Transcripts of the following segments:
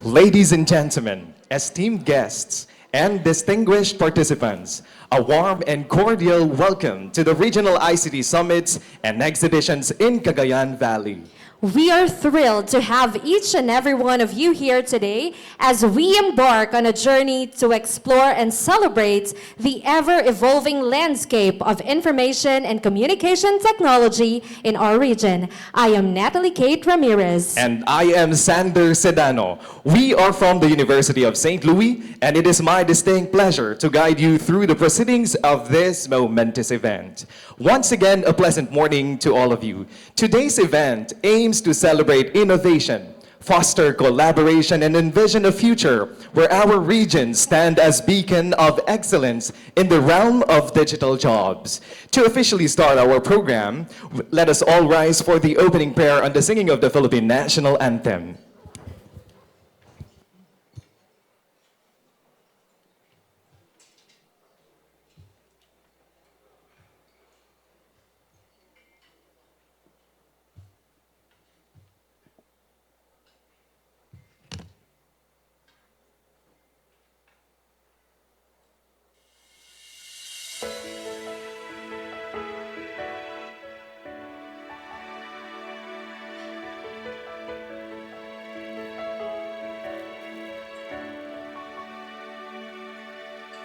Ladies and gentlemen, esteemed guests, and distinguished participants, a warm and cordial welcome to the Regional ICT Summits and Exhibitions in Cagayan Valley. We are thrilled to have each and every one of you here today as we embark on a journey to explore and celebrate the ever-evolving landscape of information and communication technology in our region. I am Natalie Kate Ramirez. And I am Sander Sedano. We are from the University of St. Louis, and it is my distinct pleasure to guide you through the proceedings of this momentous event. Once again, a pleasant morning to all of you. Today's event aims to celebrate innovation, foster collaboration, and envision a future where our regions stand as beacon of excellence in the realm of digital jobs. To officially start our program, let us all rise for the opening prayer and the singing of the Philippine National Anthem.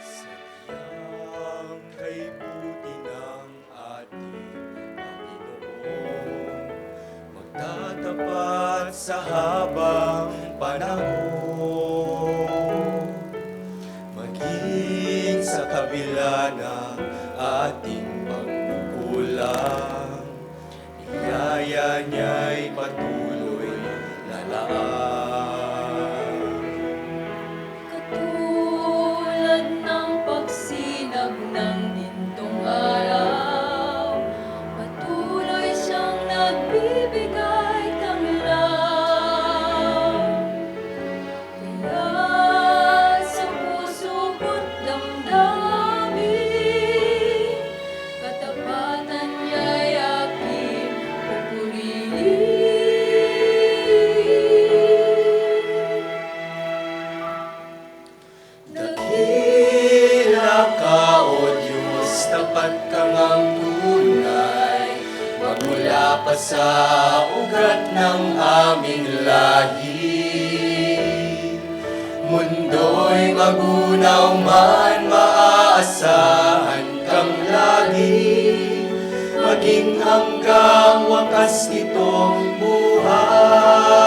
Sadyang kay buti ng ating Panginoon, magtatapat sa habang panahon, maging sa kabila ng ating pagkukulang, biyaya niya'y patuloy lalaan. Katulad ng pagsinag ng gintong araw, patuloy siyang nagbibigay kamlaw. Kaya sa puso ko't damdamin, katapatan niya'y aking pupurihin. Dakila ka, O Diyos, tapat ka ngang tunay, magmula pa sa ugat ng aming lahi. Mundo'y magunaw man, maaasahan kang lagi, maging hanggang wakas nitong buhay.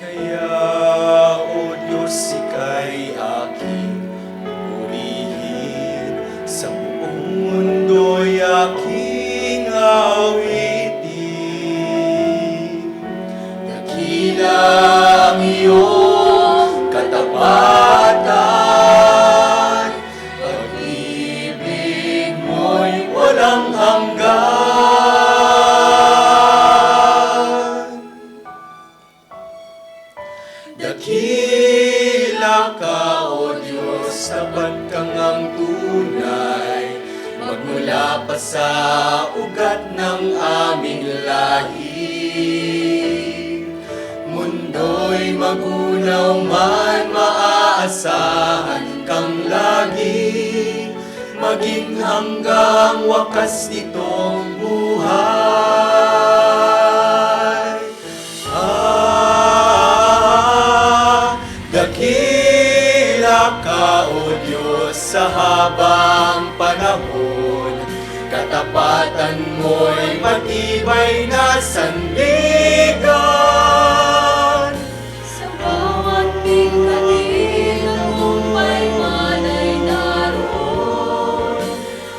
Kaya, O Diyos, ika'y aking purihin, sa buong mundo'y aking awitin. Dakila ang iyong katapatan, pag-ibig mo'y walang hanggan. Dakila ka, O Diyos, tapat ka ngang tunay, magmula pa sa ugat ng aming lahi. Mundo'y magunaw man, maaasahan kang lagi, maging hanggang wakas nitong buhay. Dakila ka, O Diyos, sa habang panahon, katapatan mo'y matibay na sandigan. Sa bawat bigkatin ng mumpay manay naroon,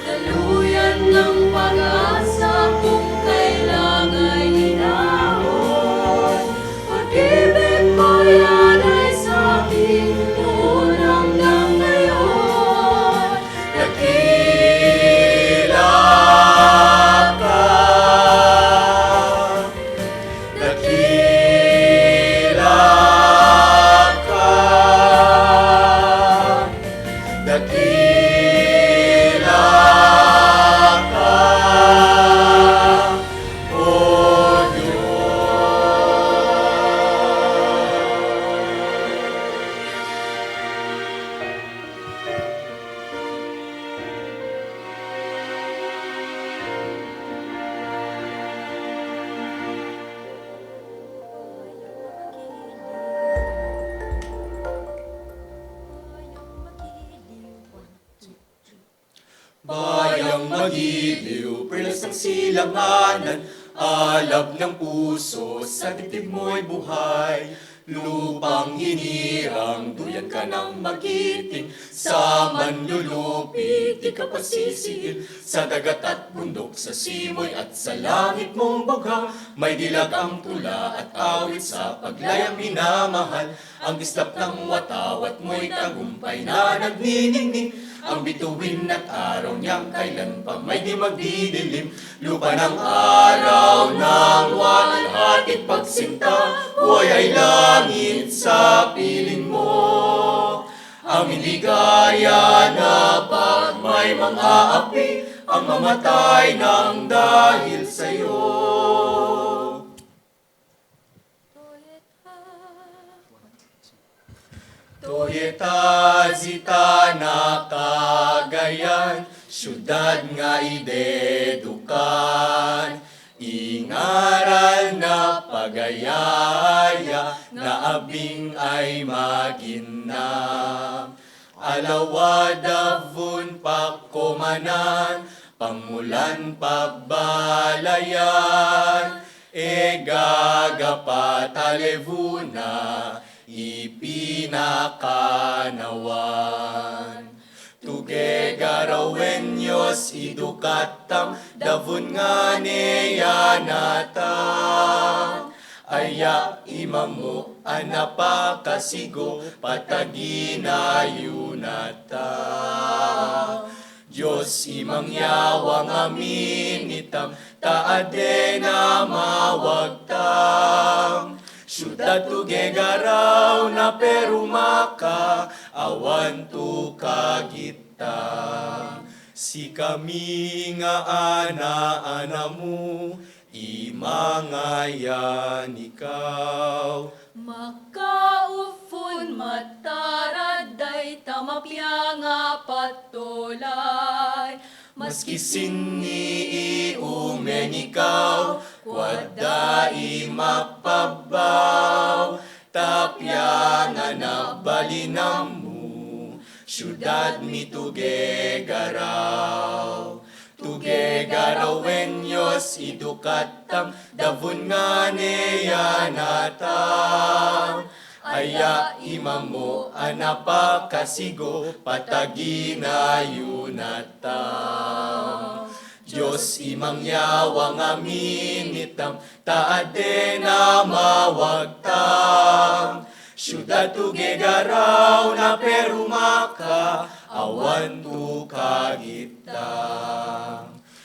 daluyan ng pag-asa kung kailangan hinahon. Pag-ibig mo yan ay sa akin noon hanggang ngayon. Dakila ka, dakila dakila ka, O Bayang magiliw, perlas ng silanganan, alab ng puso, sa dibdib mo'y buhay. Lupang hinirang, duyan ka ng magiting, sa manlulupit, di ka pasisiil. Sa dagat at bundok, sa simoy at sa langit mong bughaw, may dilag ang tula at awit sa paglayang minamahal. Ang islap ng watawat mo'y tagumpay na nagniningning, ang bituin at araw niyang kailan pa may di magdidilim. Lupa ng araw ng walhating pagsinta, buhay ay langit sa piling mo. Ang hindi gaya na pag may mga api, ang mamatay ng dahil sa'yo. Toyeta zita na Cagayan, syudad nga idedukan. Ingaral na pagayaya, na abing ay maginam. Alawad avun pakomanan, pangulan pagbalayan. Egagapa talevuna, ipinakanawan. Tuge garawenyos idukatam, davun nga neyanata. Aya imamu anapakasigo, pataginayunata. Diyos imang yawang amin itam, taade na mawagtam. Syudad tuge garaw na perumaka, awan tu kagita. Si kami nga ana-ana mo, imangayan ikaw. Makaufun mataraday, tamapya nga patulay. Maski sinni iumen ikaw, kwadai mapabaw. Tapya nga nabalinam mo, syudad mi tuge garaw. Tuge garawenyos idukatam, davun nga neyanatam. Aya imamo anapakasigo, pataginayunatam. Diyos imang yawang amin itam, taade na mawagtam. Syudad tuge garaw na perumaka, awan tu kagitang.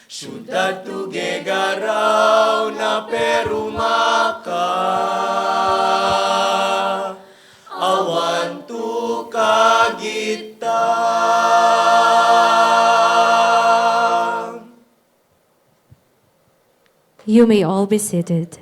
Syudad tuge garaw na perumaka, awan tu kagitang. You may all be seated.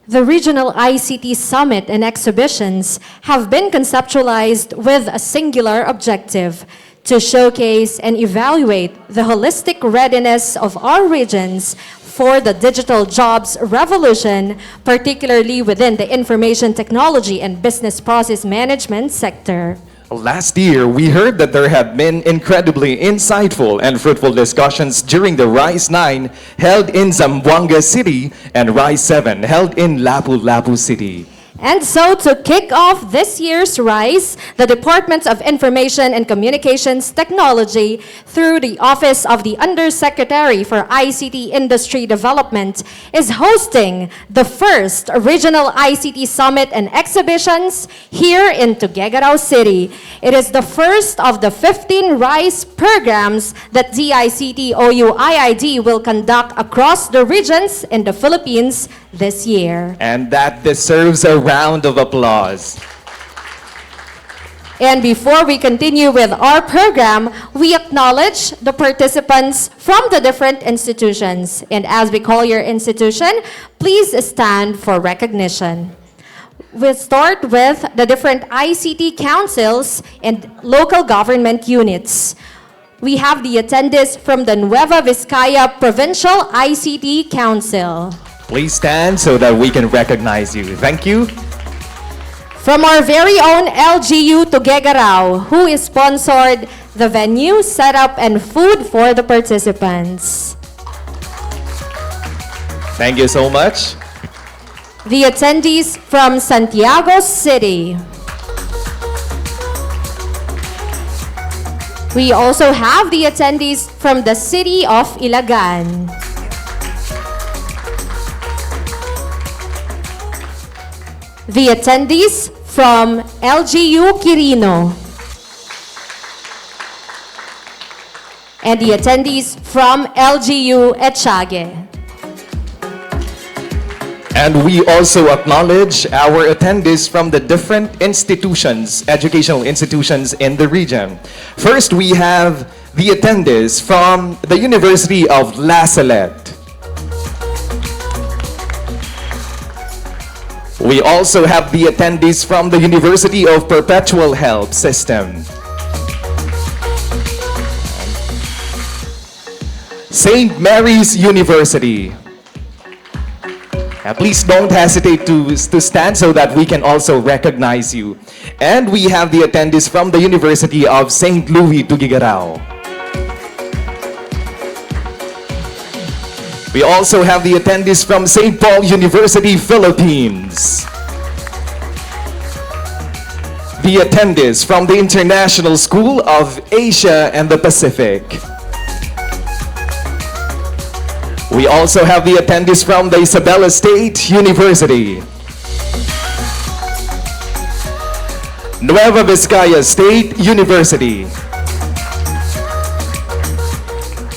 The regional ICT summit and exhibitions have been conceptualized with a singular objective: to showcase and evaluate the holistic readiness of our regions for the digital jobs revolution, particularly within the information technology and business process management sector. Last year, we heard that there have been incredibly insightful and fruitful discussions during the RISE 9 held in Zamboanga City and RISE 7 held in Lapu-Lapu City. And so, to kick off this year's RISE, the Department of Information and Communications Technology, through the Office of the Undersecretary for ICT Industry Development, is hosting the first regional ICT summit and exhibitions here in Tuguegarao City. It is the first of the 15 RISE programs that DICT OU IID will conduct across the regions in the Philippines this year. And that deserves a round of applause. And before we continue with our program, we acknowledge the participants from the different institutions. And as we call your institution, please stand for recognition. We'll start with the different ICT councils and local government units. We have the attendees from the Nueva Vizcaya Provincial ICT Council. Please stand so that we can recognize you. Thank you. From our very own LGU Tuguegarao, who is sponsored the venue, setup, and food for the participants. Thank you so much. The attendees from Santiago City. We also have the attendees from the city of Ilagan. The attendees from LGU Quirino. And the attendees from LGU Echage. And we also acknowledge our attendees from the different institutions, educational institutions in the region. First, we have the attendees from the University of La Salette. We also have the attendees from the University of Perpetual Help System. St. Mary's University. Please don't hesitate to stand so that we can also recognize you. And we have the attendees from the University of St. Louis Tuguegarao. We also have the attendees from St. Paul University, Philippines. The attendees from the International School of Asia and the Pacific. We also have the attendees from the Isabela State University. Nueva Vizcaya State University.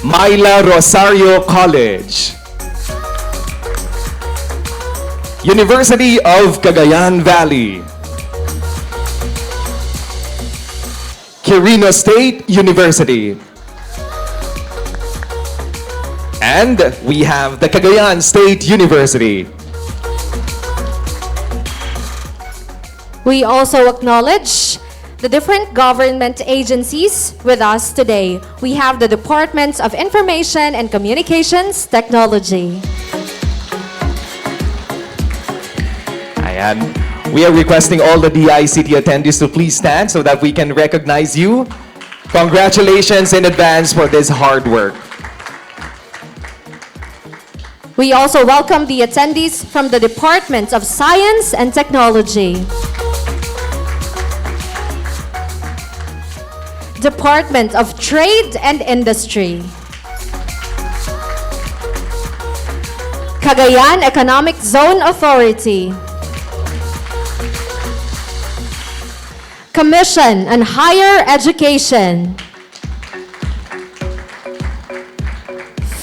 Myla Rosario College. University of Cagayan Valley. Quirino State University. And we have the Cagayan State University. We also acknowledge the different government agencies with us today. We have the Departments of Information and Communications Technology. Ayan. We are requesting all the DICT attendees to please stand so that we can recognize you. Congratulations in advance for this hard work. We also welcome the attendees from the Department of Science and Technology, Department of Trade and Industry, Cagayan Economic Zone Authority, Commission on Higher Education,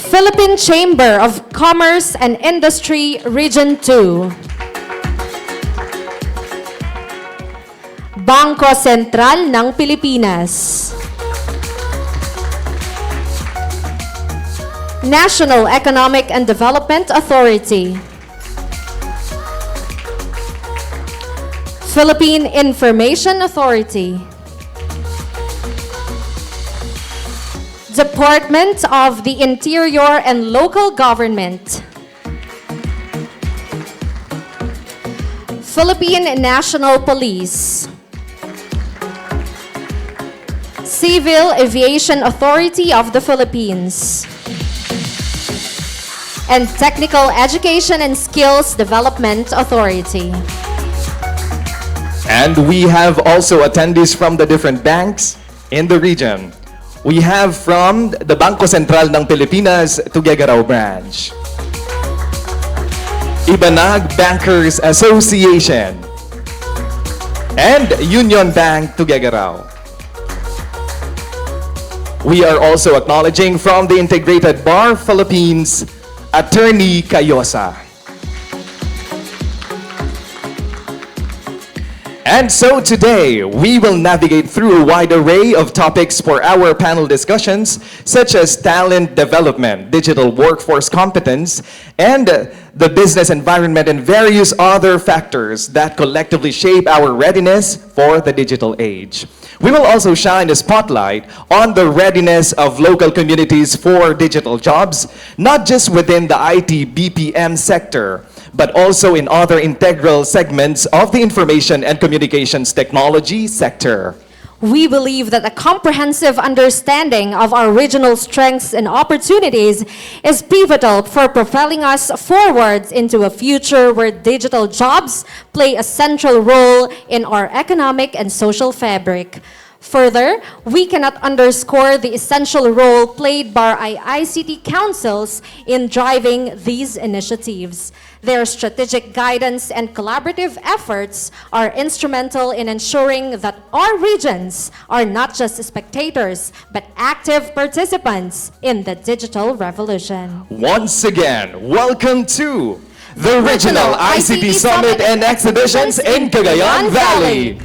Philippine Chamber of Commerce and Industry Region 2, Bangko Sentral ng Pilipinas, National Economic and Development Authority, Philippine Information Authority, Department of the Interior and Local Government, Philippine National Police, Civil Aviation Authority of the Philippines, and Technical Education and Skills Development Authority. And we have also attendees from the different banks in the region. We have from the Bangko Sentral ng Pilipinas, Tuguegarao Branch. Ibanag Bankers Association. And Union Bank, Tuguegarao. We are also acknowledging from the Integrated Bar Philippines, Attorney Cayosa. And so today, we will navigate through a wide array of topics for our panel discussions, such as talent development, digital workforce competence, and the business environment and various other factors that collectively shape our readiness for the digital age. We will also shine a spotlight on the readiness of local communities for digital jobs, not just within the IT BPM sector, but also in other integral segments of the information and communications technology sector. We believe that a comprehensive understanding of our regional strengths and opportunities is pivotal for propelling us forwards into a future where digital jobs play a central role in our economic and social fabric. Further, we cannot underscore the essential role played by our ICT councils in driving these initiatives. Their strategic guidance and collaborative efforts are instrumental in ensuring that our regions are not just spectators, but active participants in the digital revolution. Once again, welcome to the Regional ICT Summit and Exhibitions in Cagayan Valley.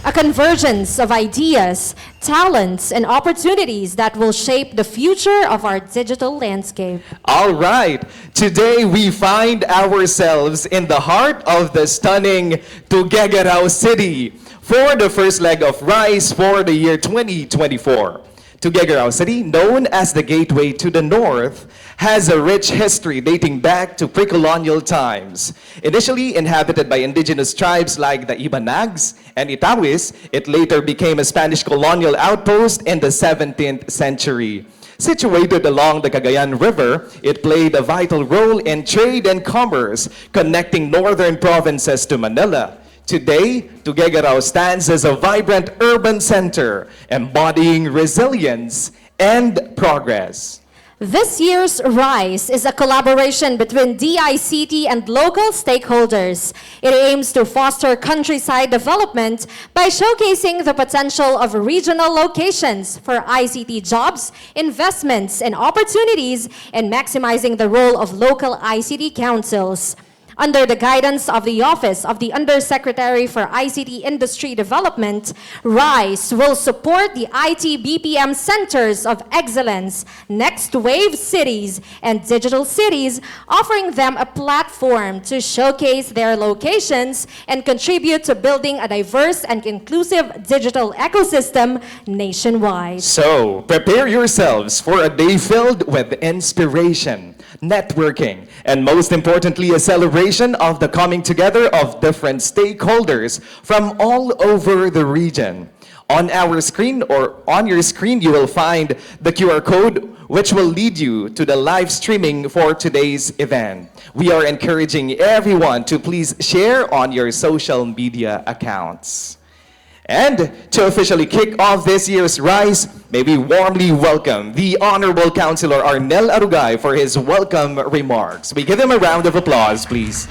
A convergence of ideas, talents, and opportunities that will shape the future of our digital landscape. All right, today we find ourselves in the heart of the stunning Tuguegarao City for the first leg of RISE for the year 2024. Tuguegarao City, known as the Gateway to the North, has a rich history dating back to pre-colonial times. Initially inhabited by indigenous tribes like the Ibanags and Itawis, it later became a Spanish colonial outpost in the 17th century. Situated along the Cagayan River, it played a vital role in trade and commerce, connecting northern provinces to Manila. Today, Tuguegarao stands as a vibrant urban center, embodying resilience and progress. This year's RISE is a collaboration between DICT and local stakeholders. It aims to foster countryside development by showcasing the potential of regional locations for ICT jobs, investments, and opportunities, and maximizing the role of local ICT councils. Under the guidance of the Office of the Undersecretary for ICT Industry Development, RISE will support the IT BPM Centers of Excellence, Next Wave Cities, and Digital Cities, offering them a platform to showcase their locations and contribute to building a diverse and inclusive digital ecosystem nationwide. So, prepare yourselves for a day filled with inspiration, networking, and most importantly, a celebration of the coming together of different stakeholders from all over the region. On our screen or on your screen, you will find the QR code which will lead you to the live streaming for today's event. We are encouraging everyone to please share on your social media accounts. And to officially kick off this year's RISE, may we warmly welcome the Honorable Councilor Arnel Arugay for his welcome remarks. We give him a round of applause, please.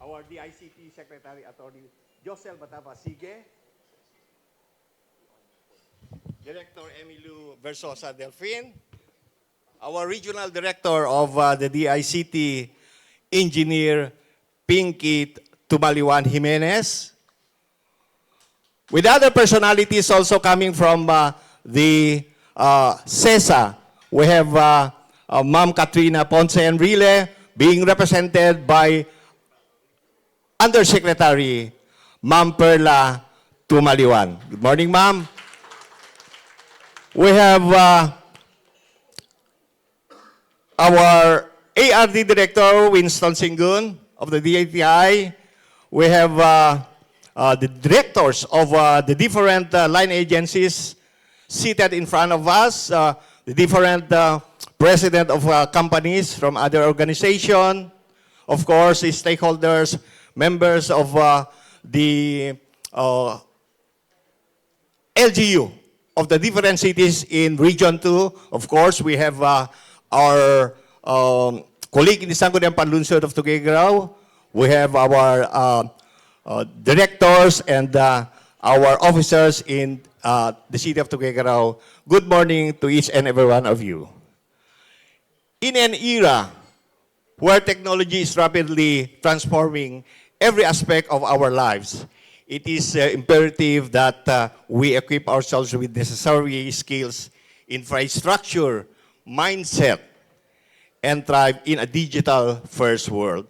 Our DICT Secretary Attorney Josel Batava-Sige, Director Emilu Versosa Delfin, our Regional Director of the DICT, Engineer Pinky Tumaliwan Jimenez, with other personalities also coming from the CESA. We have Ma'am Katrina Ponce Enrile being represented by Undersecretary Ma'am Perla Tumaliwan. Good morning, Ma'am. We have our ARD Director, Winston Singun of the DITI. We have the directors of the different line agencies seated in front of us, the different president of companies from other organizations, of course, the stakeholders, members of the LGU of the different cities in Region 2. Of course, we have our colleague in the Sangguniang Panlunsod of Tuguegarao. We have our directors and our officers in the city of Tuguegarao. Good morning to each and every one of you. In an era where technology is rapidly transforming every aspect of our lives, it is imperative that we equip ourselves with necessary skills, infrastructure, mindset, and thrive in a digital-first world.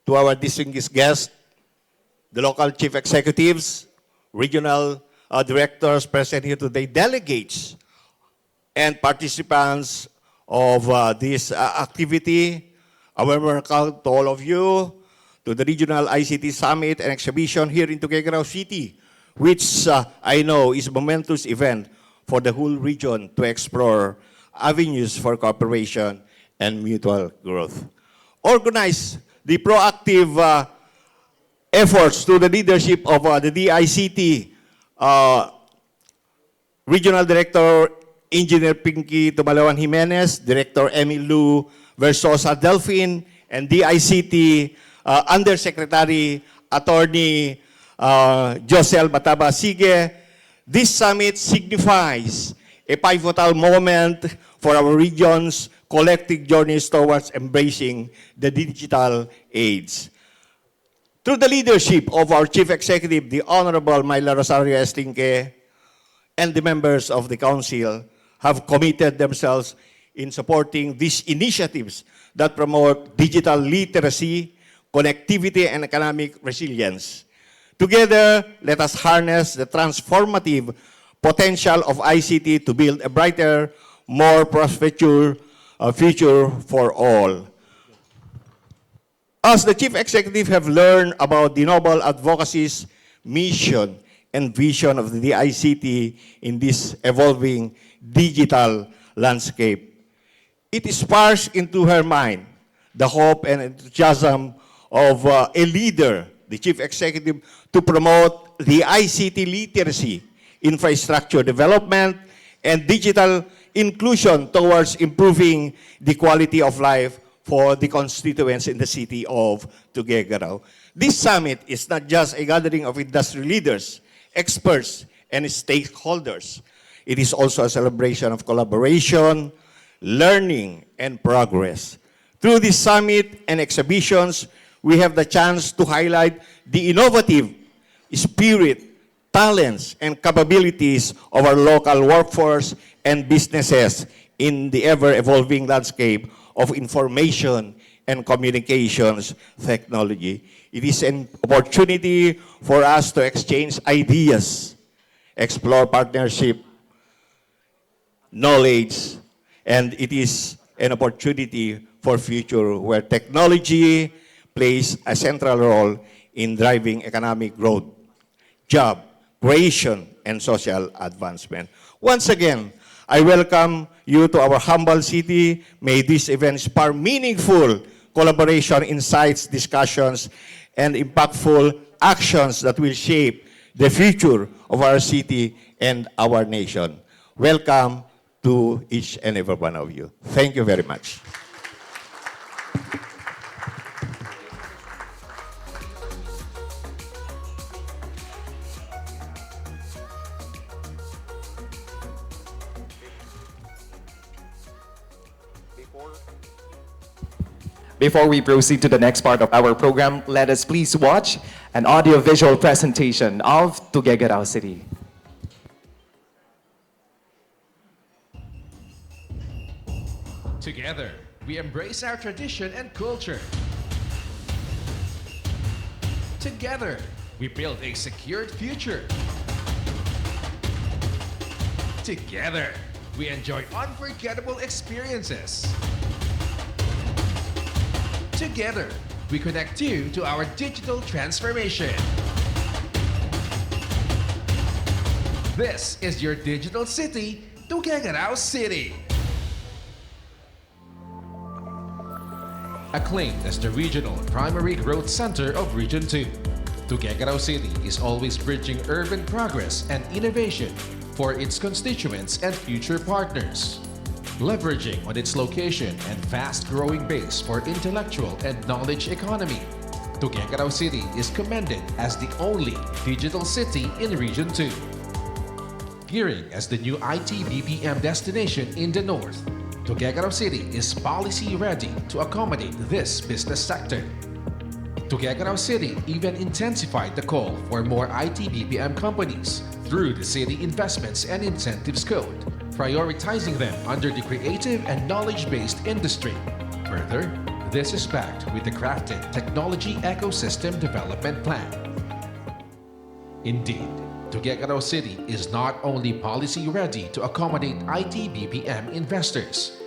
To our distinguished guests, the local chief executives, regional directors present here today, delegates, and participants of this activity, a warm welcome to all of you to the Regional ICT Summit and Exhibition here in Tuguegarao City, which I know is a momentous event for the whole region to explore avenues for cooperation and mutual growth. Organize the proactive efforts to the leadership of the DICT Regional Director Engineer Pinky Tumalawan Jimenez, Director Emil Lu Versosa Delphine, and DICT Undersecretary Attorney Josel Bataba Sige. This summit signifies a pivotal moment for our region's collective journeys towards embracing the digital age. Through the leadership of our Chief Executive, the Honorable Myla Rosario Eslinque, and the members of the Council have committed themselves in supporting these initiatives that promote digital literacy, connectivity, and economic resilience. Together, let us harness the transformative potential of ICT to build a brighter, more prosperous future for all. As the Chief Executive have learned about the noble advocacy's mission and vision of the DICT in this evolving digital landscape, it sparks into her mind the hope and enthusiasm of a leader, the Chief Executive, to promote the ICT literacy, infrastructure development, and digital inclusion towards improving the quality of life for the constituents in the city of Tuguegarao. This summit is not just a gathering of industry leaders, experts, and stakeholders. It is also a celebration of collaboration, learning, and progress. Through this summit and exhibitions, we have the chance to highlight the innovative spirit, talents, and capabilities of our local workforce and businesses in the ever-evolving landscape of information and communications technology. It is an opportunity for us to exchange ideas, explore partnership, knowledge, and it is an opportunity for future where technology plays a central role in driving economic growth, job creation, and social advancement. Once again, I welcome you to our humble city. May this event spur meaningful collaboration, insights, discussions, and impactful actions that will shape the future of our city and our nation. Welcome to each and every one of you. Thank you very much. Before we proceed to the next part of our program, let us please watch an audio-visual presentation of Tuguegarao City. Together, we embrace our tradition and culture. Together, we build a secured future. Together, we enjoy unforgettable experiences. Together, we connect you to our digital transformation. This is your digital city, Tuguegarao City. Acclaimed as the regional primary growth center of Region 2, Tuguegarao City is always bridging urban progress and innovation for its constituents and future partners. Leveraging on its location and fast-growing base for intellectual and knowledge economy, Tuguegarao City is commended as the only digital city in Region 2. Gearing as the new IT BPM destination in the north, Tuguegarao City is policy ready to accommodate this business sector. Tuguegarao City even intensified the call for more IT BPM companies through the City Investments and Incentives Code, prioritizing them under the creative and knowledge-based industry. Further, this is backed with the crafted Technology Ecosystem Development Plan. Indeed, Tuguegarao City is not only policy ready to accommodate IT BPM investors,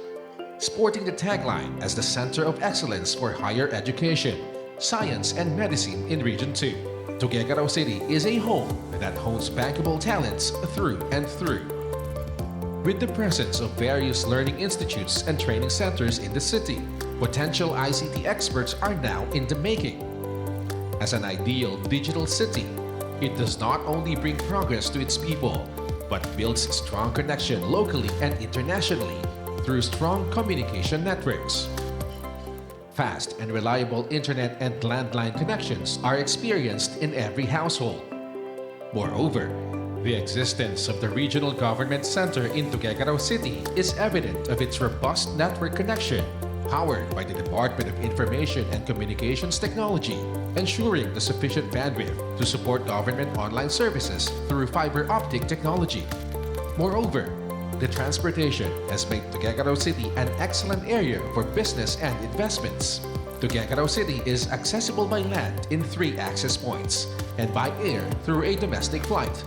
sporting the tagline as the Center of Excellence for Higher Education, Science and Medicine in Region 2. Tuguegarao City is a home that hosts bankable talents through and through. With the presence of various learning institutes and training centers in the city, potential ICT experts are now in the making. As an ideal digital city, it does not only bring progress to its people, but builds strong connection locally and internationally through strong communication networks. Fast and reliable internet and landline connections are experienced in every household. Moreover, the existence of the Regional Government Center in Tuguegarao City is evident of its robust network connection, powered by the Department of Information and Communications Technology, ensuring the sufficient bandwidth to support government online services through fiber optic technology. Moreover, the transportation has made Tuguegarao City an excellent area for business and investments. Tuguegarao City is accessible by land in 3 access points and by air through a domestic flight.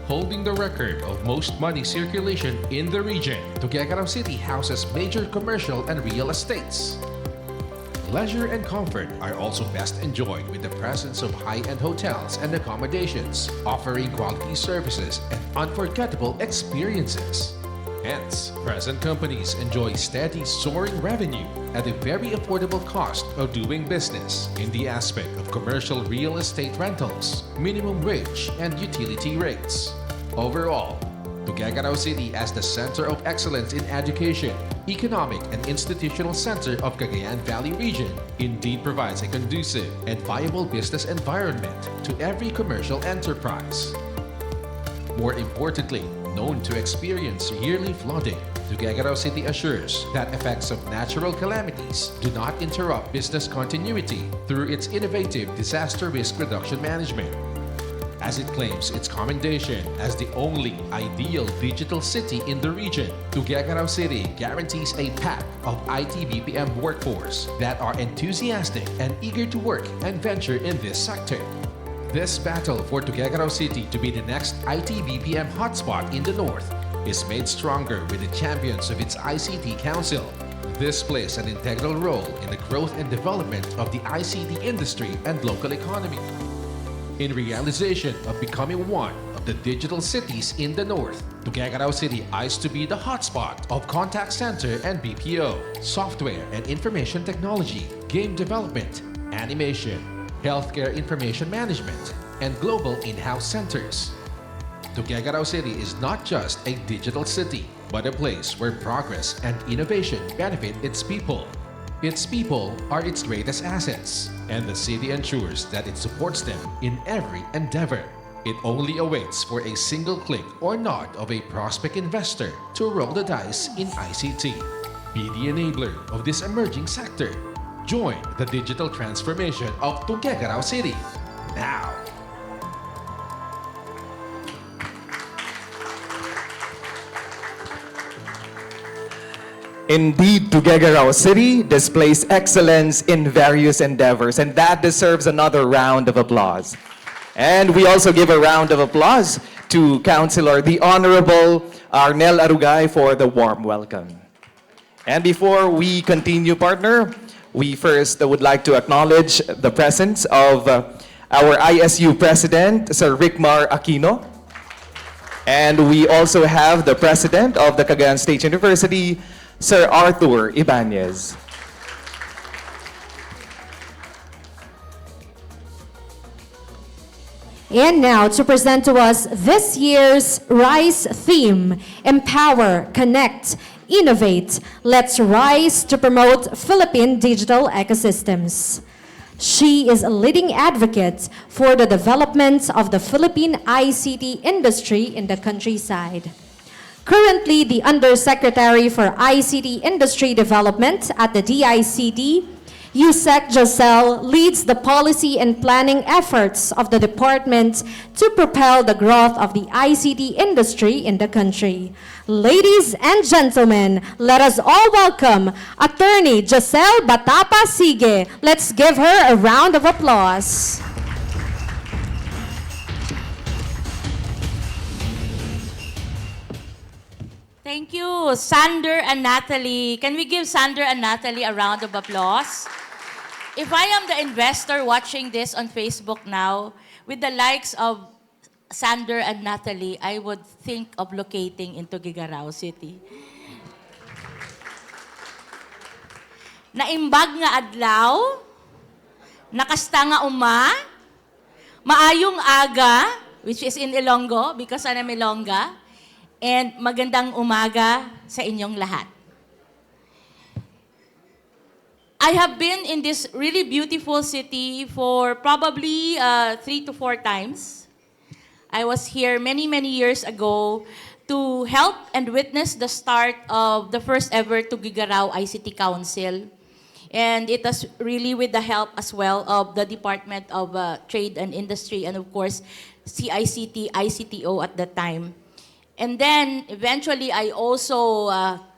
Holding the record of most money circulation in the region, Tuguegarao City houses major commercial and real estates. Leisure and comfort are also best enjoyed with the presence of high-end hotels and accommodations, offering quality services and unforgettable experiences. Hence, present companies enjoy steady soaring revenue at a very affordable cost of doing business in the aspect of commercial real estate rentals, minimum wage, and utility rates. Overall, Tuguegarao City as the center of excellence in education, economic and institutional center of Cagayan Valley region indeed provides a conducive and viable business environment to every commercial enterprise. More importantly, known to experience yearly flooding, Tuguegarao City assures that effects of natural calamities do not interrupt business continuity through its innovative disaster risk reduction management. As it claims its commendation as the only ideal digital city in the region, Tuguegarao City guarantees a pack of IT BPM workforce that are enthusiastic and eager to work and venture in this sector. This battle for Tuguegarao City to be the next IT BPM hotspot in the north is made stronger with the champions of its ICT Council. This plays an integral role in the growth and development of the ICT industry and local economy. In realization of becoming one of the digital cities in the north, Tuguegarao City eyes to be the hotspot of contact center and BPO, software and information technology, game development, animation, healthcare information management, and global in-house centers. Tuguegarao City is not just a digital city, but a place where progress and innovation benefit its people. Its people are its greatest assets, and the city ensures that it supports them in every endeavor. It only awaits for a single click or nod of a prospect investor to roll the dice in ICT. Be the enabler of this emerging sector. Join the digital transformation of Tuguegarao City now. Indeed, Tuguegarao City displays excellence in various endeavors, and that deserves another round of applause. And we also give a round of applause to Councilor, the Honorable Arnel Arugay, for the warm welcome. And before we continue, partner, we first would like to acknowledge the presence of our ISU President, Sir Rickmar Aquino. And we also have the President of the Cagayan State University, Sir Arthur Ibanez. And now to present to us this year's RISE theme, Empower, Connect, Innovate. Let's rise to promote Philippine digital ecosystems. She is a leading advocate for the development of the Philippine ICT industry in the countryside. Currently, the Undersecretary for ICT Industry Development at the DICT, Yusek Josel, leads the policy and planning efforts of the department to propel the growth of the ICT industry in the country. Ladies and gentlemen, let us all welcome Attorney Josel Batapa Sige. Let's give her a round of applause. Thank you, Sander and Natalie. Can we give Sander and Natalie a round of applause? If I am the investor watching this on Facebook now, with the likes of Sander and Natalie, I would think of locating into Gigarao City. Naimbag nga adlaw, nakasta nga maayong aga, which is in Ilonggo, because I'm Ilongga, and magandang umaga sa inyong lahat. I have been in this really beautiful city for probably 3 to 4 times. I was here many, many years ago to help and witness the start of the first ever Tugigarao ICT Council. And it was really with the help as well of the Department of Trade and Industry and of course CICT, ICTO at that time. And then eventually I also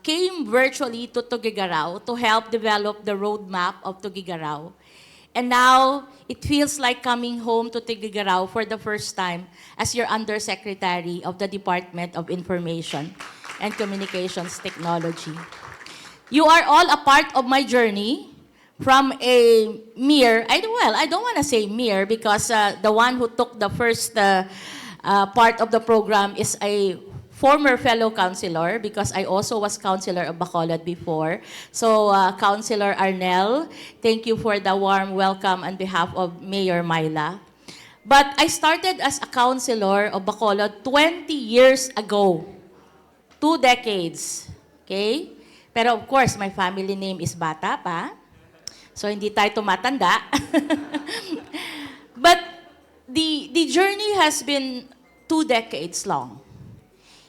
came virtually to Tugigarao to help develop the roadmap of Tugigarao. And now it feels like coming home to Tugigarao for the first time as your Undersecretary of the Department of Information and Communications Technology. You are all a part of my journey from a mere, I don't want to say mere because the one who took the first part of the program is a former fellow councilor because I also was councilor of Bacolod before. So Councilor Arnel, thank you for the warm welcome on behalf of Mayor Myla. But I started as a councilor of Bacolod 20 years ago, 2 decades, okay? Pero of course, my family name is Bata pa. So hindi tayo tumatanda. But the journey has been 2 decades long.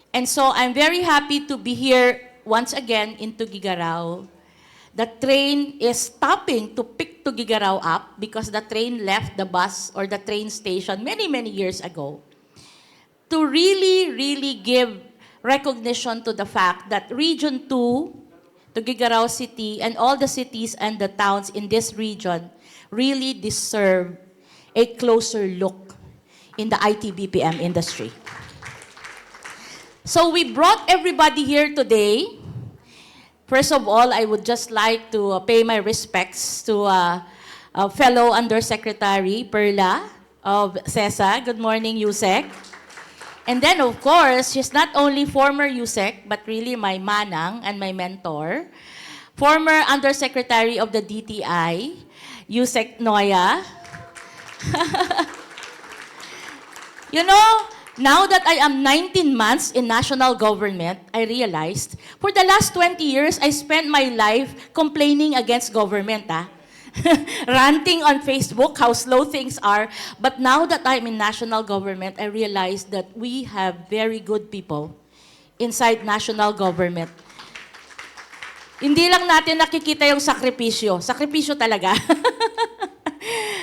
And so I'm very happy to be here once again in Tugigarao. The train is stopping to pick Tugigarao up because the train left the bus or the train station many, many years ago. To really, really give recognition to the fact that Region 2, Tugigarao City, and all the cities and the towns in this region really deserve a closer look in the IT-BPM industry. So we brought everybody here today. First of all, I would just like to pay my respects to fellow Undersecretary Perla of CESA. Good morning, Yusek. And then, of course, she's not only former Yusek, but really my manang and my mentor. Former Undersecretary of the DTI, Yusek Noya. You know, now that I am 19 months in national government, I realized for the last 20 years, I spent my life complaining against government, ranting on Facebook how slow things are. But now that I'm in national government, I realized that we have very good people inside national government. Hindi lang natin nakikita yung sakripisyo. Sakripisyo talaga.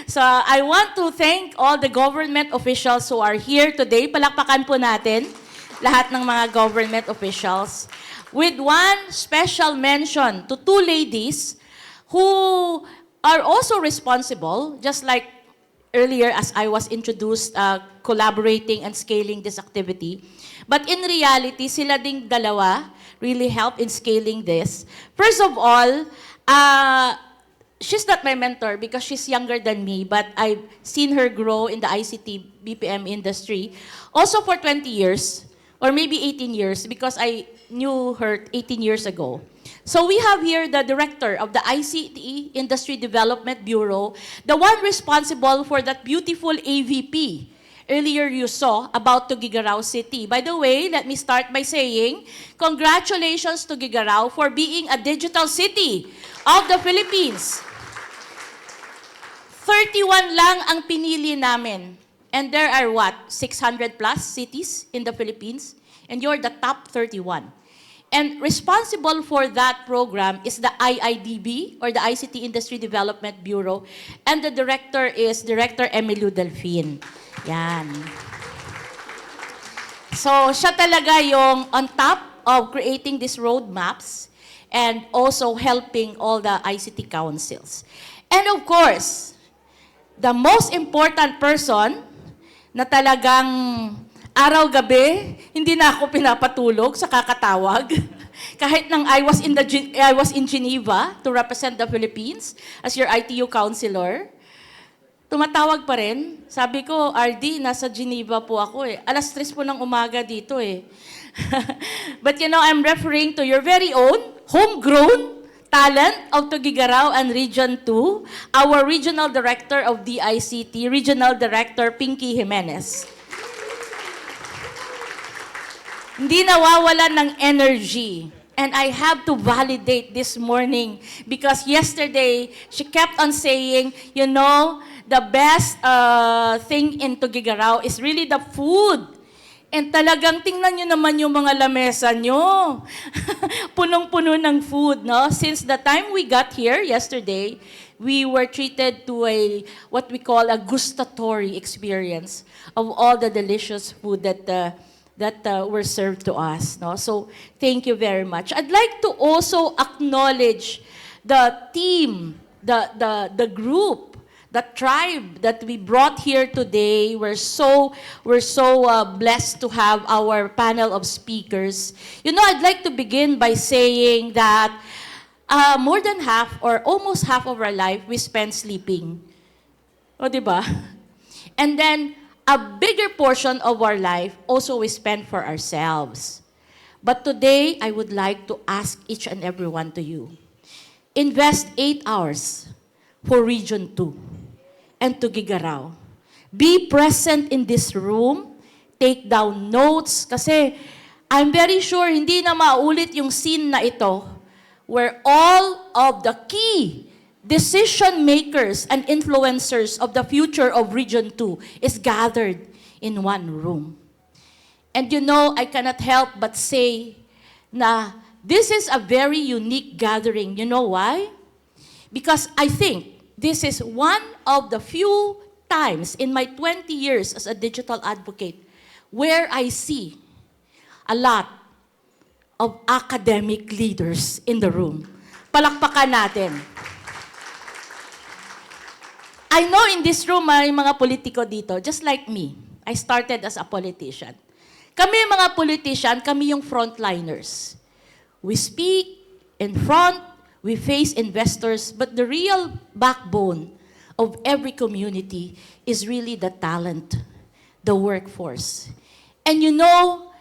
So I want to thank all the government officials who are here today. Palakpakan po natin lahat ng mga government officials. With one special mention to 2 ladies who are also responsible, just like earlier as I was introduced, collaborating and scaling this activity. But in reality, sila ding dalawa really help in scaling this. First of all, she's not my mentor because she's younger than me, but I've seen her grow in the ICT BPM industry also for 20 years or maybe 18 years because I knew her 18 years ago. So we have here the director of the ICT Industry Development Bureau, the one responsible for that beautiful AVP earlier you saw about Tugigarao City. By the way, let me start by saying, congratulations to Tugigarao for being a digital city of the Philippines. 31 lang ang pinili namin. And there are what? 600 plus cities in the Philippines? And you're the top 31. And responsible for that program is the IIDB, or the ICT Industry Development Bureau. And the director is Director Emilio Delfin. Yan. So, siya talaga yung on top of creating these roadmaps and also helping all the ICT councils. And of course, the most important person na talagang araw-gabi, hindi na ako pinapatulog sa kakatawag. Kahit nang I was in Geneva to represent the Philippines as your ITU counselor, tumatawag pa rin. Sabi ko, RD, nasa Geneva po ako eh. 3:00 po ng umaga dito eh. But you know, I'm referring to your very own, homegrown talent of Tuguegarao and Region 2, our Regional Director of DICT, Regional Director Pinky Jimenez. Hindi nawawalan ng energy. And I have to validate this morning because yesterday, she kept on saying, you know, the best thing in Tuguegarao is really the food. And talagang tingnan nyo naman yung mga lamesa nyo. Punong-puno ng food, no? Since the time we got here yesterday, we were treated to what we call a gustatory experience of all the delicious food that were served to us. No? So, thank you very much. I'd like to also acknowledge the team, the group, the tribe that we brought here today. We're so blessed to have our panel of speakers. You know, I'd like to begin by saying that more than half or almost half of our life we spend sleeping. O, di ba? And then, a bigger portion of our life also we spend for ourselves. But today, I would like to ask each and every one to you. Invest 8 hours for Region 2 and Tuguegarao. Be present in this room. Take down notes. Kasi I'm very sure hindi na maulit yung scene na ito where all of the key decision makers and influencers of the future of Region 2 is gathered in one room. And you know, I cannot help but say na this is a very unique gathering. You know why? Because I think this is one of the few times in my 20 years as a digital advocate where I see a lot of academic leaders in the room. Palakpakan natin. I know in this room may mga politiko dito, just like me. I started as a politician. Kami mga politician, kami yung frontliners. We speak in front, we face investors, but the real backbone of every community is really the talent, the workforce. And you know,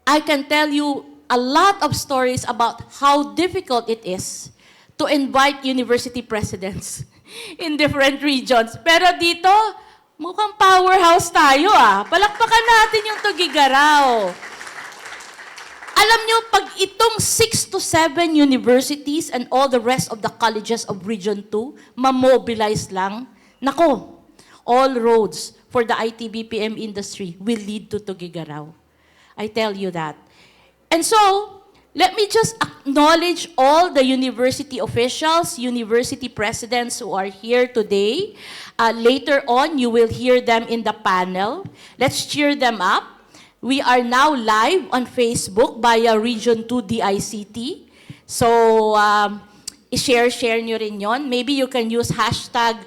I can tell you a lot of stories about how difficult it is to invite university presidents in different regions. Pero dito, mukhang powerhouse tayo ah. Palakpakan natin yung Tuguegarao. Alam nyo, pag itong 6 to 7 universities and all the rest of the colleges of Region 2, ma-mobilize lang, nako, all roads for the IT-BPM industry will lead to Tuguegarao. I tell you that. And so, let me just acknowledge all the university officials, university presidents who are here today. Later on, you will hear them in the panel. Let's cheer them up. We are now live on Facebook via Region 2 DICT. So, i-share nyo rin yon. Maybe you can use hashtag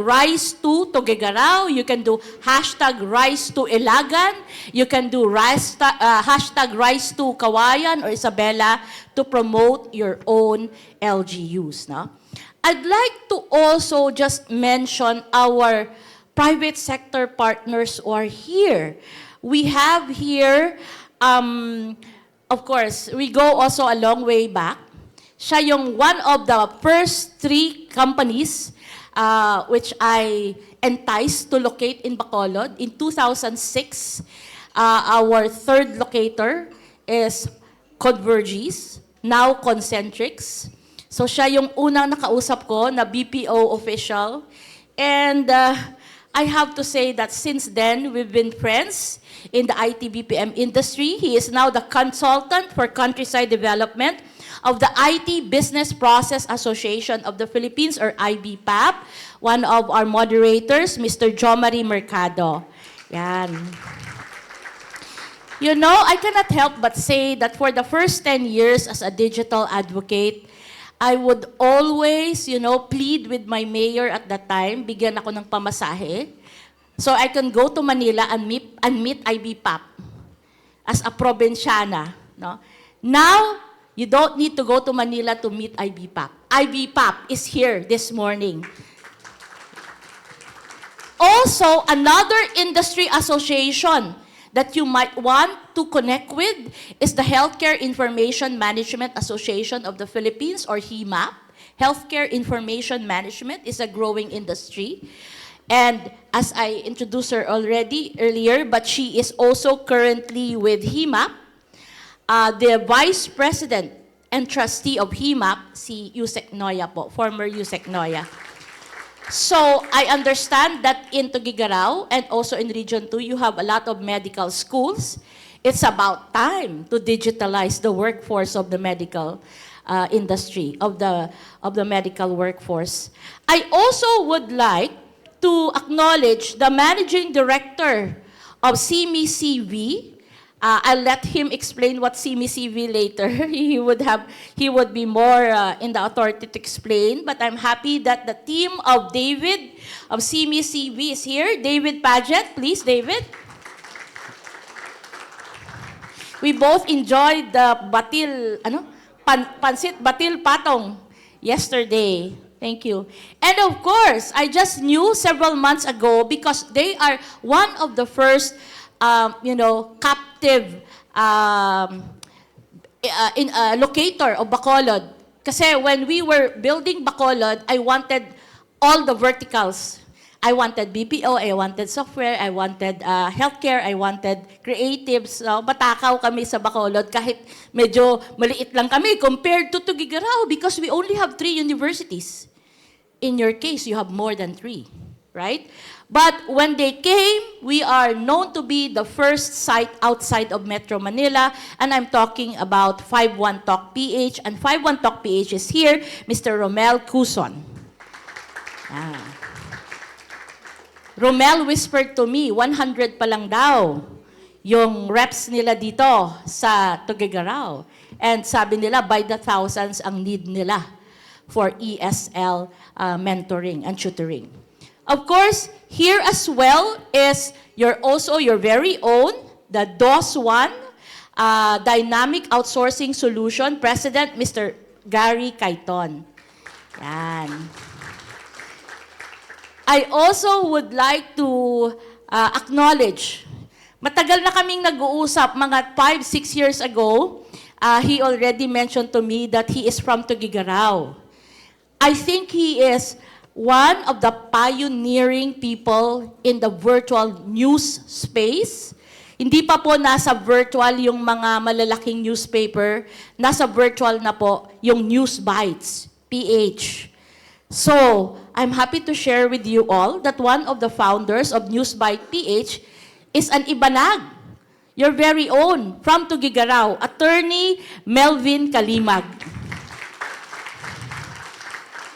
Rise to Tuguegarao. You can do hashtag Rise to Ilagan. You can do hashtag Rise to Cagayan or Isabela to promote your own LGUs. No? I'd like to also just mention our private sector partners who are here. We have here, of course, we go also a long way back. Siya yung one of the first 3 companies which I enticed to locate in Bacolod. In 2006, our third locator is Convergys, now Concentrix. So siya yung unang nakausap ko na BPO official. And I have to say that since then, we've been friends in the IT BPM industry. He is now the consultant for countryside development of the IT Business Process Association of the Philippines, or IBPAP. One of our moderators, Mr. Jomari Mercado. Yan. You know, I cannot help but say that for the first 10 years as a digital advocate, I would always, plead with my mayor at that time, bigyan ako ng pamasahe, so I can go to Manila and meet IBPAP as a probinsyana. No? Now, you don't need to go to Manila to meet IBPAP. IBPAP is here this morning. Also, another industry association that you might want to connect with is the Healthcare Information Management Association of the Philippines, or HIMAP. Healthcare Information Management is a growing industry. And as I introduced her earlier, but she is also currently with HIMAP. The Vice President and Trustee of HIMAP, si Yusek Noya po, former Yusek Noya. So, I understand that in Tuguegarao and also in Region 2, you have a lot of medical schools. It's about time to digitalize the workforce of the medical industry, of the medical workforce. I also would like to acknowledge the Managing Director of CME-CV. I'll let him explain what CME-CV later. He would be more in the authority to explain. But I'm happy that the team of David of CME-CV is here. David Paget, please, David. We both enjoyed the pansit batil patong yesterday. Thank you. And of course, I just knew several months ago, because they are one of the first captive locator of Bacolod. Kasi when we were building Bacolod, I wanted all the verticals. I wanted BPO, I wanted software, I wanted healthcare, I wanted creatives. Batakaw kami sa Bacolod kahit medyo maliit lang kami compared to Tuguegarao, because we only have 3 universities. In your case, you have more than 3, right? But when they came, we are known to be the first site outside of Metro Manila, and I'm talking about 51 Talk PH, and 51 Talk PH is here, Mr. Romel Cuson. Romel whispered to me, 100 pa lang daw yung reps nila dito sa Tuguegarao. And sabi nila, by the thousands ang need nila for ESL mentoring and tutoring. Of course, here as well is your very own, the DOS1 Dynamic Outsourcing Solution President, Mr. Gary Caiton. Yan. I also would like to acknowledge, matagal na kaming nag-uusap, mga 5-6 years ago, he already mentioned to me that he is from Tuguegarao. I think he is one of the pioneering people in the virtual news space. Hindi pa po nasa virtual yung mga malalaking newspaper, nasa virtual na po yung News Bites, PH. So, I'm happy to share with you all that one of the founders of News Bite PH is an Ibanag, your very own, from Tuguegarao, Attorney Melvin Kalimag.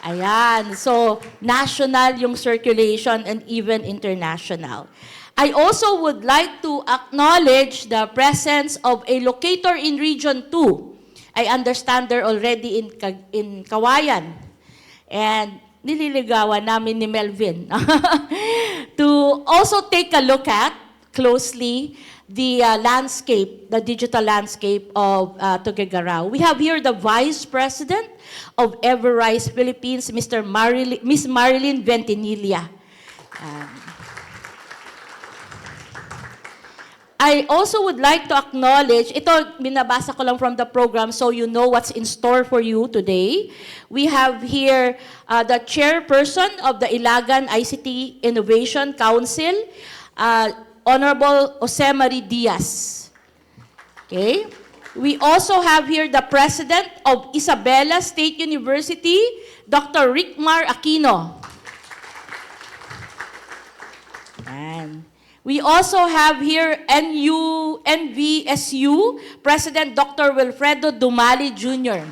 Ayan, so national yung circulation and even international. I also would like to acknowledge the presence of a locator in Region 2. I understand they're already in Cagayan. And nililigawan namin ni Melvin to also take a look at closely the landscape, the digital landscape of Tuguegarao. We have here the Vice President of Everrise Philippines, Miss Marilyn Ventinilla. I also would like to acknowledge, ito binabasa ko lang from the program so you know what's in store for you today. We have here the chairperson of the Ilagan ICT Innovation Council, Honorable Jose Marie Diaz. Okay? We also have here the President of Isabela State University, Dr. Rickmar Aquino. And we also have here NVSU President Dr. Wilfredo Dumali Jr.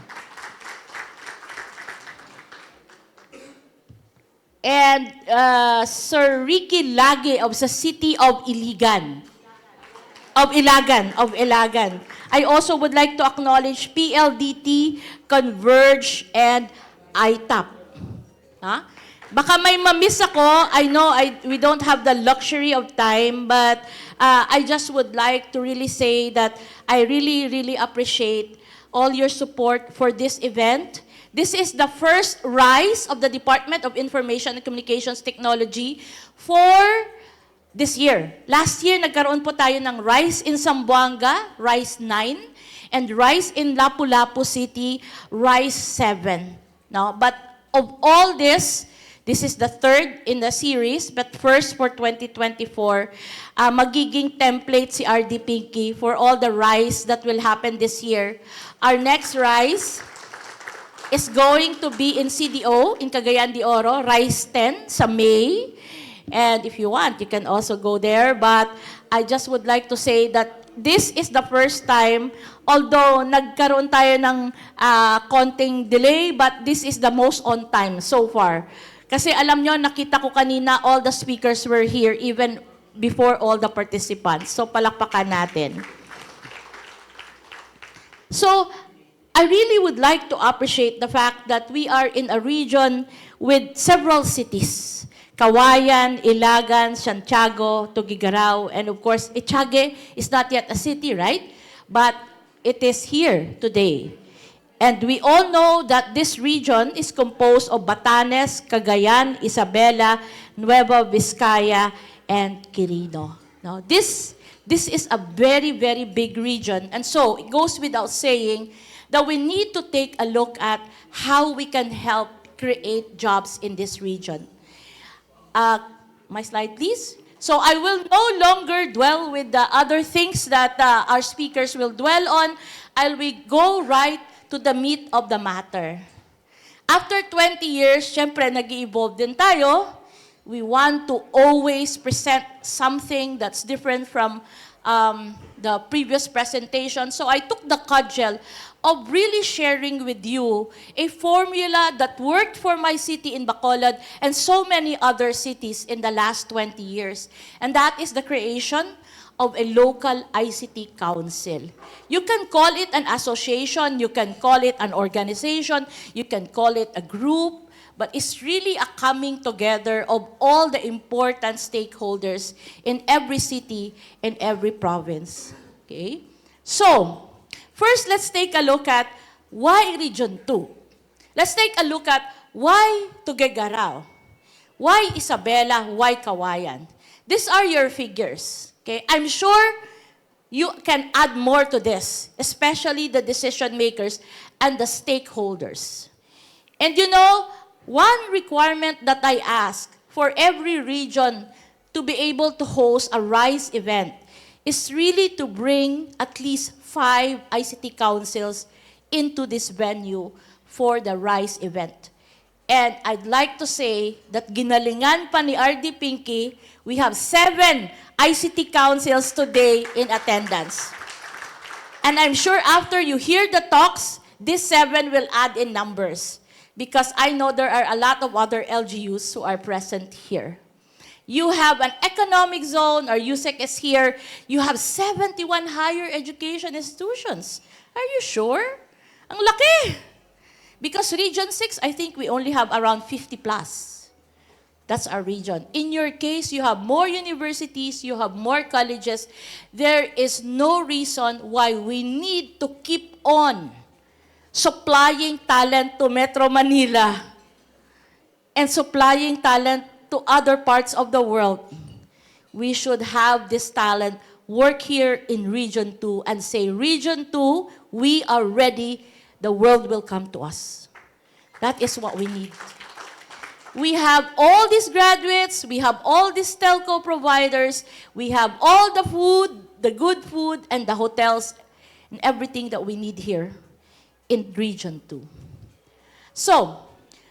And Sir Ricky Lage of the city of Iligan. Of Ilagan. I also would like to acknowledge PLDT, Converge, and ITAP. Huh? Baka may mamiss ako. I know we don't have the luxury of time, but I just would like to really say that I really, really appreciate all your support for this event. This is the first RISE of the Department of Information and Communications Technology for this year. Last year, nagkaroon po tayo ng RISE in Zamboanga, RISE 9, and RISE in Lapu-Lapu City, RISE 7. No? But of all this is the third in the series, but first for 2024, magiging template si RD Pinky for all the RISE that will happen this year. Our next RISE is going to be in CDO, in Cagayan de Oro, RISE 10 sa May. And if you want, you can also go there. But I just would like to say that this is the first time, although nagkaroon tayo ng konting delay, but this is the most on time so far. Kasi alam nyo, nakita ko kanina, all the speakers were here even before all the participants. So palakpakan natin. So, I really would like to appreciate the fact that we are in a region with several cities. Cagayan, Ilagan, Santiago, Tuguegarao, and of course, Echage is not yet a city, right? But it is here today. And we all know that this region is composed of Batanes, Cagayan, Isabela, Nueva Vizcaya, and Quirino. Now, this is a very, very big region. And so, it goes without saying that we need to take a look at how we can help create jobs in this region. My slide, please. So I will no longer dwell with the other things that our speakers will dwell on. I will go right to the meat of the matter. After 20 years, syempre nag-evolve din tayo. We want to always present something that's different from the previous presentation. So I took the cudgel of really sharing with you a formula that worked for my city in Bacolod and so many other cities in the last 20 years. And that is the creation of a local ICT council. You can call it an association, you can call it an organization, you can call it a group, but it's really a coming together of all the important stakeholders in every city and every province. Okay? So, first, let's take a look at why Region 2. Let's take a look at why Tuguegarao, why Isabela, why Cagayan. These are your figures. Okay? I'm sure you can add more to this, especially the decision makers and the stakeholders. And you know, one requirement that I ask for every region to be able to host a RISE event is really to bring at least 5 ICT councils into this venue for the RISE event. And I'd like to say that ginalingan pa ni RD Pinky, we have 7 ICT councils today in attendance. And I'm sure after you hear the talks, these 7 will add in numbers. Because I know there are a lot of other LGUs who are present here. You have an economic zone, or USEC is here. You have 71 higher education institutions. Are you sure? Ang laki! Because Region 6, I think we only have around 50 plus. That's our region. In your case, you have more universities, you have more colleges. There is no reason why we need to keep on supplying talent to Metro Manila and supplying talent to other parts of the world. We should have this talent work here in Region 2 and say, Region 2, we are ready, the world will come to us. That is what we need. We have all these graduates, we have all these telco providers, we have all the food, the good food, and the hotels. and everything that we need here in Region 2. So,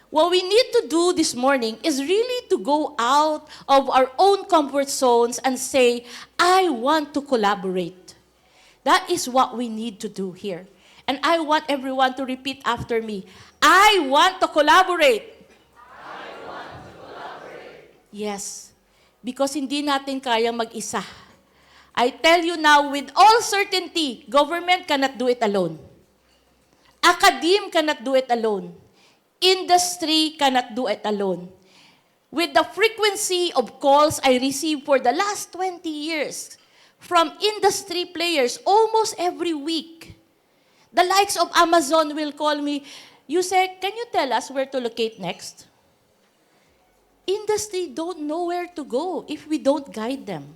what we need to do this morning is really to go out of our own comfort zones and say, I want to collaborate. That is what we need to do here. And I want everyone to repeat after me, I want to collaborate. I want to collaborate. Yes, because hindi natin kayang mag-isa. I tell you now with all certainty, government cannot do it alone. Academe cannot do it alone. Industry cannot do it alone. With the frequency of calls I received for the last 20 years from industry players almost every week, the likes of Amazon will call me, Yusek, can you tell us where to locate next? Industry don't know where to go if we don't guide them.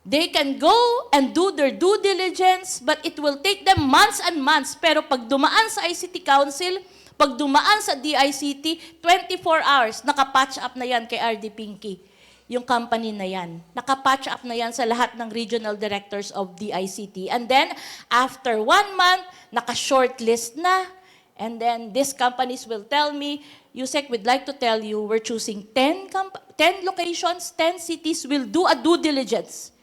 They can go and do their due diligence, but it will take them months and months. Pero pag dumaan sa ICT Council, pag dumaan sa DICT, 24 hours, nakapatch up na yan kay RD Pinky. Yung company na yan. Nakapatch up na yan sa lahat ng regional directors of DICT. And then, after 1 month, naka-shortlist na. And then, these companies will tell me, Yusek, we'd like to tell you, we're choosing 10 locations, 10 cities, will do a due diligence.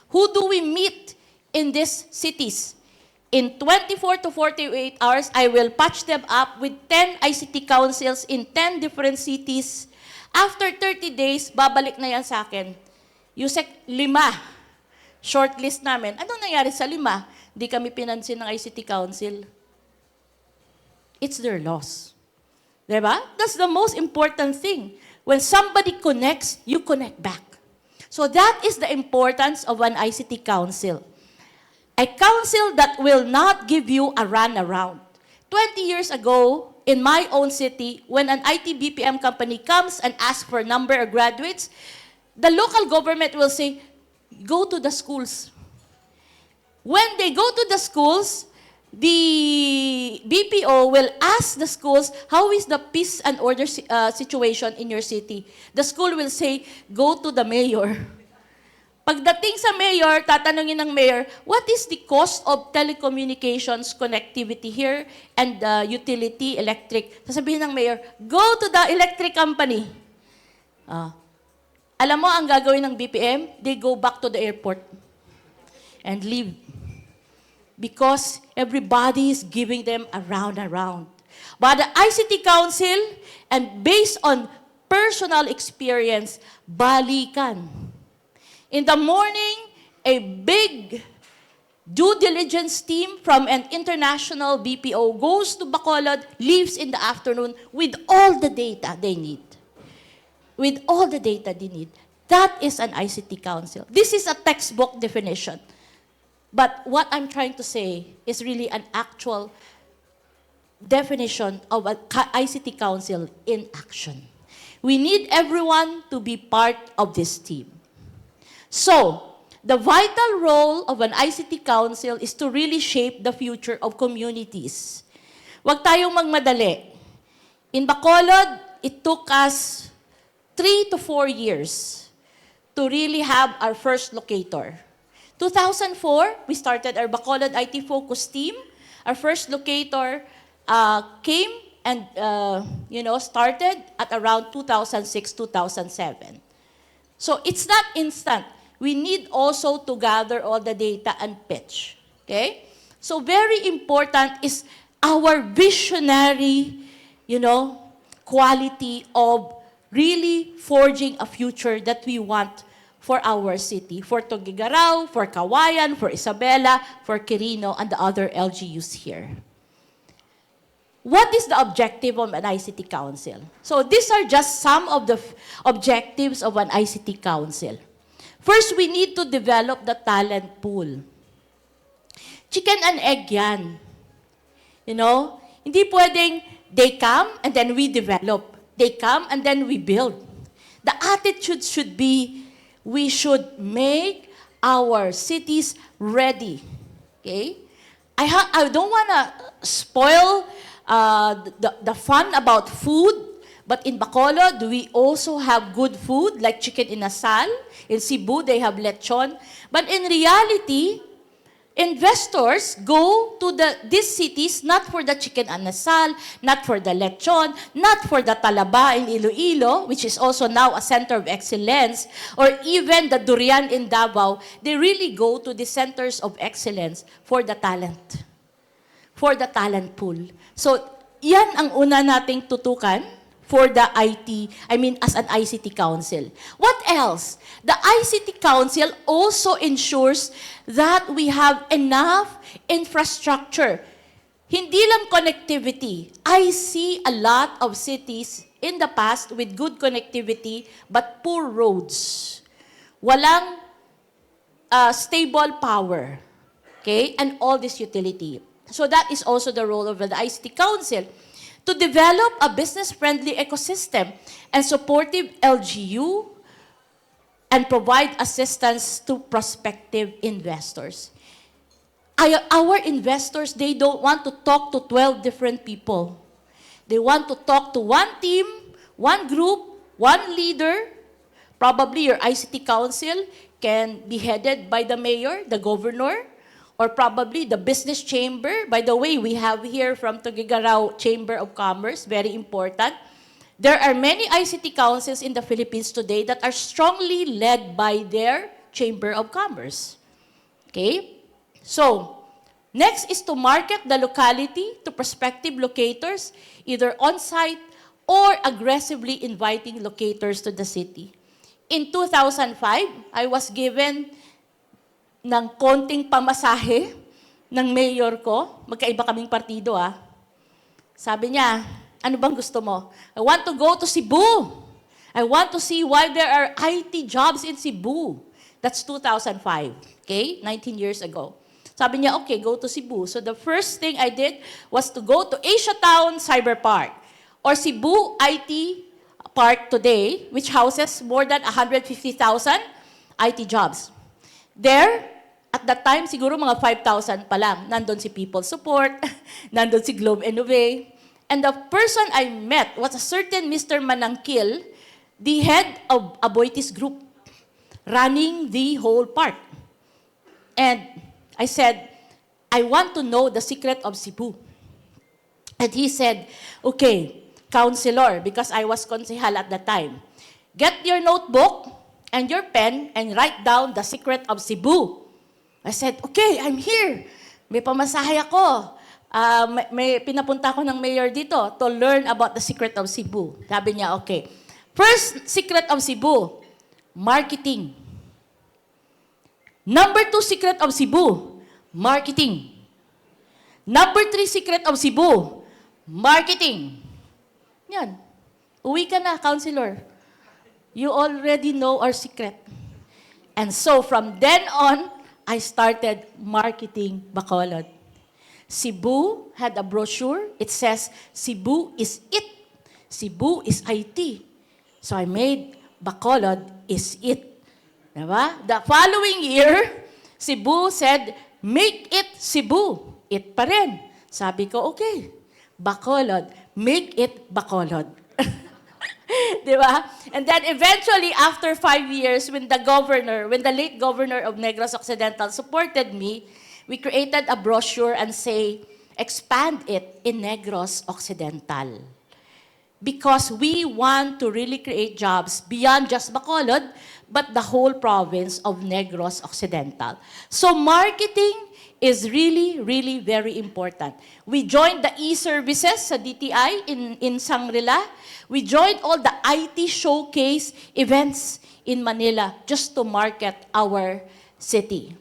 Who do we meet in these cities? In 24 to 48 hours, I will patch them up with 10 ICT councils in 10 different cities. After 30 days, babalik na yan sa akin. Yusek, 5. Shortlist namin. Ano nangyari sa 5? Di kami pinansin ng ICT Council. It's their loss. Diba? That's the most important thing. When somebody connects, you connect back. So that is the importance of an ICT council. A council that will not give you a runaround. 20 years ago, in my own city, when an IT BPM company comes and asks for a number of graduates, the local government will say, go to the schools. When they go to the schools, the BPO will ask the schools, how is the peace and order situation in your city? The school will say, go to the mayor. Pagdating sa mayor, tatanungin ng mayor, what is the cost of telecommunications connectivity here and utility, electric? Sasabihin ng mayor, go to the electric company. Alam mo ang gagawin ng BPM? They go back to the airport and leave. Because everybody is giving them a round. But the ICT Council, and based on personal experience, balikan. In the morning, a big due diligence team from an international BPO goes to Bacolod, leaves in the afternoon with all the data they need. With all the data they need. That is an ICT Council. This is a textbook definition. But what I'm trying to say is really an actual definition of an ICT Council in action. We need everyone to be part of this team. So, the vital role of an ICT Council is to really shape the future of communities. Huwag tayong magmadali. In Bacolod, it took us 3 to 4 years to really have our first locator. 2004, we started our Bacolod IT Focus team. Our first locator came and started at around 2006, 2007. So it's not instant. We need also to gather all the data and pitch. Okay? So very important is our visionary, quality of really forging a future that we want for our city, for Tugigaraw, for Cagayan, for Isabela, for Quirino, and the other LGUs here. What is the objective of an ICT Council? So these are just some of the objectives of an ICT Council. First, we need to develop the talent pool. Chicken and egg yan. Hindi pwedeng they come and then we develop. They come and then we build. The attitude should be, we should make our cities ready. Okay? I don't want to spoil the fun about food, but in Bacolod, we also have good food, like chicken inasal. In Cebu, they have lechon. But in reality, investors go to these cities not for the chicken anasal, not for the lechon, not for the talaba in Iloilo, which is also now a center of excellence, or even the durian in Davao. They really go to the centers of excellence for the talent, for the talent pool. So, yan ang una nating tutukan for the as an ICT Council. What else? The ICT Council also ensures that we have enough infrastructure. Hindi lang connectivity. I see a lot of cities in the past with good connectivity but poor roads. Walang stable power. Okay? And all this utility. So that is also the role of the ICT Council, to develop a business-friendly ecosystem and supportive LGU and provide assistance to prospective investors. Our investors, they don't want to talk to 12 different people. They want to talk to one team, one group, one leader. Probably your ICT council can be headed by the mayor, the governor, or probably the business chamber. By the way, we have here from Tuguegarao Chamber of Commerce, very important. There are many ICT councils in the Philippines today that are strongly led by their Chamber of Commerce. Okay? So, next is to market the locality to prospective locators, either on-site or aggressively inviting locators to the city. In 2005, I was given ng konting pamasahe ng mayor ko. Magkaiba kaming partido, Sabi niya, ano bang gusto mo? I want to go to Cebu. I want to see why there are IT jobs in Cebu. That's 2005, okay? 19 years ago. Sabi niya, okay, go to Cebu. So the first thing I did was to go to Asia Town Cyber Park, or Cebu IT Park today, which houses more than 150,000 IT jobs. There, at that time, siguro mga 5,000 pa lang. Nandun si People Support, nandun si Globe Innovate. And the person I met was a certain Mr. Manangkil, the head of Aboitiz Group, running the whole park. And I said, I want to know the secret of Cebu. And he said, okay, councilor, because I was konsehal at that time, get your notebook and your pen and write down the secret of Cebu. I said, okay, I'm here. May pamasahe ako. May pinapunta ko ng mayor dito to learn about the secret of Cebu. Sabi niya, okay. First secret of Cebu, marketing. Number 2 secret of Cebu, marketing. Number 3 secret of Cebu, marketing. Yan. Uwi ka na, councilor. You already know our secret. And so from then on, I started marketing Bacolod. Cebu had a brochure. It says, Cebu is it. Cebu is IT. So I made Bacolod is it. Diba? The following year, Cebu said, make it Cebu. It pa rin. Sabi ko, okay, Bacolod, make it Bacolod. Diba? And then eventually, after 5 years, when the late governor of Negros Occidental supported me, we created a brochure and say, expand it in Negros Occidental. Because we want to really create jobs beyond just Bacolod, but the whole province of Negros Occidental. So marketing is really, really very important. We joined the e-services sa DTI in Sangrila. We joined all the IT showcase events in Manila just to market our city.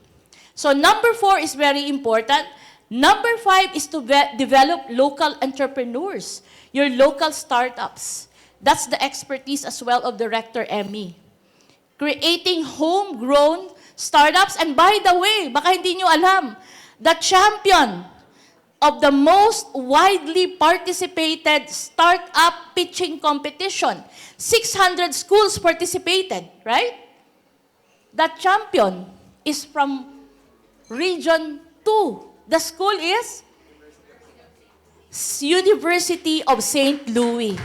So number 4 is very important. Number 5 is to develop local entrepreneurs, your local startups. That's the expertise as well of Director Emmy. Creating homegrown startups. And by the way, baka hindi nyo alam, the champion of the most widely participated startup pitching competition, 600 schools participated, right? That champion is from Region 2. The school is University of St. Louis.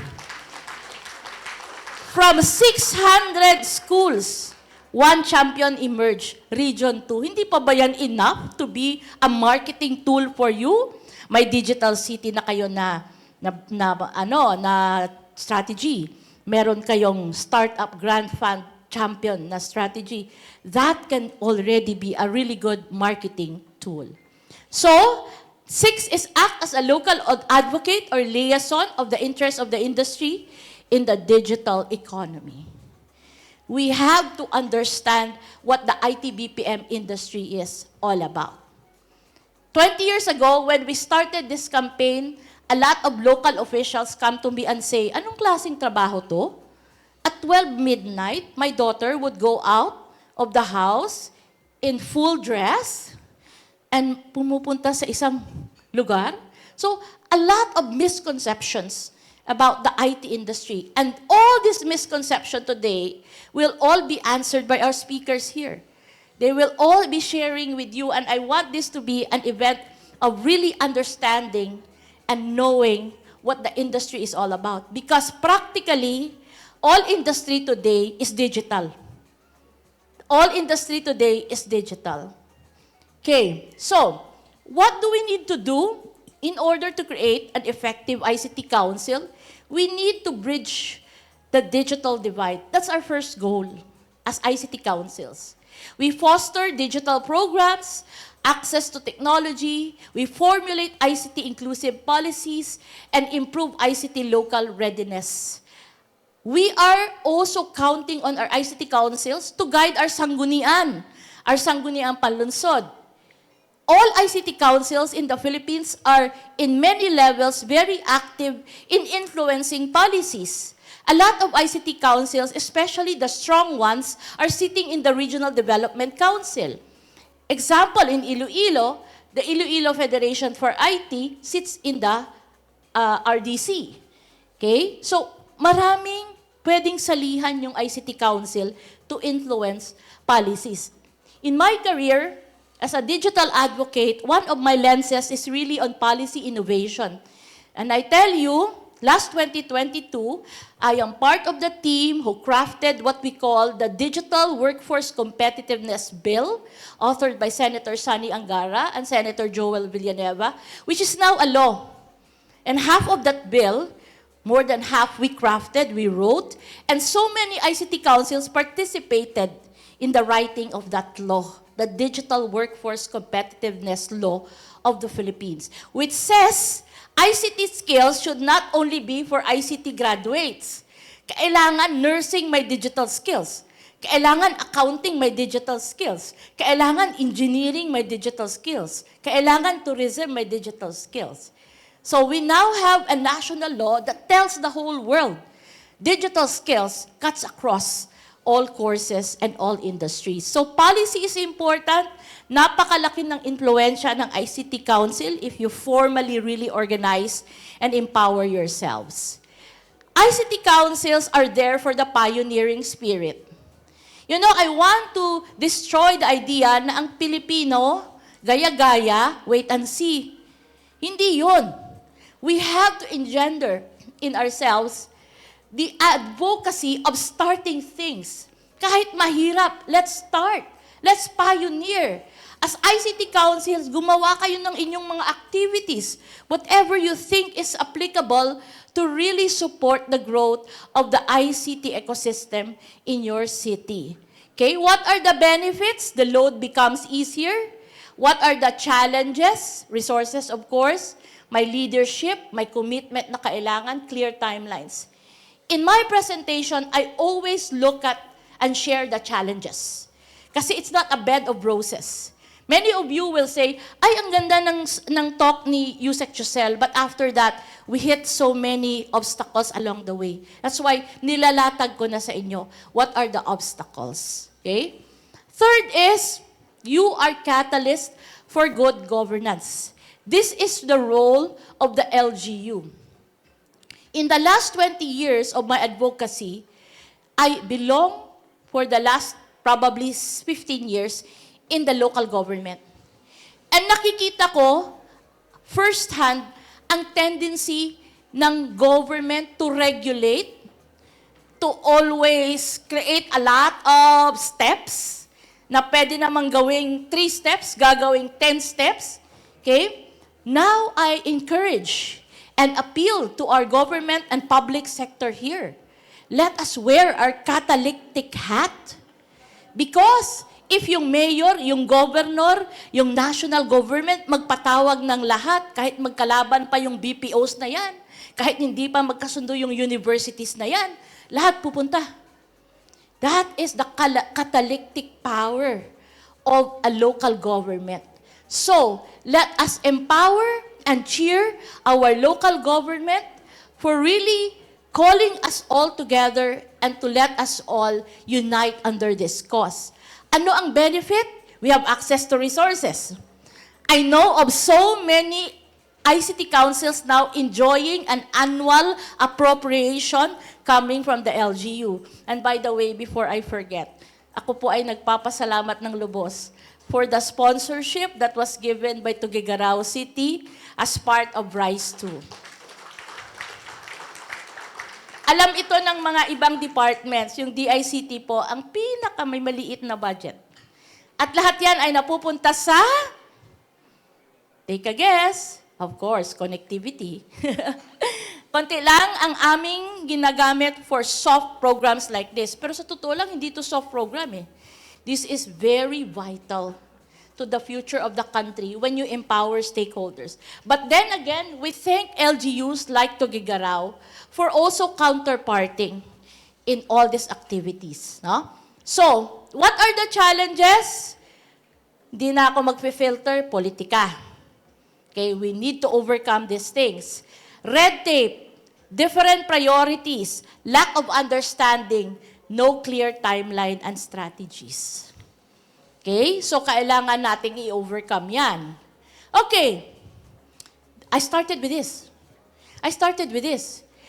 From 600 schools One champion emerged, Region 2. Hindi pa ba yan enough to be a marketing tool for you? May digital city na kayo na strategy. Meron kayong startup grant fund champion na strategy. That can already be a really good marketing tool. So, 6 is act as a local advocate or liaison of the interests of the industry in the digital economy. We have to understand what the IT-BPM industry is all about. 20 years ago, when we started this campaign, a lot of local officials come to me and say, anong klaseng trabaho to? At 12 midnight, my daughter would go out of the house in full dress and pumupunta sa isang lugar. So, a lot of misconceptions about the IT industry. And all this misconception today will all be answered by our speakers here. They will all be sharing with you, and I want this to be an event of really understanding and knowing what the industry is all about. Because practically, all industry today is digital. All industry today is digital. Okay, so what do we need to do in order to create an effective ICT council? We need to bridge the digital divide. That's our first goal as ICT councils. We foster digital programs, access to technology, we formulate ICT inclusive policies, and improve ICT local readiness. We are also counting on our ICT councils to guide our sanggunian panlunsod. All ICT councils in the Philippines are, in many levels, very active in influencing policies. A lot of ICT councils, especially the strong ones, are sitting in the Regional Development Council. Example, in Iloilo, the Iloilo Federation for IT sits in the RDC. Okay? So, maraming pwedeng salihan yung ICT council to influence policies. In my career, as a digital advocate, one of my lenses is really on policy innovation. And I tell you, last 2022, I am part of the team who crafted what we call the Digital Workforce Competitiveness Bill, authored by Senator Sonny Angara and Senator Joel Villanueva, which is now a law. And half of that bill, more than half we crafted, we wrote, and so many ICT councils participated in the writing of that law, the Digital Workforce Competitiveness Law of the Philippines, which says ICT skills should not only be for ICT graduates. Kailangan nursing may digital skills. Kailangan accounting may digital skills. Kailangan engineering may digital skills. Kailangan tourism may digital skills. So we now have a national law that tells the whole world digital skills cuts across all courses and all industries. So policy is important. Napakalaki ng impluensya ng ICT Council if you formally really organize and empower yourselves. ICT councils are there for the pioneering spirit. You know, I want to destroy the idea na ang Pilipino, gaya-gaya, wait and see. Hindi yun. We have to engender in ourselves the advocacy of starting things. Kahit mahirap, let's start. Let's pioneer. As ICT councils, gumawa kayo ng inyong mga activities, whatever you think is applicable to really support the growth of the ICT ecosystem in your city. Okay, what are the benefits? The load becomes easier. What are the challenges? Resources, of course. My leadership, my commitment na kailangan, clear timelines. In my presentation, I always look at and share the challenges. Kasi it's not a bed of roses. Many of you will say, ay, ang ganda ng talk ni Yusek Chusel, but after that, we hit so many obstacles along the way. That's why nilalatag ko na sa inyo, what are the obstacles? Okay? Third is, you are catalyst for good governance. This is the role of the LGU. In the last 20 years of my advocacy, I belong for the last probably 15 years in the local government. And nakikita ko firsthand ang tendency ng government to regulate, to always create a lot of steps na pwede namang gawing 3 steps, gagawing 10 steps. Okay? Now, I encourage and appeal to our government and public sector here. Let us wear our catalytic hat. Because if yung mayor, yung governor, yung national government magpatawag ng lahat, kahit magkalaban pa yung BPOs na yan, kahit hindi pa magkasundo yung universities na yan, lahat pupunta. That is the catalytic power of a local government. So, let us empower and cheer our local government for really calling us all together and to let us all unite under this cause. Ano ang benefit? We have access to resources. I know of so many ICT councils now enjoying an annual appropriation coming from the LGU. And by the way, before I forget, ako po ay nagpapasalamat ng lubos for the sponsorship that was given by Cagayan City as part of RISE 2. Alam ito ng mga ibang departments, yung DICT po, ang may maliit na budget. At lahat yan ay napupunta sa, take a guess, of course, connectivity. Konti lang ang aming ginagamit for soft programs like this. Pero sa totoo lang, hindi ito soft program eh. This is very vital to the future of the country when you empower stakeholders. But then again, we thank LGUs like Tugigarao for also counterparting in all these activities. No? So, what are the challenges? Hindi na ako magfi-filter, politika. Okay, we need to overcome these things. Red tape, different priorities, lack of understanding, no clear timeline and strategies. Okay? So, kailangan nating i-overcome yan. Okay. I started with this.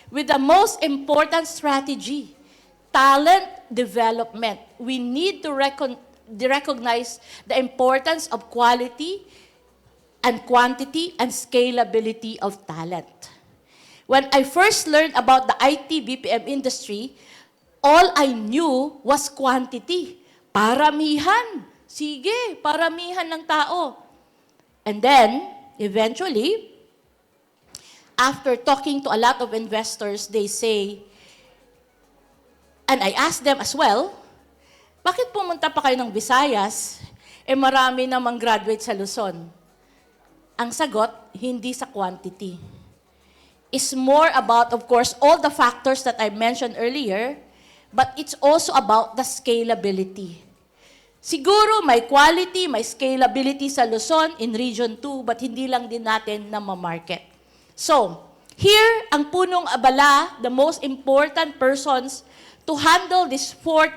With the most important strategy, talent development. We need to recognize the importance of quality and quantity and scalability of talent. When I first learned about the IT BPM industry, all I knew was quantity. Paramihan. Sige, paramihan ng tao. And then, eventually, after talking to a lot of investors, they say, and I asked them as well, bakit pumunta pa kayo ng Visayas? Marami namang graduate sa Luzon. Ang sagot, hindi sa quantity. It's more about, of course, all the factors that I mentioned earlier, but it's also about the scalability. Siguro may quality, may scalability sa Luzon in Region 2, but hindi lang din natin na ma-market. So, here, ang punong abala, the most important persons to handle this fourth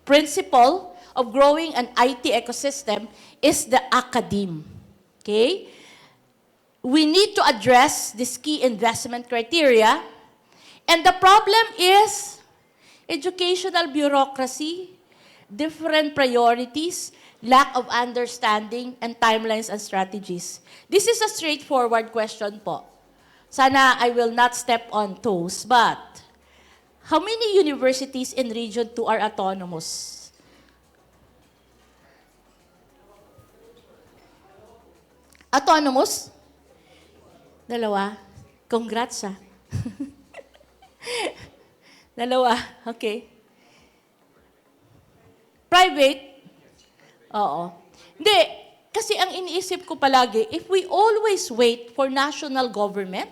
principle of growing an IT ecosystem is the academe. Okay? We need to address this key investment criteria. And the problem is educational bureaucracy, different priorities, lack of understanding, and timelines and strategies. This is a straightforward question po. Sana I will not step on toes, but how many universities in Region 2 are autonomous? Autonomous? Dalawa. Congrats, ah. Dalawa, okay. Private? Oo. Hindi, kasi ang iniisip ko palagi, if we always wait for national government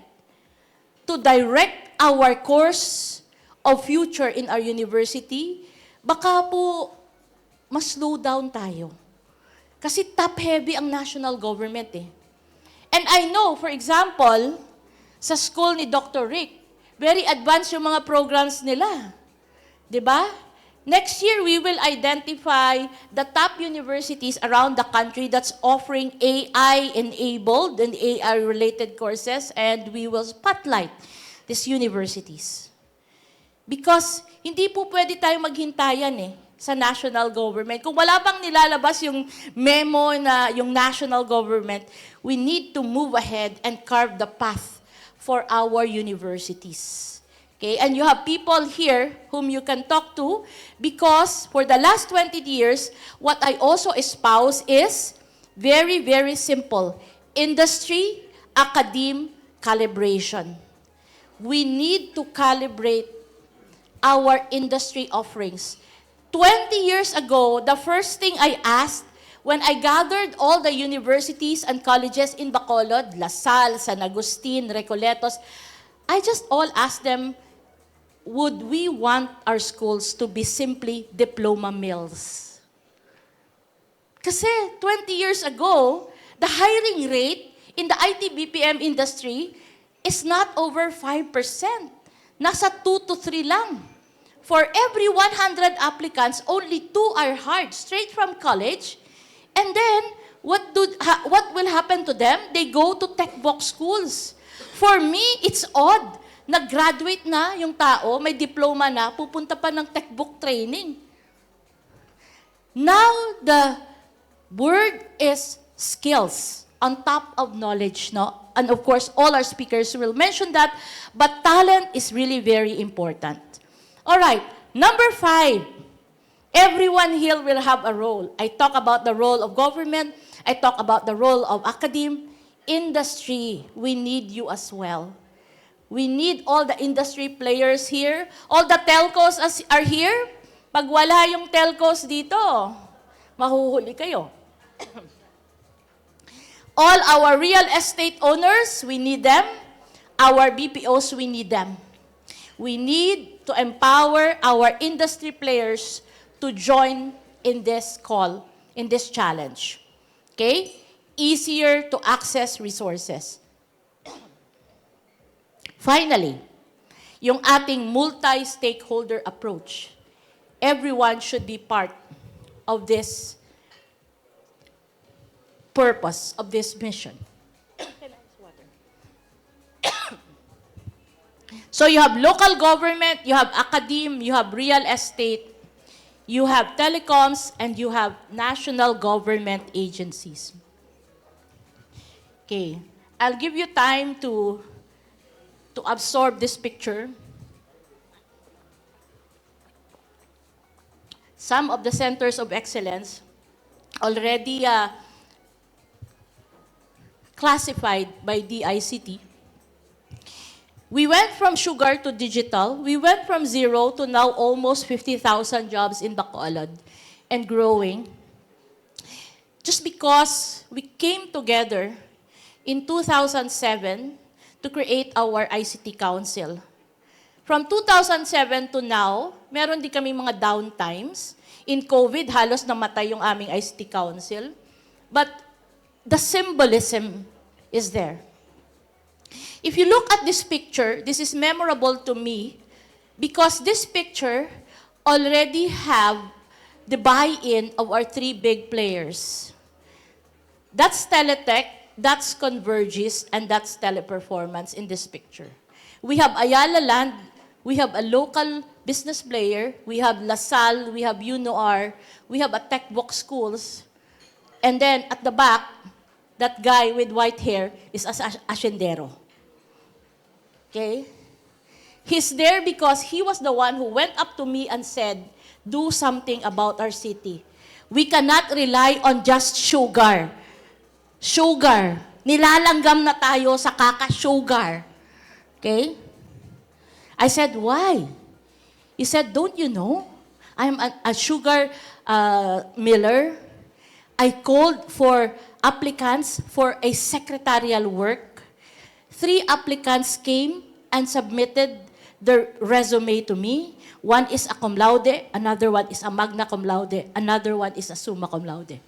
to direct our course of future in our university, baka po mas slow down tayo. Kasi top-heavy ang national government eh. And I know, for example, sa school ni Dr. Rick, very advanced yung mga programs nila. 'Di ba? Next year, we will identify the top universities around the country that's offering AI-enabled and AI-related courses, and we will spotlight these universities. Because hindi po pwede tayong maghintayan sa national government. Kung wala pang nilalabas yung memo na yung national government, we need to move ahead and carve the path for our universities. Okay, and you have people here whom you can talk to because for the last 20 years, what I also espouse is very, very simple. Industry, academe, calibration. We need to calibrate our industry offerings. 20 years ago, the first thing I asked when I gathered all the universities and colleges in Bacolod, La Salle, San Agustin, Recoletos, I just all asked them, would we want our schools to be simply diploma mills? Kasi 20 years ago, the hiring rate in the IT BPM industry is not over 5%. Nasa 2 to 3 lang. For every 100 applicants, only 2 are hired straight from college. And then, what will happen to them? They go to tech box schools. For me, it's odd. Nag-graduate na yung tao, may diploma na, pupunta pa ng textbook training. Now, the word is skills on top of knowledge, no? And of course, all our speakers will mention that, but talent is really very important. All right, number 5, everyone here will have a role. I talk about the role of government, I talk about the role of academe, industry, we need you as well. We need all the industry players here. All the telcos are here. Pag wala yung telcos dito, mahuhuli kayo. All our real estate owners, we need them. Our BPOs, we need them. We need to empower our industry players to join in this call, in this challenge. Okay? Easier to access resources. Finally, yung ating multi-stakeholder approach. Everyone should be part of this purpose, of this mission. So you have local government, you have academe, you have real estate, you have telecoms, and you have national government agencies. Okay, I'll give you time to absorb this picture. Some of the centers of excellence already classified by the ICT. We went from sugar to digital. We went from 0 to now almost 50,000 jobs in Bacolod and growing. Just because we came together in 2007 to create our ICT Council. From 2007 to now, meron din kami mga downtimes. In COVID, halos namatay yung aming ICT Council. But the symbolism is there. If you look at this picture, this is memorable to me because this picture already have the buy-in of our 3 big players. That's Teletech, that's Convergys, and that's Teleperformance in this picture. We have Ayala Land, we have a local business player, we have LaSalle, we have UNOR, we have a tech box schools, and then at the back, that guy with white hair is Ascendero. Okay? He's there because he was the one who went up to me and said, do something about our city. We cannot rely on just sugar. Sugar. Nilalanggam na tayo sa kaka-sugar. Okay? I said, why? He said, don't you know? I'm a sugar miller. I called for applicants for a secretarial work. 3 applicants came and submitted their resume to me. One is a cum laude, another one is a magna cum laude, another one is a summa cum laude.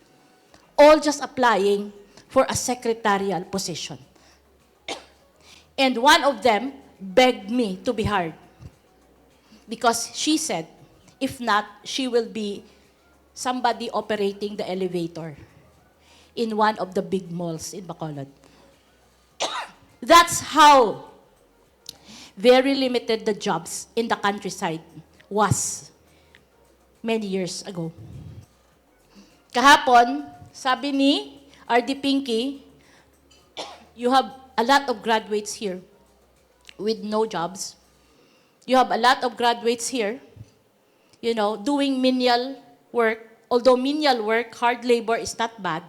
All just applying for a secretarial position. And one of them begged me to be hired because she said, if not, she will be somebody operating the elevator in one of the big malls in Bacolod. That's how very limited the jobs in the countryside was many years ago. Kahapon, sabi ni RD Pinky, you have a lot of graduates here with no jobs. You have a lot of graduates here, you know, doing menial work. Although menial work, hard labor is not bad,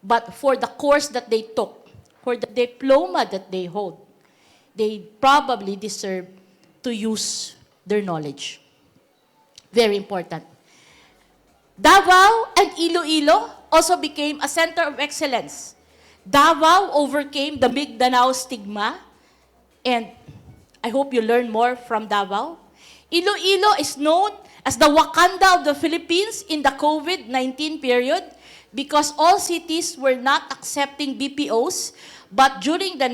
but for the course that they took, for the diploma that they hold, they probably deserve to use their knowledge. Very important. Davao and Iloilo also became a center of excellence. Davao overcame the Mindanao stigma, and I hope you learn more from Davao. Iloilo is known as the Wakanda of the Philippines in the COVID-19 period because all cities were not accepting BPOs, but during the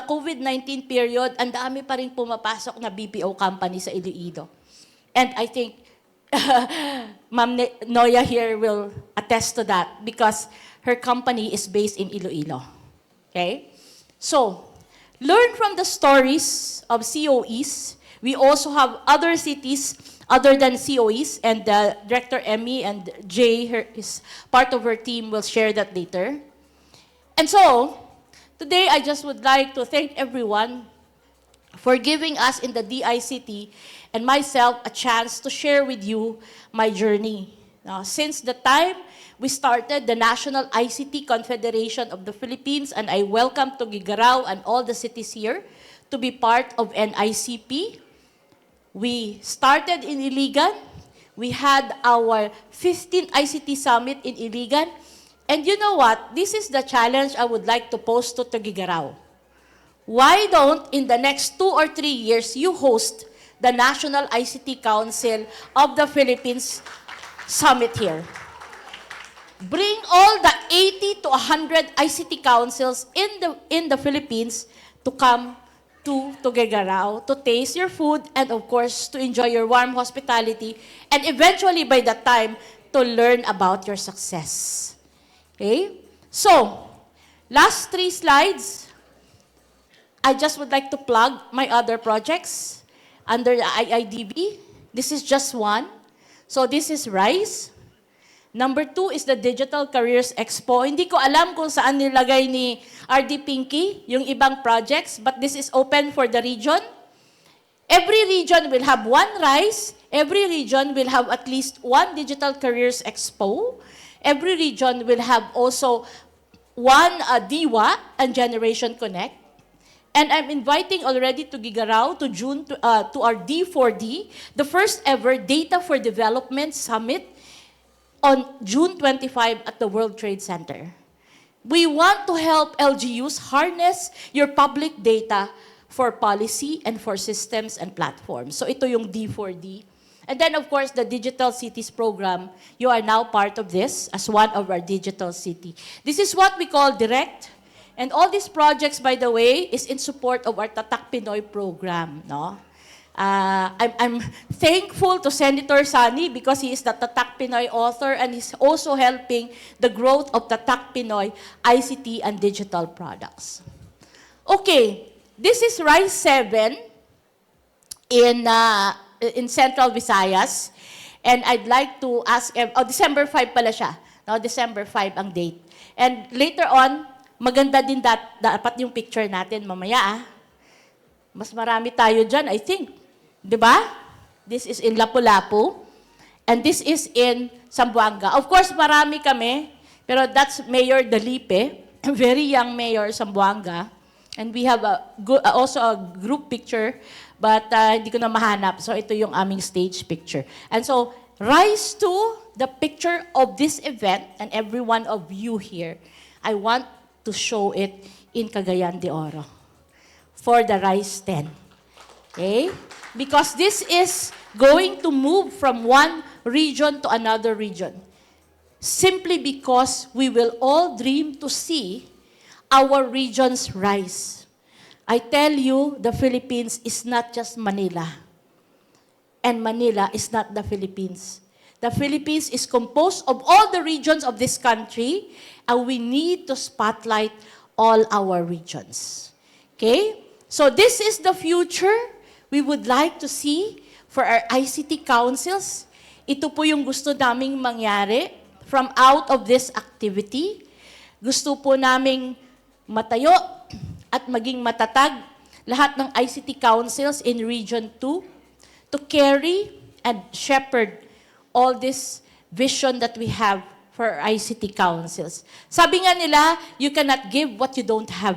COVID-19 period, ang dami pa rin pumapasok na BPO company sa Iloilo. And I think Ma'am Noya here will attest to that because her company is based in Iloilo. Okay? So, learn from the stories of COEs. We also have other cities other than COEs, and Director Emmy and Jay, is part of her team, will share that later. And so, today I just would like to thank everyone for giving us in the DICT and myself a chance to share with you my journey. Now, since the time we started the National ICT Confederation of the Philippines, and I welcome Tuguegarao and all the cities here to be part of NICP. We started in Iligan. We had our 15th ICT Summit in Iligan. And you know what? This is the challenge I would like to pose to Tuguegarao. Why don't, in the next 2 or 3 years, you host the National ICT Council of the Philippines Summit here? Bring all the 80 to 100 ICT councils in the Philippines to come to Tuguegarao to taste your food and, of course, to enjoy your warm hospitality, and eventually, by that time, to learn about your success. Okay? So, last 3 slides, I just would like to plug my other projects under the IIDB. This is just one. So, this is RISE. Number 2 is the Digital Careers Expo. Hindi ko alam kung saan nilagay ni RD Pinky yung ibang projects, but this is open for the region. Every region will have one RISE. Every region will have at least one Digital Careers Expo. Every region will have also one DIWA and Generation Connect. And I'm inviting already to Tuguegarao to our D4D, the first ever Data for Development Summit on June 25 at the World Trade Center. We want to help LGUs harness your public data for policy and for systems and platforms. So ito yung D4D. And then, of course, the Digital Cities Program. You are now part of this as one of our digital city. This is what we call direct. And all these projects, by the way, is in support of our Tatak Pinoy program. No? I'm thankful to Senator Sani because he is the Tatak Pinoy author and he's also helping the growth of Tatak Pinoy ICT and digital products. Okay, this is RISE 7 in Central Visayas. And I'd like to ask, December 5 pala siya. No, December 5 ang date. And later on, maganda din dapat yung picture natin mamaya. Mas marami tayo dyan, I think. Diba? This is in Lapu-Lapu. And this is in Zamboanga. Of course, marami kami. Pero that's Mayor Dalipe, a very young mayor, Zamboanga. And we have also a group picture, but hindi ko na mahanap. So ito yung aming stage picture. And so, rise to the picture of this event, and every one of you here, I want to show it in Cagayan de Oro for the Rise 10. Okay? Because this is going to move from one region to another region. Simply because we will all dream to see our regions rise. I tell you, the Philippines is not just Manila. And Manila is not the Philippines. The Philippines is composed of all the regions of this country, and we need to spotlight all our regions. Okay? So this is the future we would like to see for our ICT councils. Ito po yung gusto naming mangyari from out of this activity. Gusto po naming matayo at maging matatag lahat ng ICT councils in Region 2 to carry and shepherd all this vision that we have for ICT councils. Sabi nga nila, you cannot give what you don't have.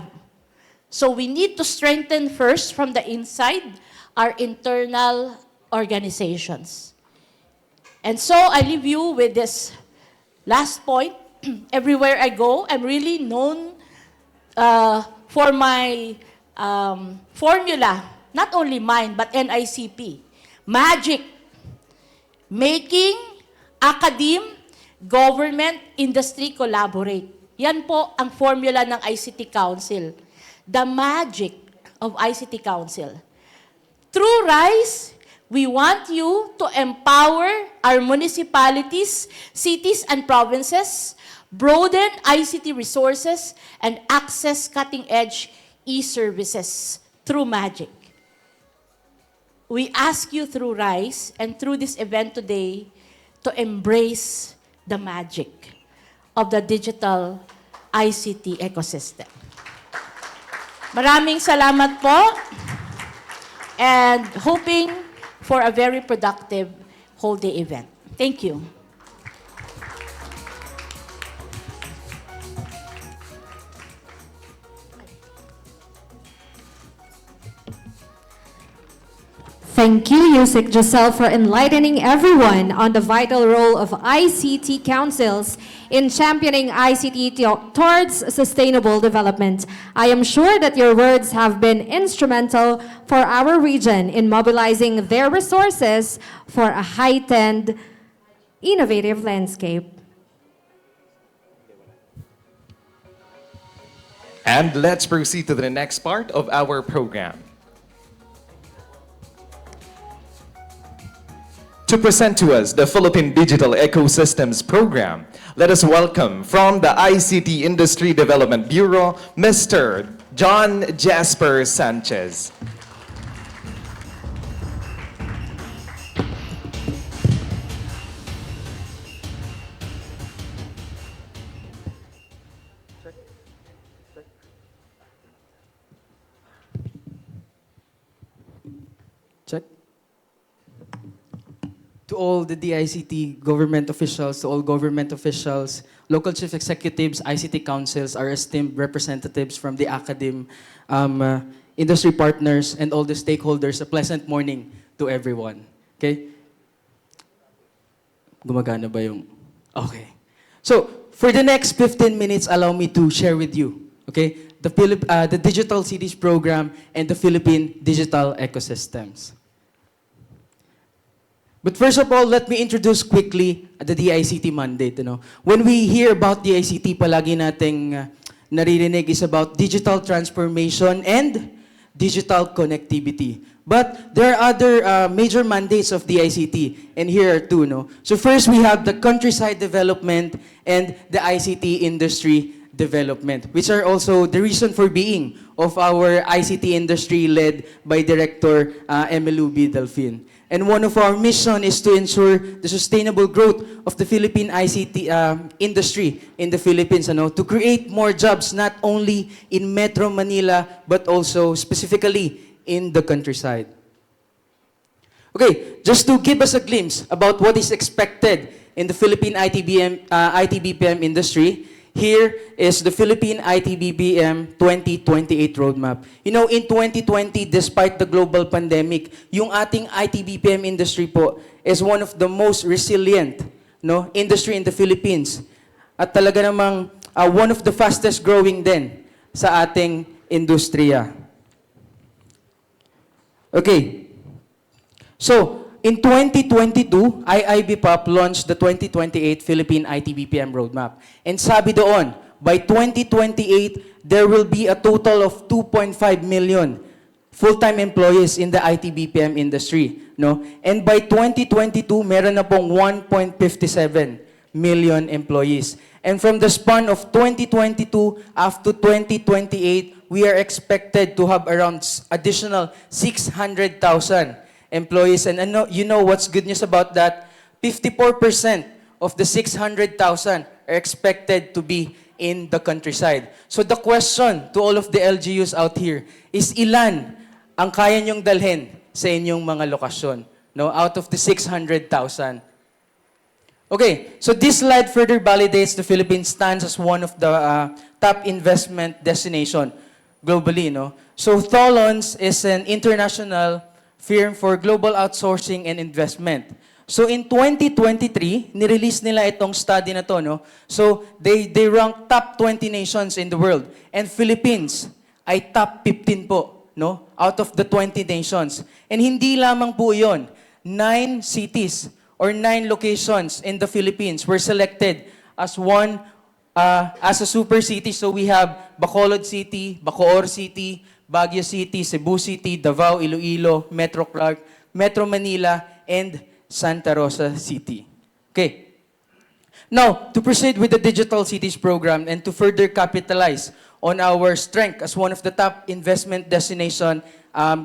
So we need to strengthen first from the inside our internal organizations. And so I leave you with this last point. Everywhere I go, I'm really known for my formula, not only mine, but NICP. Magic. Making academe, government, industry collaborate. Yan po ang formula ng ICT Council. The magic of ICT Council. Through RISE, we want you to empower our municipalities, cities, and provinces, broaden ICT resources, and access cutting-edge e-services through magic. We ask you through RISE and through this event today to embrace the magic of the digital ICT ecosystem. Maraming salamat po and hoping for a very productive whole day event. Thank you. Thank you, Yusik Giselle, for enlightening everyone on the vital role of ICT councils in championing ICT towards sustainable development. I am sure that your words have been instrumental for our region in mobilizing their resources for a heightened, innovative landscape. And let's proceed to the next part of our program. To present to us the Philippine Digital Ecosystems Program, let us welcome from the ICT Industry Development Bureau, Mr. John Jasper Sanchez. Check. To all the DICT government officials, to all government officials, local chief executives, ICT councils, our esteemed representatives from the academe, industry partners, and all the stakeholders, a pleasant morning to everyone. Okay? Gumagana ba yung... Okay. So, for the next 15 minutes, allow me to share with you, okay, the Digital Cities Program and the Philippine Digital Ecosystems. But first of all, let me introduce quickly the DICT mandate. When we hear about DICT, palagi nating naririnig is about digital transformation and digital connectivity. But there are other major mandates of DICT, and here are two. So first, we have the countryside development and the ICT industry development, which are also the reason for being of our ICT industry led by Director Emelubi Delfin. And one of our mission is to ensure the sustainable growth of the Philippine ICT industry in the Philippines, to create more jobs not only in Metro Manila, but also specifically in the countryside. Okay, just to give us a glimpse about what is expected in the Philippine IT-BPM industry, here is the Philippine IT-BPM 2028 roadmap. In 2020, despite the global pandemic, yung ating IT-BPM industry po is one of the most resilient industry in the Philippines. At talaga namang one of the fastest growing din sa ating industriya. Okay. So, in 2022, IIBPOP launched the 2028 Philippine IT-BPM Roadmap. And sabi doon, by 2028, there will be a total of 2.5 million full-time employees in the IT-BPM industry. And by 2022, meron na pong 1.57 million employees. And from the span of 2022 up to 2028, we are expected to have around additional 600,000 employees. And you know what's good news about that? 54% of the 600,000 are expected to be in the countryside. So the question to all of the LGUs out here is ilan ang kaya nyong dalhin sa inyong mga lokasyon, no? Out of the 600,000. Okay, so this slide further validates the Philippines stands as one of the top investment destination globally, no? So Tholons is an international firm for global outsourcing and investment. So in 2023, nirelease nila itong study na to, no? So they rank top 20 nations in the world, and Philippines ay top 15 po, no? Out of the 20 nations. And hindi lamang po 'yon. 9 cities or 9 locations in the Philippines were selected as as a super city. So we have Bacolod City, Bacoor City, Baguio City, Cebu City, Davao, Iloilo, Metro Clark, Metro Manila, and Santa Rosa City. Okay. Now, to proceed with the Digital Cities program and to further capitalize on our strength as one of the top investment destination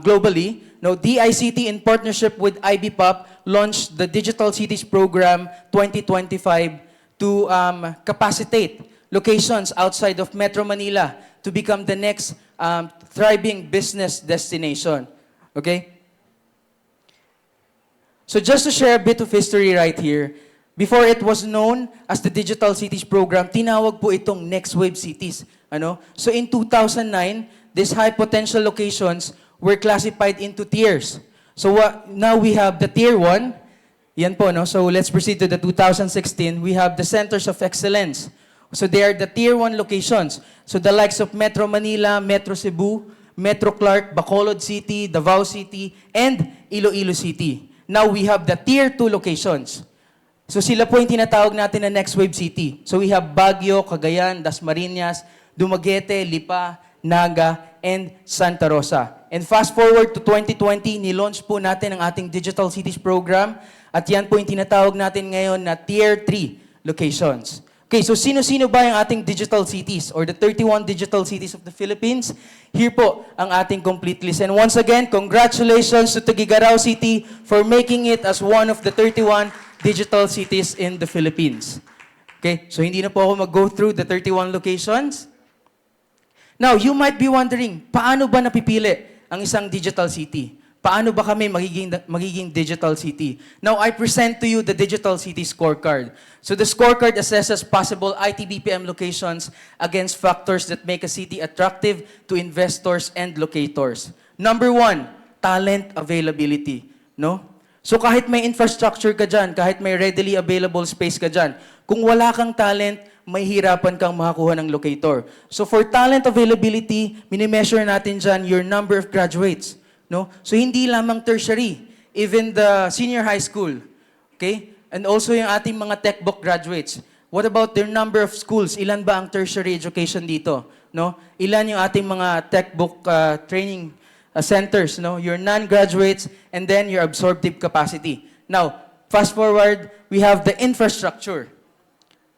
globally, now DICT in partnership with IBPOP launched the Digital Cities program 2025 to capacitate locations outside of Metro Manila to become the next thriving business destination. Okay? So just to share a bit of history right here, before it was known as the Digital Cities program, tinawag po itong Next Wave Cities. Ano? So in 2009, these high potential locations were classified into tiers. So now we have the tier 1. Yan po, no? So let's proceed to the 2016. We have the centers of excellence. So they are the tier 1 locations. So the likes of Metro Manila, Metro Cebu, Metro Clark, Bacolod City, Davao City, and Iloilo City. Now we have the tier 2 locations. So sila po yung tinatawag natin na Next Wave City. So we have Baguio, Cagayan, Dasmariñas, Dumaguete, Lipa, Naga, and Santa Rosa. And fast forward to 2020, nilaunch po natin ang ating Digital Cities program. At yan po yung tinatawag natin ngayon na Tier 3 locations. Okay, so sino-sino ba yung ating digital cities or the 31 digital cities of the Philippines? Here po ang ating complete list. And once again, congratulations to Tuguegarao City for making it as one of the 31 digital cities in the Philippines. Okay, so hindi na po ako mag-go through the 31 locations. Now, you might be wondering, paano ba napipili ang isang digital city? Paano ba kami magiging digital city? Now, I present to you the Digital City Scorecard. So the scorecard assesses possible IT-BPM locations against factors that make a city attractive to investors and locators. Number 1, talent availability. No? So kahit may infrastructure ka dyan, kahit may readily available space ka dyan, kung wala kang talent, may hirapan kang makakuha ng locator. So for talent availability, minimeasure natin dyan your number of graduates. No? So hindi lamang tertiary, even the senior high school. Okay? And also yung ating mga tech book graduates. What about their number of schools? Ilan ba ang tertiary education dito? No? Ilan yung ating mga tech book training centers, no? Your non-graduates and then your absorptive capacity. Now, fast forward, we have the infrastructure.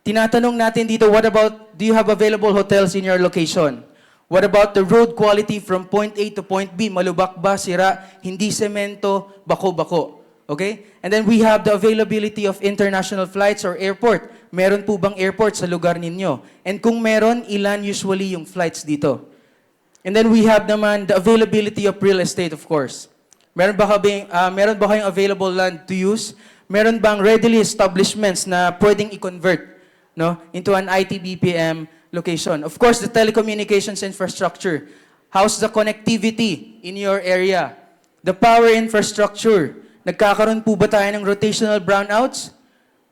Tinatanong natin dito, what about, do you have available hotels in your location? What about the road quality from point A to point B? Malubak ba, sira, hindi semento, bako-bako? Okay? And then we have the availability of international flights or airport. Meron po bang airport sa lugar ninyo? And kung meron, ilan usually yung flights dito? And then we have naman the availability of real estate, of course. Meron ba kayong available land to use? Meron bang readily establishments na pwedeng i-convert, no, into an IT-BPM location? Of course, the telecommunications infrastructure. How's the connectivity in your area? The power infrastructure. Nagkakaroon po ba tayo ng rotational brownouts?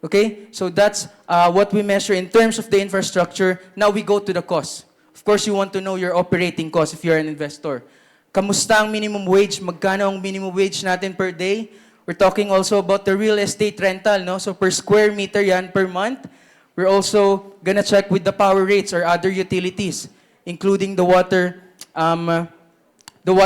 Okay? So that's what we measure in terms of the infrastructure. Now we go to the cost. Of course, you want to know your operating cost if you're an investor. Kamusta ang minimum wage? Magkano ang minimum wage natin per day? We're talking also about the real estate rental, no? So per square meter yan per month. We're also gonna check with the power rates or other utilities, including the water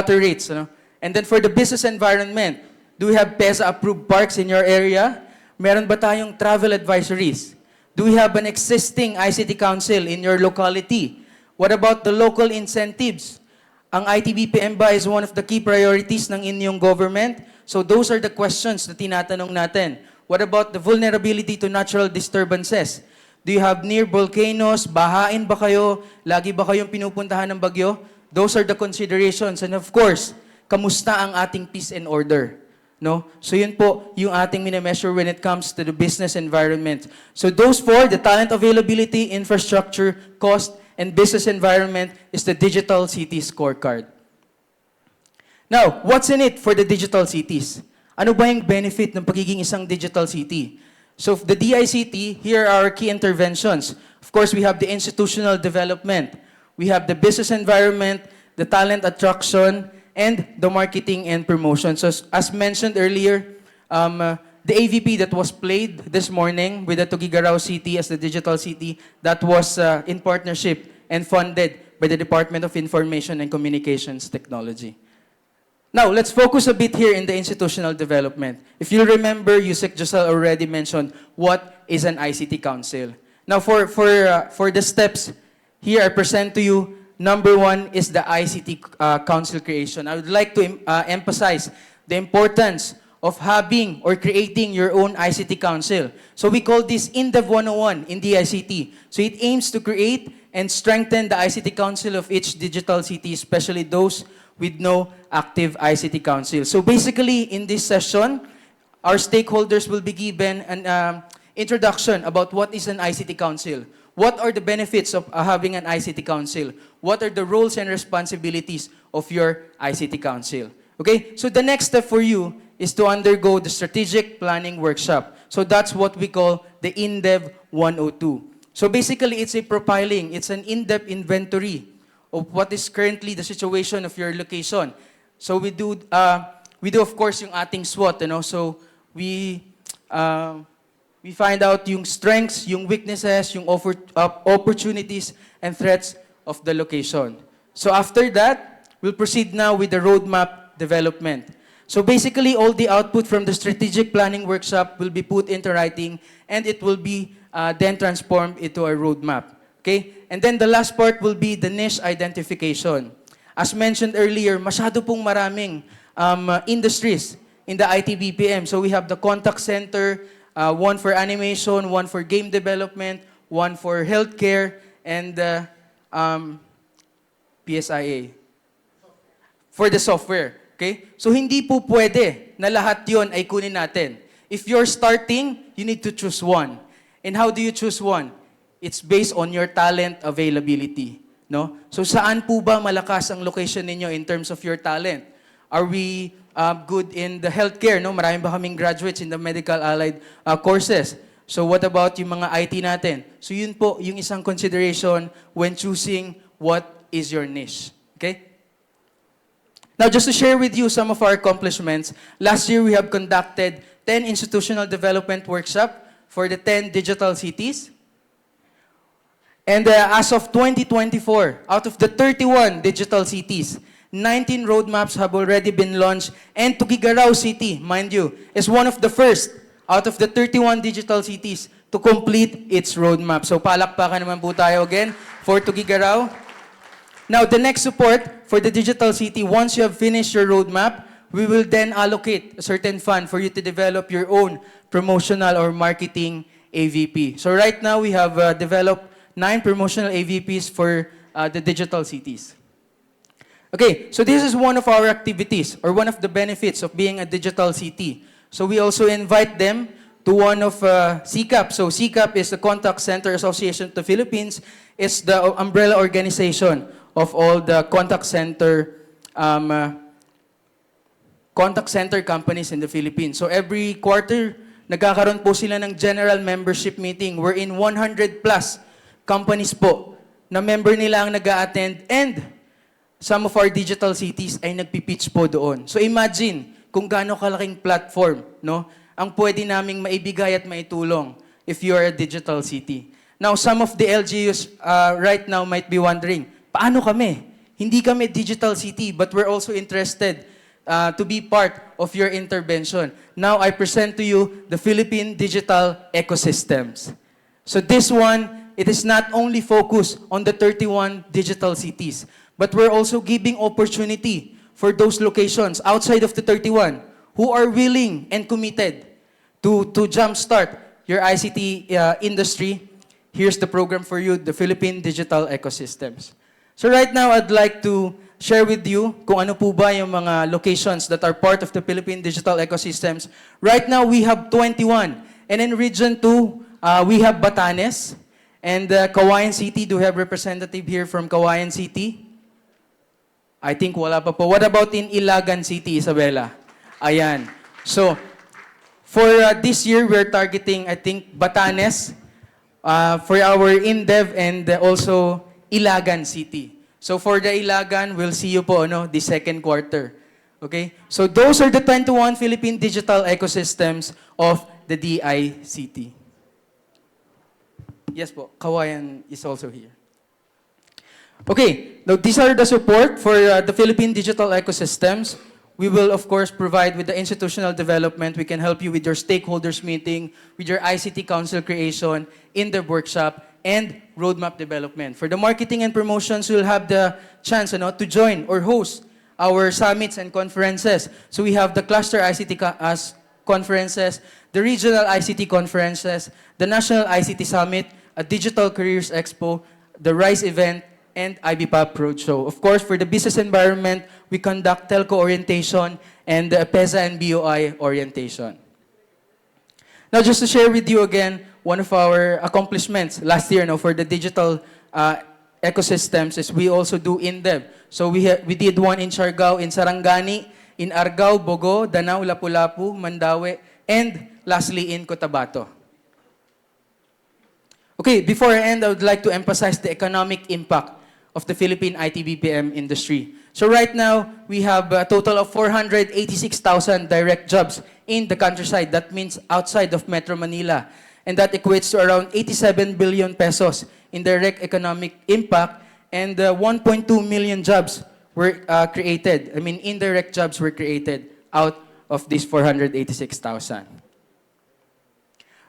rates. You know? And then for the business environment, do we have PESA-approved parks in your area? Meron ba tayong travel advisories? Do we have an existing ICT council in your locality? What about the local incentives? Ang IT-BPM ba is one of the key priorities ng inyong government? So those are the questions na tinatanong natin. What about the vulnerability to natural disturbances? Do you have near volcanoes? Bahain ba kayo? Lagi ba kayong pinupuntahan ng bagyo? Those are the considerations. And of course, kamusta ang ating peace and order? No? So yun po yung ating minemeasure when it comes to the business environment. So those four, the talent availability, infrastructure, cost, and business environment is the Digital City Scorecard. Now, what's in it for the digital cities? Ano ba yung benefit ng pagiging isang digital city? So the DICT, here are our key interventions. Of course, we have the institutional development. We have the business environment, the talent attraction, and the marketing and promotion. So as mentioned earlier, the AVP that was played this morning with the Tuguegarao City as the digital city, that was in partnership and funded by the Department of Information and Communications Technology. Now, let's focus a bit here in the institutional development. If you remember, Yusek Josel already mentioned what is an ICT Council. Now, for the steps, here I present to you, number one is the ICT Council creation. I would like to emphasize the importance of having or creating your own ICT Council. So we call this INDEV 101 in the ICT. So it aims to create and strengthen the ICT Council of each digital city, especially those with no active ICT Council. So basically, in this session, our stakeholders will be given an introduction about what is an ICT Council. What are the benefits of having an ICT Council? What are the roles and responsibilities of your ICT Council? Okay, so the next step for you is to undergo the strategic planning workshop. So that's what we call the INDEV 102. So basically, it's a profiling, it's an in-depth inventory of what is currently the situation of your location. So we do of course yung ating SWOT, you know. So we find out yung strengths, yung weaknesses, yung opportunities and threats of the location. So after that, we'll proceed now with the roadmap development. So basically, all the output from the strategic planning workshop will be put into writing and it will be then transformed into a roadmap. Okay? And then the last part will be the niche identification. As mentioned earlier, masyado pong maraming industries in the IT BPM. So we have the contact center, one for animation, one for game development, one for healthcare, and PSIA for the software. Okay? So hindi po pwede na lahat yon ay kunin natin. If you're starting, you need to choose one. And how do you choose one? It's based on your talent availability. No? So saan po ba malakas ang location ninyo in terms of your talent? Are we good in the healthcare? No? Marami ba kaming graduates in the medical allied courses? So what about yung mga IT natin? So yun po yung isang consideration when choosing what is your niche. Okay? Now, just to share with you some of our accomplishments, last year we have conducted 10 institutional development workshops for the 10 digital cities. And as of 2024, out of the 31 digital cities, 19 roadmaps have already been launched. And Tuguegarao City, mind you, is one of the first out of the 31 digital cities to complete its roadmap. So palakpakan naman po tayo again for Tuguegarao. Now, the next support for the digital city, once you have finished your roadmap, we will then allocate a certain fund for you to develop your own promotional or marketing AVP. So right now, we have developed 9 promotional AVPs for the digital cities. Okay, so this is one of our activities or one of the benefits of being a digital city. So we also invite them to one of CCAP. So CCAP is the Contact Center Association of the Philippines. It's the umbrella organization of all the contact center companies in the Philippines. So every quarter, nagkakaroon po sila ng general membership meeting wherein 100 plus companies po na member nila ang nag-a-attend and some of our digital cities ay nagpipitch po doon. So imagine kung gaano kalaking platform, no, ang pwede naming maibigay at maitulong if you are a digital city. Now, some of the LGUs right now might be wondering, paano kami? Hindi kami digital city, but we're also interested to be part of your intervention. Now, I present to you the Philippine Digital Ecosystems. So this one, it is not only focused on the 31 digital cities, but we're also giving opportunity for those locations outside of the 31 who are willing and committed to jumpstart your ICT industry. here's the program for you, the Philippine Digital Ecosystems. So right now, I'd like to share with you kung ano po ba yung mga locations that are part of the Philippine Digital Ecosystems. Right now, we have 21. And in Region 2, we have Batanes and Cagayan City. Do we have representative here from Cagayan City? I think wala pa po. What about in Ilagan City, Isabela? Ayan. So, for this year, we're targeting, I think, Batanes for our INDEV and also Ilagan City. So for the Ilagan, we'll see you po the second quarter. Okay? So those are the 21 Philippine digital ecosystems of the DICT. Yes po, Cagayan is also here. Okay, now these are the support for the Philippine digital ecosystems. We will, of course, provide with the institutional development. We can help you with your stakeholders meeting, with your ICT council creation, in the workshop, and roadmap development. For the marketing and promotions, you'll have the chance to join or host our summits and conferences. So we have the cluster ICT conferences, the regional ICT conferences, the national ICT summit, a digital careers expo, the RISE event, and IBPAP Roadshow. Of course, for the business environment, we conduct telco orientation and the PESA and BOI orientation. Now, just to share with you again, one of our accomplishments last year for the digital ecosystems is we also do INDEV. So we did one in Siargao, in Sarangani, in Argao, Bogo, Danao, Lapu-Lapu, Mandaue, and lastly in Cotabato. Okay, before I end, I would like to emphasize the economic impact of the Philippine IT-BPM industry. So right now, we have a total of 486,000 direct jobs in the countryside. That means outside of Metro Manila. And that equates to around 87 billion pesos in direct economic impact, and 1.2 million jobs were created. I mean, indirect jobs were created out of these 486,000.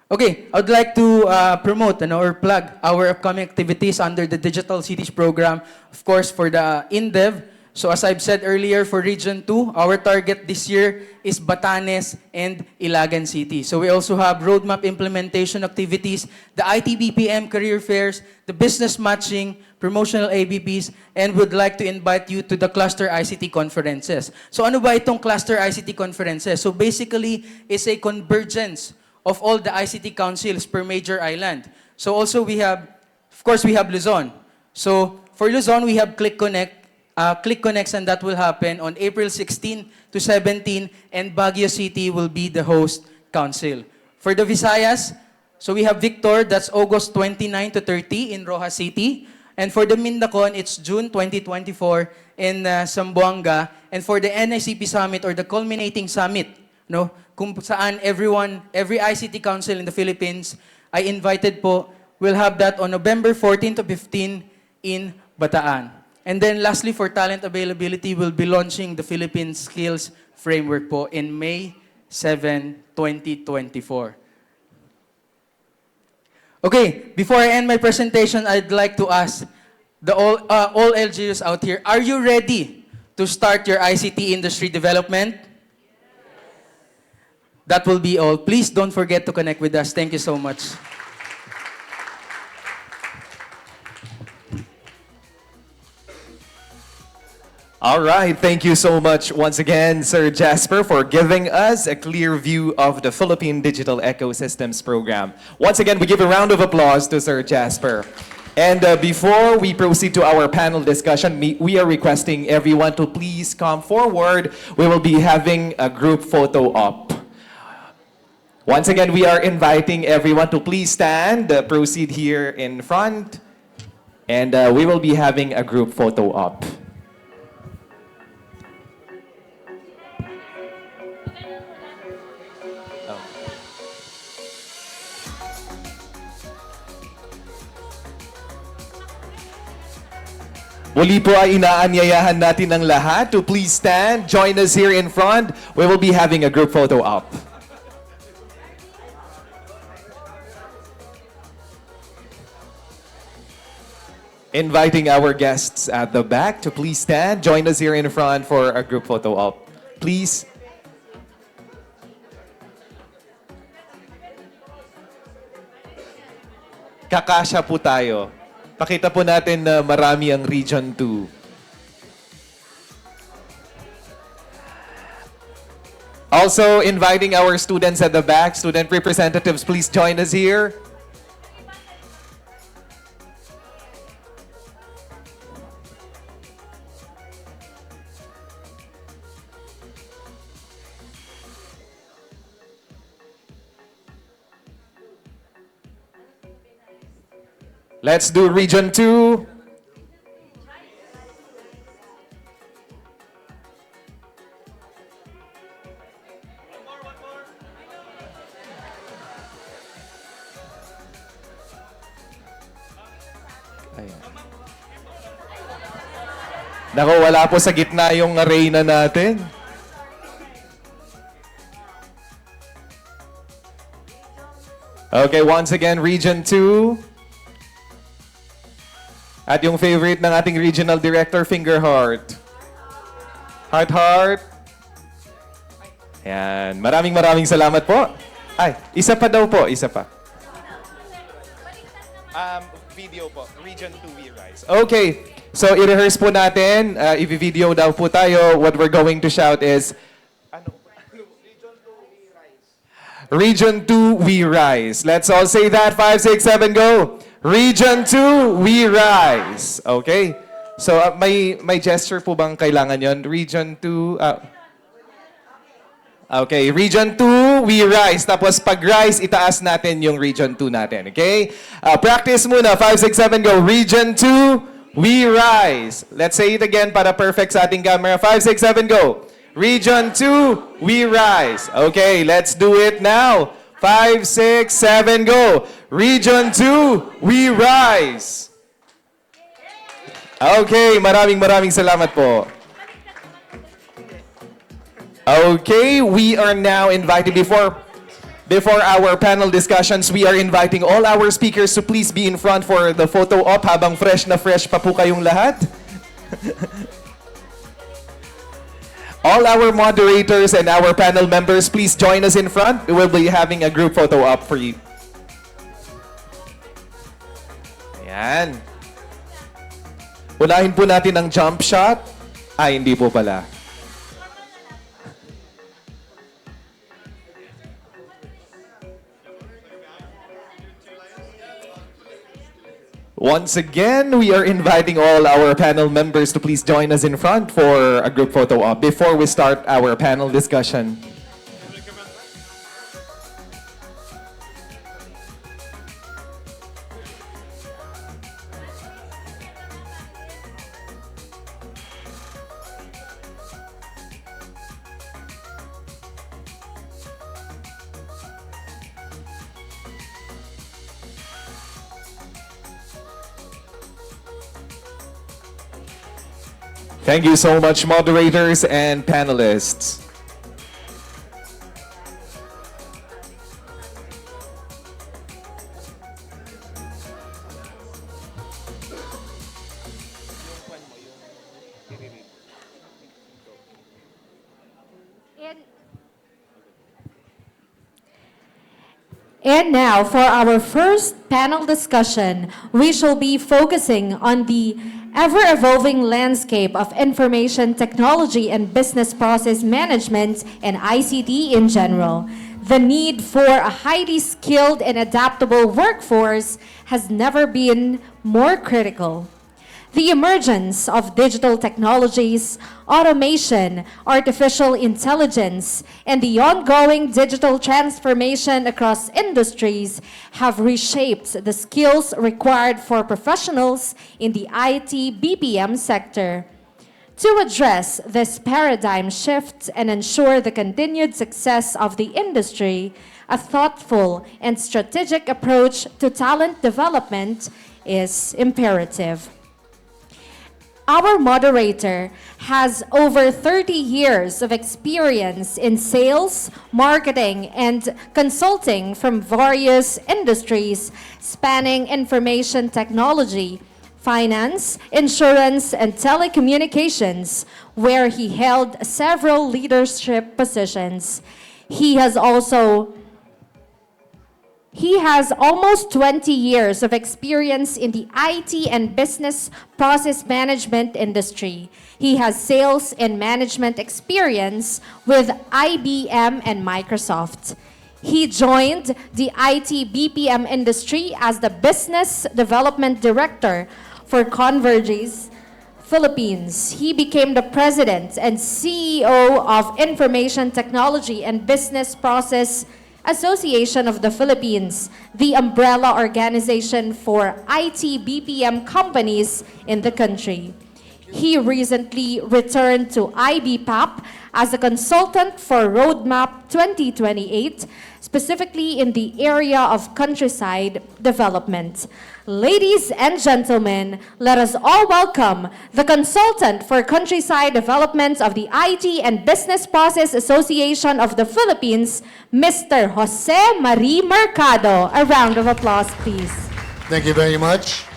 Okay, I would like to promote or plug our upcoming activities under the Digital Cities program, of course, for the INDEV. So as I've said earlier, for Region 2, our target this year is Batanes and Ilagan City. So we also have roadmap implementation activities, the IT-BPM career fairs, the business matching, promotional ABPs, and would like to invite you to the cluster ICT conferences. So ano ba itong cluster ICT conferences? So basically, it's a convergence of all the ICT councils per major island. So also we have, of course, we have Luzon. So for Luzon, we have Click Connects, and that will happen on April 16 to 17, and Baguio City will be the host council. For the Visayas, so we have Victor, that's August 29 to 30 in Rojas City. And for the Mindacon, it's June 2024 in Zamboanga. And for the NICP Summit, or the culminating summit, kung saan every ICT council in the Philippines ay invited po, we'll have that on November 14 to 15 in Bataan. And then lastly, for talent availability, we'll be launching the Philippine Skills Framework po in May 7, 2024. Okay, before I end my presentation, I'd like to ask all LGUs out here, are you ready to start your ICT industry development? That will be all. Please don't forget to connect with us. Thank you so much. All right, thank you so much once again, Sir Jasper, for giving us a clear view of the Philippine Digital Ecosystems Program. Once again, we give a round of applause to Sir Jasper. And before we proceed to our panel discussion, we are requesting everyone to please come forward. We will be having a group photo op. Once again, we are inviting everyone to please stand, proceed here in front, and we will be having a group photo op. Muli po ay inaanyayahan natin ang lahat to please stand, join us here in front. We will be having a group photo op. Inviting our guests at the back to please stand, join us here in front for a group photo op. Please. kakasya po tayo. Pakita po natin na marami ang Region 2. Also, inviting our students at the back, student representatives, please join us here. Let's do Region 2. Ayan. Naku, wala po sa gitna yung arena natin. Okay, once again, Region 2. At yung favorite ng ating regional director, finger heart. Heart, heart. Ayan. Maraming salamat po. Ay, isa pa daw po. Isa pa. Video po. Region 2 We Rise. Okay. So, i-rehearse po natin. I-video daw po tayo. What we're going to shout is... Region 2 We Rise. Let's all say that. 5, 6, 7, go. Region 2 We Rise. Okay? So, may gesture po bang kailangan yon? Region 2... Okay, Region 2, we rise. Tapos pag rise, itaas natin yung Region 2 natin. Okay? Practice muna. 5, 6, 7, go. Region 2, we rise. Let's say it again para perfect sa ating camera. 5, 6, 7, go. Region 2, we rise. Okay, let's do it now. 5, 6, 7, go. Region 2, we rise. Okay, maraming salamat po. Okay, we are now inviting, before our panel discussions, we are inviting all our speakers to please be in front for the photo op habang fresh na fresh pa po kayong lahat. All our moderators and our panel members, please join us in front. We will be having a group photo op for you. Ayan. Unahin po natin ang jump shot. Ay, hindi po pala. Once again, we are inviting all our panel members to please join us in front for a group photo op before we start our panel discussion. Thank you so much, moderators and panelists. And now, for our first panel discussion, we shall be focusing on the ever-evolving landscape of information technology and business process management and ICT in general. The need for a highly skilled and adaptable workforce has never been more critical. The emergence of digital technologies, automation, artificial intelligence, and the ongoing digital transformation across industries have reshaped the skills required for professionals in the IT BPM sector. To address this paradigm shift and ensure the continued success of the industry, a thoughtful and strategic approach to talent development is imperative. Our moderator has over 30 years of experience in sales, marketing, and consulting from various industries spanning information technology, finance, insurance, and telecommunications, where he held several leadership positions. He He has almost 20 years of experience in the IT and business process management industry. He has sales and management experience with IBM and Microsoft. He joined the IT BPM industry as the Business Development Director for Convergys Philippines. He became the President and CEO of Information Technology and Business Process Association of the Philippines, the umbrella organization for IT BPM companies in the country. He recently returned to IBPAP as a consultant for Roadmap 2028, specifically in the area of countryside development. Ladies and gentlemen, let us all welcome the consultant for countryside development of the IT and Business Process Association of the Philippines, Mr. Jose Marie Mercado. A round of applause, please. Thank you very much.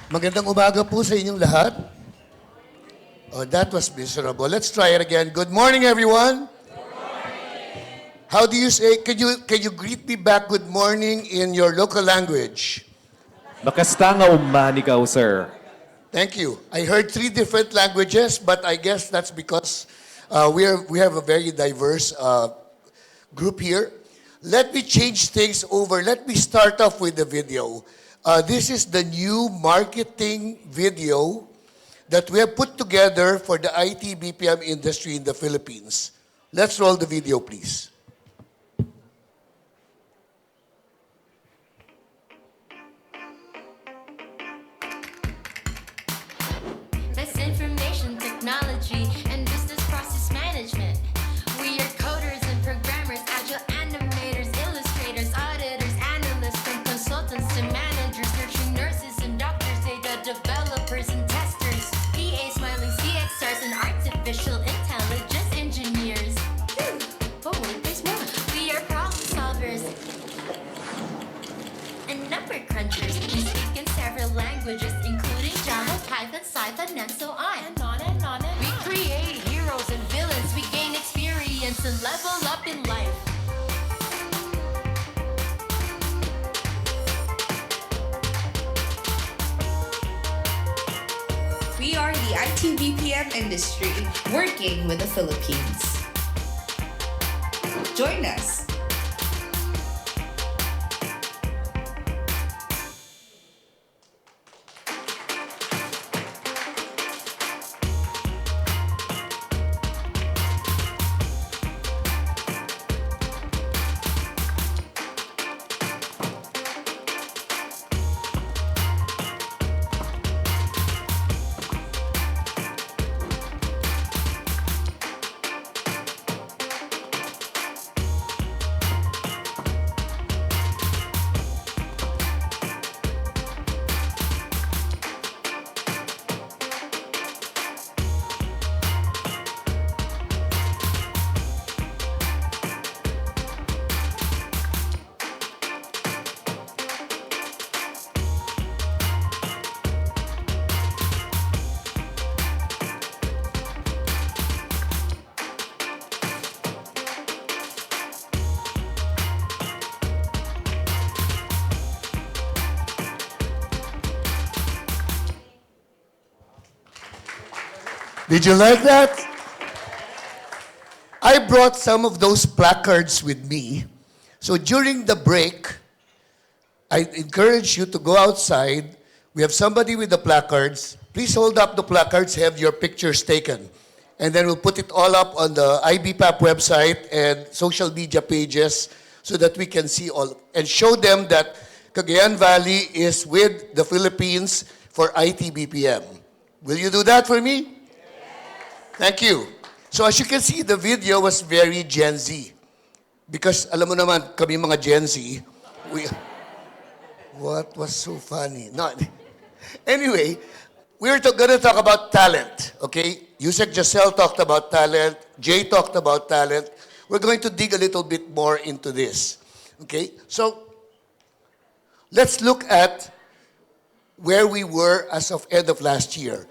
Magandang umaga po sa inyong lahat. Oh, that was miserable. Let's try it again. Good morning, everyone. Good morning. How do you say, can you greet me back good morning in your local language? Makastanga umanikaw, sir. Thank you. I heard 3 different languages, but I guess that's because we have a very diverse group here. Let me change things over. Let me start off with the video. This is the new marketing video that we have put together for the IT BPM industry in the Philippines. Let's roll the video, please. That's information technology and business process management. We are coders and programmers, agile animators, illustrators, auditors, analysts, from consultants to managers, nurturing nurses and doctors, data developers and testers, EA smiling CXRs and artificial intelligence engineers. Oh, wait, there's more. We are problem solvers and number crunchers. We speak in several languages, including Java, Python, Python, and so on. And on and on and on. We create heroes and villains. We gain experience and level up in life. We are the IT BPM industry working with the Philippines. Join us. Did you like that? I brought some of those placards with me. So during the break, I encourage you to go outside. We have somebody with the placards. Please hold up the placards, have your pictures taken. And then we'll put it all up on the IBPAP website and social media pages so that we can see all and show them that Cagayan Valley is with the Philippines for IT BPM. Will you do that for me? Thank you. So as you can see, the video was very Gen Z. Because alam mo naman, kami mga Gen Z, what was so funny? No. Anyway, we're going to talk about talent, okay? Yusek Giselle talked about talent. Jay talked about talent. We're going to dig a little bit more into this, okay? So let's look at where we were as of end of last year.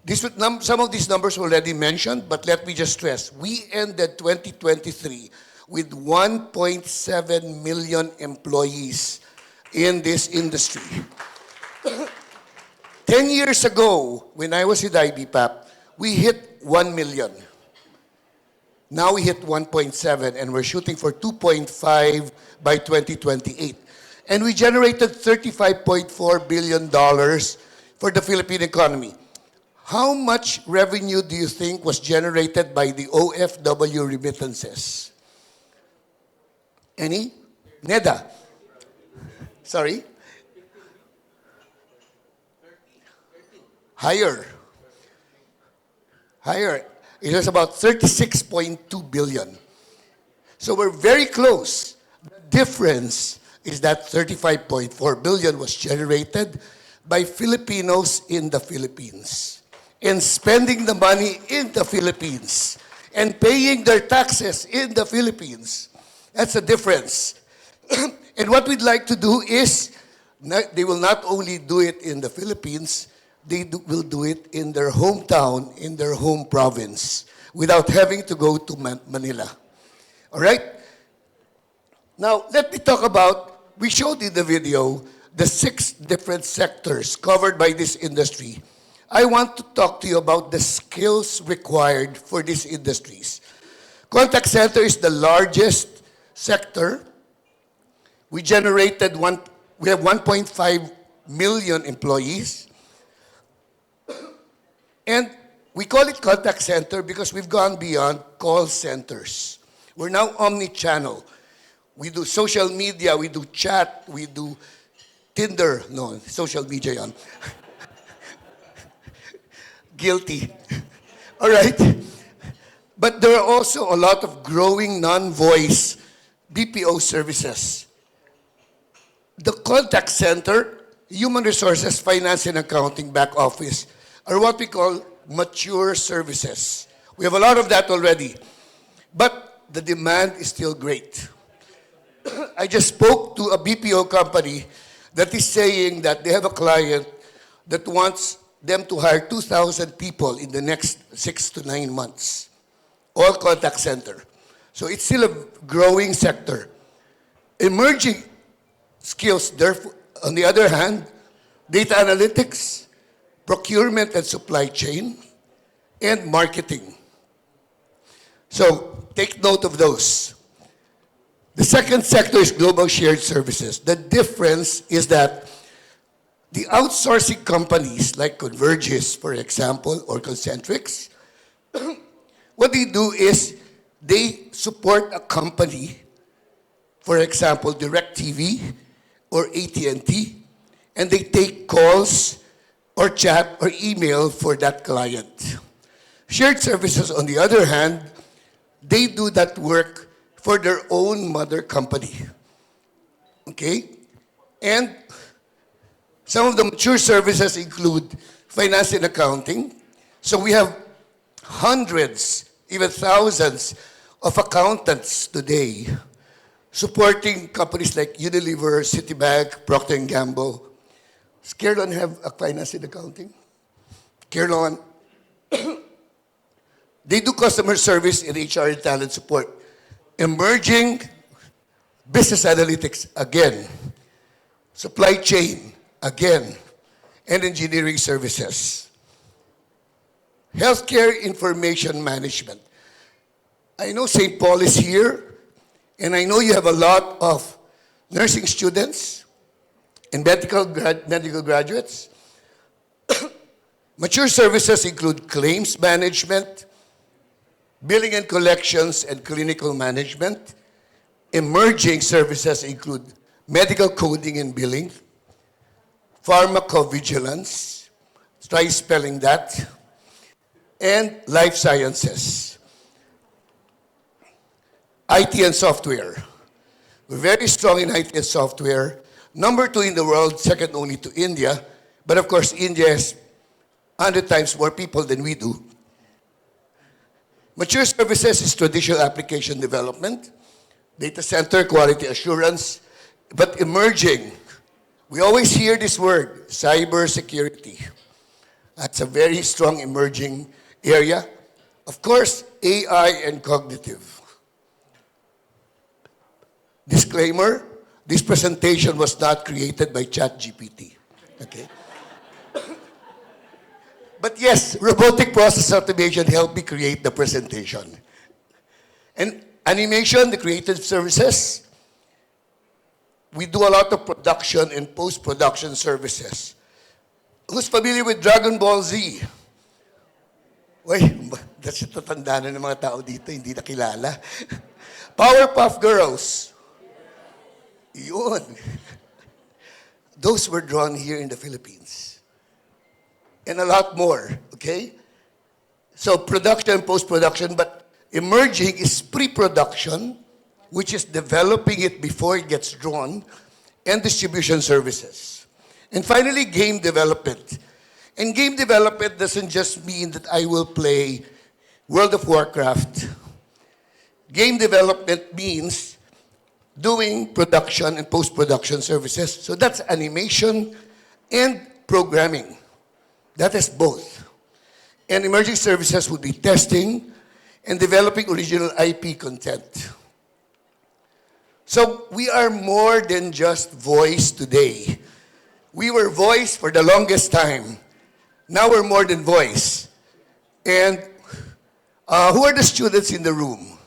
Some of these numbers were already mentioned, but let me just stress. We ended 2023 with 1.7 million employees in this industry. 10 years ago, when I was with IBPAP, we hit 1 million. Now we hit 1.7 and we're shooting for 2.5 by 2028. And we generated $35.4 billion for the Philippine economy. How much revenue do you think was generated by the OFW remittances? Any? Neda? Sorry? Higher. Higher. It was about 36.2 billion. So we're very close. The difference is that 35.4 billion was generated by Filipinos in the Philippines and spending the money in the Philippines and paying their taxes in the Philippines. That's the difference. And what we'd like to do is, they will not only do it in the Philippines, will do it in their hometown, in their home province, without having to go to Manila. All right? Now, let me talk about, we showed in the video, the 6 different sectors covered by this industry. I want to talk to you about the skills required for these industries. Contact center is the largest sector. We have 1.5 million employees. And we call it contact center because we've gone beyond call centers. We're now omni-channel. We do social media, we do chat, we do Tinder. No, social media yan. Guilty. All right? But there are also a lot of growing non-voice BPO services. The contact center, human resources, finance and accounting, back office, are what we call mature services. We have a lot of that already. But the demand is still great. I just spoke to a BPO company that is saying that they have a client that wants them to hire 2,000 people in the next 6 to 9 months. All contact center. So it's still a growing sector. Emerging skills, therefore, on the other hand, data analytics, procurement and supply chain, and marketing. So take note of those. The second sector is global shared services. The difference is that the outsourcing companies like Convergys, for example, or Concentrix, what they do is they support a company, for example, DirecTV or AT&T, and they take calls or chat or email for that client. Shared services, on the other hand, they do that work for their own mother company. Okay? And some of the mature services include finance and accounting. So we have hundreds, even thousands of accountants today supporting companies like Unilever, Citibank, Procter & Gamble. Does Caroline have a finance and accounting? Caroline. They do customer service in HR and talent support. Emerging business analytics, again. Supply chain, again. And engineering services. Healthcare information management. I know St. Paul is here, and I know you have a lot of nursing students and medical graduates. Mature services include claims management, billing and collections, and clinical management. Emerging services include medical coding and billing, pharmacovigilance, try spelling that, and life sciences. IT and software. We're very strong in IT and software. Number 2 in the world, second only to India. But of course, India has 100 times more people than we do. Mature services is traditional application development, data center, quality assurance, but emerging, we always hear this word, cybersecurity. That's a very strong emerging area. Of course, AI and cognitive. Disclaimer, this presentation was not created by ChatGPT. Okay? But yes, robotic process automation helped me create the presentation. And animation, the creative services, we do a lot of production and post-production services. Who's familiar with Dragon Ball Z? Uy, that's tatanda na ng mga tao dito, hindi nakilala. Powerpuff Girls. Yun. Those were drawn here in the Philippines. And a lot more, okay? So production and post-production, but emerging is pre-production, which is developing it before it gets drawn, and distribution services. And finally, game development. And game development doesn't just mean that I will play World of Warcraft. Game development means doing production and post-production services. So that's animation and programming. That is both. And emerging services would be testing and developing original IP content. So we are more than just voice today. We were voice for the longest time. Now we're more than voice. And who are the students in the room?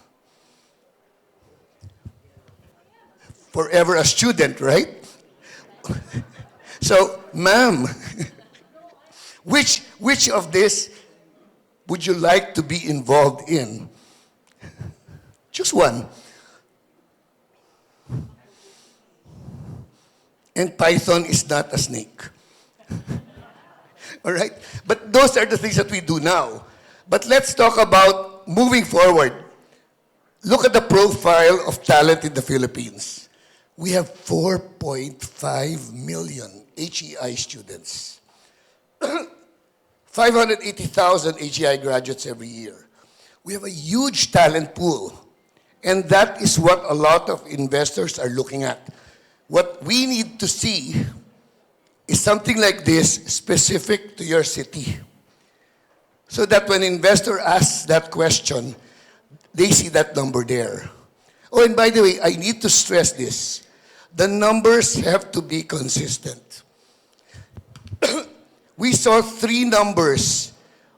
Forever a student, right? So, ma'am, which of this would you like to be involved in? Choose one. And Python is not a snake. All right? But those are the things that we do now. But let's talk about moving forward. Look at the profile of talent in the Philippines. We have 4.5 million HEI students. 580,000 HEI graduates every year. We have a huge talent pool. And that is what a lot of investors are looking at. What we need to see is something like this specific to your city. So that when an investor asks that question, they see that number there. Oh, and by the way, I need to stress this. The numbers have to be consistent. We saw 3 numbers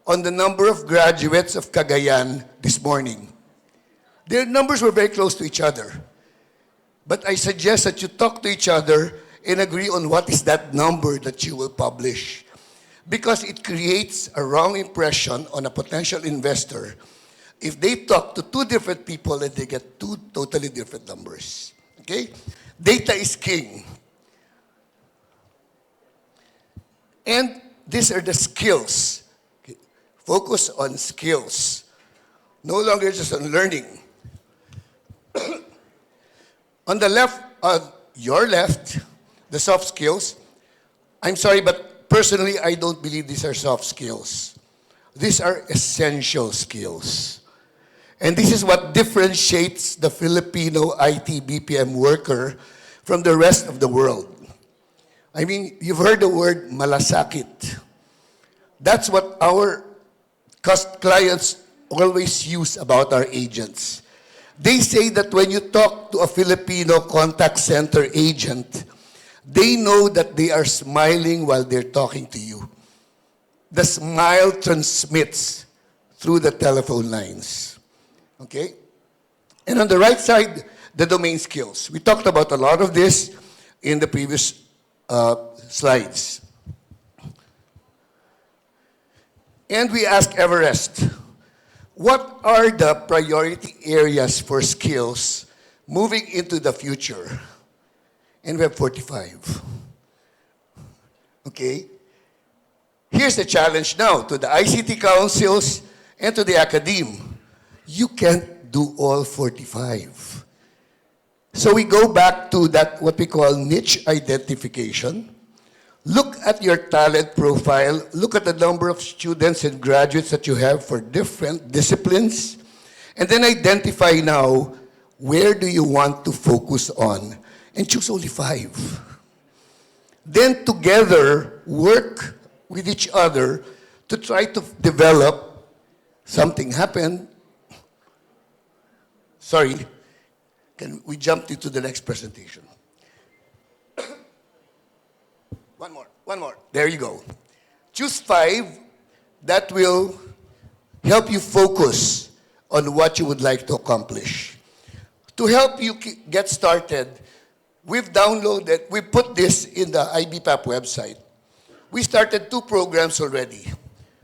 on the number of graduates of Cagayan this morning. Their numbers were very close to each other. But I suggest that you talk to each other and agree on what is that number that you will publish. Because it creates a wrong impression on a potential investor if they talk to 2 different people and they get 2 totally different numbers. Okay? Data is king. And these are the skills. Okay? Focus on skills. No longer just on learning. On the left, your left, the soft skills, I'm sorry, but personally, I don't believe these are soft skills. These are essential skills. And this is what differentiates the Filipino IT BPM worker from the rest of the world. I mean, you've heard the word malasakit. That's what our clients always use about our agents. They say that when you talk to a Filipino contact center agent, they know that they are smiling while they're talking to you. The smile transmits through the telephone lines. Okay? And on the right side, the domain skills. We talked about a lot of this in the previous slides. And we ask Everest, what are the priority areas for skills moving into the future? And we have 45. Okay? Here's the challenge now to the ICT councils and to the academe. You can't do all 45. So we go back to that, what we call niche identification. Look at your talent profile. Look at the number of students and graduates that you have for different disciplines. And then identify now, where do you want to focus on? And choose only 5. Then together, work with each other to try to develop something happened. Sorry. Can we jump into the next presentation? One more. There you go. Choose 5 that will help you focus on what you would like to accomplish. To help you get started, we put this in the IBPAP website. We started 2 programs already.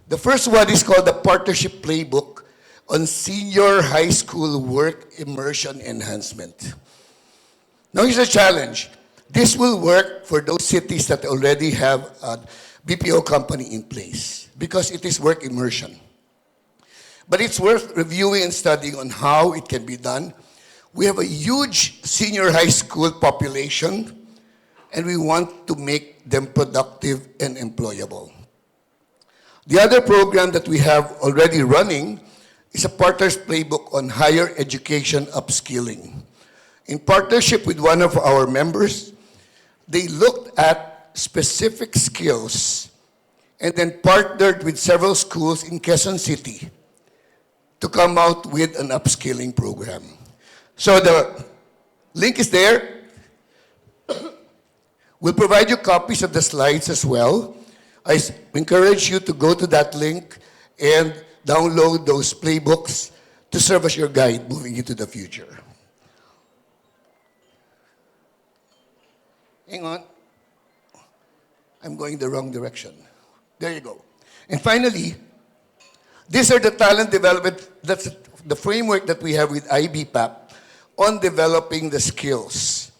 The first one is called the Partnership Playbook on Senior High School Work Immersion Enhancement. Now here's a challenge. This will work for those cities that already have a BPO company in place because it is work immersion. But it's worth reviewing and studying on how it can be done. We have a huge senior high school population, and we want to make them productive and employable. The other program that we have already running is a Partners Playbook on Higher Education Upskilling. In partnership with one of our members, they looked at specific skills and then partnered with several schools in Quezon City to come out with an upskilling program. So the link is there. We'll provide you copies of the slides as well. I encourage you to go to that link and download those playbooks to serve as your guide moving into the future. Hang on. I'm going the wrong direction. There you go. And finally, these are the talent development, that's the framework that we have with IBPAP on developing the skills.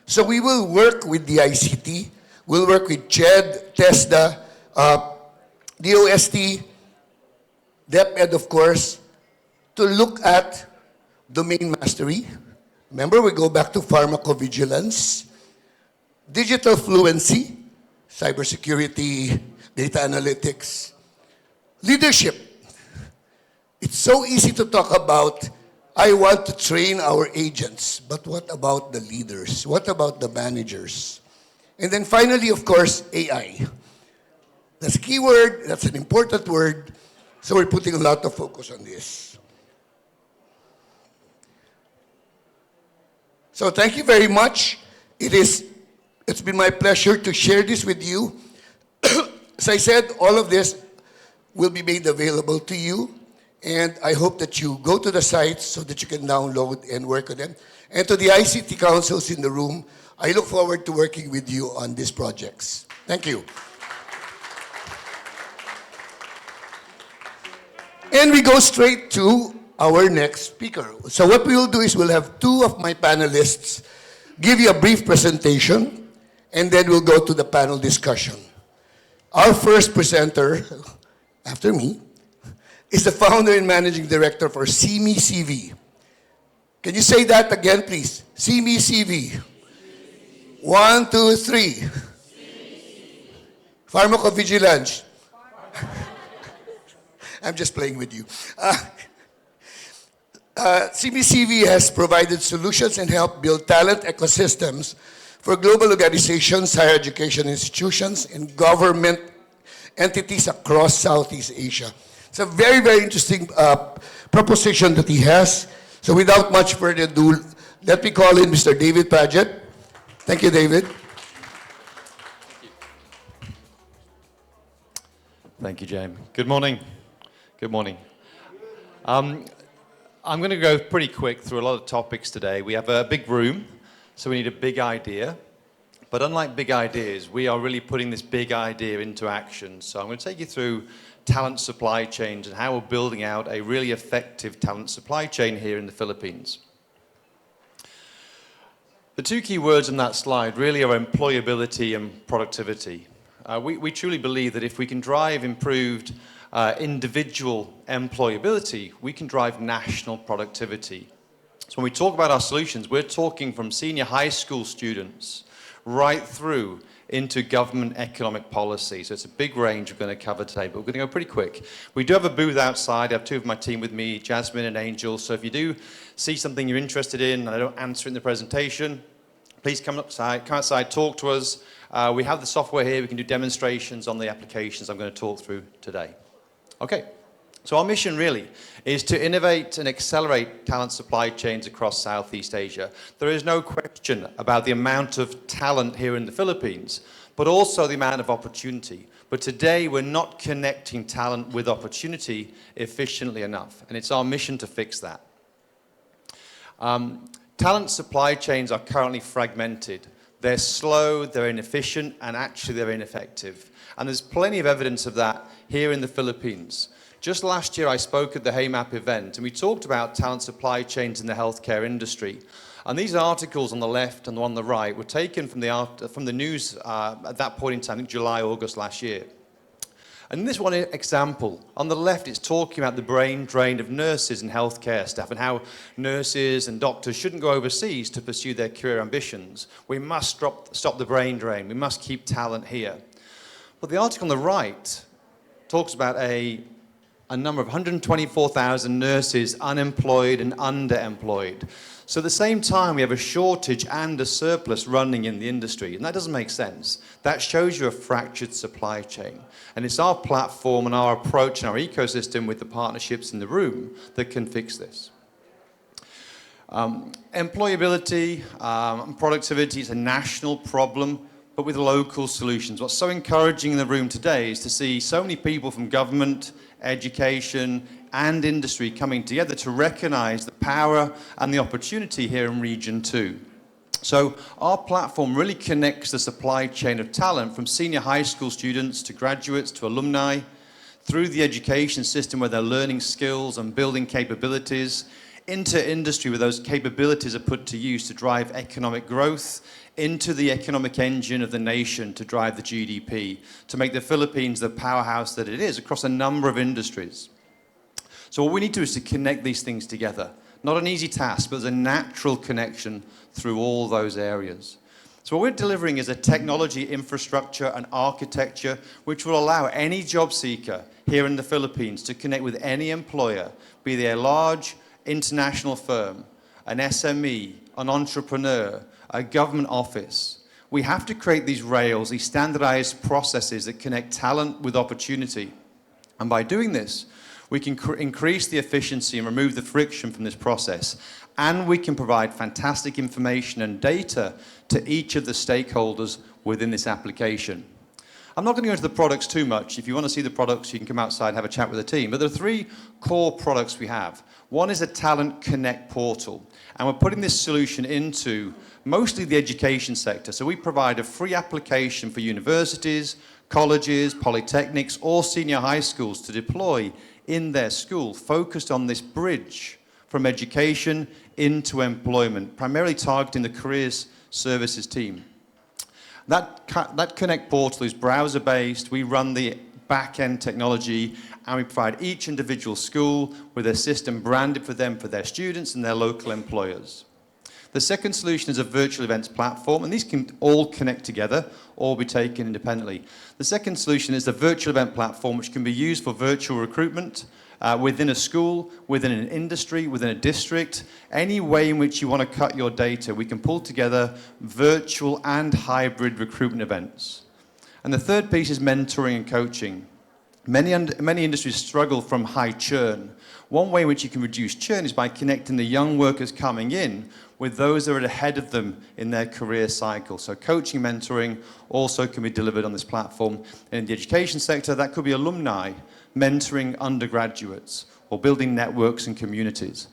So we will work with the ICT, we'll work with CHED, TESDA, DOST, DepEd, of course, to look at domain mastery. Remember, we go back to pharmacovigilance, digital fluency, cybersecurity, data analytics, leadership. It's so easy to talk about, I want to train our agents, but what about the leaders? What about the managers? And then finally, of course, AI. That's a key word, that's an important word, so we're putting a lot of focus on this. So thank you very much. It's been my pleasure to share this with you. As I said, all of this will be made available to you, and I hope that you go to the sites so that you can download and work on them. And to the ICT councils in the room, I look forward to working with you on these projects. Thank you. And we go straight to our next speaker. So what we will do is we'll have 2 of my panelists give you a brief presentation, and then we'll go to the panel discussion. Our first presenter, after me, is the founder and managing director for CME-CV. Can you say that again, please? CME-CV. 1, 2, 3. Pharmacovigilance. I'm just playing with you. CME-CV has provided solutions and helped build talent ecosystems for global organizations, higher education institutions, and government entities across Southeast Asia. It's a very, very interesting proposition that he has. So without much further ado, let me call in Mr. David Paget. Thank you, David. Thank you, James. Good morning. Good morning. I'm going to go pretty quick through a lot of topics today. We have a big room, so we need a big idea. But unlike big ideas, we are really putting this big idea into action. So I'm going to take you through talent supply chains and how we're building out a really effective talent supply chain here in the Philippines. The 2 key words on that slide really are employability and productivity. We truly believe that if we can drive improved individual employability, we can drive national productivity. So when we talk about our solutions, we're talking from senior high school students right through into government economic policy. So it's a big range we're going to cover today, but we're going to go pretty quick. We do have a booth outside. I have 2 of my team with me, Jasmine and Angel. So if you do see something you're interested in and I don't answer it in the presentation, please come outside, talk to us. We have the software here. We can do demonstrations on the applications I'm going to talk through today. Okay, So our mission really is to innovate and accelerate talent supply chains across Southeast Asia. There is no question about the amount of talent here in the Philippines, but also the amount of opportunity. But today we're not connecting talent with opportunity efficiently enough, and it's our mission to fix that. Talent supply chains are currently fragmented. They're slow, they're inefficient, and actually they're ineffective. And there's plenty of evidence of that here in the Philippines. Just last year I spoke at the HAMAP event, and we talked about talent supply chains in the healthcare industry. And these articles on the left and on the right were taken from the news at that point in time, I think July, August last year. And in this one example, on the left, it's talking about the brain drain of nurses and healthcare staff and how nurses and doctors shouldn't go overseas to pursue their career ambitions. We must stop the brain drain. We must keep talent here. But the article on the right talks about a number of 124,000 nurses unemployed and underemployed. So at the same time, we have a shortage and a surplus running in the industry, and that doesn't make sense. That shows you a fractured supply chain. And it's our platform and our approach and our ecosystem with the partnerships in the room that can fix this. Employability and productivity is a national problem, but with local solutions. What's so encouraging in the room today is to see so many people from government, education, and industry coming together to recognize the power and the opportunity here in Region 2. So our platform really connects the supply chain of talent from senior high school students to graduates to alumni, through the education system where they're learning skills and building capabilities, into industry where those capabilities are put to use to drive economic growth, into the economic engine of the nation to drive the GDP, to make the Philippines the powerhouse that it is across a number of industries. So what we need to do is to connect these things together. Not an easy task, but there's a natural connection through all those areas. So what we're delivering is a technology infrastructure and architecture which will allow any job seeker here in the Philippines to connect with any employer, be they a large international firm, an SME, an entrepreneur, a government office. We have to create these rails, these standardized processes that connect talent with opportunity. And by doing this, we can increase the efficiency and remove the friction from this process. And we can provide fantastic information and data to each of the stakeholders within this application. I'm not going to go into the products too much. If you want to see the products, you can come outside and have a chat with the team. But there are three core products we have. One is a Talent Connect portal. And we're putting this solution into mostly the education sector. So we provide a free application for universities, colleges, polytechnics, or senior high schools to deploy in their school, focused on this bridge from education into employment, primarily targeting the careers services team. That Connect portal is browser-based. We run the back-end technology, and we provide each individual school with a system branded for them, for their students and their local employers. The second solution is a virtual events platform, and these can all connect together or be taken independently. The second solution is the virtual event platform, which can be used for virtual recruitment within a school, within an industry, within a district. Any way in which you want to cut your data, we can pull together virtual and hybrid recruitment events. And the third piece is mentoring and coaching. Many industries struggle from high churn. One way in which you can reduce churn is by connecting the young workers coming in with those that are ahead of them in their career cycle. So coaching, mentoring also can be delivered on this platform. In the education sector, that could be alumni mentoring undergraduates or building networks and communities.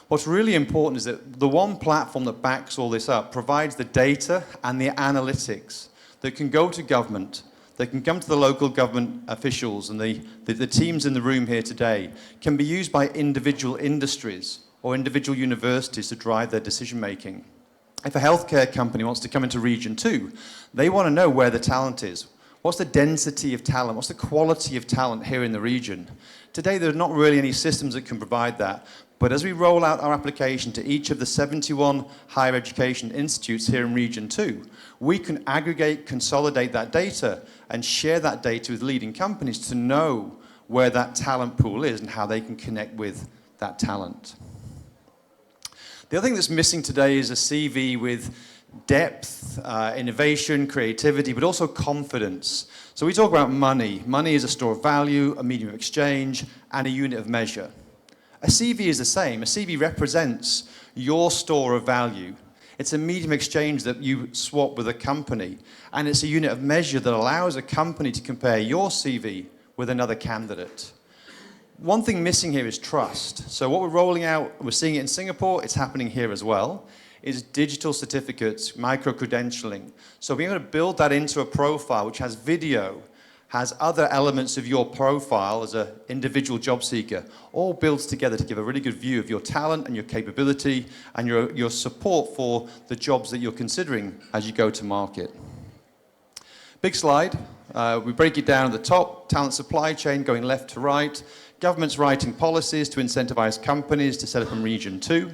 What's really important is that the one platform that backs all this up provides the data and the analytics that can go to government, that can come to the local government officials, and the teams in the room here today can be used by individual industries or individual universities to drive their decision making. If a healthcare company wants to come into Region 2, they want to know where the talent is. What's the density of talent? What's the quality of talent here in the region? Today, there are not really any systems that can provide that. But as we roll out our application to each of the 71 higher education institutes here in Region 2, we can aggregate, consolidate that data, and share that data with leading companies to know where that talent pool is and how they can connect with that talent. The other thing that's missing today is a CV with depth, innovation, creativity, but also confidence. So we talk about money. Money is a store of value, a medium of exchange, and a unit of measure. A CV is the same. A CV represents your store of value. It's a medium of exchange that you swap with a company, and it's a unit of measure that allows a company to compare your CV with another candidate. One thing missing here is trust. So what we're rolling out, we're seeing it in Singapore, it's happening here as well, is digital certificates, micro-credentialing. So being able to build that into a profile which has video, has other elements of your profile as an individual job seeker, all builds together to give a really good view of your talent and your capability and your support for the jobs that you're considering as you go to market. Big slide. We break it down at the top, talent supply chain going left to right, governments writing policies to incentivize companies to set up in Region 2.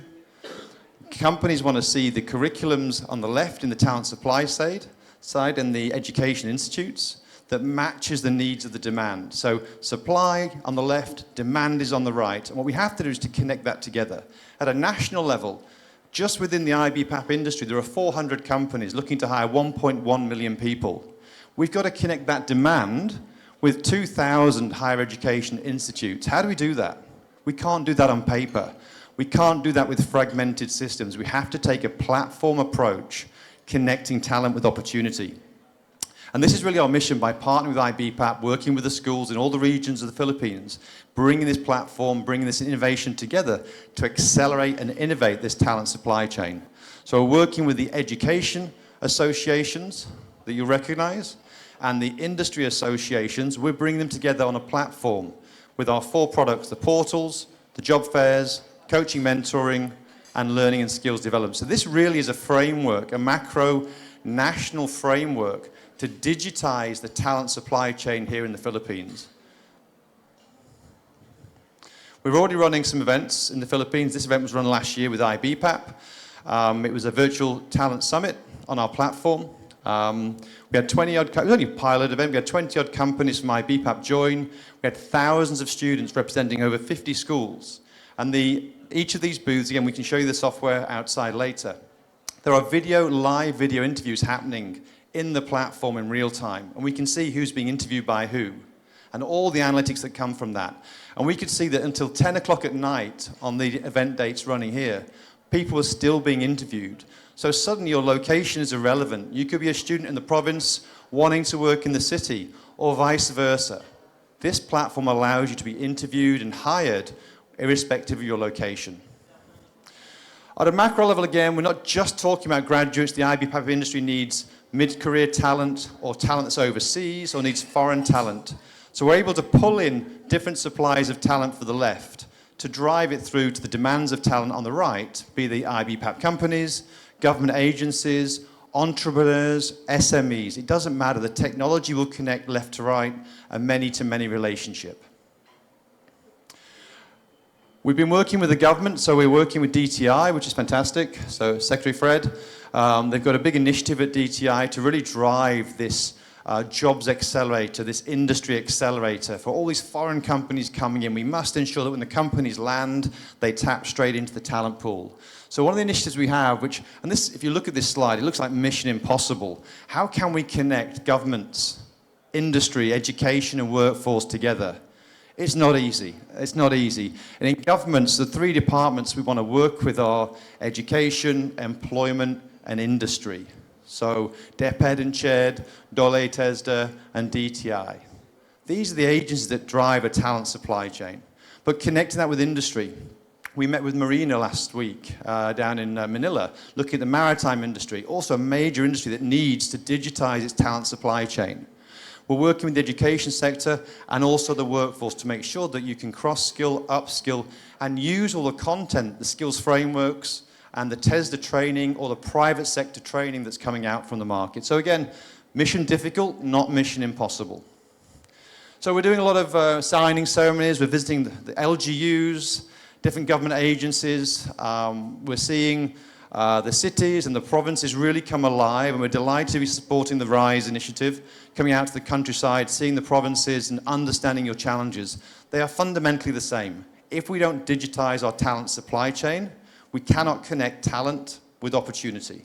Companies want to see the curriculums on the left in the talent supply side and the education institutes that matches the needs of the demand. So supply on the left, demand is on the right. And what we have to do is to connect that together. At a national level, just within the IBPAP industry, there are 400 companies looking to hire 1.1 million people. We've got to connect that demand with 2,000 higher education institutes. How do we do that? We can't do that on paper. We can't do that with fragmented systems. We have to take a platform approach, connecting talent with opportunity. And this is really our mission by partnering with IBPAP, working with the schools in all the regions of the Philippines, bringing this platform, bringing this innovation together to accelerate and innovate this talent supply chain. So we're working with the education associations that you recognize and the industry associations. We're bringing them together on a platform with our 4 products, the portals, the job fairs, coaching, mentoring, and learning and skills development. So this really is a framework, a macro national framework to digitize the talent supply chain here in the Philippines. We're already running some events in the Philippines. This event was run last year with IBPAP. It was a virtual talent summit on our platform. We had 20-odd, it was only a pilot event, we had 20-odd companies from IBPAP join. We had thousands of students representing over 50 schools. And each of these booths, again, we can show you the software outside later. There are live video interviews happening in the platform in real time. And we can see who's being interviewed by who and all the analytics that come from that. And we could see that until 10 o'clock at night on the event dates running here, people are still being interviewed. So suddenly your location is irrelevant. You could be a student in the province wanting to work in the city or vice versa. This platform allows you to be interviewed and hired irrespective of your location. At a macro level again, we're not just talking about graduates. The IBPAP industry needs mid-career talent or talent that's overseas or needs foreign talent. So we're able to pull in different supplies of talent for the left to drive it through to the demands of talent on the right, be the IBPAP companies, government agencies, entrepreneurs, SMEs. It doesn't matter. The technology will connect left to right, a many-to-many relationship. We've been working with the government, so we're working with DTI, which is fantastic. So Secretary Fred, they've got a big initiative at DTI to really drive this jobs accelerator, this industry accelerator. For all these foreign companies coming in, we must ensure that when the companies land, they tap straight into the talent pool. So one of the initiatives we have, and this, if you look at this slide, it looks like mission impossible. How can we connect governments, industry, education, and workforce together? It's not easy. It's not easy. And in governments, the 3 departments we want to work with are education, employment, and industry. So DepEd and CHED, DOLE, TESDA, and DTI. These are the agencies that drive a talent supply chain. But connecting that with industry. We met with Marina last week down in Manila, looking at the maritime industry, also a major industry that needs to digitize its talent supply chain. We're working with the education sector and also the workforce to make sure that you can cross-skill, upskill, and use all the content, the skills frameworks, and the TESDA training or the private sector training that's coming out from the market. So again, mission difficult, not mission impossible. So we're doing a lot of signing ceremonies. We're visiting the LGUs, different government agencies. We're seeing the cities and the provinces really come alive, and we're delighted to be supporting the RISE initiative, coming out to the countryside, seeing the provinces and understanding your challenges. They are fundamentally the same. If we don't digitize our talent supply chain, we cannot connect talent with opportunity.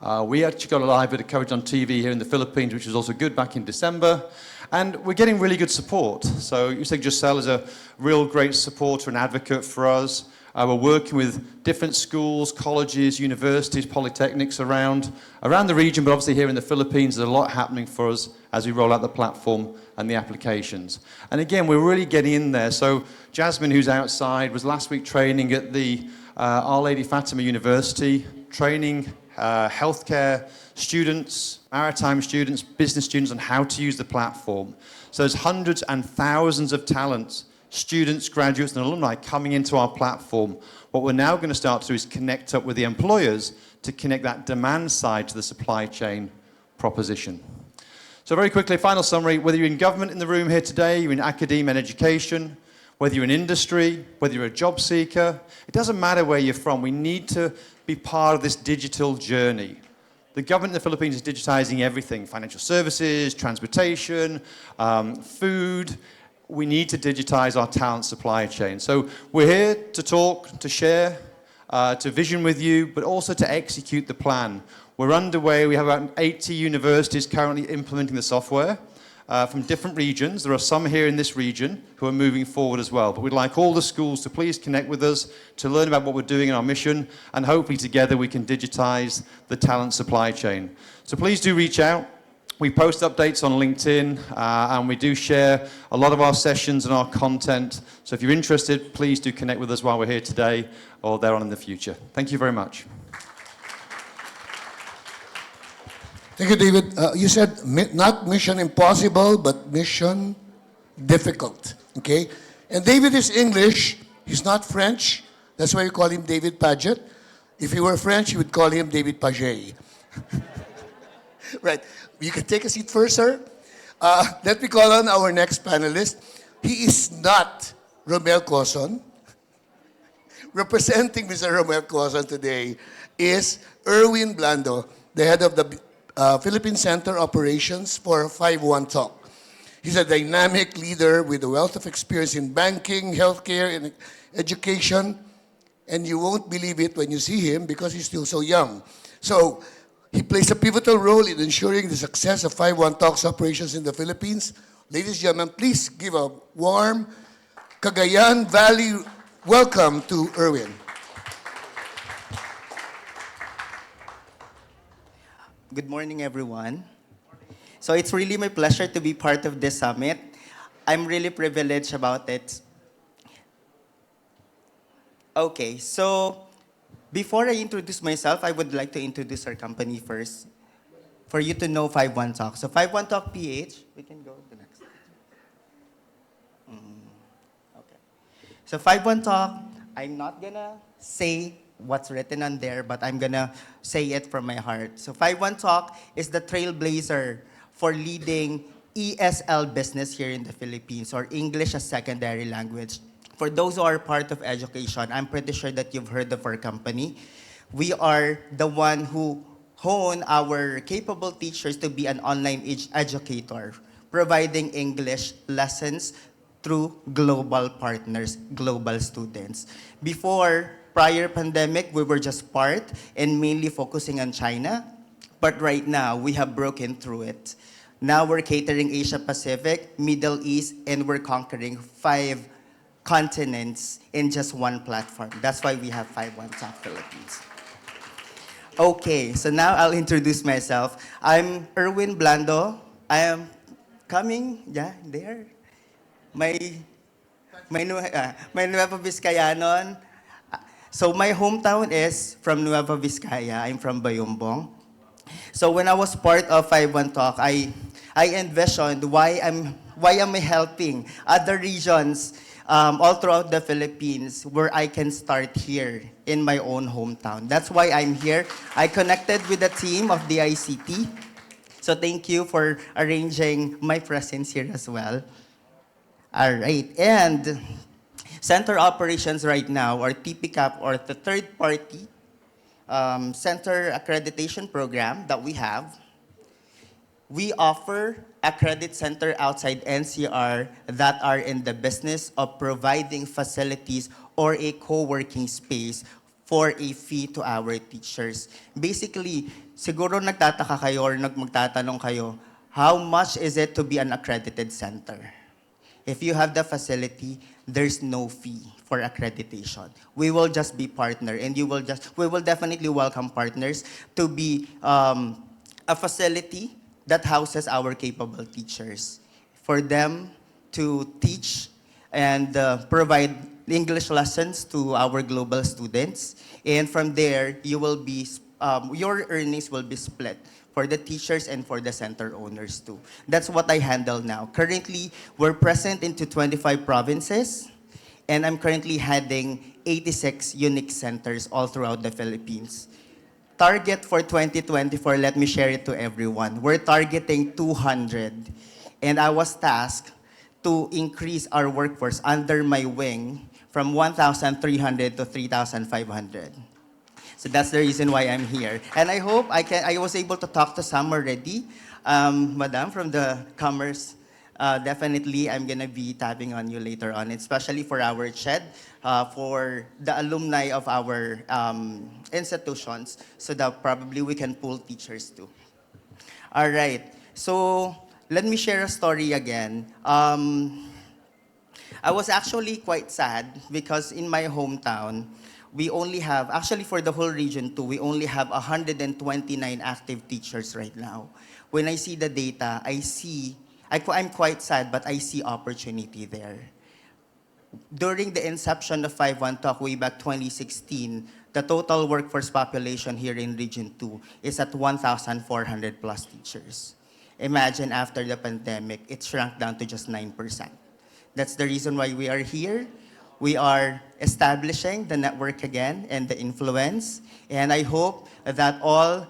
We actually got a live bit of coverage on TV here in the Philippines, which was also good back in December. And we're getting really good support. So Yusek Giselle is a real great supporter and advocate for us. We're working with different schools, colleges, universities, polytechnics around the region, but obviously here in the Philippines, there's a lot happening for us as we roll out the platform and the applications. And again, we're really getting in there. So Jasmine, who's outside, was last week training at the Our Lady Fatima University, training healthcare students, maritime students, business students on how to use the platform. So there's hundreds and thousands of talents, students, graduates, and alumni coming into our platform. What we're now going to start to do is connect up with the employers to connect that demand side to the supply chain proposition. So very quickly, final summary, whether you're in government in the room here today, you're in academia and education, whether you're in industry, whether you're a job seeker, it doesn't matter where you're from, we need to be part of this digital journey. The government in the Philippines is digitizing everything, financial services, transportation, food. We need to digitize our talent supply chain. So we're here to talk, to share, to vision with you, but also to execute the plan. We're underway. We have about 80 universities currently implementing the software from different regions. There are some here in this region who are moving forward as well. But we'd like all the schools to please connect with us to learn about what we're doing in our mission, and hopefully together we can digitize the talent supply chain. So please do reach out. We post updates on LinkedIn, and we do share a lot of our sessions and our content. So if you're interested, please do connect with us while we're here today or there on in the future. Thank you very much. Thank you, David. You said not mission impossible, but mission difficult. Okay? And David is English. He's not French. That's why you call him David Paget. If he were French, you would call him David Paget. Right. You can take a seat first, sir. Let me call on our next panelist. He is not Romel Coson. Representing Mr. Romel Coson today is Erwin Blando, the head of the Philippine Center Operations for 5-1 Talk. He's a dynamic leader with a wealth of experience in banking, healthcare, and education. And you won't believe it when you see him because he's still so young. So he plays a pivotal role in ensuring the success of 5-1 Talk's operations in the Philippines. Ladies and gentlemen, please give a warm Cagayan Valley welcome to Erwin. Good morning, everyone. So it's really my pleasure to be part of this summit. I'm really privileged about it. Okay, so before I introduce myself, I would like to introduce our company first for you to know 5-1 Talk. So 5-1 Talk PH, we can go to the next. Okay. So 5-1 Talk, I'm not gonna say what's written on there, but I'm gonna say it from my heart. So 5-1 Talk is the trailblazer for leading ESL business here in the Philippines, or English as secondary language. For those who are part of education, I'm pretty sure that you've heard of our company. We are the one who hone our capable teachers to be an online educator, providing English lessons through global partners, global students. Prior pandemic, we were just part and mainly focusing on China. But right now, we have broken through it. Now we're catering Asia Pacific, Middle East, and we're conquering 5 continents in just one platform. That's why we have 5-1 Talk Philippines. Okay, so now I'll introduce myself. I'm Erwin Blando. I am coming, there. May Nueva Vizcayanon. So my hometown is from Nueva Vizcaya. I'm from Bayumbong. So when I was part of 5-1 Talk, I envisioned why am I helping other regions all throughout the Philippines where I can start here in my own hometown. That's why I'm here. I connected with the team of the ICT. So thank you for arranging my presence here as well. All right, and center operations right now, or TPCAP, or the third-party center accreditation program that we have. We offer a credit center outside NCR that are in the business of providing facilities or a co-working space for a fee to our teachers. Basically, siguro nagtataka kayo or magtatanong kayo, how much is it to be an accredited center? If you have the facility, there's no fee for accreditation. We will just be partner, and we will definitely welcome partners to be a facility that houses our capable teachers. For them to teach and provide English lessons to our global students. And from there, your earnings will be split for the teachers and for the center owners too. That's what I handle now. Currently, we're present into 25 provinces, and I'm currently heading 86 unique centers all throughout the Philippines. Target for 2024, let me share it to everyone. We're targeting 200, and I was tasked to increase our workforce under my wing from 1,300 to 3,500. So that's the reason why I'm here. And I hope I was able to talk to some already. Madam, from the Commerce, definitely I'm gonna be tapping on you later on, especially for our CHED, for the alumni of our institutions, so that probably we can pull teachers too. All right, so let me share a story again. I was actually quite sad because in my hometown, we only have, actually for the whole region too, we only have 129 active teachers right now. When I see the data, I'm quite sad, but I see opportunity there. During the inception of 5-1 Talk way back 2016, the total workforce population here in Region 2 is at 1,400 plus teachers. Imagine after the pandemic, it shrunk down to just 9%. That's the reason why we are here. We are establishing the network again and the influence. And I hope that all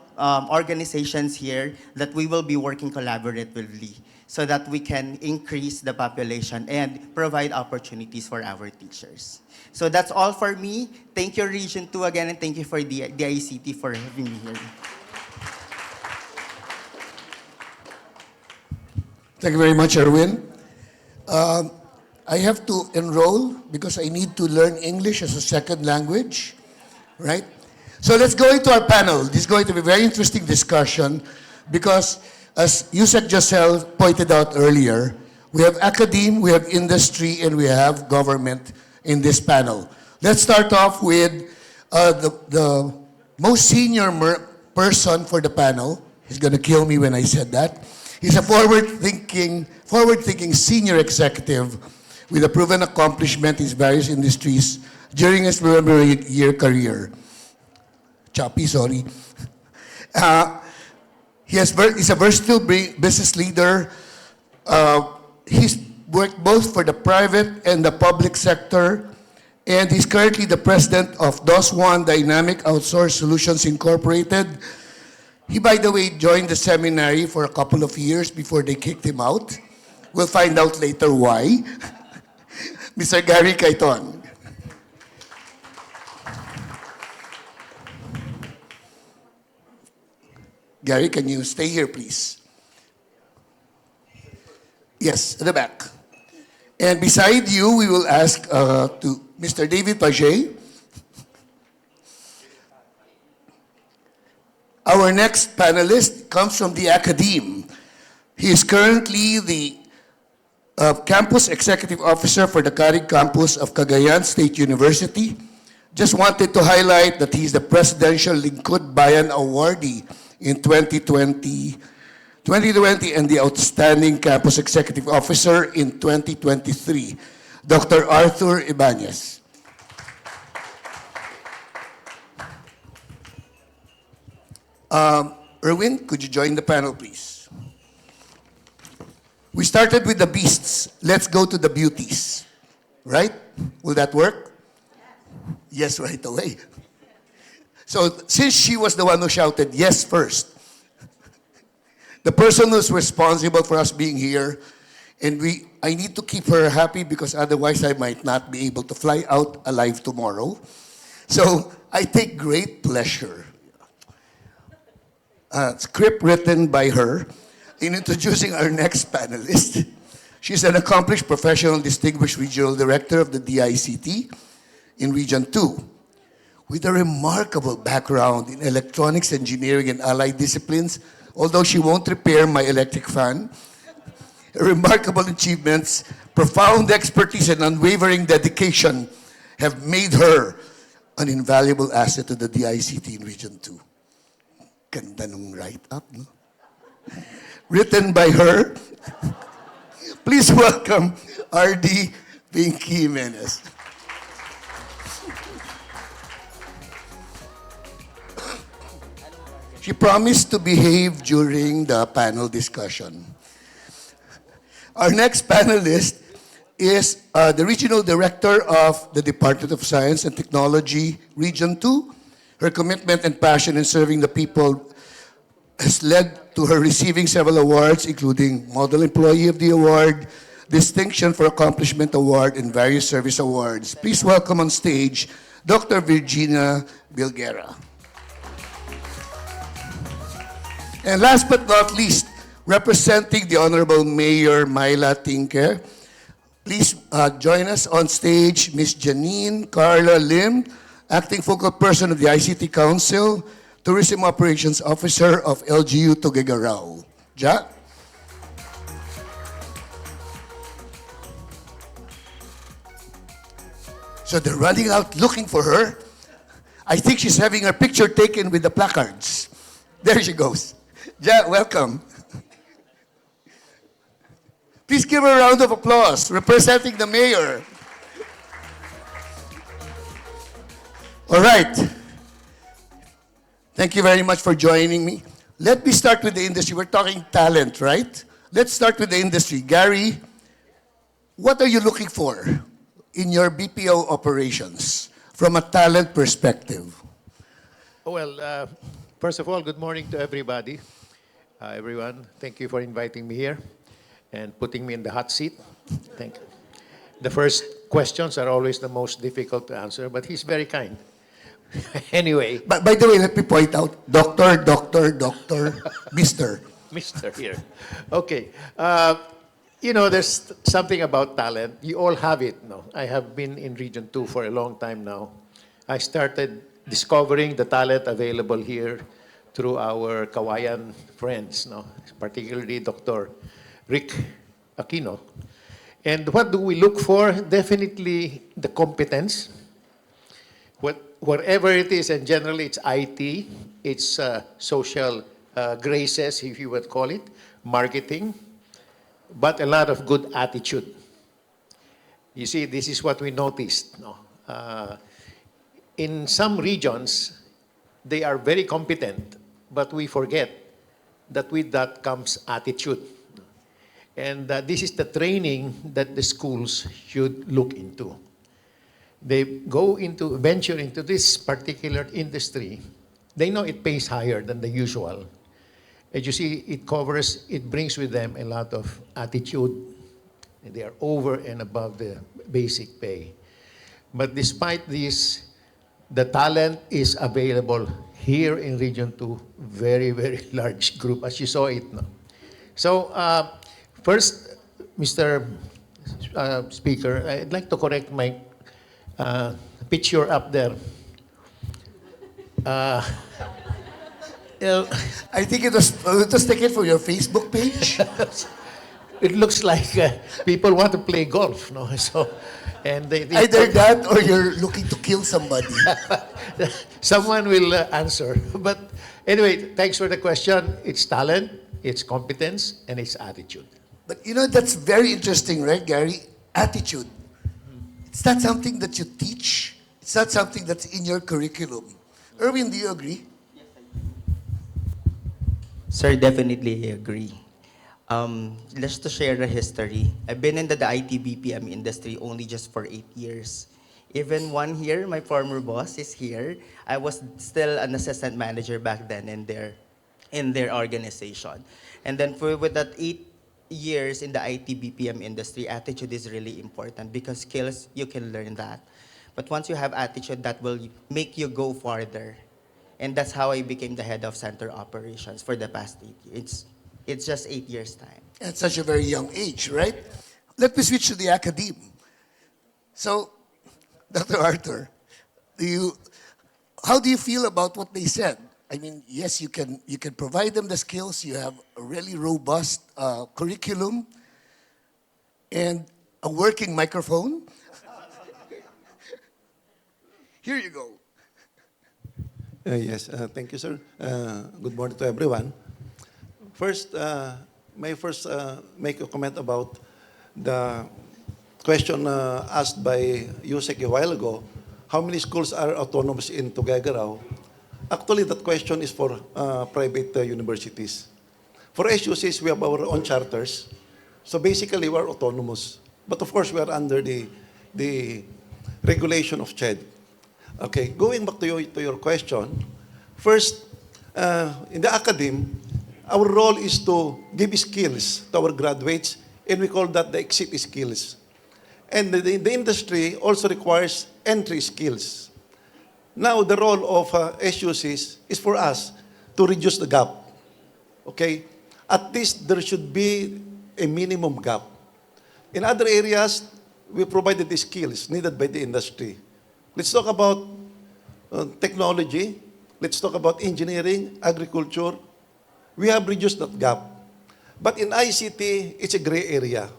organizations here, that we will be working collaboratively so that we can increase the population and provide opportunities for our teachers. So that's all for me. Thank you, Region 2 again, and thank you for the ICT for having me here. Thank you very much, Erwin. I have to enroll because I need to learn English as a second language, right? So let's go into our panel. This is going to be a very interesting discussion because, as Yusek Josel pointed out earlier, we have academe, we have industry, and we have government in this panel. Let's start off with the most senior person for the panel. He's going to kill me when I said that. He's a forward-thinking senior executive with a proven accomplishment in various industries during his year career. Choppy, sorry. He's a versatile business leader. He's worked both for the private and the public sector, and he's currently the president of DOS1 Dynamic Outsource Solutions Incorporated. He, by the way, joined the seminary for a couple of years before they kicked him out. We'll find out later why. Mr. Gary Caiton. Gary, can you stay here, please? Yes, at the back. And beside you, we will ask to Mr. David Paget. Our next panelist comes from the academe. He is currently the Campus Executive Officer for the Carig Campus of Cagayan State University. Just wanted to highlight that he's the Presidential Lingkod Bayan Awardee in 2020 and the Outstanding Campus Executive Officer in 2023, Dr. Arthur Ibanez. Erwin, could you join the panel, please? We started with the beasts. Let's go to the beauties. Right? Will that work? Yes, right away. So, since she was the one who shouted yes first, the person who's responsible for us being here, and I need to keep her happy because otherwise I might not be able to fly out alive tomorrow. So, I take great pleasure. Script written by her in introducing our next panelist. She's an accomplished professional distinguished regional director of the DICT in Region 2. with a remarkable background in electronics engineering and allied disciplines, although she won't repair my electric fan. Her remarkable achievements, profound expertise, and unwavering dedication have made her an invaluable asset to the DICT in Region 2. Ganda nung write-up, no? Written by her. Please welcome R.D. Pinky Jimenez. She promised to behave during the panel discussion. Our next panelist is the Regional Director of the Department of Science and Technology, Region 2. Her commitment and passion in serving the people has led to her receiving several awards, including Model Employee of the Award, Distinction for Accomplishment Award, and various service awards. Please welcome on stage Dr. Virginia Bilguera. And last but not least, representing the Honorable Mayor Myla Tinker, please join us on stage, Ms. Janine Carla Lim, Acting Focal Person of the ICT Council, Tourism Operations Officer of LGU Tuguegarao. Ja? So they're running out looking for her. I think she's having her picture taken with the placards. There she goes. Ja, welcome. Please give her a round of applause, representing the mayor. All right. Thank you very much for joining me. Let me start with the industry. We're talking talent, right? Let's start with the industry. Gary, what are you looking for in your BPO operations from a talent perspective? Well, first of all, good morning to everybody. Everyone, thank you for inviting me here and putting me in the hot seat. Thank you. The first questions are always the most difficult to answer, but he's very kind. Anyway. But by the way, let me point out, doctor, Mr. Mr. here. Okay. You know, there's something about talent. You all have it. No? I have been in Region 2 for a long time now. I started discovering the talent available here through our Cagayan friends, no? Particularly Dr. Rick Aquino. And what do we look for? Definitely the competence. Whatever it is, and generally it's IT, it's social graces, if you would call it, marketing, but a lot of good attitude. You see, this is what we noticed. No? In some regions, they are very competent, but we forget that with that comes attitude. And this is the training that the schools should look into. They venture into this particular industry. They know it pays higher than the usual. As you see, it brings with them a lot of attitude. They are over and above the basic pay. But despite this, the talent is available here in Region 2, very, very large group, as you saw it. No? So, first, Mr. Speaker, I'd like to correct my picture up there. I think it was taken from your Facebook page. It looks like people want to play golf, no? So, and they either that or you're looking to kill somebody. Someone will answer. But anyway, thanks for the question. It's talent, it's competence, and it's attitude. But you know, that's very interesting, right, Gary? Attitude. It's not something that you teach. It's not something that's in your curriculum. Erwin, do you agree? Sir, definitely agree. Just to share a history, I've been in the IT BPM industry only just for 8 years. Even one here, my former boss is here. I was still an assistant manager back then in their organization. And then with that 8 years in the IT BPM industry, attitude is really important because skills, you can learn that. But once you have attitude, that will make you go farther. And that's how I became the head of center operations for the past 8 years. It's just 8 years' time. At such a very young age, right? Let me switch to the academe. So, Dr. Arthur, how do you feel about what they said? I mean, yes, you can provide them the skills. You have a really robust curriculum and a working microphone. Here you go. Yes, thank you, sir. Good morning to everyone. First, may I first make a comment about the question asked by Yusek a while ago. How many schools are autonomous in Tuguegarao? Actually, that question is for private universities. For SUCs, we have our own charters. So basically, we are autonomous. But of course, we are under the regulation of CHED. Okay, going back to your question, first, in the academe, our role is to give skills to our graduates, and we call that the exit skills. And the industry also requires entry skills. Now, the role of SUCs is for us to reduce the gap. Okay? At least there should be a minimum gap. In other areas, we provided the skills needed by the industry. Let's talk about technology. Let's talk about engineering, agriculture. We have reduced that gap. But in ICT, it's a gray area.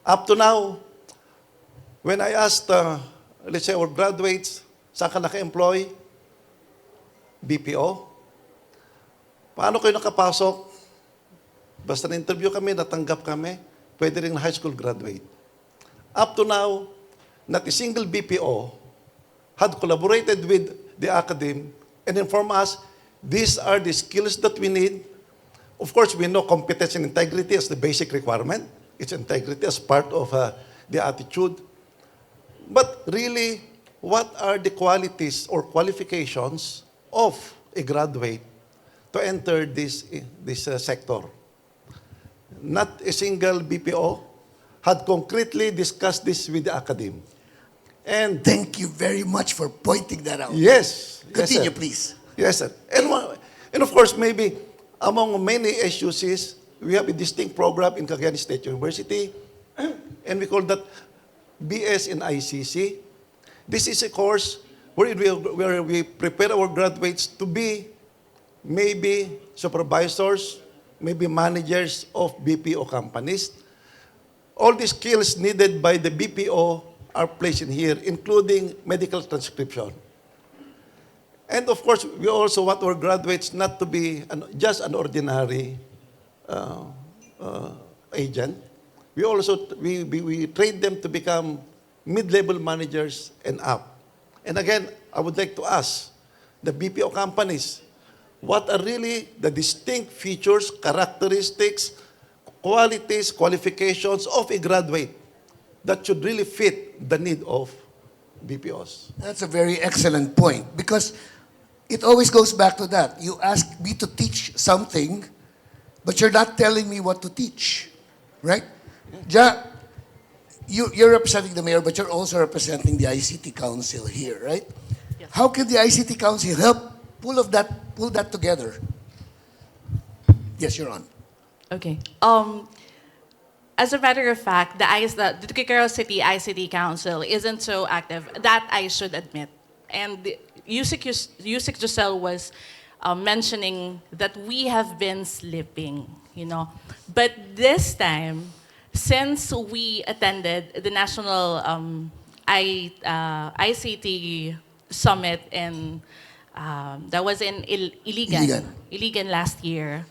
Up to now, when I asked, let's say, our graduates, saan ka naka-employ? BPO. Paano kayo nakapasok? Basta na-interview kami, natanggap kami, pwede rin high school graduate. Up to now, not a single BPO had collaborated with the academe and informed us, these are the skills that we need. Of course, we know competence and integrity as the basic requirement. It's integrity as part of the attitude. But really, what are the qualities or qualifications of a graduate to enter this sector? Not a single BPO had concretely discussed this with the academe. And thank you very much for pointing that out. Yes. Continue, yes, please. Yes, sir. And of course, maybe among many SUCs, we have a distinct program in Cagayan State University, and we call that BS in ICC. This is a course where we prepare our graduates to be maybe supervisors, maybe managers of BPO companies. All the skills needed by the BPO are placed in here, including medical transcription. And of course, we also want our graduates not to be just an ordinary agent. We also we train them to become mid-level managers and up. And again, I would like to ask the BPO companies, what are really the distinct features, characteristics, qualities, qualifications of a graduate that should really fit the need of BPOs? That's a very excellent point, because it always goes back to that. You ask me to teach something, but you're not telling me what to teach, right? Ja, you're representing the mayor, but you're also representing the ICT Council here, right? Yes. How can the ICT Council help pull that together? Yes, you're on. Okay. As a matter of fact, the Tuguegarao City ICT Council isn't so active. That I should admit. And Yusek Giselle was mentioning that we have been sleeping, But this time, since we attended the National ICT Summit that was in Iligan last year,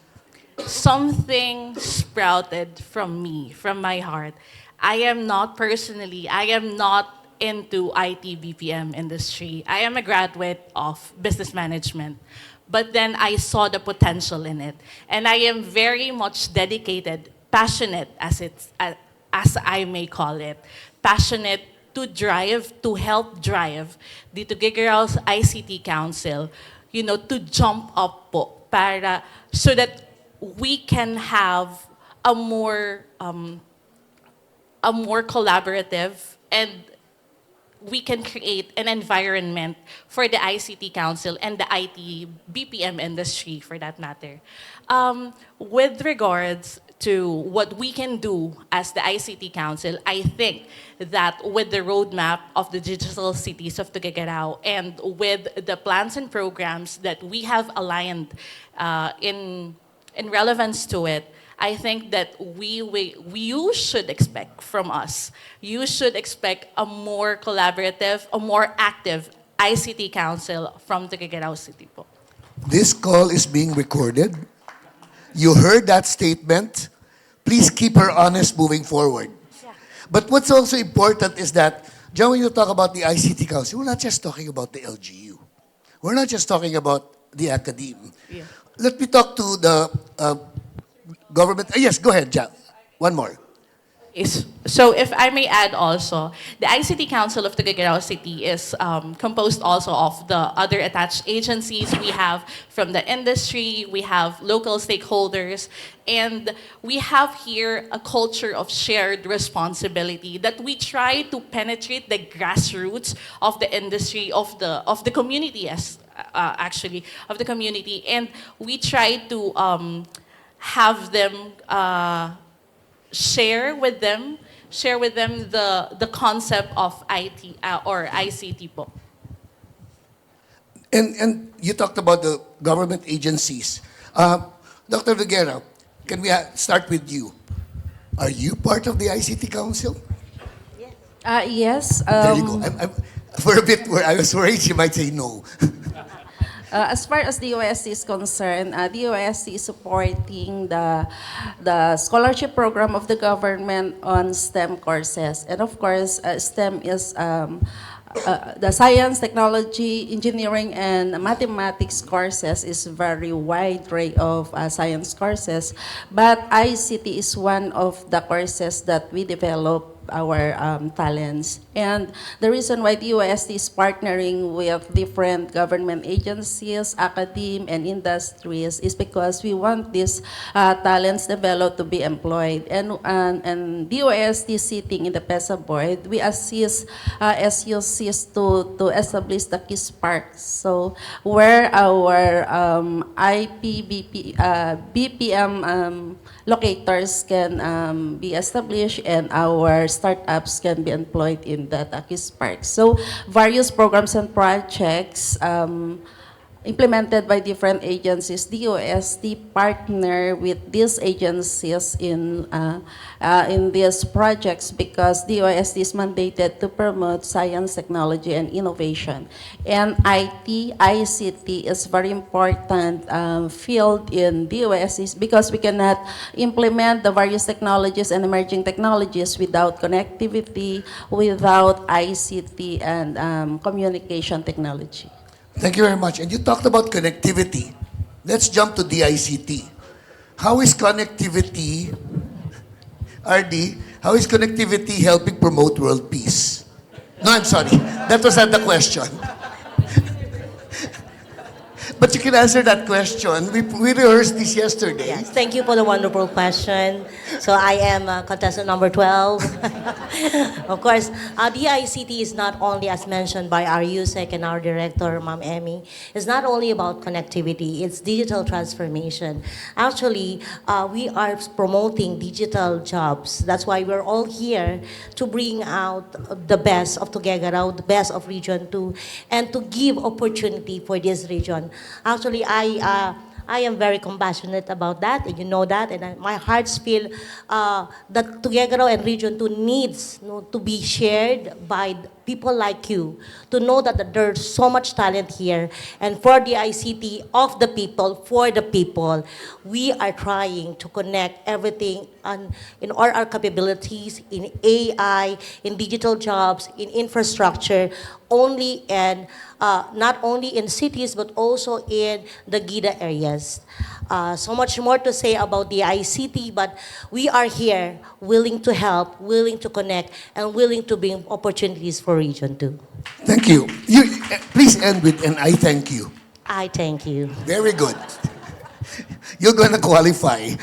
something sprouted from me, from my heart. I am not into IT BPM industry. I am a graduate of business management. But then I saw the potential in it. And I am very much dedicated, passionate as I may call it, passionate to help drive the Tuguegarao ICT Council, to jump up po, so that we can have a more collaborative, and we can create an environment for the ICT Council and the IT BPM industry, for that matter. With regards to what we can do as the ICT Council, I think that with the roadmap of the digital cities of Tuguegarao and with the plans and programs that we have aligned in relevance to it, I think that you should expect from us, you should expect a more collaborative, a more active ICT Council from Tuguegarao City po. This call is being recorded. You heard that statement. Please keep her honest moving forward. But what's also important is that, John, when you talk about the ICT Council, we're not just talking about the LGU. We're not just talking about the academe. Yeah. Let me talk to the government. Yes, go ahead, Jack. One more. So if I may add also, the ICT Council of Tuguegarao City is composed also of the other attached agencies. We have from the industry, we have local stakeholders, and we have here a culture of shared responsibility that we try to penetrate the grassroots of the industry, of the community, actually, of the community. And we try to have them share with them the concept of IT or ICT po. And you talked about the government agencies. Dr. Viguera, can we start with you? Are you part of the ICT Council? Yes. There you go. For a bit, where I was worried she might say no. As far as the USC is concerned, the USC is supporting the scholarship program of the government on STEM courses. And of course, STEM is the science, technology, engineering, and mathematics courses is very wide array of science courses. But ICT is one of the courses that we develop our talents. And the reason why the UST is partnering with different government agencies, academe, and industries is because we want these talents developed to be employed. And the UST sitting in the PESA board, we assist SUCs to establish the KISS parks. So where our BPM locators can be established and our startups can be employed in that KISS park. So various programs and projects implemented by different agencies. The UST partner with these agencies in these projects because the UST is mandated to promote science, technology, and innovation. And ICT is very important field in the UST because we cannot implement the various technologies and emerging technologies without connectivity, without ICT and communication technology. Thank you very much. And you talked about connectivity. Let's jump to DICT. How is connectivity, RD, how is connectivity helping promote world peace? No, I'm sorry. That was not the question. But you can answer that question. We rehearsed this yesterday. Yes, thank you for the wonderful question. So I am contestant number 12. Of course, DICT is not only, as mentioned by our USEC and our director, Ma'am Emmy, it's not only about connectivity, it's digital transformation. Actually, we are promoting digital jobs. That's why we're all here to bring out the best of Tuguegarao, the best of Region 2, and to give opportunity for this region. Actually, I am very compassionate about that, and you know that, and my hearts feel that Tuguegarao and Region 2 needs to be shared by people like you, to know that there's so much talent here, and for the ICT of the people, for the people, we are trying to connect everything in all our capabilities, in AI, in digital jobs, in infrastructure, only and not only in cities, but also in the GIDA areas. So much more to say about the ICT, but we are here willing to help, willing to connect, and willing to bring opportunities for Region 2. Thank you. Please end with an I thank you. I thank you. Very good. You're going to qualify.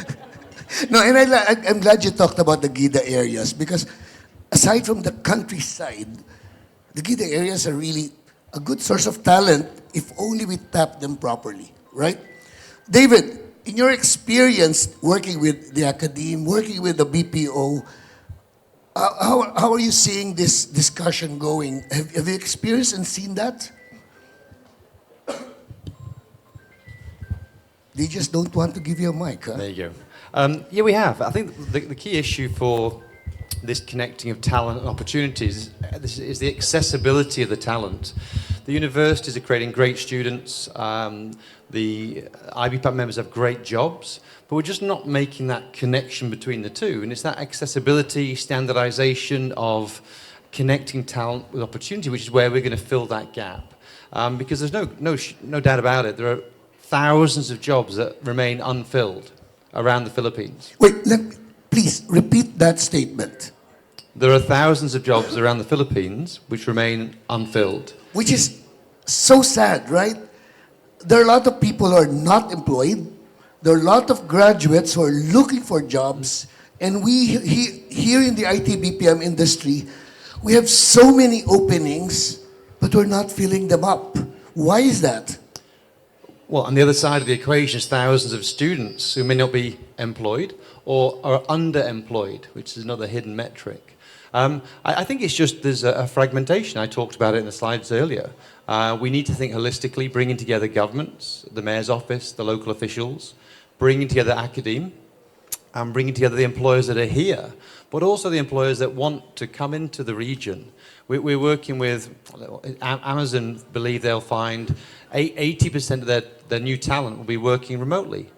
No, and I'm glad you talked about the GIDA areas because aside from the countryside, the GIDA areas are really a good source of talent if only we tap them properly, right? David, in your experience working with the academe, working with the BPO, how are you seeing this discussion going? Have you experienced and seen that? They just don't want to give you a mic, huh? There you go. Yeah, we have. I think the key issue for this connecting of talent and opportunities is the accessibility of the talent. The universities are creating great students. The IBPAP members have great jobs, but we're just not making that connection between the two. And it's that accessibility, standardization of connecting talent with opportunity, which is where we're going to fill that gap. Because there's no doubt about it, there are thousands of jobs that remain unfilled around the Philippines. Wait, please repeat that statement. There are thousands of jobs around the Philippines which remain unfilled. Which is so sad, right? There are a lot of people who are not employed. There are a lot of graduates who are looking for jobs. And we, here in the IT BPM industry, we have so many openings, but we're not filling them up. Why is that? Well, on the other side of the equation is thousands of students who may not be employed or are underemployed, which is another hidden metric. I think it's just there's a fragmentation. I talked about it in the slides earlier. We need to think holistically, bringing together governments, the mayor's office, the local officials, bringing together academe, and bringing together the employers that are here, but also the employers that want to come into the region. We're working with Amazon, believe they'll find 80% of their new talent will be working remotely.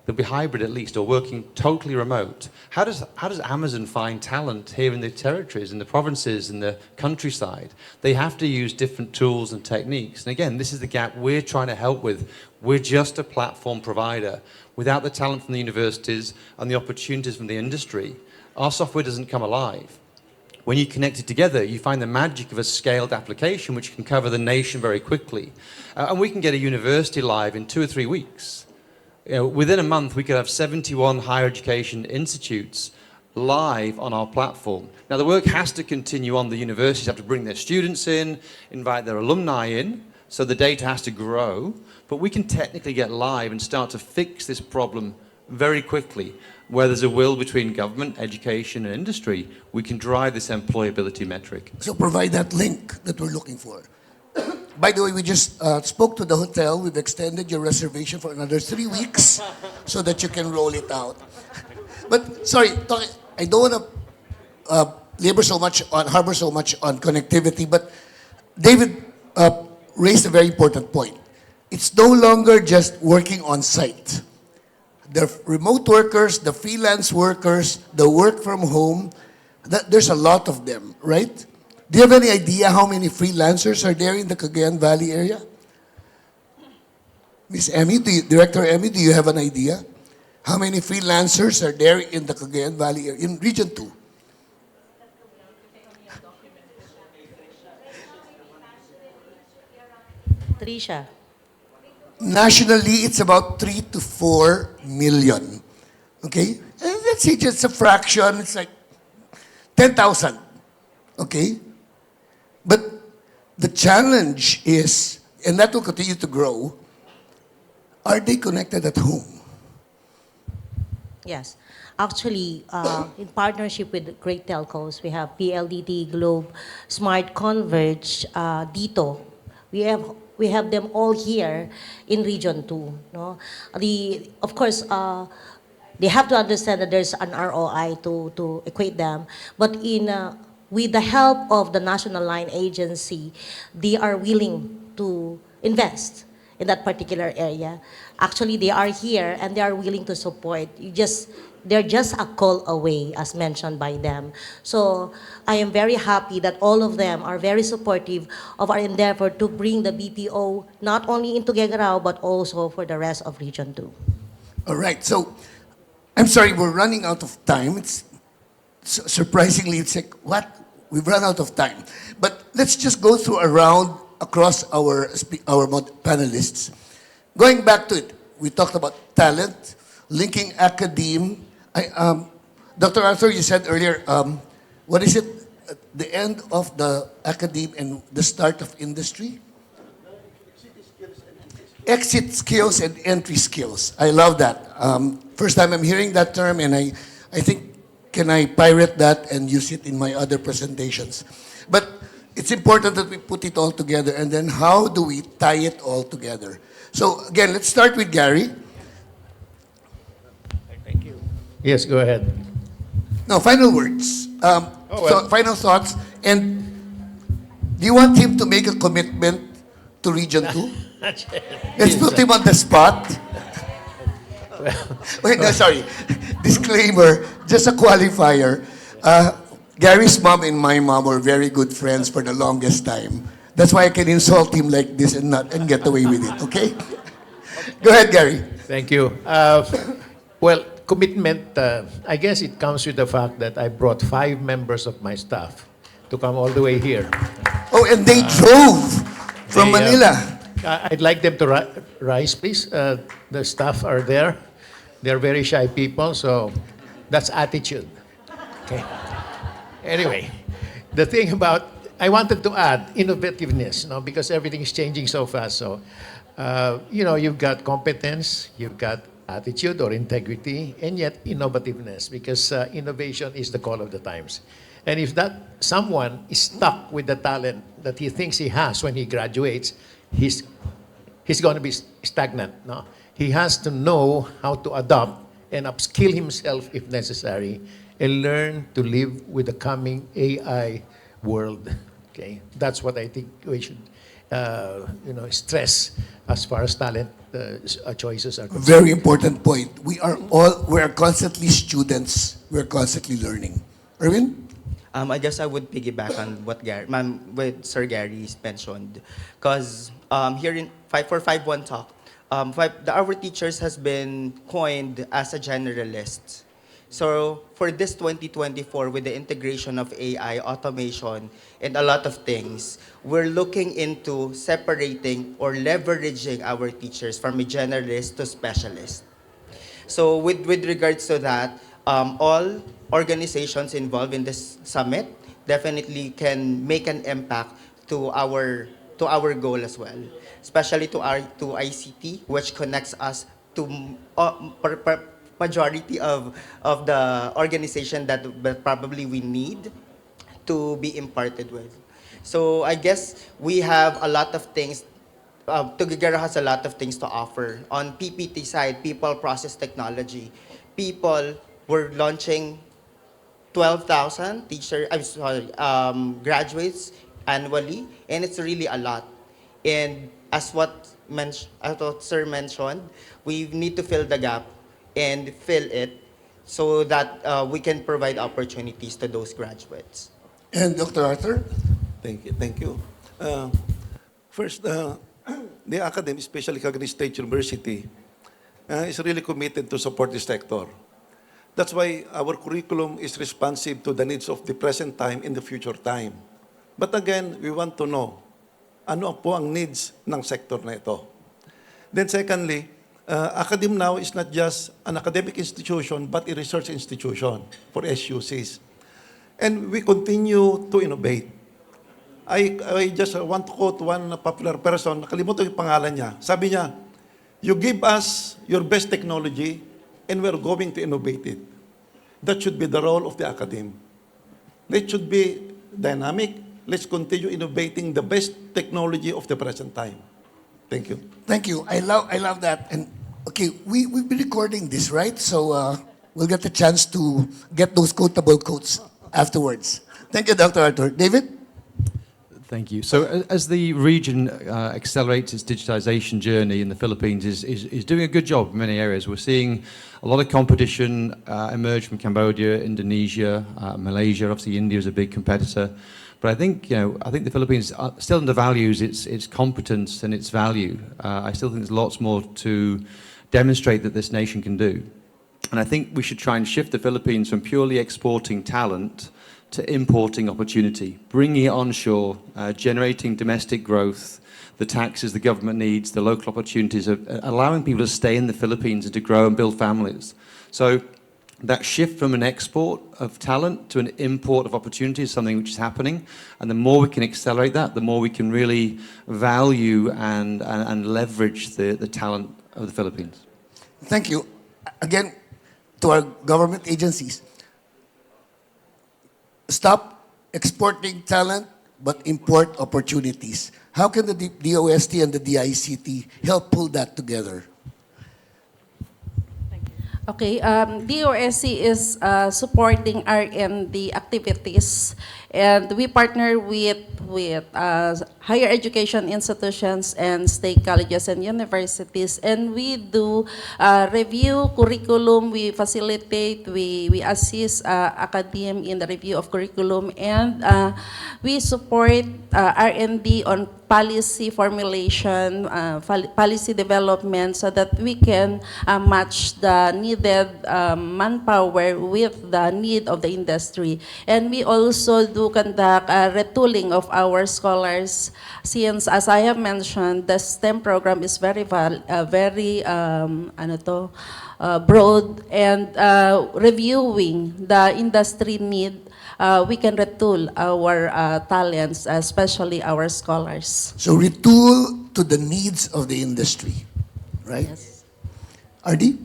They'll be hybrid at least, or working totally remote. How does Amazon find talent here in the territories, in the provinces, in the countryside? They have to use different tools and techniques. And again, this is the gap we're trying to help with. We're just a platform provider. Without the talent from the universities and the opportunities from the industry, our software doesn't come alive. When you connect it together, you find the magic of a scaled application which can cover the nation very quickly. And we can get a university live in 2 or 3 weeks. Within a month, we could have 71 higher education institutes live on our platform. Now, the work has to continue on. The universities have to bring their students in, invite their alumni in, so the data has to grow. But we can technically get live and start to fix this problem very quickly. Where there's a will between government, education, and industry, we can drive this employability metric. So provide that link that we're looking for. By the way, we just spoke to the hotel. We've extended your reservation for another 3 weeks so that you can roll it out. But sorry, I don't want to harbor so much on connectivity, but David raised a very important point. It's no longer just working on site. The remote workers, the freelance workers, the work from home, there's a lot of them, right? Do you have any idea how many freelancers are there in the Cagayan Valley area? Miss Emmy, Director Emmy, do you have an idea? How many freelancers are there in the Cagayan Valley area, in Region 2? Tricia. Nationally, it's about 3 to 4 million. Okay? And let's say just a fraction, it's like 10,000. Okay? But the challenge is, and that will continue to grow, are they connected at home? Yes. Actually, in partnership with great telcos, we have PLDT, Globe, Smart Converge, Dito. We have them all here in Region 2. No? Of course, they have to understand that there's an ROI to equate them. But with the help of the National Line Agency, they are willing to invest in that particular area. Actually, they are here and they are willing to support. They're just a call away, as mentioned by them. So I am very happy that all of them are very supportive of our endeavor to bring the BPO not only into Tuguegarao, but also for the rest of Region 2. All right, so I'm sorry, we're running out of time. It's surprisingly, it's like, what? We've run out of time. But let's just go through a round across our panelists. Going back to it, we talked about talent, linking academe. Dr. Arthur, you said earlier, what is it? The end of the academe and the start of industry? exit skills and entry skills. I love that. First time I'm hearing that term, and I think, can I pirate that and use it in my other presentations? But it's important that we put it all together, and then how do we tie it all together? So again, let's start with Gary. Yes, go ahead. No, final words. So final thoughts. And do you want him to make a commitment to Region 2? Let's put him on the spot. Wait, no, sorry. Disclaimer, just a qualifier. Gary's mom and my mom were very good friends for the longest time. That's why I can insult him like this and get away with it, okay? Go ahead, Gary. Thank you. Well, commitment, I guess it comes with the fact that I brought 5 members of my staff to come all the way here. Oh, and they drove from Manila. I'd like them to rise, please. The staff are there. They're very shy people, so that's attitude. Okay. Anyway, the thing about, I wanted to add innovativeness, because everything is changing so fast. So, you've got competence, you've got attitude or integrity, and yet innovativeness, because innovation is the call of the times. And if that someone is stuck with the talent that he thinks he has when he graduates, he's going to be stagnant. No? He has to know how to adapt and upskill himself if necessary, and learn to live with the coming AI world. Okay, that's what I think we should, stress as far as talent choices are concerned. Very important point. We are constantly students. We're constantly learning. Erwin? I guess I would piggyback on what Sir Gary's mentioned, because here in 541 Talk, our teachers has been coined as a generalist. So for this 2024, with the integration of AI, automation, and a lot of things, we're looking into separating or leveraging our teachers from a generalist to specialist. So with regards to that, all organizations involved in this summit definitely can make an impact to our goal as well, especially to ICT, which connects us to majority of the organization that probably we need to be imparted with. So I guess we have a lot of things. Tuguegarao has a lot of things to offer. On PPT side, people, process, technology. People, we're launching 12,000 graduates annually, and it's really a lot. And as what Sir mentioned, we need to fill the gap and fill it so that we can provide opportunities to those graduates. And Dr. Arthur? Thank you. First, the academy, especially Cagayan State University, is really committed to support this sector. That's why our curriculum is responsive to the needs of the present time and the future time. But again, we want to know, ano po ang needs ng sector na ito? Then secondly, Academ now is not just an academic institution, but a research institution for SUCs. And we continue to innovate. I just want to quote one popular person, nakalimutan yung pangalan niya. Sabi niya, you give us your best technology and we're going to innovate it. That should be the role of the academe. It should be dynamic. Let's continue innovating the best technology of the present time. Thank you. Thank you. I love that. And okay, we've been recording this, right? So we'll get the chance to get those quotable quotes afterwards. Thank you, Dr. Arthur. David? Thank you. So as the region accelerates its digitization journey in the Philippines is doing a good job in many areas. We're seeing a lot of competition emerge from Cambodia, Indonesia, Malaysia. Obviously, India is a big competitor. But I think the Philippines still undervalues its competence and its value. I still think there's lots more to demonstrate that this nation can do. And I think we should try and shift the Philippines from purely exporting talent to importing opportunity, bringing it onshore, generating domestic growth, the taxes the government needs, the local opportunities, allowing people to stay in the Philippines and to grow and build families. So that shift from an export of talent to an import of opportunity is something which is happening. And the more we can accelerate that, the more we can really value and leverage the talent of the Philippines. Thank you. Again, to our government agencies, stop exporting talent, but import opportunities. How can the DOST and the DICT help pull that together? Okay, DOSC is supporting R&D activities, and we partner with higher education institutions and state colleges and universities, and we do review curriculum, we facilitate, we assist academe in the review of curriculum, and we support R&D on policy formulation, policy development, so that we can match the needed manpower with the need of the industry. And we also do conduct retooling of our scholars, since, as I have mentioned, the STEM program is very broad, and reviewing the industry need, we can retool our talents, especially our scholars. So retool to the needs of the industry, right? Yes. RD?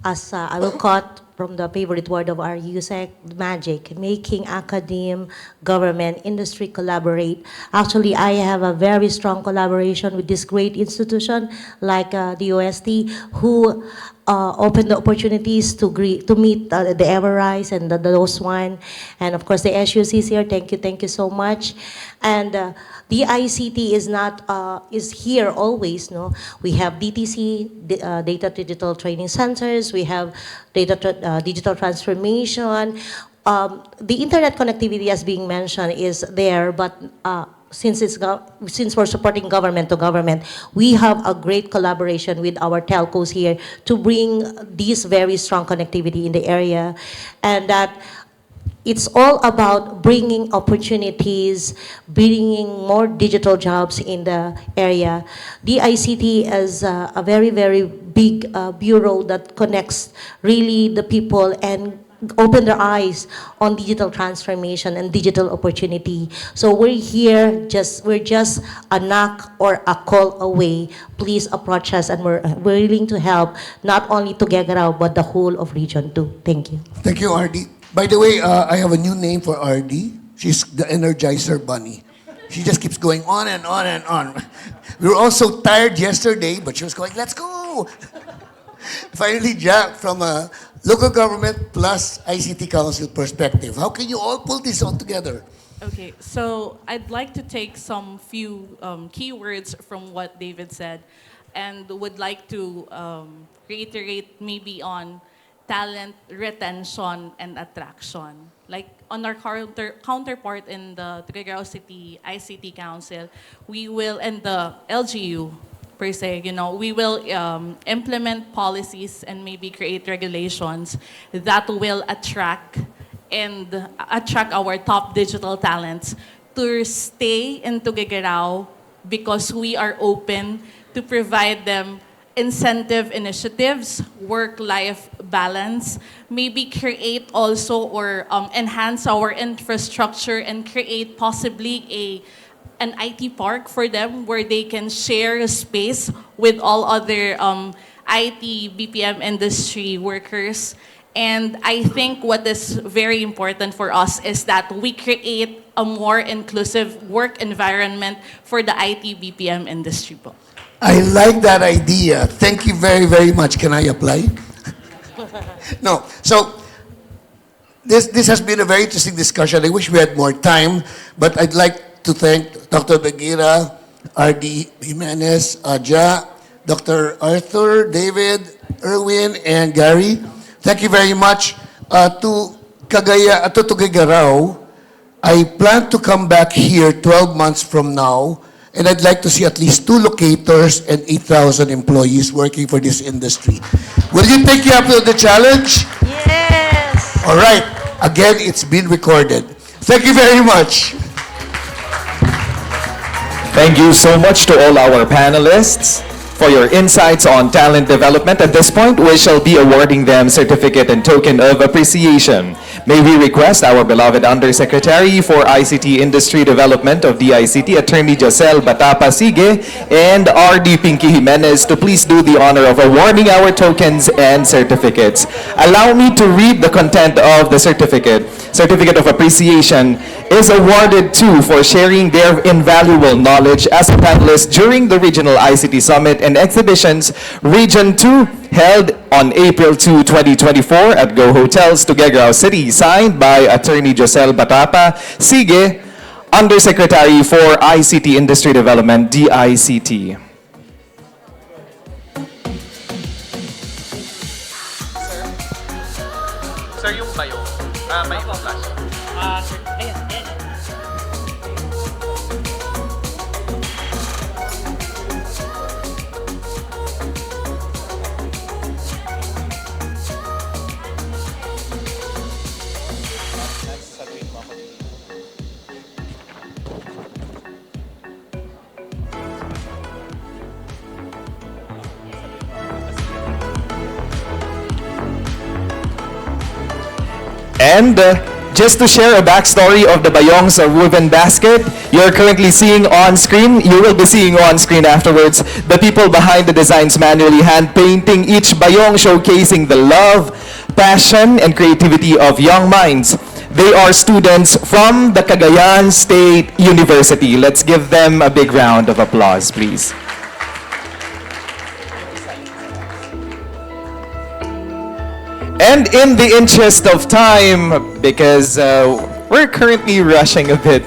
As I will quote from the favorite word of our USEC, magic, making academe, government, industry collaborate. Actually, I have a very strong collaboration with this great institution like the OST, who opened the opportunities to meet the Everrise and those one. And of course, the SUC is here. Thank you so much. And the ICT is here always. No, we have DTC, Data Digital Training Centers. We have digital transformation. The internet connectivity, as being mentioned, is there, but since we're supporting government to government, we have a great collaboration with our telcos here to bring this very strong connectivity in the area, and that it's all about bringing opportunities, bringing more digital jobs in the area. The ICT is a very, very big bureau that connects really the people and open their eyes on digital transformation and digital opportunity. So we're here, we're just a knock or a call away. Please approach us, and we're willing to help, not only to Tuguegarao, but the whole of Region 2. Thank you. Thank you, RD. By the way, I have a new name for RD. She's the Energizer Bunny. She just keeps going on and on and on. We were all so tired yesterday, but she was going, let's go. Finally, Jack, from a local government plus ICT Council perspective, how can you all pull this all together? Okay, so I'd like to take some few keywords from what David said, and would like to reiterate maybe on talent retention and attraction. Like on our counterpart in the Tuguegarao City ICT Council, we will, and the LGU per se, we will implement policies and maybe create regulations that will attract our top digital talents to stay in Tuguegarao, because we are open to provide them incentive initiatives, work-life balance, maybe create also or enhance our infrastructure and create possibly an IT park for them where they can share a space with all other IT, BPM industry workers. And I think what is very important for us is that we create a more inclusive work environment for the IT, BPM industry. I like that idea. Thank you very, very much. Can I apply? No. So this has been a very interesting discussion. I wish we had more time, but I'd like to thank Dr. Bagira, R.D. Jimenez, Aja, Dr. Arthur, David, Erwin, and Gary. Thank you very much. To Tuguegarao, I plan to come back here 12 months from now, and I'd like to see at least 2 locators and 8,000 employees working for this industry. Will you take me up to the challenge? Yes. All right. Again, it's been recorded. Thank you very much. Thank you so much to all our panelists. for your insights on talent development. At this point, we shall be awarding them certificate and token of appreciation. May we request our beloved Undersecretary for ICT Industry Development of DICT, Attorney Josel Batapa Sige, and RD Pinky Jimenez to please do the honor of awarding our tokens and certificates. Allow me to read the content of the certificate. Certificate of Appreciation is awarded to for sharing their invaluable knowledge as a panelist during the Regional ICT Summit and Exhibitions Region 2 held on April 2, 2024 at Go Hotels, Tuguegarao City, signed by Attorney Josel Batapa Sige, Undersecretary for ICT Industry Development, DICT. Sir, yung bayo, may flash. Ayan, ayan. And just to share a backstory of the Bayong's woven basket, you're currently seeing on screen, you will be seeing on screen afterwards, the people behind the designs manually hand painting each Bayong, showcasing the love, passion, and creativity of young minds. They are students from the Cagayan State University. Let's give them a big round of applause, please. And in the interest of time, because we're currently rushing a bit,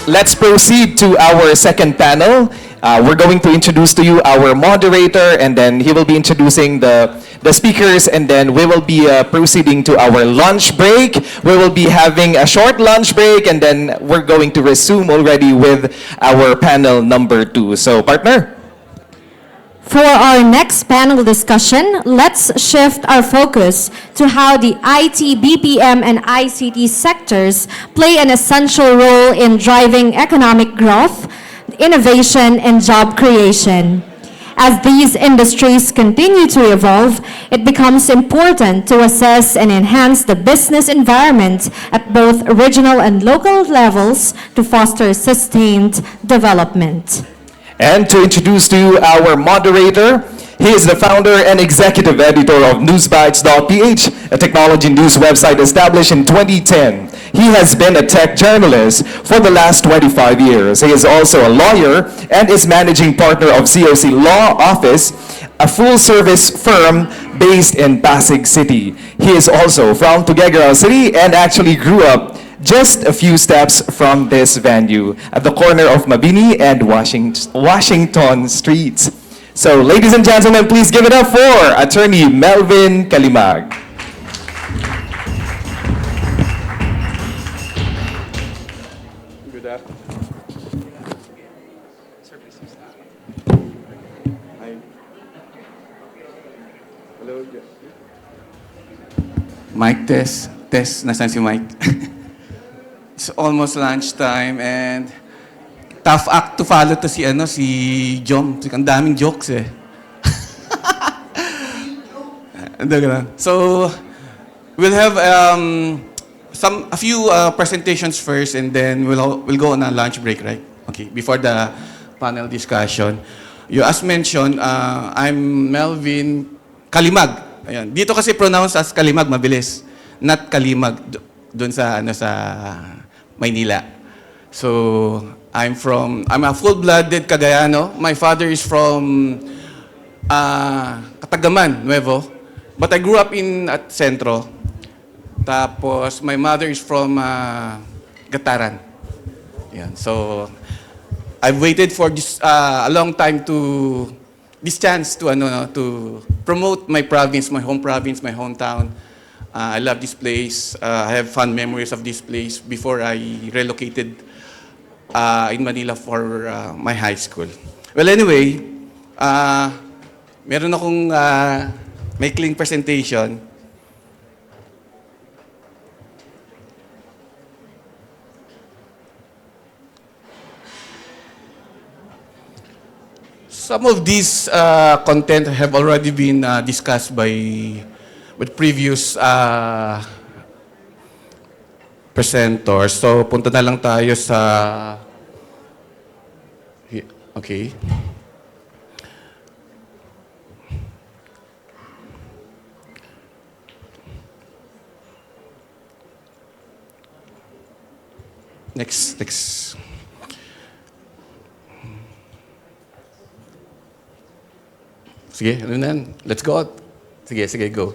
let's proceed to our second panel. We're going to introduce to you our moderator, and then he will be introducing the speakers, and then we will be proceeding to our lunch break. We will be having a short lunch break, and then we're going to resume already with our panel number 2. So, partner? For our next panel discussion, let's shift our focus to how the IT, BPM, and ICT sectors play an essential role in driving economic growth, innovation, and job creation. As these industries continue to evolve, it becomes important to assess and enhance the business environment at both regional and local levels to foster sustained development. And to introduce to you our moderator, he is the founder and executive editor of newsbites.ph, a technology news website established in 2010. He has been a tech journalist for the last 25 years. He is also a lawyer and is managing partner of COC Law Office, a full-service firm based in Pasig City. He is also from Tuguegarao City and actually grew up just a few steps from this venue at the corner of Mabini and Washington Streets. So, ladies and gentlemen, please give it up for Attorney Melvin Kalimag. Good afternoon. Sir, please. Hi. Hello. Mic test. Test. Nasaan si Mike? It's almost lunchtime and tough act to follow to si Jom. Ang daming jokes eh. So, we'll have a few presentations first and then we'll go on a lunch break, right? Okay, before the panel discussion. As mentioned, I'm Melvin Kalimag. Ayan. Dito kasi pronounce as Kalimag, mabilis. Not Kalimag, doon sa Maynila. So, I'm a full-blooded Cagayano. My father is from Katagaman, Nuevo. But I grew up at Centro. Tapos, my mother is from Gataran. Yan. So, I've waited for this a long time this chance to promote my province, my home province, my hometown. I love this place. I have fond memories of this place before I relocated in Manila for my high school. Well, anyway, meron akong maikling presentation. some of these content have already been discussed by with previous presenters. So, punta na lang tayo sa... Okay. Next. Sige, ano na? Let's go. Sige, go.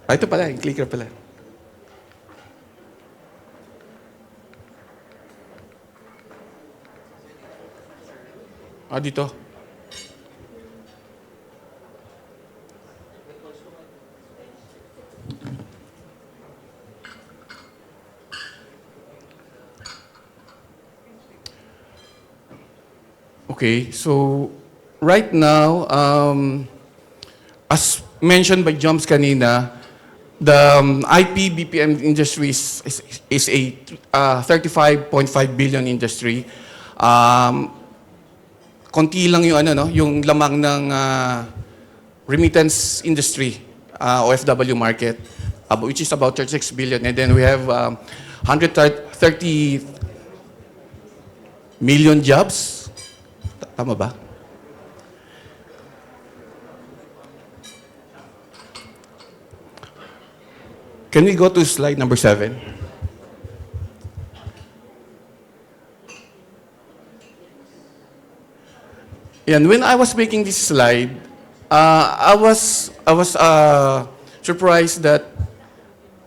Ito pala, yung clicker pala. Dito. Okay, so right now, as mentioned by Joms kanina, the IP BPM industry is a 35.5 billion industry. Konti lang yung yung lamang ng remittance industry, OFW market, which is about 36 billion, and then we have 130 million jobs. Tama ba? Can we go to slide number 7? And when I was making this slide, I was surprised that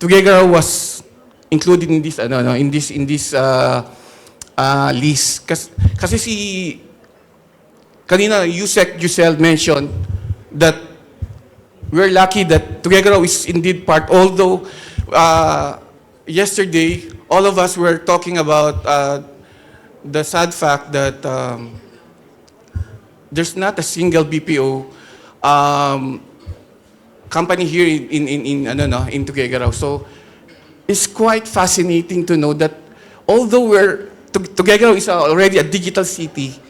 Tuguegarao was included in this list. Kasi si kanina Yusek Giselle mentioned that we're lucky that Tuguegarao is indeed part. Although yesterday all of us were talking about the sad fact that there's not a single BPO company here in Tuguegarao. So it's quite fascinating to know that although Tuguegarao is already a digital city,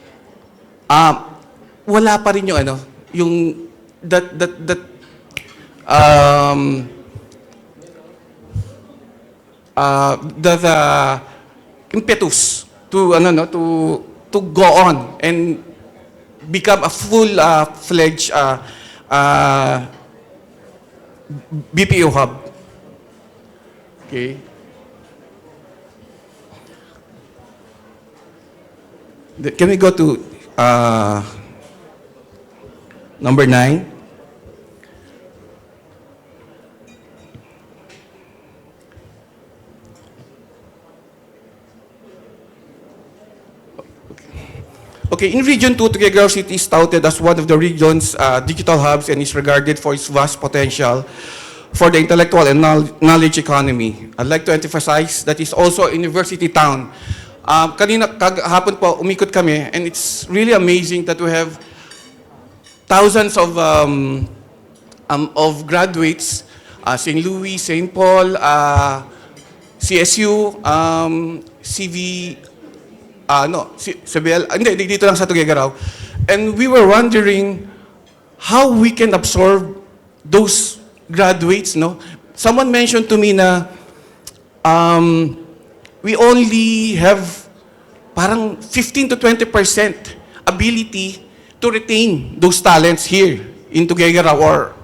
wala pa rin yung the impetus to go on and become a full-fledged BPO hub. Okay. Can we go to number 9? Okay, in Region 2, Tuguegarao City is touted as one of the region's digital hubs and is regarded for its vast potential for the intellectual and knowledge economy. I'd like to emphasize that it's also a university town. Kahapon po, umikot kami, and it's really amazing that we have thousands of graduates, St. Louis, St. Paul, CSU, CV, hindi, dito lang sa Tuguegarao. And we were wondering how we can absorb those graduates, no? Someone mentioned to me na we only have parang 15 to 20% ability to retain those talents here in Tuguegarao or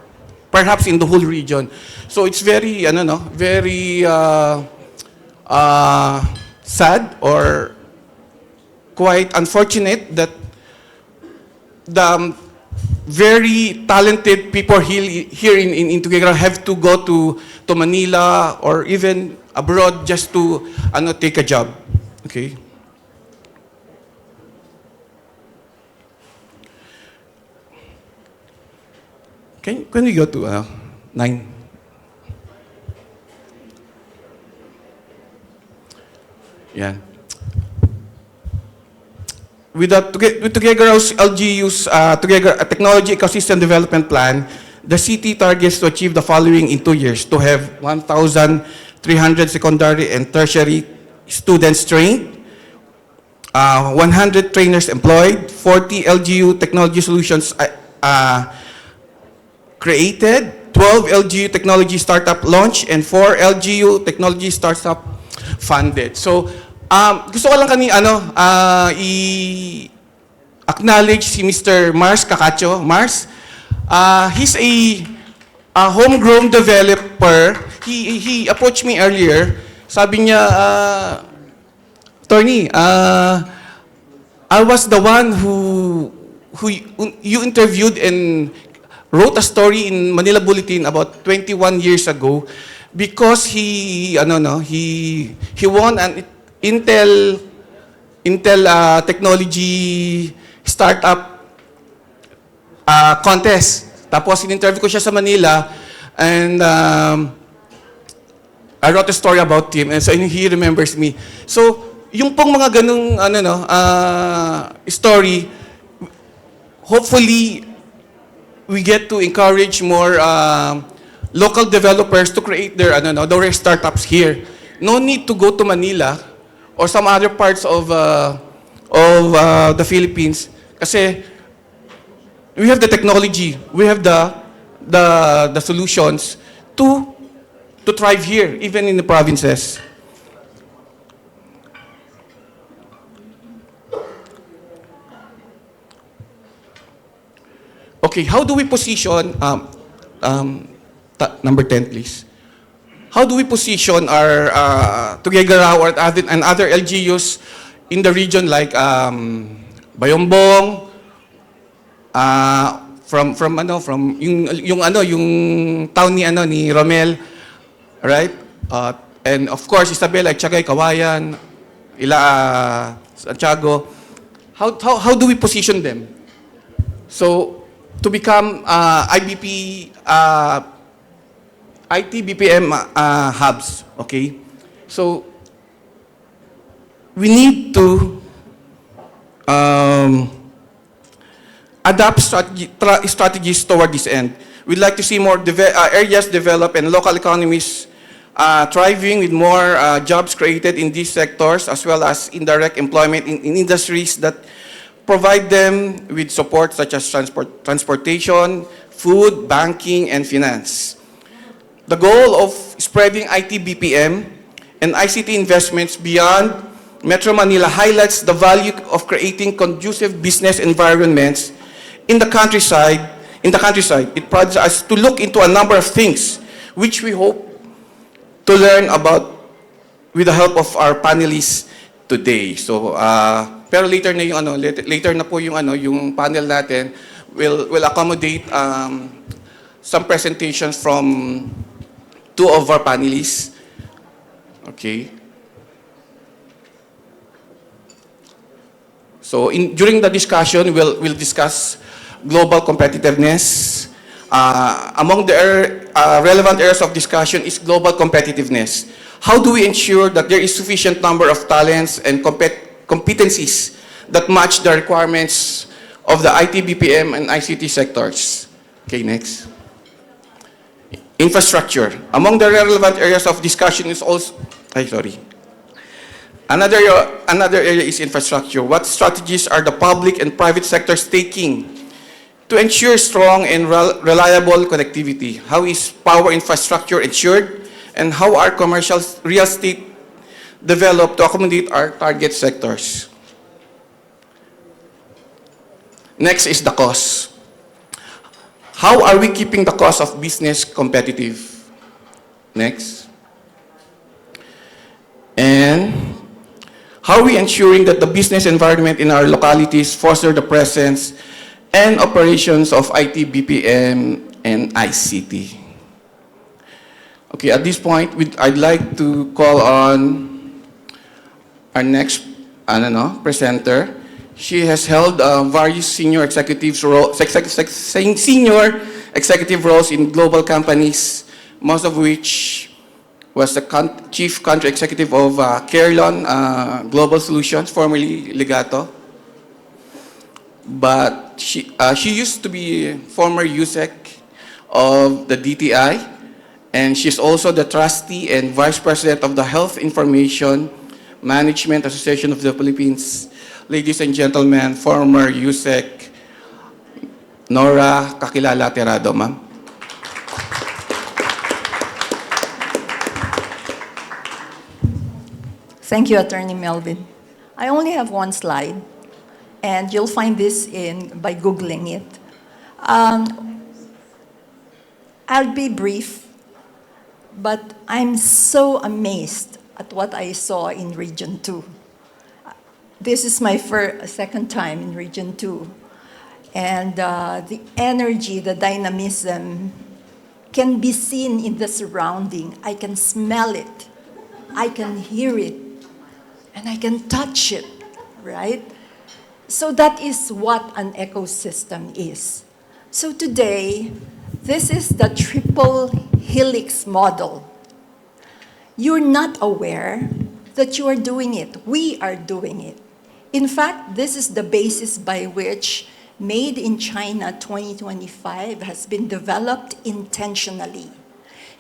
perhaps in the whole region. So it's very, very sad or quite unfortunate that the very talented people here in Tuguegarao have to go to Manila or even abroad just to take a job. Okay. Can we go to 9? Yeah. With Tuguegaro's LGU's Technology Ecosystem Development Plan, the city targets to achieve the following in 2 years: to have 1,300 secondary and tertiary students trained, 100 trainers employed, 40 LGU technology solutions created, 12 LGU technology startup launched, and 4 LGU technology startup funded. So, gusto ko lang i-acknowledge si Mr. Mars Cacacho. Mars, he's a homegrown developer. He approached me earlier. Sabi niya, Attorney, I was the one who you interviewed and wrote a story in Manila Bulletin about 21 years ago because he won an Intel technology startup contest. Tapos in-interview ko siya sa Manila and I wrote a story about him and so he remembers me. So yung pong mga ganung story, hopefully we get to encourage more local developers to create their startups here. No need to go to Manila or some other parts of the Philippines kasi we have the technology, we have the solutions to thrive here, even in the provinces. Okay, how do we position, number 10 please. How do we position our Tuguegarao and other LGUs in the region like Bayombong, from yung town ni Romel, right? And of course Isabela, Cagayan, Santiago. How do we position them? So to become IT BPM hubs, okay? So we need to adapt strategies toward this end. We'd like to see more areas develop and local economies thriving with more jobs created in these sectors as well as indirect employment in industries that provide them with support such as transportation, food, banking, and finance. The goal of spreading IT BPM and ICT investments beyond Metro Manila highlights the value of creating conducive business environments in the countryside. It prompts us to look into a number of things which we hope to learn about with the help of our panelists today. So, pero later na po yung panel natin will accommodate some presentations from two of our panelists. Okay. So during the discussion, we'll discuss global competitiveness. Among the relevant areas of discussion is global competitiveness. How do we ensure that there is sufficient number of talents and competencies that match the requirements of the IT, BPM, and ICT sectors? Okay, next. Infrastructure. Among the relevant areas of discussion is also, Another area is infrastructure. What strategies are the public and private sectors taking to ensure strong and reliable connectivity? How is power infrastructure ensured? And how are commercial real estate developed to accommodate our target sectors? Next is the cost. How are we keeping the cost of business competitive? Next. And how are we ensuring that the business environment in our localities foster the presence and operations of IT, BPM, and ICT? Okay, at this point, I'd like to call on our next presenter. She has held various senior executive roles in global companies, most of which was the Chief Country Executive of Carillon Global Solutions, formerly Legato. But she used to be former USEC of the DTI, and she's also the trustee and vice president of the Health Information Management Association of the Philippines. ladies and gentlemen, former USEC Nora Kakilala Tirado, ma'am. Thank you, Attorney Melvin. I only have one slide, and you'll find this by Googling it. I'll be brief, but I'm so amazed at what I saw in Region 2. This is my second time in Region 2, and the energy, the dynamism can be seen in the surrounding. I can smell it, I can hear it, and I can touch it, right? So that is what an ecosystem is. So today, this is the triple helix model. You're not aware that you are doing it. We are doing it. In fact, this is the basis by which Made in China 2025 has been developed intentionally.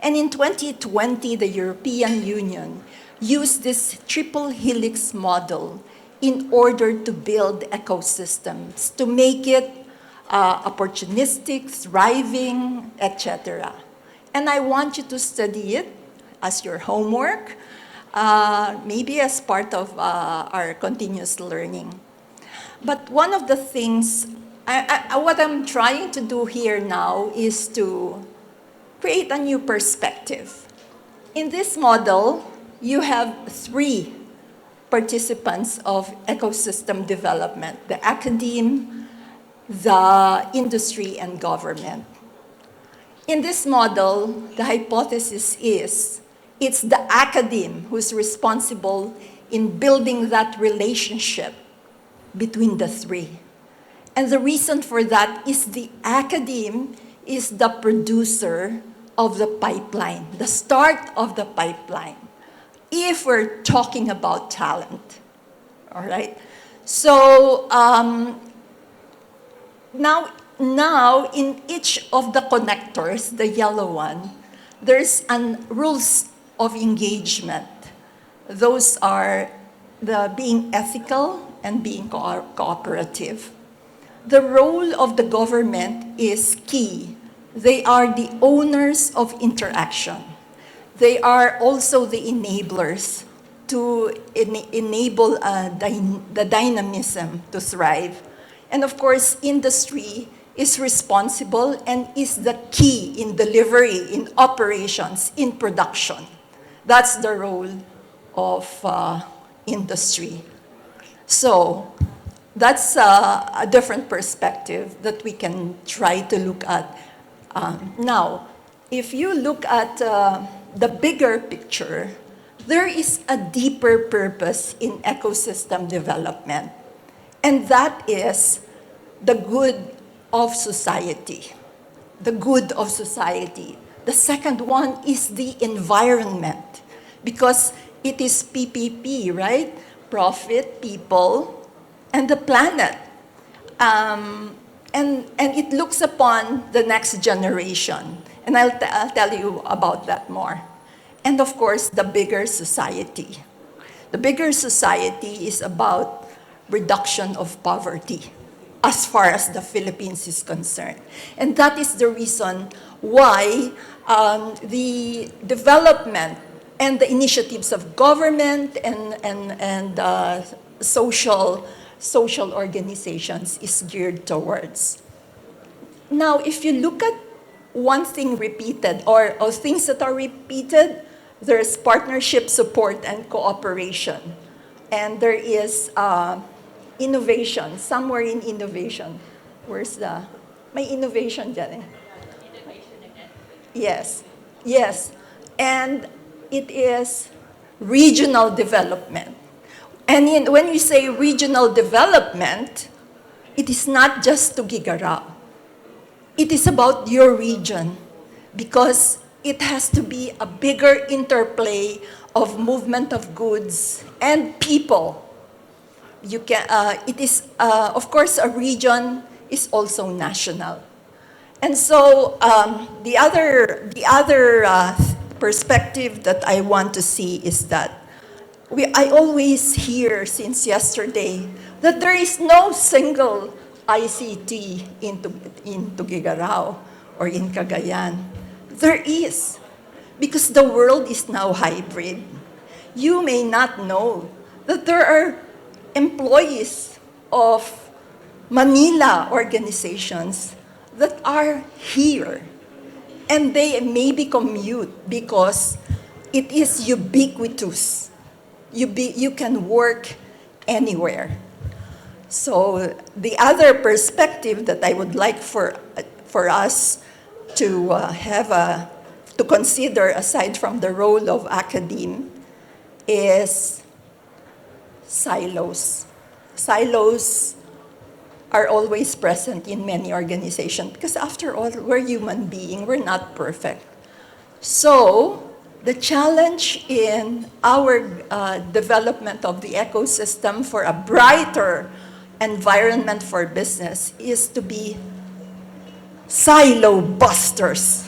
And in 2020, the European Union used this triple helix model in order to build ecosystems, to make it opportunistic, thriving, etc. And I want you to study it as your homework, maybe as part of our continuous learning. But one of the things, what I'm trying to do here now is to create a new perspective. In this model, you have three participants of ecosystem development: the academe, the industry, and government. In this model, the hypothesis is it's the academe who's responsible in building that relationship between the three. And the reason for that is the academe is the producer of the pipeline, the start of the pipeline, if we're talking about talent, all right? So now in each of the connectors, the yellow one, there's rules of engagement. Those are the being ethical and being cooperative. The role of the government is key. They are the owners of interaction. They are also the enablers to enable the dynamism to thrive. And of course, industry is responsible and is the key in delivery, in operations, in production. That's the role of industry. So that's a different perspective that we can try to look at. Now, if you look at the bigger picture, there is a deeper purpose in ecosystem development, and that is the good of society. The good of society. The second one is the environment, because it is PPP, right? Profit, people, and the planet. And it looks upon the next generation. And I'll tell you about that more. And of course, the bigger society. The bigger society is about reduction of poverty as far as the Philippines is concerned. And that is the reason why the development and the initiatives of government and social organizations is geared towards. Now, if you look at one thing repeated, or things that are repeated, there's partnership, support, and cooperation. And there is innovation, somewhere in innovation. Where's may innovation dyan eh? Yes, yes. And it is regional development. And when we say regional development, it is not just to Gigara. It is about your region, because it has to be a bigger interplay of movement of goods and people. You can, it is, of course, a region is also national. And so the other perspective that I want to see is that I always hear since yesterday that there is no single ICT in Tugigaraw or in Cagayan. There is, because the world is now hybrid. You may not know that there are employees of Manila organizations that are here, and they maybe commute because it is ubiquitous. You can work anywhere. So the other perspective that I would like for us to to consider, aside from the role of academe, is silos. Silos are always present in many organizations because, after all, we're human beings. We're not perfect. So the challenge in our development of the ecosystem for a brighter environment for business is to be silo busters.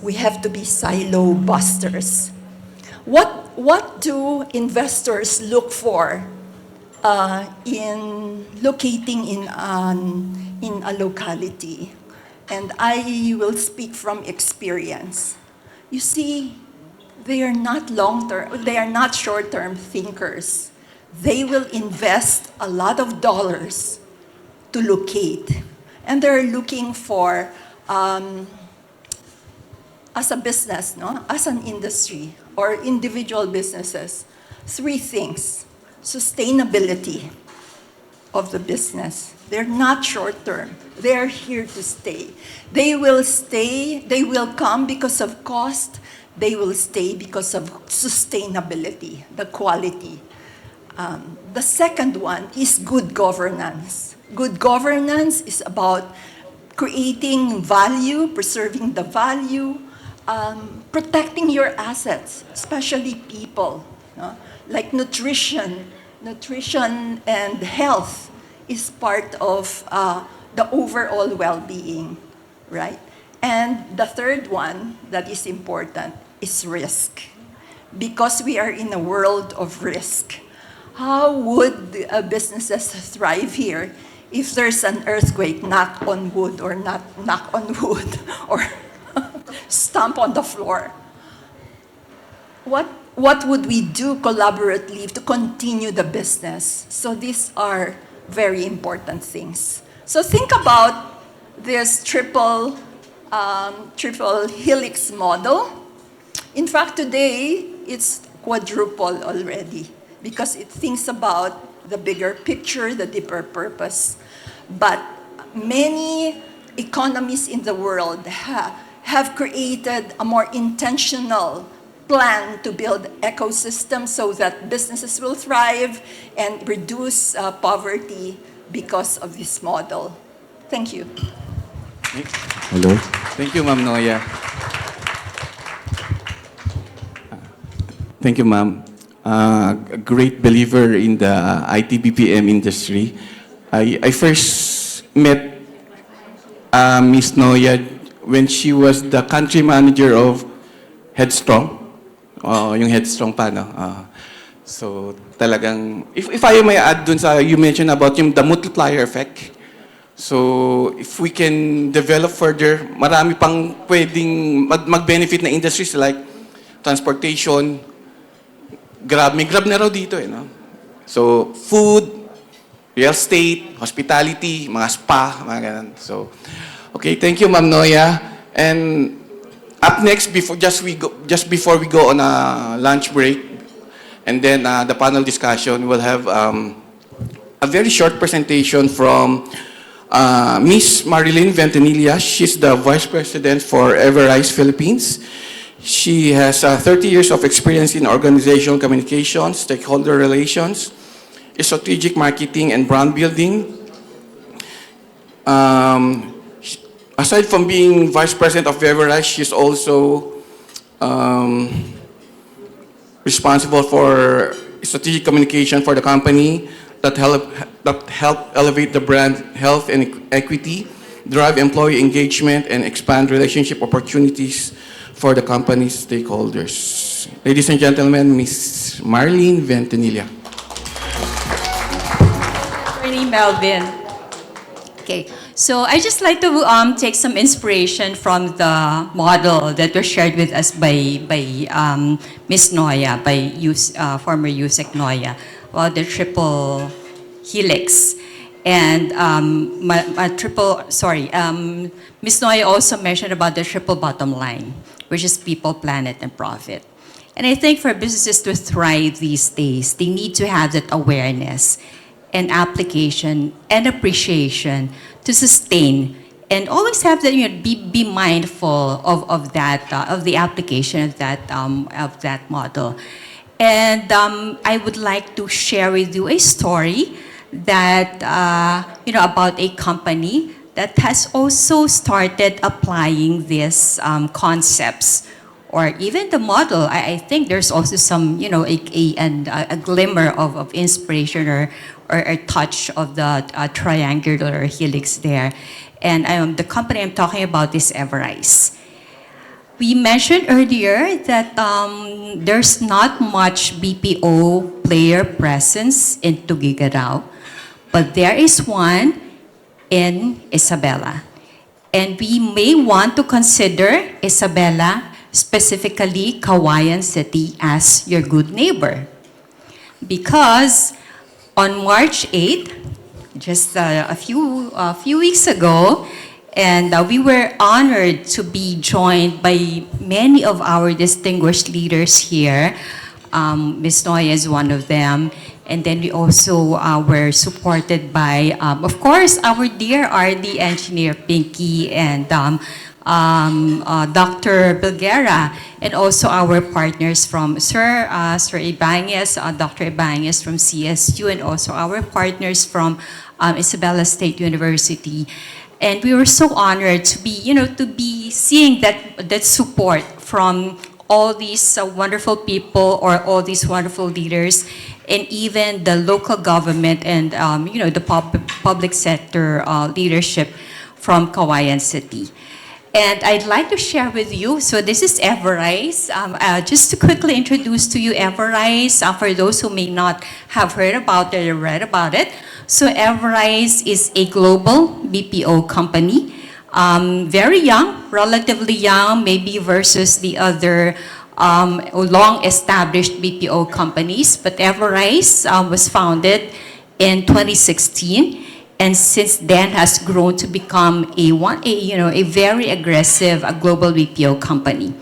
We have to be silo busters. What do investors look for in locating in a locality? And I will speak from experience. You see, they are not long-term, they are not short-term thinkers. They will invest a lot of dollars to locate. And they're looking for, as a business, no? As an industry or individual businesses, three things. Sustainability of the business. They're not short-term. They're here to stay. They will stay, they will come because of cost. They will stay because of sustainability, the quality. The second one is good governance. Good governance is about creating value, preserving the value, protecting your assets, especially people. No? Like nutrition and health is part of the overall well-being, right? And the third one that is important is risk. Because we are in a world of risk. How would businesses thrive here if there's an earthquake, knock on wood, or not knock on wood, or stomp on the floor? What would we do collaboratively to continue the business? So these are very important things. So think about this triple helix model. In fact, today, it's quadruple already because it thinks about the bigger picture, the deeper purpose. But many economies in the world have created a more intentional plan to build ecosystems so that businesses will thrive and reduce poverty because of this model. Thank you. Hello. Thank you, Ma'am Noya. Thank you, ma'am. A great believer in the IT BPM industry. I first met Miss Noya when she was the country manager of Headstrong. Yung Headstrong pa, no? So, talagang, if I may add dun sa, you mentioned about yung the multiplier effect. So, if we can develop further, marami pang pwedeng mag-benefit na industries like transportation, Grab, may Grab na raw dito, no? So, food, real estate, hospitality, mga spa, mga ganun. So, okay, thank you, Ma'am Noya. And up next, just before we go on a lunch break, and then the panel discussion, we'll have a very short presentation from Miss Marilyn Ventanilla. She's the Vice President for Everrise Philippines. She has 30 years of experience in organizational communications, stakeholder relations, strategic marketing, and brand building. Aside from being Vice President of Everrise, she's also responsible for strategic communication for the company that help elevate the brand health and equity, drive employee engagement, and expand relationship opportunities for the company's stakeholders. Ladies and gentlemen, Ms. Marlene Ventanilla. Attorney Melvin. Okay, so I just like to take some inspiration from the model that was shared with us by Ms. Noya, by former USEC Noya, about the triple helix. And Ms. Noya also mentioned about the triple bottom line, which is people, planet, and profit. And I think for businesses to thrive these days, they need to have that awareness and application and appreciation to sustain and always have that, be mindful of that of the application of that model. And I would like to share with you a story that about a company that has also started applying these concepts, or even the model. I think there's also some, a glimmer of inspiration or a touch of the triangular helix there. And the company I'm talking about is Everise. We mentioned earlier that there's not much BPO player presence in Tuguegarao, but there is one in Isabela. And we may want to consider Isabela, specifically Cagayan City, as your good neighbor. Because on March 8th, just a few weeks ago, and we were honored to be joined by many of our distinguished leaders here. Ms. Noya is one of them. And then we also were supported by, of course, our dear RD engineer, Pinky, and Dr. Bilguera, and also our partners from Sir Ibanez, Dr. Ibanez from CSU, and also our partners from Isabela State University. And we were so honored to be seeing that support from all these wonderful people, or all these wonderful leaders, and even the local government and the public sector leadership from Cagayan City. And I'd like to share with you, so this is Everise. Just to quickly introduce to you Everise, for those who may not have heard about it or read about it. So Everise is a global BPO company, very young, relatively young, maybe versus the other long-established BPO companies. But Everise was founded in 2016. And since then has grown to become a very aggressive global BPO company.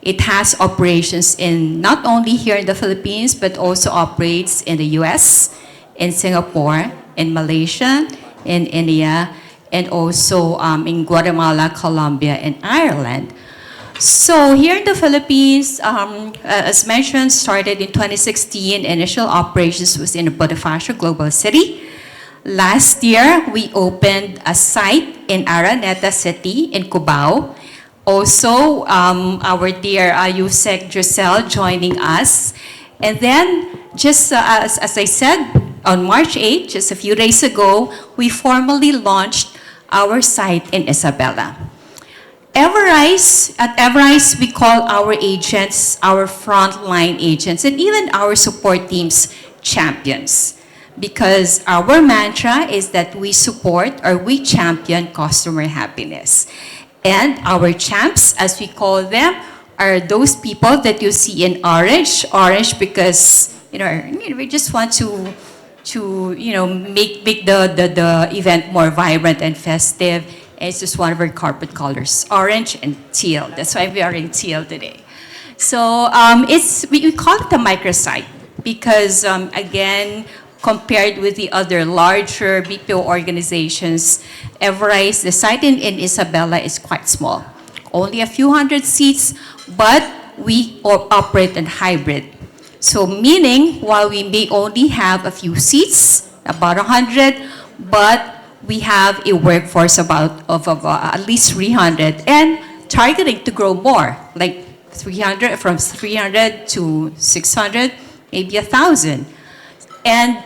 It has operations in not only here in the Philippines, but also operates in the US, in Singapore, in Malaysia, in India, and also in Guatemala, Colombia, and Ireland. So here in the Philippines, as mentioned, started in 2016. Initial operations was in Bonifacio Global City. Last year, we opened a site in Araneta City in Cubao. Also, our dear Yusek Giselle joining us. And then, just as I said, on March 8, just a few days ago, we formally launched our site in Isabela. At Everise, we call our agents, our frontline agents, and even our support teams, champions. Because our mantra is that we support or we champion customer happiness. And our champs, as we call them, are those people that you see in orange. Orange because, we just want to make the event more vibrant and festive. And it's just one of our corporate colors, orange and teal. That's why we are in teal today. So we call it a microsite because, again, compared with the other larger BPO organizations, Everise, the site in Isabela is quite small. Only a few hundred seats, but we operate in hybrid. So meaning, while we may only have a few seats, about 100, but we have a workforce of at least 300, and targeting to grow more, like 300, from 300 to 600, maybe 1,000. And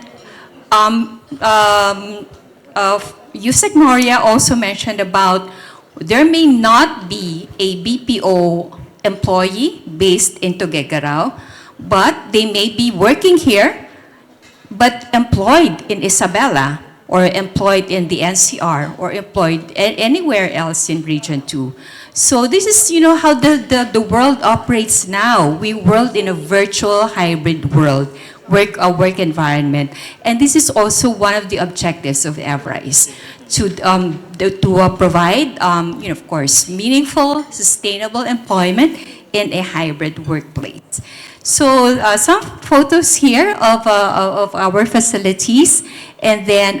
Yusek Noria also mentioned about there may not be a BPO employee based in Tuguegarao, but they may be working here, but employed in Isabela, or employed in the NCR, or employed anywhere else in Region 2. So this is, how the world operates now. We world in a virtual hybrid world, work environment. And this is also one of the objectives of EVRISE, to provide, of course, meaningful, sustainable employment in a hybrid workplace. So some photos here of our facilities, and then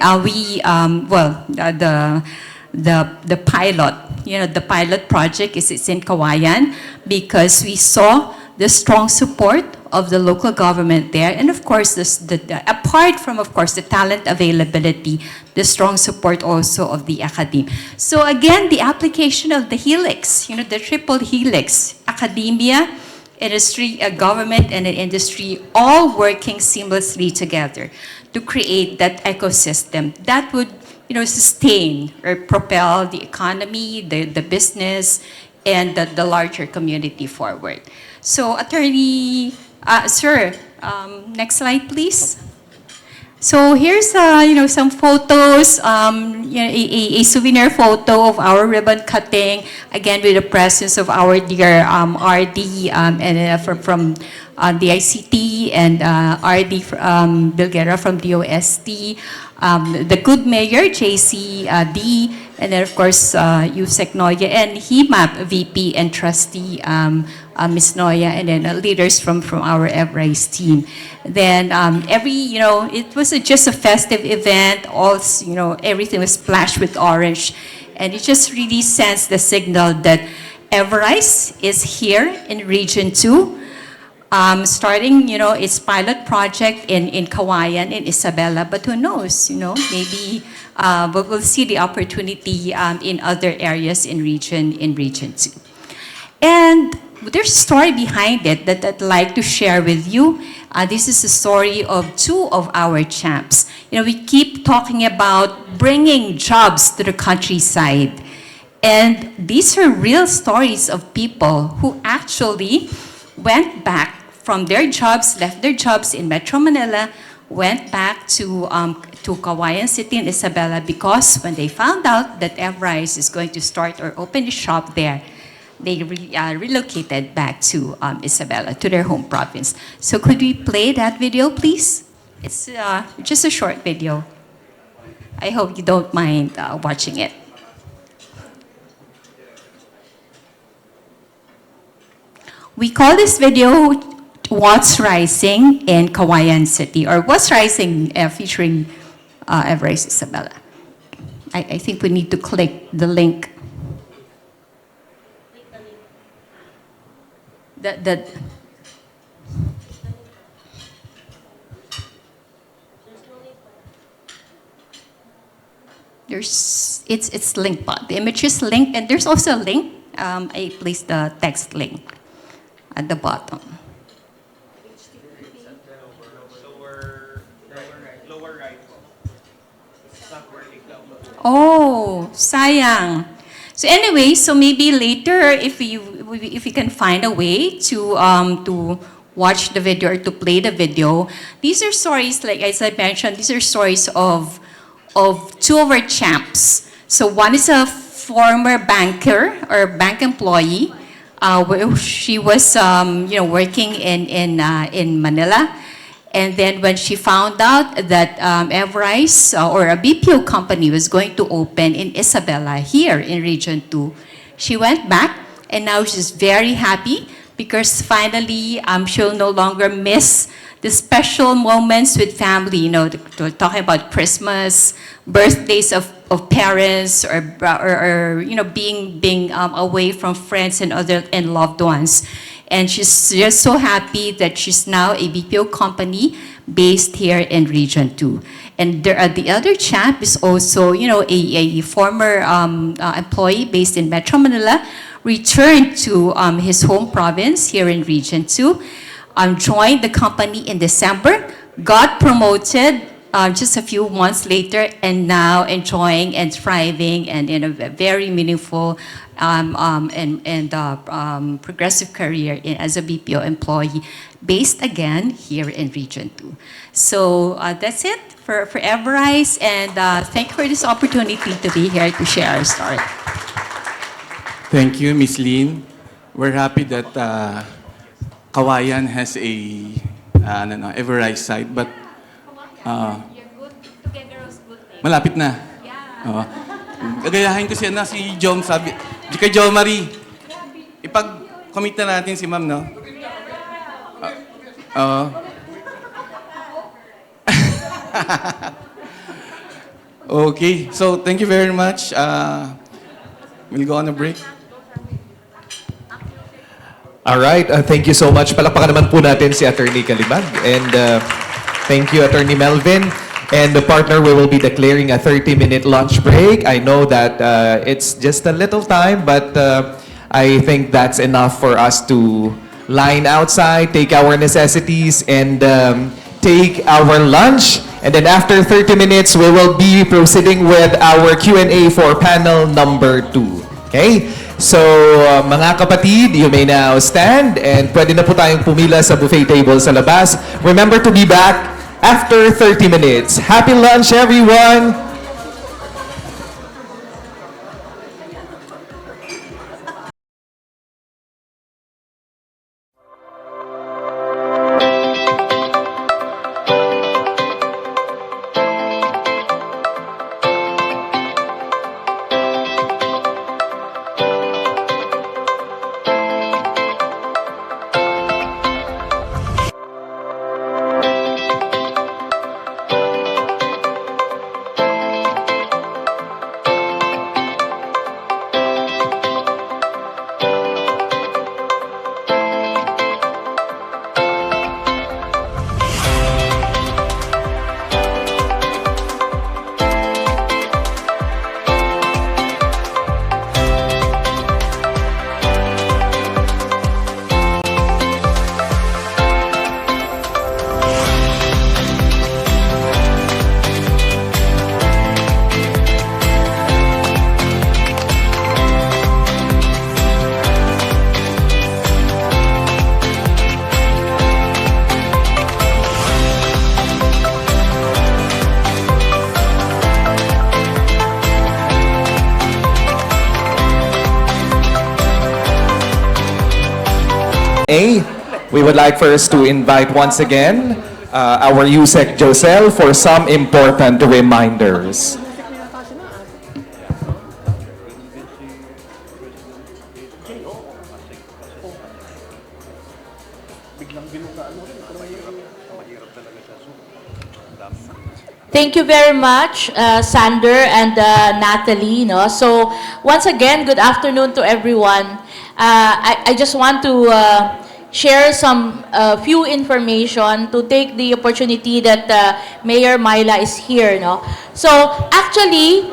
the pilot, the pilot project is in Cagayan, because we saw the strong support of the local government there, and of course, apart from, of course, the talent availability, the strong support also of the academe. So again, the application of the helix, the triple helix, academia, industry, government, and an industry, all working seamlessly together to create that ecosystem that would, sustain or propel the economy, the business, and the larger community forward. So, Attorney, sir, next slide, please. So here's some photos, a souvenir photo of our ribbon cutting, again with the presence of our dear RD and from the ICT, and RD Bilguera from the OST, the good mayor JC D, and then of course Yusek Noya, and HIMAP VP and trustee Ms. Noya, and then leaders from our EVRISE team. Then it was just a festive event. All, everything was splashed with orange, and it just really sends the signal that EVRISE is here in Region 2, starting, its pilot project in Cagayan, in Isabela, but who knows, maybe we'll see the opportunity in other areas in Region 2. And there's a story behind it that I'd like to share with you. This is the story of two of our champs. We keep talking about bringing jobs to the countryside. And these are real stories of people who actually went back from their jobs, left their jobs in Metro Manila, went back to Cagayan City in Isabela, because when they found out that EVRISE is going to start or open a shop there, they relocated back to Isabela, to their home province. So could we play that video, please? It's just a short video. I hope you don't mind watching it. We call this video What's Rising in Cagayan City, or What's Rising featuring EVRISE Isabela. I think we need to click the link. It's linked, but the image is linked, and there's also a link. I placed the text link at the bottom. Lower right. It's not working down. Oh, sayang. So anyway, so maybe later, if you can find a way to watch the video or to play the video, these are stories, like as I mentioned, these are stories of two of our champs. So one is a former banker or bank employee. She was working in Manila. And then when she found out that EVRISE or a BPO company was going to open in Isabela, here in Region 2, she went back, and now she's very happy because finally she'll no longer miss the special moments with family, talking about Christmas, birthdays of parents, or being away from friends and loved ones. And she's just so happy that she's now a BPO company based here in Region 2. And the other champ is also, a former employee based in Metro Manila, returned to his home province here in Region 2, joined the company in December, got promoted just a few months later, and now enjoying and thriving and in a very meaningful progressive career as a BPO employee, based again here in Region 2. So that's it for Everrise, and thank you for this opportunity to be here to share our story. Thank you, Miss Lynn. We're happy that Cagayan has a Everrise site, but malapit na. Oo. Gagayahin ko siya na si Jom, sabi, kay Jo Marie, ipag-commit na natin si ma'am, no? Oo. Okay, so thank you very much. We'll go on a break. All right, thank you so much. Palakpakan naman po natin si Attorney Calibag. And thank you, Attorney Melvin. And the partner, we will be declaring a 30-minute lunch break. I know that it's just a little time, but I think that's enough for us to line outside, take our necessities, and take our lunch. And then after 30 minutes, we will be proceeding with our Q&A for panel number 2. Okay? So, mga kapatid, you may now stand and pwede na po tayong pumila sa buffet table sa labas. Remember to be back after 30 minutes. Happy lunch, everyone! We would like first to invite once again our USEC Josel for some important reminders. Thank you very much, Sander and Natalie. No? So, once again, good afternoon to everyone. I just want to share some few information to take the opportunity that Mayor Myla is here. No? So, actually,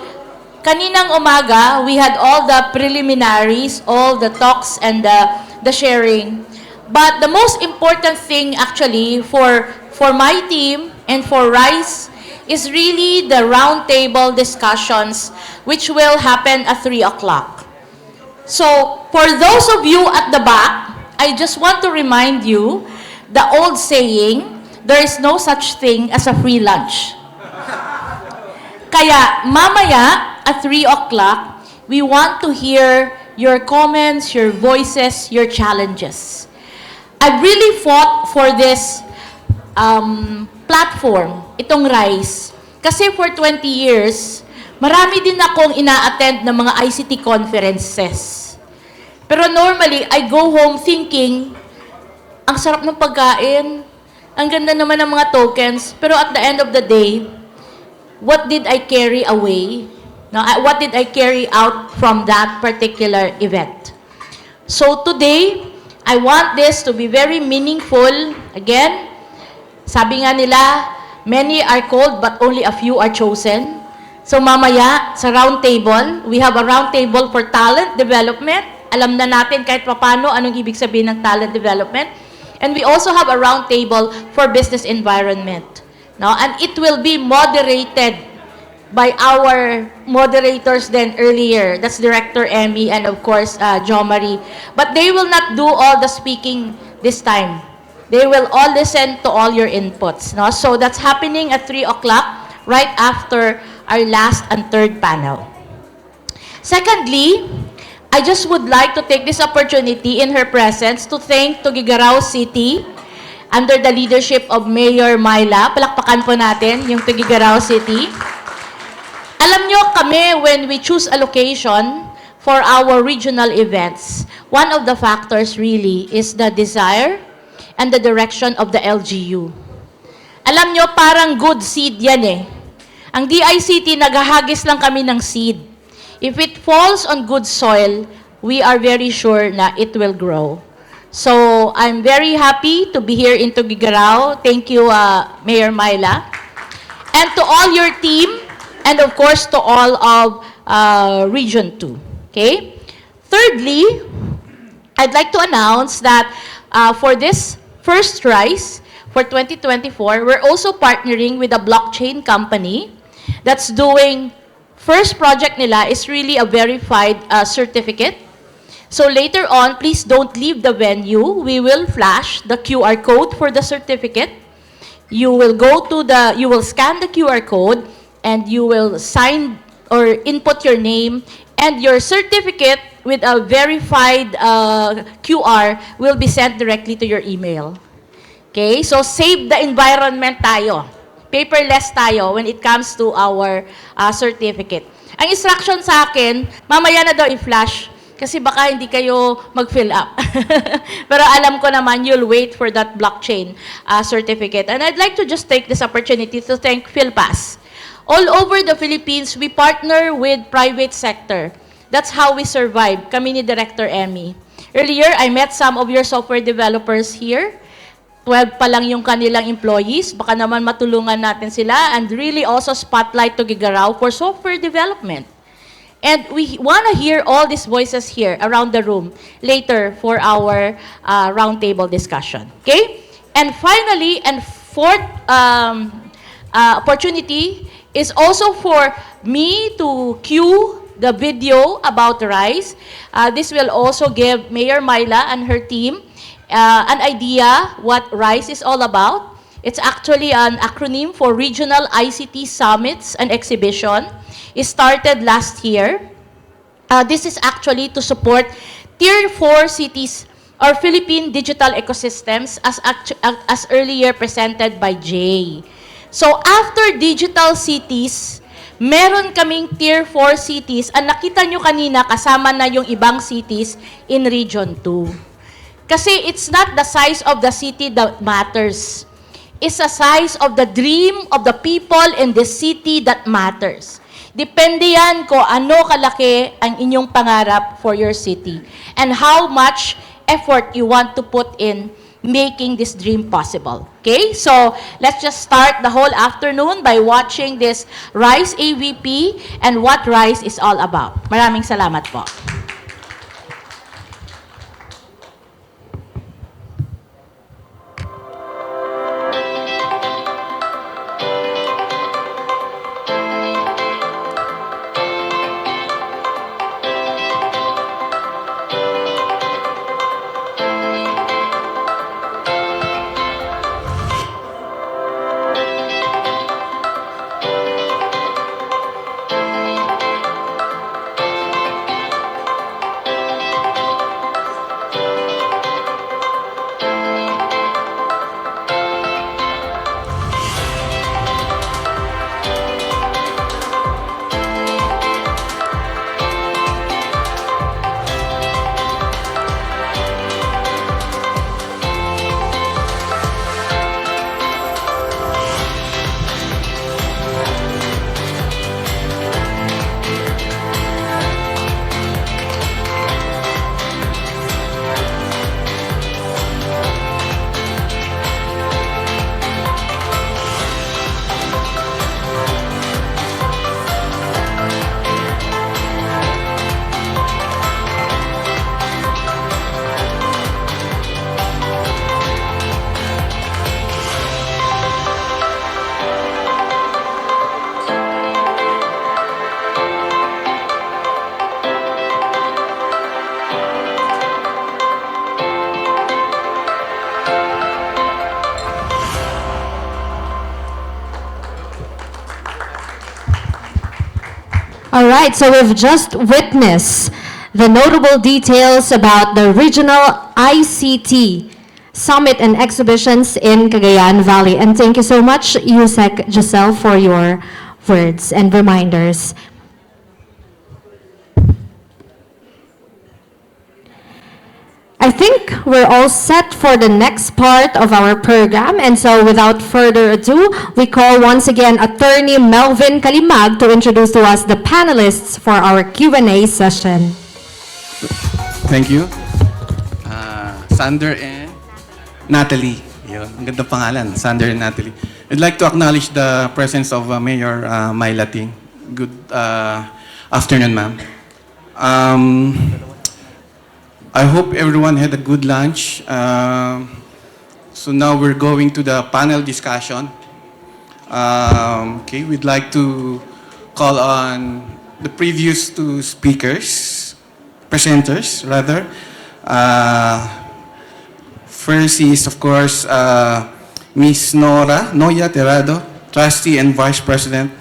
kaninang umaga, we had all the preliminaries, all the talks and the sharing. But the most important thing actually for my team and for RISE is really the roundtable discussions which will happen at 3 o'clock. So, for those of you at the back, I just want to remind you the old saying, there is no such thing as a free lunch. Kaya, mamaya at 3 o'clock, we want to hear your comments, your voices, your challenges. I've really fought for this platform, itong RISE. Kasi for 20 years, marami din akong ina-attend ng mga ICT conferences. Pero normally, I go home thinking, ang sarap ng pagkain, ang ganda naman ng mga tokens, pero at the end of the day, what did I carry away? No, what did I carry out from that particular event? So today, I want this to be very meaningful. Again, sabi nga nila, many are called but only a few are chosen. So mamaya, sa round table, we have a round table for talent development. Alam na natin kahit papano anong ibig sabihin ng talent development. And we also have a round table for business environment. No? And it will be moderated by our moderators then earlier. That's Director Emmy and of course Jo Marie. But they will not do all the speaking this time. They will all listen to all your inputs. No? So that's happening at 3 o'clock, right after our last and third panel. Secondly, I just would like to take this opportunity in her presence to thank Tuguegarao City under the leadership of Mayor Myla. Palakpakan po natin yung Tuguegarao City. Alam nyo kami, when we choose a location for our regional events, one of the factors really is the desire and the direction of the LGU. Alam nyo, parang good seed yan eh. Ang DICT, naghahagis lang kami ng seed. If it falls on good soil, we are very sure na it will grow. So, I'm very happy to be here in Tuguegarao. Thank you, Mayor Myla. And to all your team, and of course to all of Region 2. Okay? Thirdly, I'd like to announce that for this first RISE for 2024, we're also partnering with a blockchain company that's doing, first project nila is really a verified certificate. So later on, please don't leave the venue. We will flash the QR code for the certificate. You will you will scan the QR code and you will sign or input your name, and your certificate with a verified QR will be sent directly to your email. Okay? So save the environment tayo. Paperless tayo when it comes to our certificate. Ang instruction sa akin, mamaya na daw i-flash kasi baka hindi kayo mag-fill up. Pero alam ko naman, you'll wait for that blockchain certificate. And I'd like to just take this opportunity to thank PhilPass. All over the Philippines, we partner with private sector. That's how we survive, kami ni Director Emmy. Earlier, I met some of your software developers here. 12 pa lang yung kanilang employees. Baka naman matulungan natin sila and really also spotlight Tuguegarao for software development. And we want to hear all these voices here around the room later for our roundtable discussion. Okay? And finally, and fourth opportunity is also for me to cue the video about RISE. This will also give Mayor Myla and her team an idea what RISE is all about. It's actually an acronym for Regional ICT Summits and Exhibition. It started last year. This is actually to support Tier 4 cities or Philippine digital ecosystems as earlier presented by Jay. So after digital cities, meron kaming Tier 4 cities. Ang nakita nyo kanina, kasama na yung ibang cities in Region 2. Kasi it's not the size of the city that matters. It's the size of the dream of the people in the city that matters. Depende yan kung ano kalaki ang inyong pangarap for your city and how much effort you want to put in making this dream possible. Okay? So, let's just start the whole afternoon by watching this RISE AVP and what RISE is all about. Maraming salamat po. All right, so we've just witnessed the notable details about the regional ICT summit and exhibitions in Cagayan Valley. And thank you so much, Yusek Giselle, for your words and reminders. I think we're all set for the next part of our program. And so without further ado, we call once again Attorney Melvin Kalimag to introduce to us the panelists for our Q&A session. Thank you. Sander and Natalie. Yun, ang ganda pangalan, Sander and Natalie. I'd like to acknowledge the presence of Mayor Mylating. Good afternoon, ma'am. I hope everyone had a good lunch. So now we're going to the panel discussion. Okay, we'd like to call on the previous two speakers, presenters rather. First is, of course, Ms. Noya Terrado, Trustee and Vice President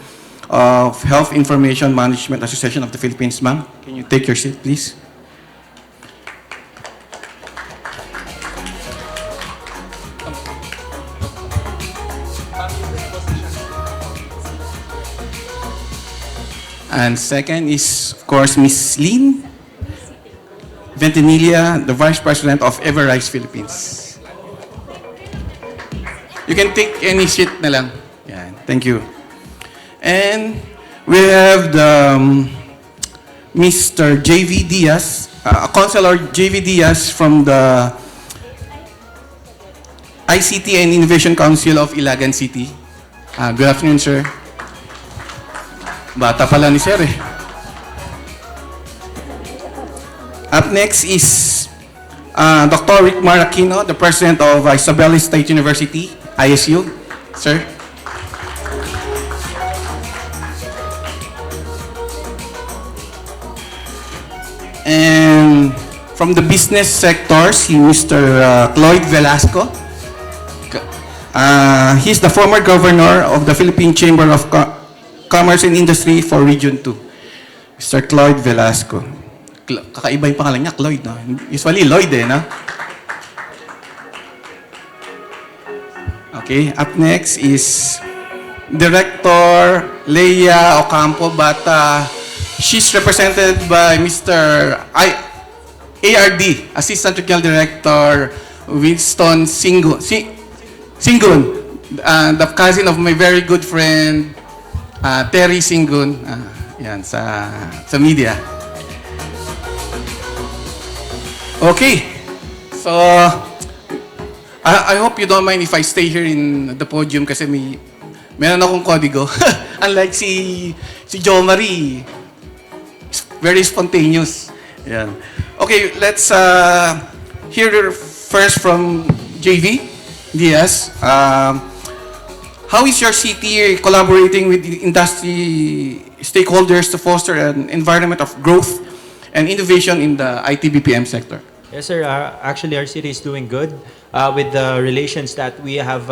of Health Information Management Association of the Philippines. Ma'am, can you take your seat, please? And second is, of course, Ms. Lynn Ventimiglia, the Vice President of Everrise Philippines. You can take any seat na lang. Yeah, thank you. And we have the Mr. J.V. Diaz, Councilor J.V. Diaz from the ICT and Innovation Council of Ilagan City. Good afternoon, sir. Bata pala ni sir eh. Up next is Dr. Rick Maracino, the President of Isabela State University, ISU. Sir. And from the business sector, si Mr. Cloyd Velasco. He's the former governor of the Philippine Chamber of Commerce and Industry for Region 2. Mr. Cloyd Velasco. Kakaiba yung pangalan niya, Cloyd, no? Usually, Lloyd, eh, no? Okay, up next is Director Leia Ocampo, but she's represented by Mr. ARD, Assistant Regional Director Winston Singun, the cousin of my very good friend, Terry Singun, yan, sa media. Okay, so I hope you don't mind if I stay here in the podium kasi meron akong kodigo. Unlike si Jo Marie, very spontaneous. Yan. Okay, let's hear first from JV Diaz. How is your city collaborating with the industry stakeholders to foster an environment of growth and innovation in the IT BPM sector? Yes, sir. Actually, our city is doing good with the relations that we have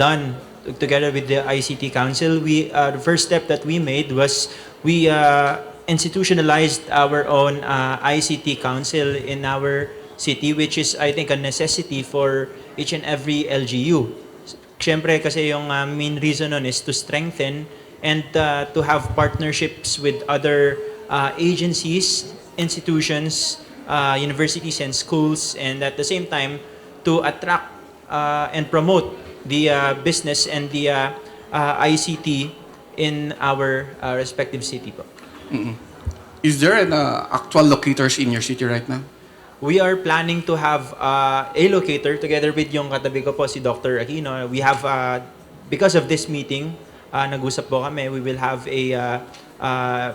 done together with the ICT Council. The first step that we made was we institutionalized our own ICT Council in our city, which is, I think, a necessity for each and every LGU. Siyempre, kasi yung main reason nun is to strengthen and to have partnerships with other agencies, institutions, universities and schools, and at the same time to attract and promote the business and the ICT in our respective city po. Is there an actual locators in your city right now? We are planning to have a locator together with yung katabi ko po si Dr. Aquino. We have because of this meeting, nag-usap po kami, we will have a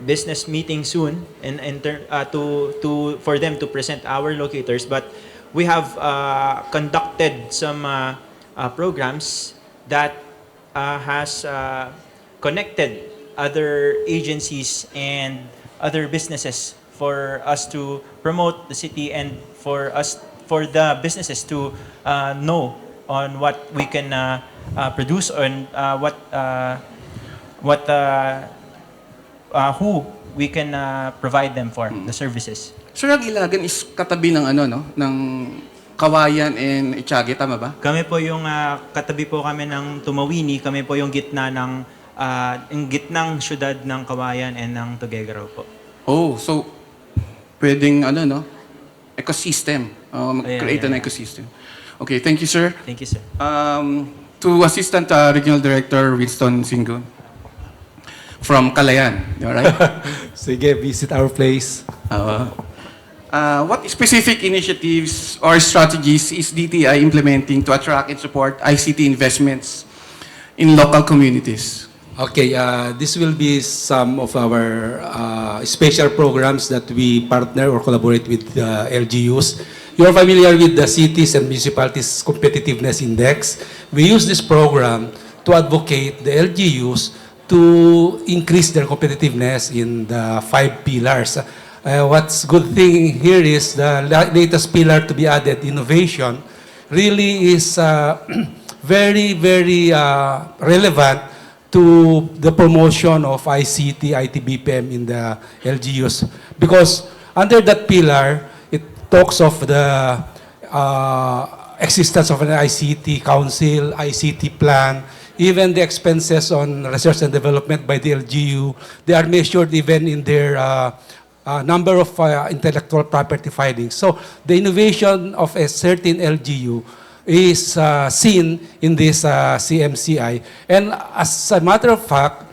business meeting soon for them to present our locators, but we have conducted some programs that has connected other agencies and other businesses for us to promote the city and for the businesses to know on what we can produce and what who we can provide them for the services. Sir, ang Ilagan is katabi ng ano, no? Ng Cagayan and Itiague, tama ba? Kami po yung katabi po kami ng Tumawini, kami po yung gitna ng yung gitnang syudad ng Cagayan and ng Tuguegarao po. Oh, so pwedeng ano, no? Ecosystem. Create an ecosystem. Okay, thank you, sir. Thank you, sir. To Assistant Regional Director Winston Singo from Cagayan, all right? Sige, visit our place. What specific initiatives or strategies is DTI implementing to attract and support ICT investments in local communities? Okay, this will be some of our special programs that we partner or collaborate with LGUs. You are familiar with the Cities and Municipalities Competitiveness Index. We use this program to advocate the LGUs to increase their competitiveness in the 5 pillars. What's good thing here is the latest pillar to be added, innovation, really is very, very relevant to the promotion of ICT, IT-BPM in the LGUs. Because under that pillar, it talks of the existence of an ICT council, ICT plan, even the expenses on research and development by the LGU. They are measured even in their number of intellectual property filings. So the innovation of a certain LGU is seen in this CMCI. And as a matter of fact,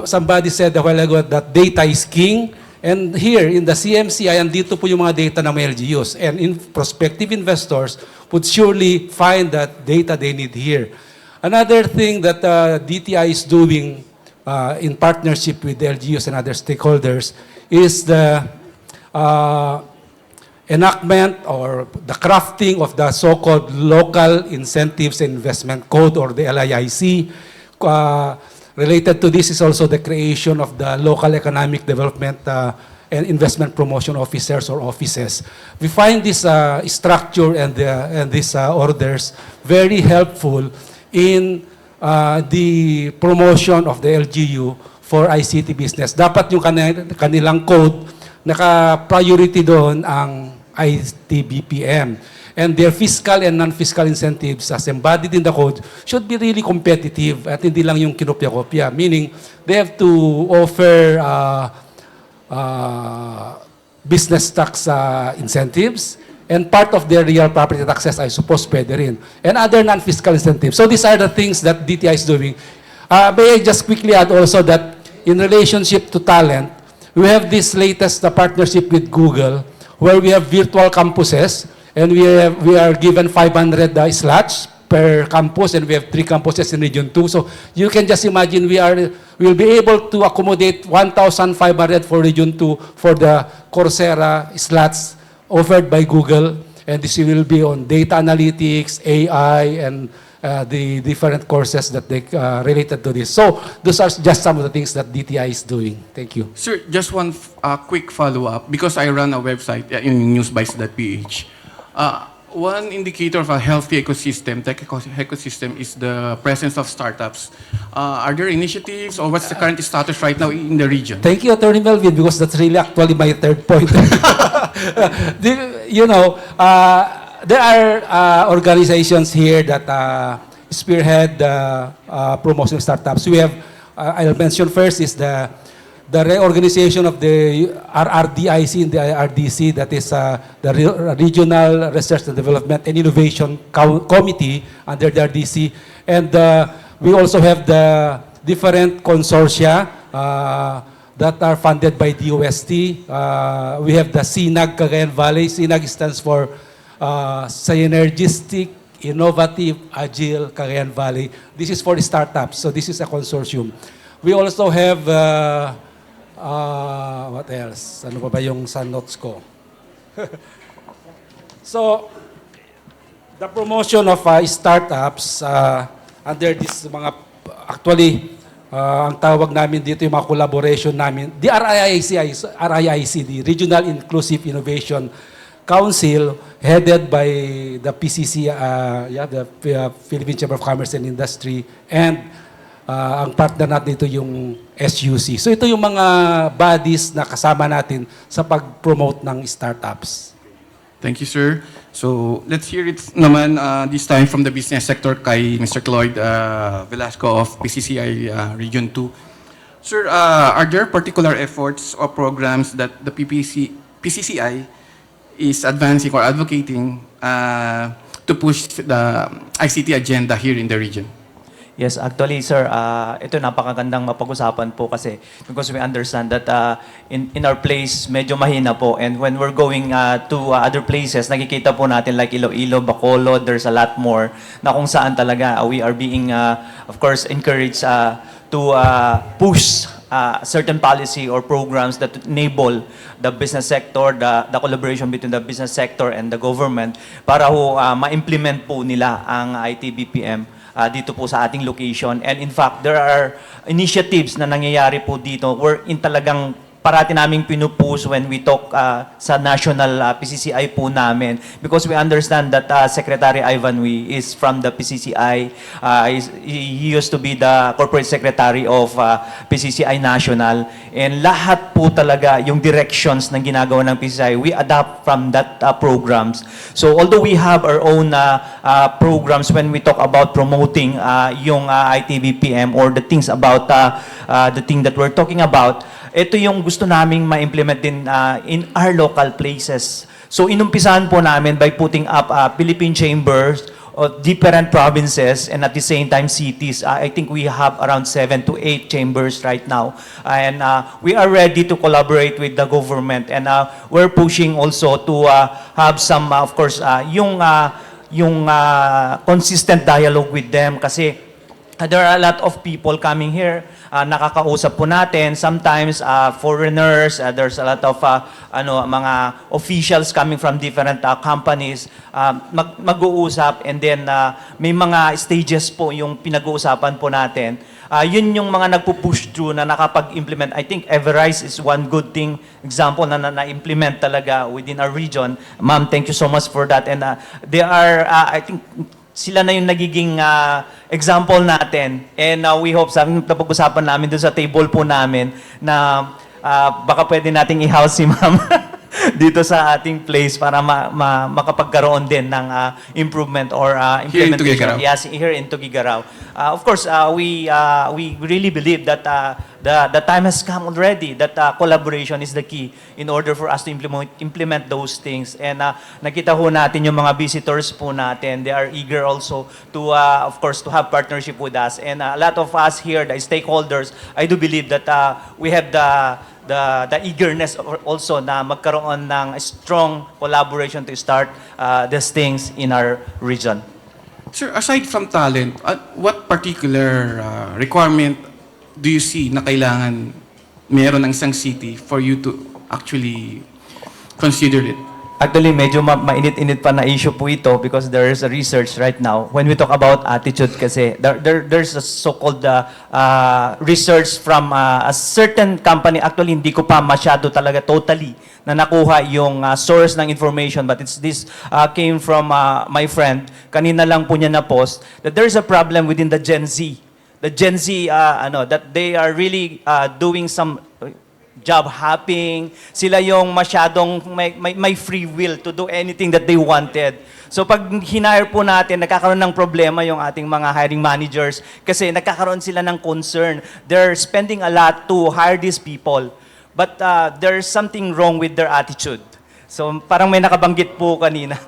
somebody said a while ago that data is king. And here in the CMCI, andito po yung mga data ng mga LGUs. And prospective investors would surely find that data they need here. Another thing that DTI is doing in partnership with the LGUs and other stakeholders is the enactment or the crafting of the so-called Local Incentives and Investment Code, or the LIIC. Related to this is also the creation of the Local Economic Development and Investment Promotion Officers or offices. We find this structure and these orders very helpful in the promotion of the LGU for ICT business. Dapat yung kanilang code, naka-priority doon ang IT-BPM. And their fiscal and non-fiscal incentives as embodied in the code should be really competitive at hindi lang yung kinopya-kopya. Meaning, they have to offer business tax incentives, and part of their real property taxes, I suppose, pwede rin. And other non-fiscal incentives. So these are the things that DTI is doing. May I just quickly add also that in relationship to talent, we have this latest partnership with Google, where we have virtual campuses, and we are given 500 slots per campus, and we have 3 campuses in Region 2. So you can just imagine we will be able to accommodate 1,500 for Region 2 for the Coursera slots offered by Google, and this will be on data analytics, AI, and the different courses that they related to this. So those are just some of the things that DTI is doing. Thank you. Sir, just one quick follow-up, because I run a website in newsbites.ph. One indicator of a healthy ecosystem, tech ecosystem, is the presence of startups. Are there initiatives, or what's the current status right now in the region? Thank you, Attorney Melvin, because that's really actually my third point. You know, there are organizations here that spearhead promotion of startups. We have, I'll mention first, is the reorganization of the RRDIC and the RDC, that is the Regional Research and Development and Innovation Committee under the RDC. And we also have the different consortia that are funded by DOST. We have the CINAG Cagayan Valley. CINAG stands for Synergistic, Innovative, Agile Cagayan Valley. This is for the startups, so this is a consortium. We also have what else? Ano pa ba yung sa notes ko? So, the promotion of startups under this mga, actually, ang tawag namin dito yung mga collaboration namin, the RIIC, the Regional Inclusive Innovation Council, headed by the PCC, the Philippine Chamber of Commerce and Industry, and Ang partner natin ito yung SUC. So ito yung mga bodies na kasama natin sa pag-promote ng startups. Thank you, sir. So let's hear it naman this time from the business sector kay Mr. Cloyd Velasco of PCCI Region 2. Sir, are there particular efforts or programs that the PCCI is advancing or advocating to push the ICT agenda here in the region? Yes, actually, sir, ito napakagandang mapag-usapan po kasi because we understand that in our place, medyo mahina po. And when we're going to other places, nakikita po natin like Iloilo, Bacolod, there's a lot more na kung saan talaga we are being, of course, encouraged to push certain policy or programs that enable the business sector, the collaboration between the business sector and the government para ho ma-implement po nila ang IT-BPM dito po sa ating location. And in fact, there are initiatives na nangyayari po dito wherein talagang parati naming pinupush when we talk sa national PCCI po namin because we understand that Secretary Ivan Wee is from the PCCI. He used to be the corporate secretary of PCCI National. And lahat po talaga yung directions na ginagawa ng PCCI, we adapt from that programs. So although we have our own programs when we talk about promoting yung IT-BPM or the things about the thing that we're talking about, ito yung gusto naming ma-implement din in our local places. So inumpisahan po namin by putting up Philippine chambers of different provinces and at the same time cities. I think we have around 7 to 8 chambers right now. And we are ready to collaborate with the government. And we're pushing also to have some, of course, yung consistent dialogue with them kasi there are a lot of people coming here, nakakausap po natin. Sometimes foreigners, there's a lot of mga officials coming from different companies, mag-uusap and then may mga stages po yung pinag-uusapan po natin. Yun yung mga nagpo-push through na nakapag-implement. I think Everrise is one good thing, example na na-implement talaga within our region. Ma'am, thank you so much for that. And they are, I think, sila na yung nagiging example natin. And we hope, sabi napag-usapan namin doon sa table po namin na baka pwede nating i-house si ma'am dito sa ating place para makapagkaroon din ng improvement or implementation. Yes, here in Tugigaraw. Of course, we really believe that the time has come already that collaboration is the key in order for us to implement those things. And nakita ho natin yung mga visitors po natin. They are eager also to, of course, to have partnership with us. And a lot of us here, the stakeholders, I do believe that we have the eagerness also na magkaroon ng strong collaboration to start these things in our region. Sir, aside from talent, what particular requirement do you see na kailangan meron ng isang city for you to actually consider it? Actually, medyo mainit-init pa na issue po ito because there is a research right now. When we talk about attitude kasi, there's a so-called research from a certain company. Actually, hindi ko pa masyado talaga totally na nakuha yung source ng information. But this came from my friend. Kanina lang po niya na-post that there's a problem within the Gen Z. The Gen Z, that they are really doing some job hopping, sila yung masyadong may free will to do anything that they wanted. So pag hinire po natin, nagkakaroon ng problema yung ating mga hiring managers kasi nagkakaroon sila ng concern. They're spending a lot to hire these people, but there's something wrong with their attitude. So parang may nakabanggit po kanina.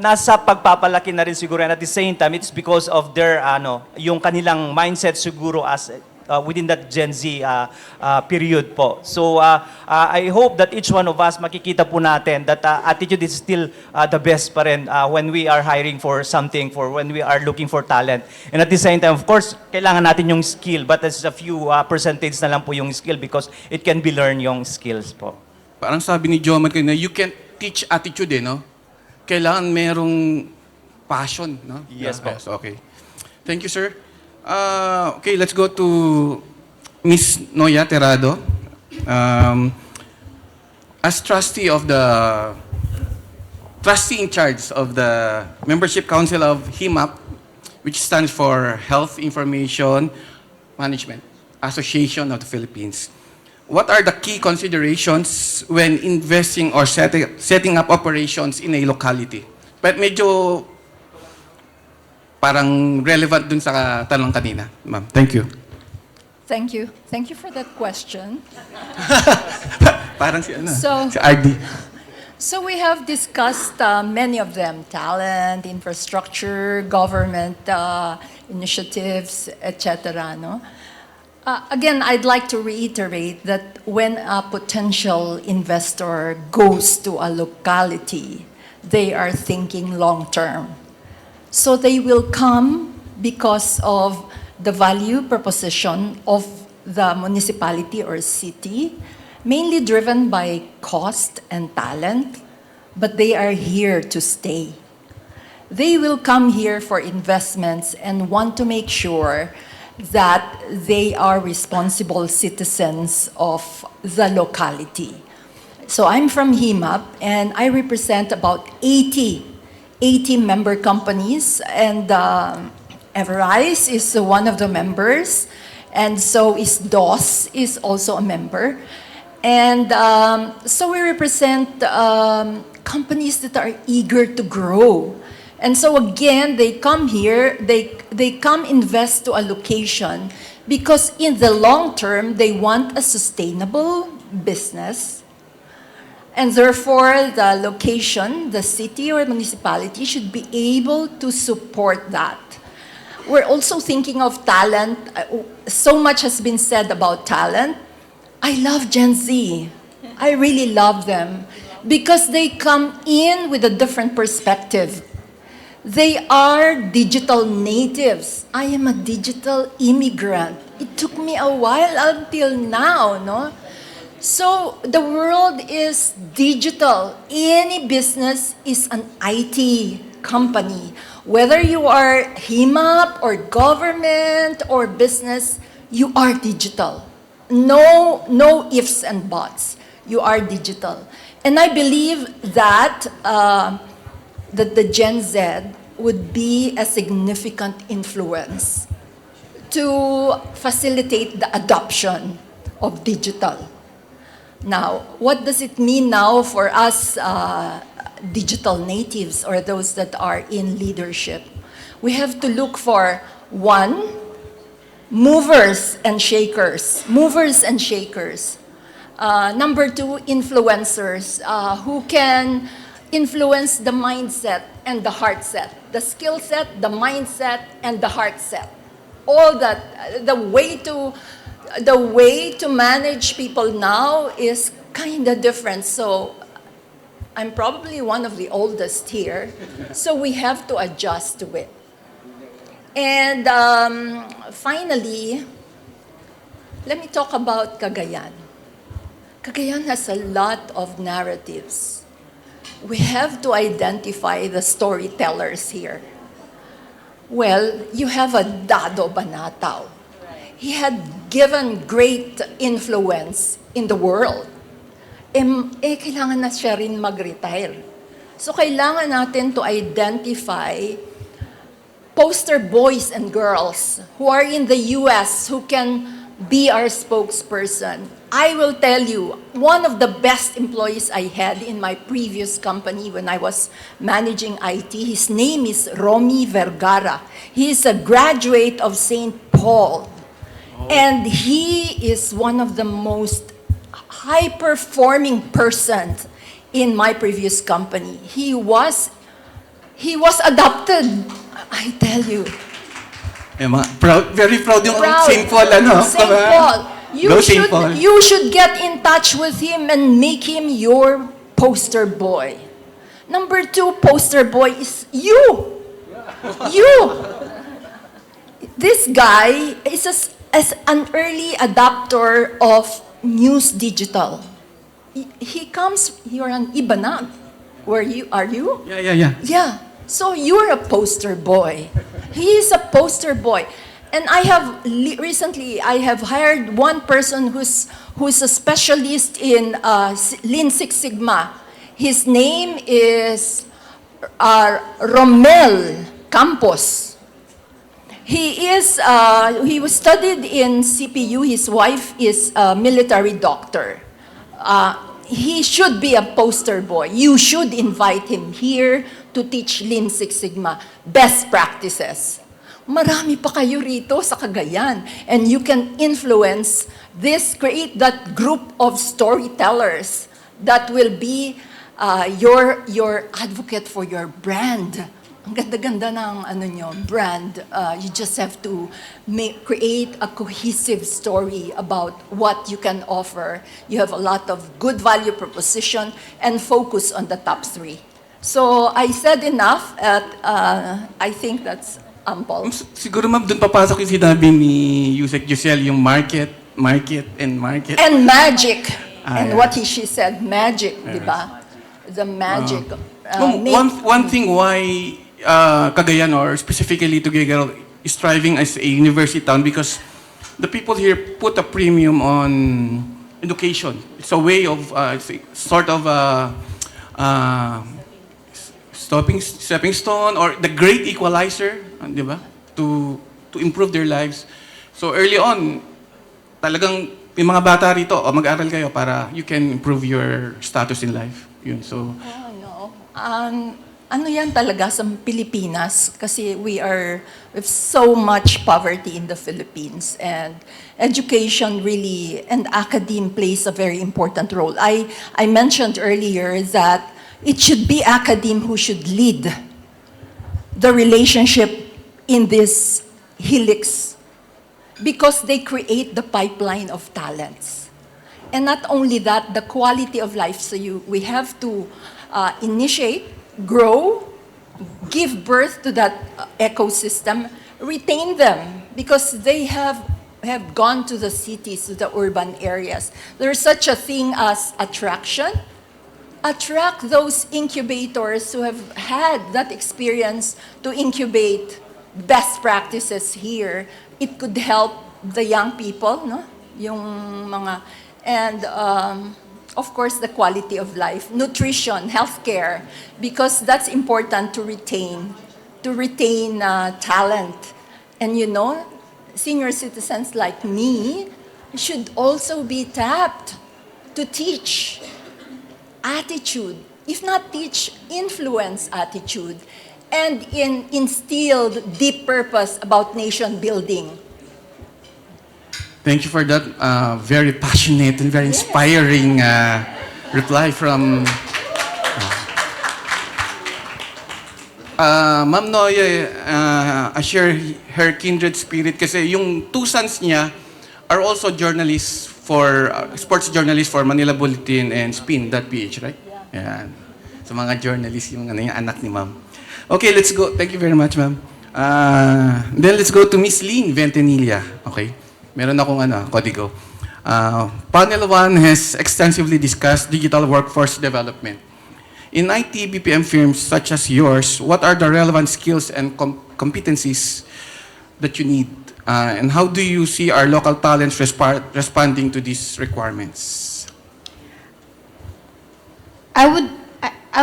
Nasa pagpapalaki na rin siguro, and at the same time, it's because of their, yung kanilang mindset siguro as within that Gen Z period po. So I hope that each one of us makikita po natin that attitude is still the best pa rin when we are hiring for something, for when we are looking for talent. And at the same time, of course, kailangan natin yung skill, but there's a few percentage na lang po yung skill because it can be learned yung skills po. Parang sabi ni Joman kanina, you can't teach attitude no? Kailangan merong passion, no? Yes po. Okay. Thank you, sir. Okay, let's go to Miss Noya Terrado. As trustee in charge of the Membership Council of HIMAP, which stands for Health Information Management Association of the Philippines. What are the key considerations when investing or setting up operations in a locality? But medyo parang relevant dun sa tanong kanina, ma'am. Thank you. Thank you. Thank you for that question. Parang si ano, So- si RD. So we have discussed many of them: talent, infrastructure, government initiatives, etc. No? Again, I'd like to reiterate that when a potential investor goes to a locality, they are thinking long term. So they will come because of the value proposition of the municipality or city, mainly driven by cost and talent, but they are here to stay. They will come here for investments and want to make sure that they are responsible citizens of the locality. So I'm from HIMAP, and I represent about 80 member companies, and Everise is one of the members, and so is DOS is also a member. And so we represent companies that are eager to grow. And so again, they come here, they come invest to a location because in the long term, they want a sustainable business. And therefore, the location, the city or municipality should be able to support that. We're also thinking of talent. So much has been said about talent. I love Gen Z. I really love them because they come in with a different perspective. They are digital natives. I am a digital immigrant. It took me a while until now, no? So the world is digital. Any business is an IT company. Whether you are HIMAP or government or business, you are digital. No ifs and buts. You are digital. And I believe that that the Gen Z would be a significant influence to facilitate the adoption of digital. Now, what does it mean now for us digital natives or those that are in leadership? We have to look for, one, movers and shakers. Movers and shakers. Number two, influencers who can influence the mindset and the heart set. The skill set, the mindset, and the heart set. All that, the way to manage people now is kind of different. So I'm probably one of the oldest here, so we have to adjust to it. And finally, let me talk about Cagayan. Cagayan has a lot of narratives. We have to identify the storytellers here. Well, you have a Dado Banatao. He had given great influence in the world. Kailangan na siya rin mag-retire. So kailangan natin to identify poster boys and girls who are in the US who can be our spokesperson. I will tell you, one of the best employees I had in my previous company when I was managing IT, his name is Romy Vergara. He is a graduate of St. Paul. And he is one of the most high-performing persons in my previous company. He was adopted, I tell you. Proud, very proud yung Proud. St. Paul, ano? St. Paul. Go St. Paul. You should get in touch with him and make him your poster boy. Number two poster boy is you. You. This guy is as an early adopter of news digital. He comes, you're an Ibanag. Are you? Yeah. Yeah. So you're a poster boy. He is a poster boy. And I have recently hired one person who's a specialist in Lean Six Sigma. His name is Romel Campos. He was studied in CPU. His wife is a military doctor. He should be a poster boy. You should invite him here to teach Lean Six Sigma best practices. Marami pa kayo rito sa Cagayan. And you can influence this, create that group of storytellers that will be your advocate for your brand. Ang ganda-ganda ng brand. You just have to create a cohesive story about what you can offer. You have a lot of good value proposition and focus on the top 3. So I said enough. I think that's ample. Siguro ma'am, doon papasok yung sinabi ni Yusek Giselle, yung market. And magic. And what she said, magic, di ba? The magic. One thing why Cagayan, or specifically Tuguegarao, is thriving as a university town because the people here put a premium on education. It's a way of, sort of stepping stone, or the great equalizer, di ba? To improve their lives. So early on, talagang yung mga bata rito, mag-aral kayo para you can improve your status in life. Yun, so... Ano yan talaga sa Pilipinas kasi we have so much poverty in the Philippines, and education really and academe plays a very important role. I mentioned earlier that it should be academe who should lead the relationship in this helix because they create the pipeline of talents. And not only that, the quality of life. So we have to initiate, grow, give birth to that ecosystem, retain them because they have gone to the cities, to the urban areas. There's such a thing as attraction. Attract those incubators who have had that experience to incubate best practices here. It could help the young people, no? Yung mga, and of course, the quality of life, nutrition, healthcare, because that's important to retain talent. And senior citizens like me should also be tapped to teach attitude, if not teach, influence attitude, and instill deep purpose about nation building. Thank you for that very passionate and very inspiring reply from Ma'am Noye. I share her kindred spirit kasi yung two sons niya are also journalists for sports journalists for Manila Bulletin and Spin.ph, right? Yeah. So mga journalists yung anak ni Ma'am. Okay, let's go. Thank you very much, Ma'am. Then let's go to Miss Lynn Ventanilla. Okay. Meron akong kodigo. Panel 1 has extensively discussed digital workforce development. In IT BPM firms such as yours, what are the relevant skills and competencies that you need? And how do you see our local talents responding to these requirements? I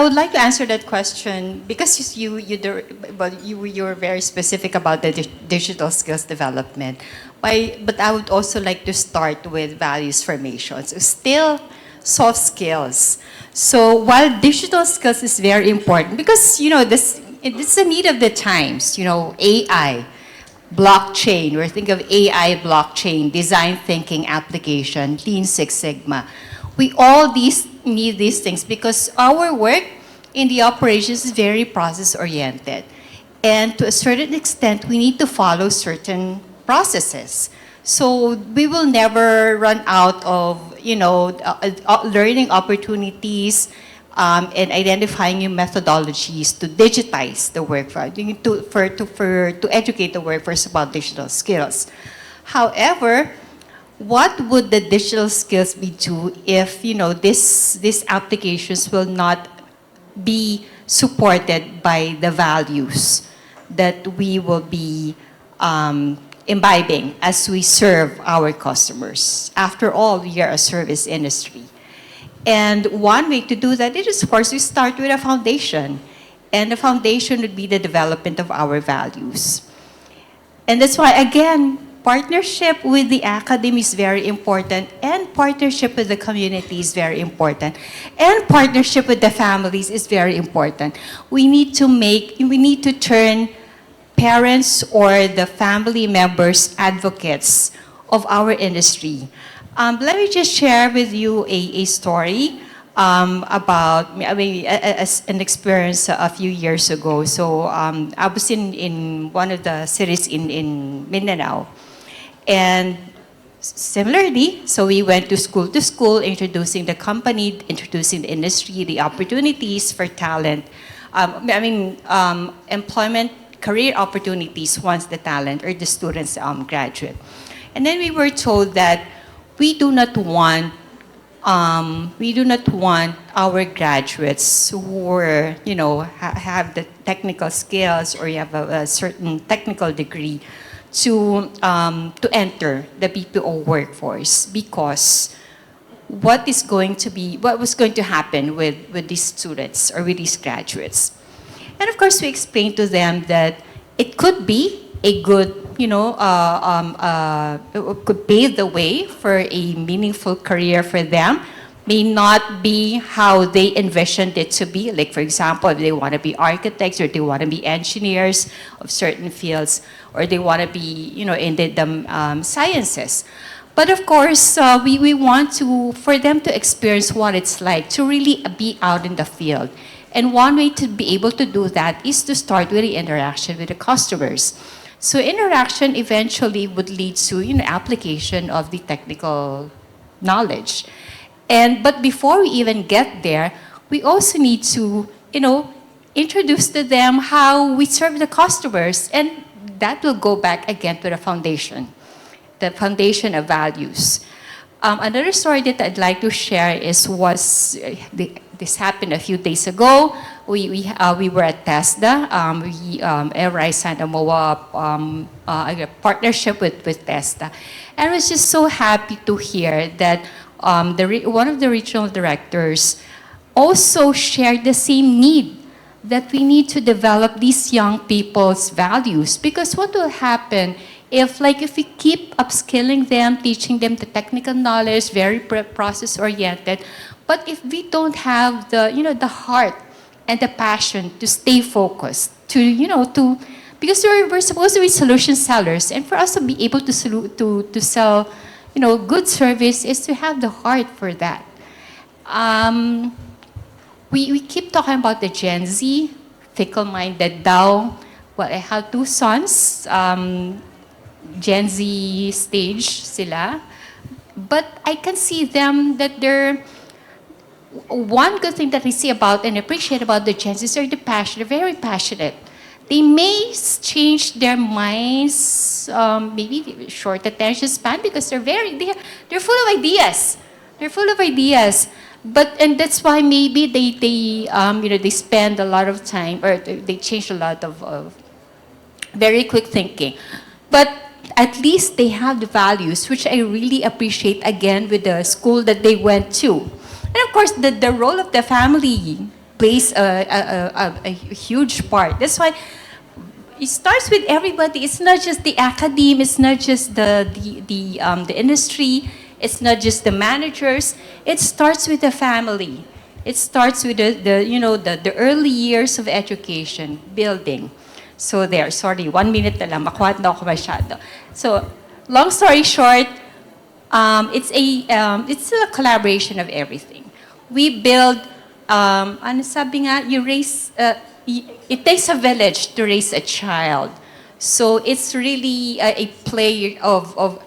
would like to answer that question because you're very specific about the digital skills development. But I would also like to start with values formation. So still soft skills. So while digital skills is very important because it's a need of the times. AI, blockchain. We're thinking of AI, blockchain, design thinking, application, Lean Six Sigma. We all need these things because our work in the operations is very process-oriented. And to a certain extent, we need to follow certain processes. So we will never run out of, learning opportunities and identifying new methodologies to digitize the workforce, to educate the workforce about digital skills. However, what would the digital skills be to if these applications will not be supported by the values that we will be imbibing as we serve our customers? After all, we are a service industry. And one way to do that is, of course, we start with a foundation. And the foundation would be the development of our values. And that's why, again, partnership with the academy is very important, and partnership with the community is very important, and partnership with the families is very important. We need to turn parents or the family members advocates of our industry. Let me just share with you a story about an experience a few years ago. So I was in one of the cities in Mindanao. And similarly, so we went to school, introducing the company, introducing the industry, the opportunities for talent. Employment, career opportunities once the talent or the students graduate. And then we were told that we do not want our graduates who are, have the technical skills or you have a certain technical degree to enter the BPO workforce, because what was going to happen with these students or with these graduates. And of course, we explained to them that it could be a good, could pave the way for a meaningful career for them. May not be how they envisioned it to be. Like, for example, if they want to be architects or they want to be engineers of certain fields, or they want to be, in the sciences. But of course, we want for them to experience what it's like to really be out in the field. And one way to be able to do that is to start with the interaction with the customers. So interaction eventually would lead to, application of the technical knowledge. But before we even get there, we also need to, introduce to them how we serve the customers. And that will go back again to the foundation of values. Another story that I'd like to share this happened a few days ago. We were at TESDA. Everai Santa Moa, a partnership with TESDA. And I was just so happy to hear that one of the regional directors also shared the same need, that we need to develop these young people's values. Because what will happen if we keep upskilling them, teaching them the technical knowledge, very process-oriented, but if we don't have the heart and the passion to stay focused, because we're supposed to be solution sellers, and for us to be able to sell, good service is to have the heart for that. We keep talking about the Gen Z, fickle-minded daw. Well, I have two sons, Gen Z stage sila, but I can see them that they're. One good thing that I see about and appreciate about the Gen Zs are they're very passionate. They may change their minds, maybe short attention span, because they're full of ideas. They're full of ideas. And that's why maybe they spend a lot of time, or they change a lot of very quick thinking. But at least they have the values, which I really appreciate, again, with the school that they went to. And of course, the role of the family plays a huge part. That's why it starts with everybody. It's not just the academe, it's not just the industry, it's not just the managers. It starts with the family. It starts with the early years of education, building. So there, sorry, 1 minute na lang, makuha na ako masyado. So, long story short, it's still a collaboration of everything. We build, ano sabi nga, it takes a village to raise a child. So it's really a play of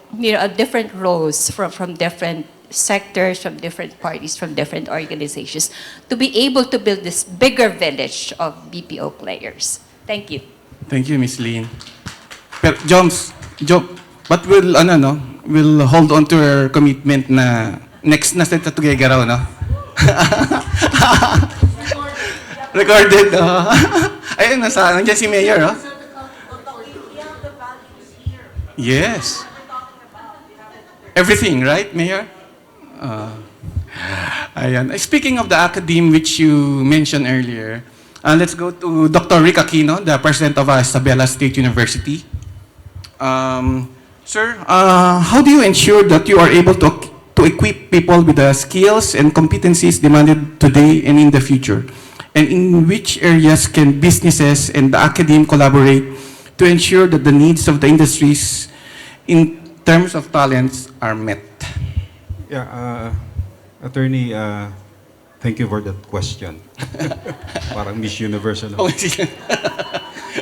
different roles from different sectors, from different parties, from different organizations, to be able to build this bigger village of BPO players. Thank you. Thank you, Ms. Lynn. Pero, but we'll hold on to our commitment na next na sa Tugegaraw, no? Recorded. Ayun, nandiyan si Mayor, oh. Yes. Everything, right, Mayor? Ayan. Speaking of the academe which you mentioned earlier, let's go to Dr. Rick Aquino, the President of Isabela State University. Sir, how do you ensure that you are able to equip people with the skills and competencies demanded today and in the future? And in which areas can businesses and the academe collaborate to ensure that the needs of the industries in terms of talents are met? Yeah, Attorney, thank you for that question. Parang Miss Universe, ano? Oh,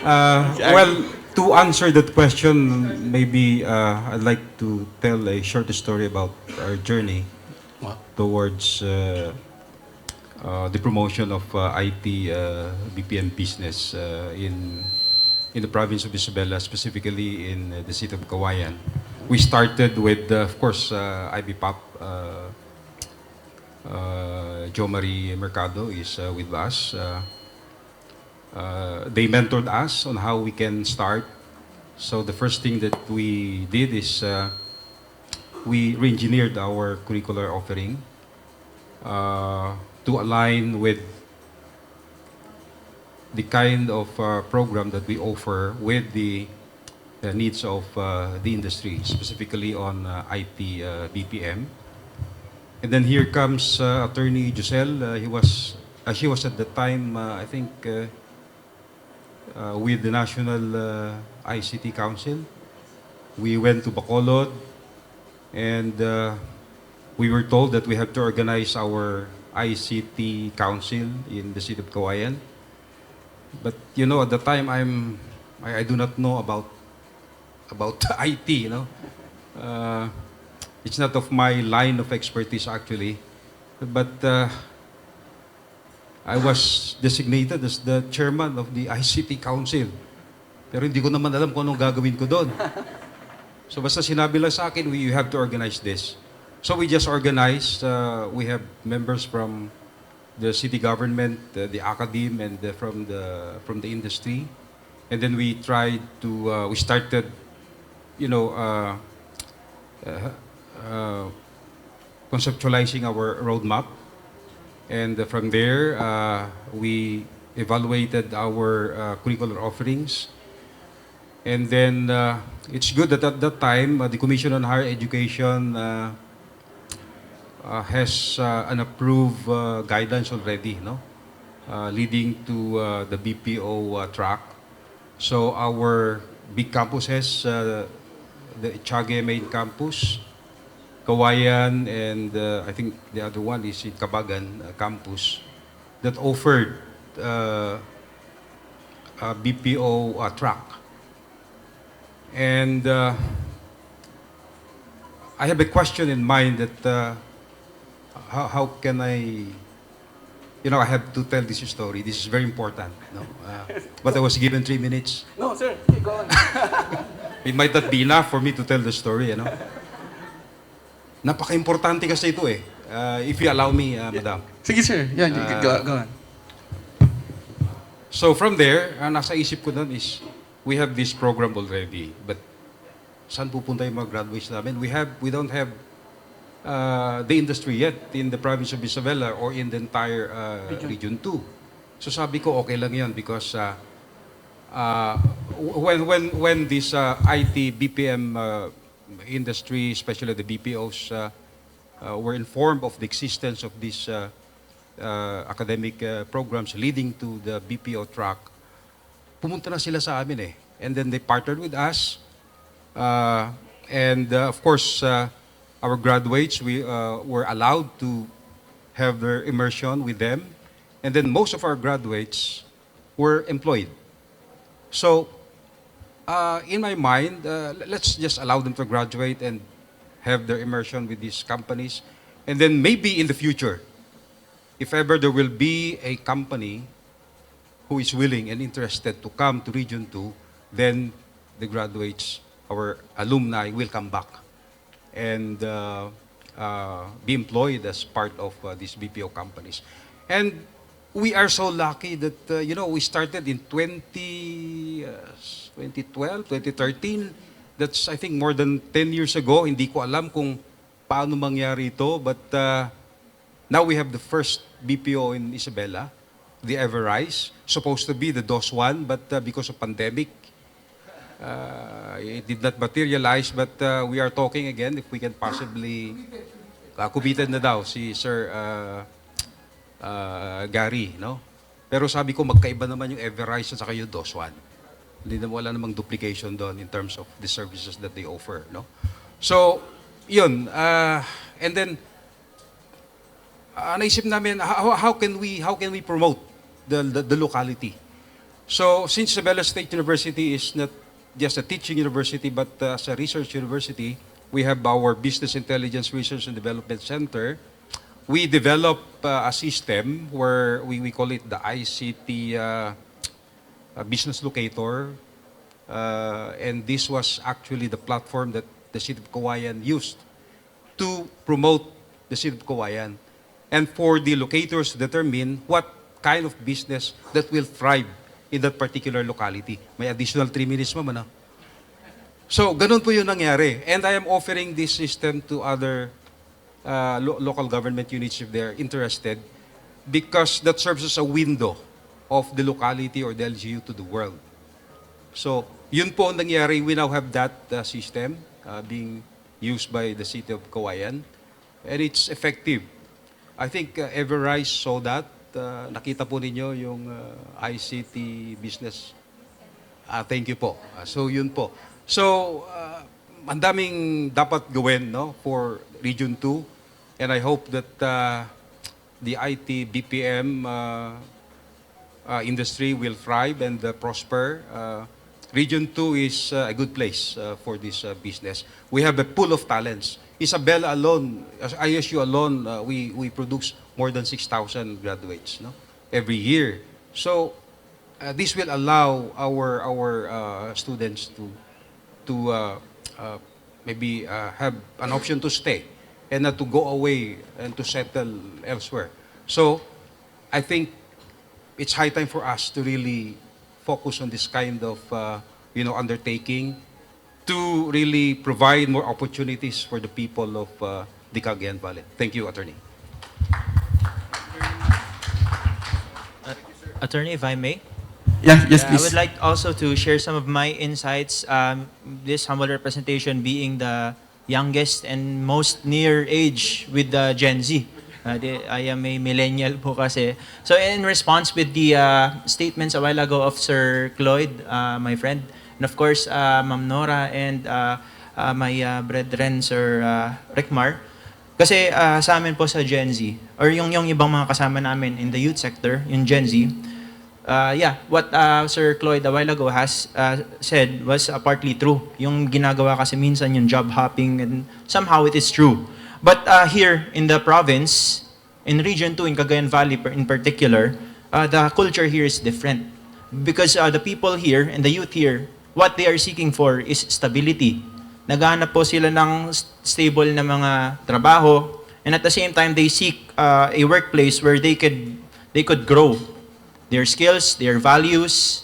Well, to answer that question, maybe I'd like to tell a short story about our journey towards the promotion of IT BPM business in the province of Isabela, specifically in the city of Cagayan. We started with, of course, IBPOP. Jo Marie Mercado is with us. They mentored us on how we can start. So the first thing that we did is we re-engineered our curricular offering to align with the kind of program that we offer with the needs of the industry, specifically on IT BPM. And then here comes Attorney Giselle. She was at the time, I think, with the National ICT Council. We went to Bacolod, and we were told that we have to organize our ICT Council in the city of Cagayan. But you know, at the time, I do not know about IT. You know, it's not of my line of expertise actually, but I was designated as the chairman of the ICT Council. Pero hindi ko naman alam kung anong gagawin ko doon. So basta sinabi lang sa akin, we have to organize this. So we just organized. We have members from the city government, the academe, and from the industry. And then we tried to, we started, you know, conceptualizing our roadmap. And from there, we evaluated our curricular offerings. And then it's good that at that time, the Commission on Higher Education has an approved guidance already, no? Leading to the BPO track. So our big campuses, the Cagayan main campus, Cagayan, and I think the other one is in Cabagan campus, that offered a BPO track. And I have a question in mind that how can I, you know, I have to tell this story. This is very important. No? But I was given 3 minutes. No, sir. Go on. It might not be enough for me to tell the story, you know. Napaka-importante kasi ito eh. If you allow me, Madam. Sige, sir. Yeah, go on. So from there, nasa isip ko nun is, we have this program already, but saan pupunta yung mga graduates namin? We don't have the industry yet in the province of Isabela or in the entire Region 2. So sabi ko, okay lang yan because when this IT BPM industry, especially the BPOs, were informed of the existence of these academic programs leading to the BPO track, pumunta na sila sa amin eh. And then they partnered with us. And of course, our graduates, we were allowed to have their immersion with them. And then most of our graduates were employed. So, in my mind, let's just allow them to graduate and have their immersion with these companies. And then maybe in the future, if ever there will be a company who is willing and interested to come to Region 2, then the graduates, our alumni, will come back and be employed as part of these BPO companies. And we are so lucky that, you know, we started in 2012, 2013. That's, I think, more than 10 years ago. Hindi ko alam kung paano mangyari ito, but now we have the first BPO in Isabela, the Everrise, supposed to be the DOS one, but because of pandemic, It did not materialize, but we are talking again if we can possibly committed na daw si Sir Gary, no? Pero sabi ko magkaiba naman yung Everrise at saka yung DOS1. Hindi na wala namang duplication doon in terms of the services that they offer, no? So, yun. And then, naisip namin, how can we promote the locality? So, since Isabela State University is not just a teaching university, but as a research university, we have our Business Intelligence Research and Development Center. We develop a system where we call it the ICT Business Locator. And this was actually the platform that the City of Cagayan used to promote the City of Cagayan. And for the locators to determine what kind of business that will thrive in that particular locality. May additional 3 minutes, ma'am, ano? So, ganun po yung nangyari. And I am offering this system to other local government units if they're interested, because that serves as a window of the locality or the LGU to the world. So, yun po ang nangyari. We now have that system being used by the City of Cagayan, and it's effective. I think Everrise saw that. Nakita po ninyo yung ICT business. Thank you po. So, yun po. So, ang daming dapat gawin, no, for Region 2. And I hope that the IT BPM industry will thrive and prosper. Region 2 is a good place for this business. We have a pool of talents. Isabela alone, ISU alone, we produce more than 6,000 graduates, no, every year. So this will allow our students to maybe have an option to stay and not to go away and to settle elsewhere. So I think it's high time for us to really focus on this kind of undertaking to really provide more opportunities for the people of the Cagayan Valley. Thank you, Attorney. Attorney, if I may? Yeah, yes, I please. would like also to share some of my insights. This humble representation being the youngest and most near age with the Gen Z. I am a millennial po kasi. So in response with the statements a while ago of Sir Cloyd, my friend, and of course, Ma'am Nora and my brethren, Sir Rickmar, kasi sa amin po sa Gen Z, or yung ibang mga kasama namin in the youth sector, yung Gen Z, what Sir Cloyd a while ago has said was partly true. Yung ginagawa kasi minsan yung job hopping, and somehow it is true. But here in the province, in Region 2, in Cagayan Valley in particular, the culture here is different. Because the people here and the youth here, what they are seeking for is stability. Naghahanap po sila ng stable na mga trabaho, and at the same time, they seek a workplace where they could grow their skills, their values,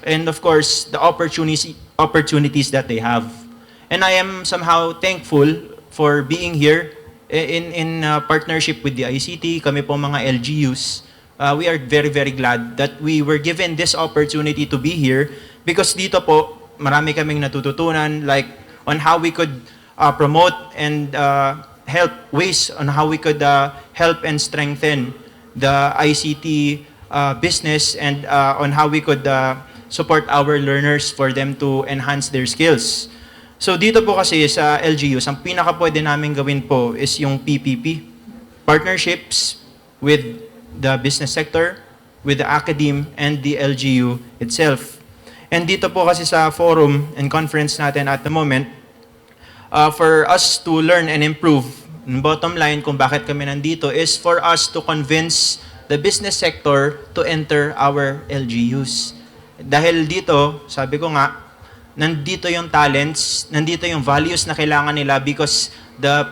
and of course, the opportunities that they have. And I am somehow thankful for being here in partnership with the ICT, kami po mga LGUs. We are very, very glad that we were given this opportunity to be here because dito po, marami kaming natututunan like on how we could promote and help ways on how we could help and strengthen the ICT business and on how we could support our learners for them to enhance their skills. So dito po kasi sa LGUs, ang pinaka pwede namin gawin po is yung PPP, partnerships with the business sector, with the academe, and the LGU itself. And dito po kasi sa forum and conference natin at the moment, for us to learn and improve, bottom line kung bakit kami nandito is for us to convince the business sector to enter our LGUs. Dahil dito, sabi ko nga, nandito yung talents, nandito yung values na kailangan nila because the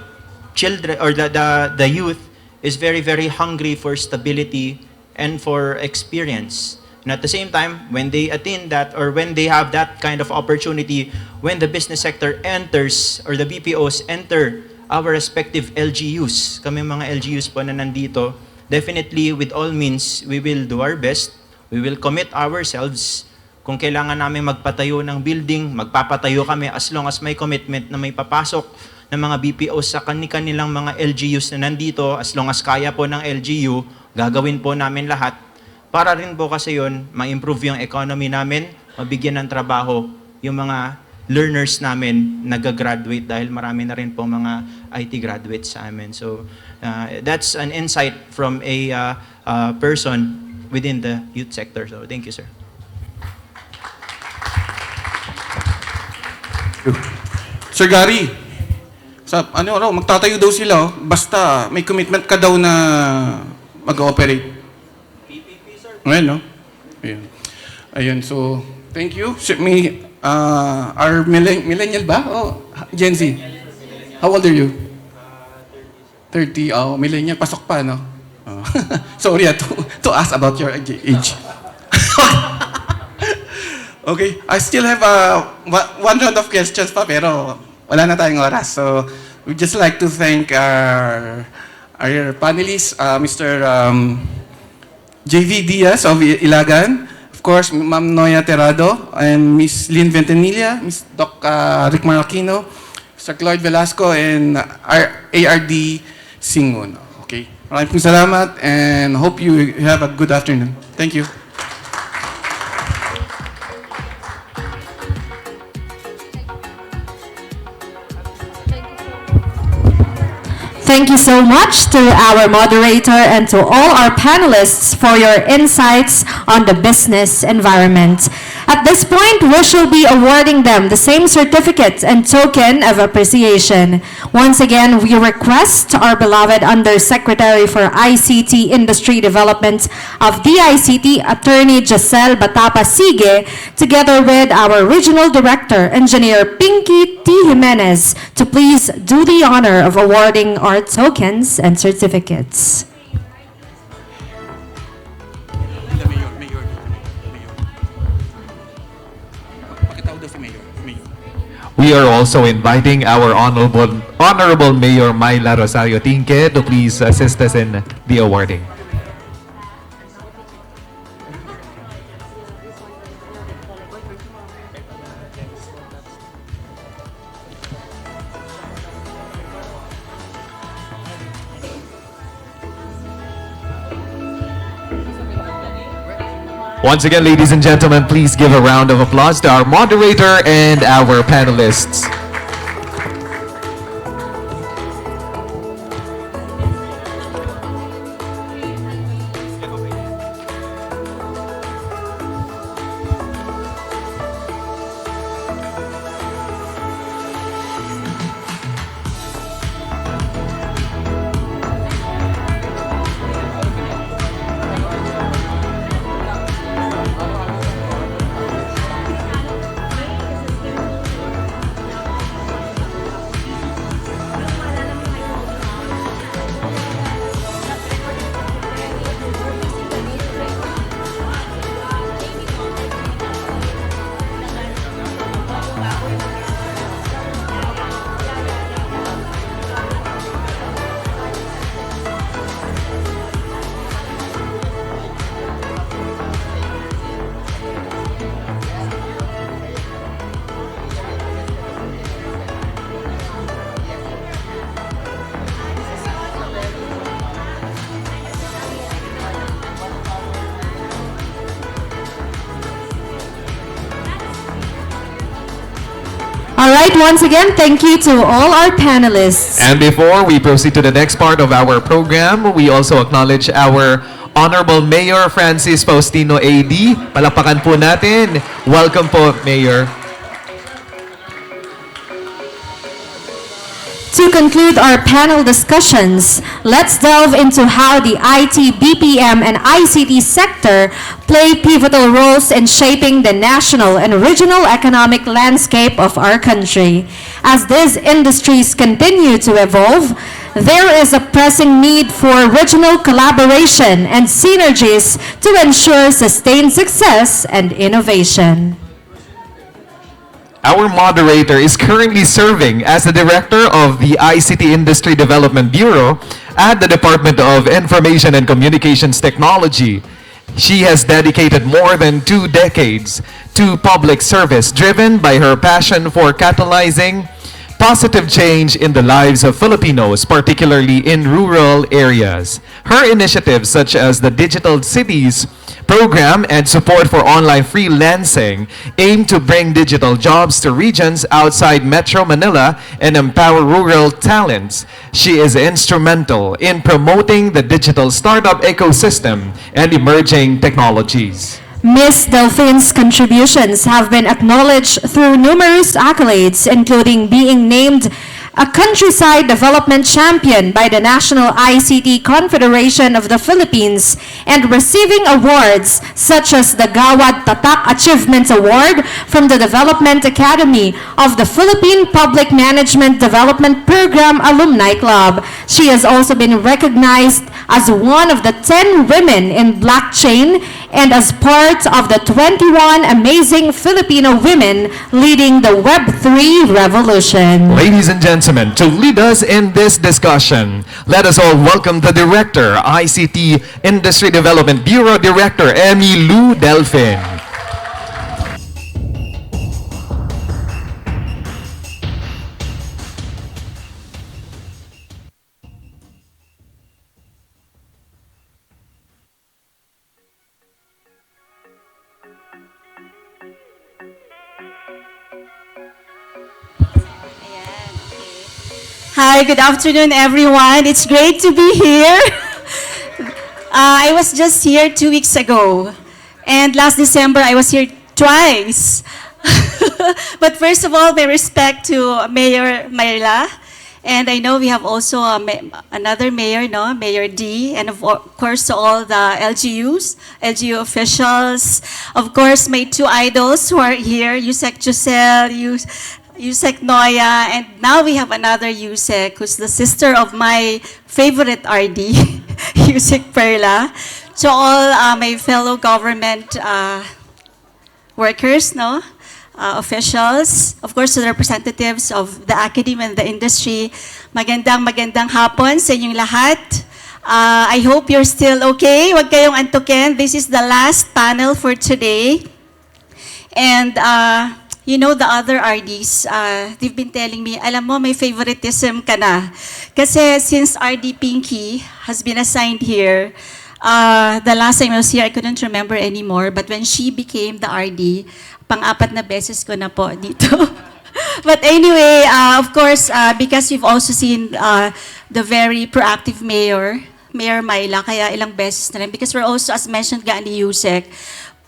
children or the youth is very, very hungry for stability and for experience. And at the same time, when they attain that or when they have that kind of opportunity, when the business sector enters or the BPOs enter our respective LGUs, kami mga LGUs po na nandito, definitely with all means, we will do our best. We will commit ourselves Kung kailangan namin magpatayo ng building, magpapatayo kami as long as may commitment na may papasok ng mga BPOs sa kanilang mga LGUs na nandito, as long as kaya po ng LGU, gagawin po namin lahat. Para rin po kasi yun, ma-improve yung economy namin, mabigyan ng trabaho yung mga learners namin nag-graduate dahil marami na rin po mga IT graduates sa amin. So that's an insight from a person within the youth sector. So thank you, sir. Sir Gary, magtatayo daw sila, basta may commitment ka daw na mag-ooperate. PPP, sir. Ayun, no? Ayun, so, thank you. Our millennial ba? Oh, Gen Z. How old are you? 30. Oh, millennial. Pasok pa, no? Oh. Sorry to ask about your age. Okay, I still have one round of questions pa, pero wala na tayong oras. So, we'd just like to thank our panelists, Mr. JV Diaz of Ilagan, of course, Ma'am Noya Terrado, and Miss Lynn Ventanilla, Miss Doc Rick Marquino, Mr. Cloyd Velasco, and ARD Singon. Okay, maraming salamat and hope you have a good afternoon. Thank you. Thank you so much to our moderator and to all our panelists for your insights on the business environment. At this point, we shall be awarding them the same certificate and token of appreciation. Once again, we request our beloved Undersecretary for ICT Industry Development of DICT, Attorney Giselle Batapa Sige, together with our Regional Director, Engineer Pinky T. Jimenez, to please do the honor of awarding our tokens and certificates. We are also inviting our Honorable Mayor Myla Rosario Tinque to please assist us in the awarding. Once again, ladies and gentlemen, please give a round of applause to our moderator and our panelists. All right, once again, thank you to all our panelists. And before we proceed to the next part of our program, we also acknowledge our Honorable Mayor Francis Faustino AD. Palakpakan po natin. Welcome po, Mayor. To conclude our panel discussions, let's delve into how the IT, BPM, and ICT sector play pivotal roles in shaping the national and regional economic landscape of our country. As these industries continue to evolve, there is a pressing need for regional collaboration and synergies to ensure sustained success and innovation. Our moderator is currently serving as the director of the ICT Industry Development Bureau at the Department of Information and Communications Technology. She has dedicated more than 2 decades to public service, driven by her passion for catalyzing positive change in the lives of Filipinos, particularly in rural areas. Her initiatives such as the Digital Cities program and support for online freelancing aim to bring digital jobs to regions outside Metro Manila and empower rural talents. She is instrumental in promoting the digital startup ecosystem and emerging technologies. Ms. Delphine's contributions have been acknowledged through numerous accolades, including being named a countryside development champion by the National ICT Confederation of the Philippines and receiving awards such as the Gawad Tatak Achievements Award from the Development Academy of the Philippine Public Management Development Program Alumni Club. She has also been recognized as one of the 10 women in blockchain and as part of the 21 amazing Filipino women leading the Web3 revolution. Ladies and gentlemen, to lead us in this discussion, let us all welcome the Director, ICT Industry Development Bureau Director, Emmy Lou Delphin. Hi, good afternoon, everyone. It's great to be here. I was just here 2 weeks ago, and last December I was here twice. But first of all, my respect to Mayor Mayla, and I know we have also another mayor, no, Mayor D, and of course to all the LGUs, LGU officials, of course my 2 idols who are here, Yusek Giselle, Yusek Noya, and now we have another Yusek who's the sister of my favorite RD, Yusek Perla. To all my fellow government workers, no, officials, of course to the representatives of the academy and the industry, magandang hapon sa inyong lahat. I hope you're still okay. Huwag kayong antukin. This is the last panel for today. And you know, the other RDs, they've been telling me, alam mo, may favoritism ka na. Kasi since RD Pinky has been assigned here, the last time I was here, I couldn't remember anymore, but when she became the RD, pang-apat na beses ko na po dito. But anyway, of course, because you've also seen the very proactive mayor, Mayor Myla, kaya ilang beses na rin, because we're also, as mentioned nga ni Yusek,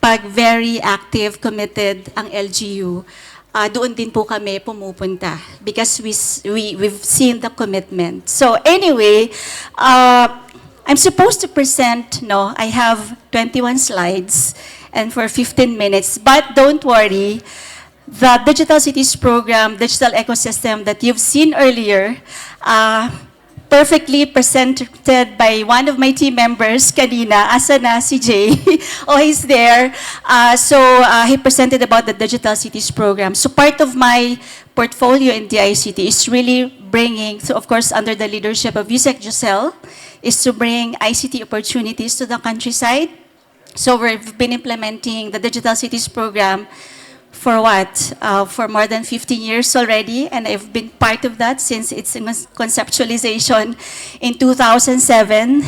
pag very active, committed ang LGU, doon din po kami pumupunta because we've seen the commitment. So anyway, I'm supposed to present, no, I have 21 slides and for 15 minutes, but don't worry, the Digital Cities program, digital ecosystem that you've seen earlier, perfectly presented by one of my team members kanina. Asa na si Jay? Oh, he's there. He presented about the Digital Cities program. So part of my portfolio in the ICT is really bringing, so of course under the leadership of Yusek Giselle, is to bring ICT opportunities to the countryside. So we've been implementing the Digital Cities program for what? For more than 15 years already, and I've been part of that since its conceptualization in 2007,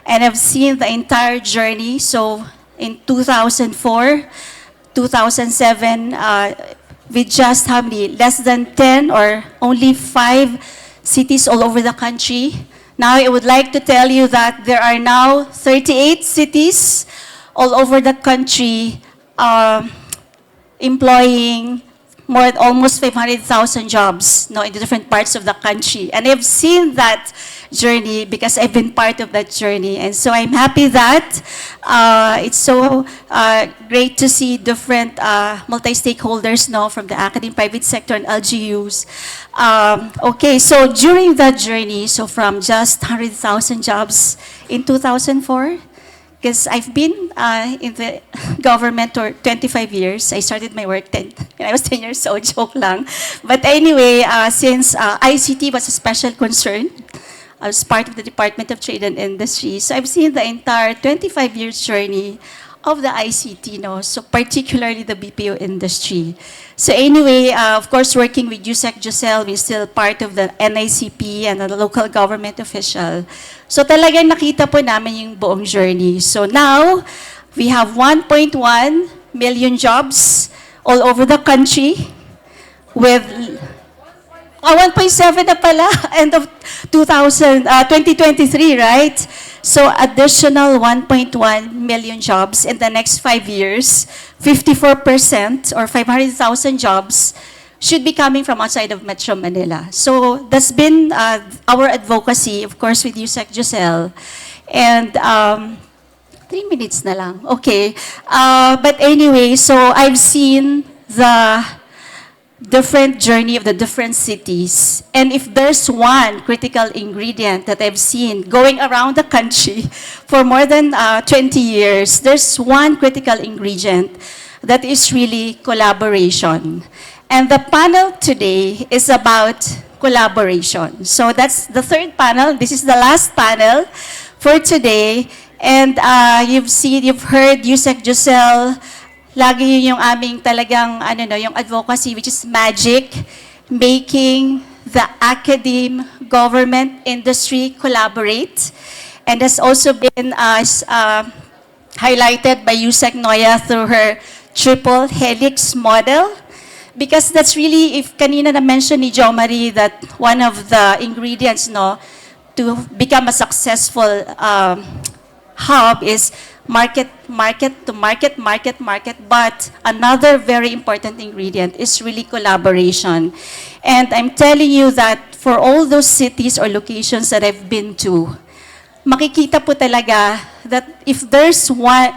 and I've seen the entire journey. So in 2004, 2007, with just how many? Less than 10 or only 5 cities all over the country. Now I would like to tell you that there are now 38 cities all over the country employing almost 500,000 jobs, no, in the different parts of the country. And I've seen that journey because I've been part of that journey. And so I'm happy that it's so great to see different multi-stakeholders, no, from the academic, private sector, and LGUs. Okay, so during that journey, so from just 100,000 jobs in 2004, because I've been in the government for 25 years. I started my work when I was 10 years old, joke lang. But anyway, since ICT was a special concern, as part of the Department of Trade and Industry. So I've seen the entire 25 years journey of the ICT, no? So particularly the BPO industry. So anyway, of course, working with USEC Giselle, we're still part of the NICP and the local government official. So talagang nakita po namin yung buong journey. So now, we have 1.1 million jobs all over the country with 1.7 na pala, end of 2023, right? So additional 1.1 million jobs in the next 5 years, 54% or 500,000 jobs should be coming from outside of Metro Manila. So that's been our advocacy, of course, with USEC Giselle. And 3 minutes na lang, okay. But anyway, so I've seen the different journey of the different cities. And if there's one critical ingredient that I've seen going around the country for more than 20 years, there's one critical ingredient that is really collaboration. And the panel today is about collaboration. So that's the third panel. This is the last panel for today. And you've heard USEC Giselle. Lagi yun yung aming talagang, yung advocacy, which is magic, making the academe, government, industry collaborate. And has also been highlighted by USEC Noya through her triple helix model. Because that's really, if kanina na-mention ni Jo Marie that one of the ingredients, no, to become a successful hub is market to market. But another very important ingredient is really collaboration. And I'm telling you that for all those cities or locations that I've been to, makikita po talaga that if there's one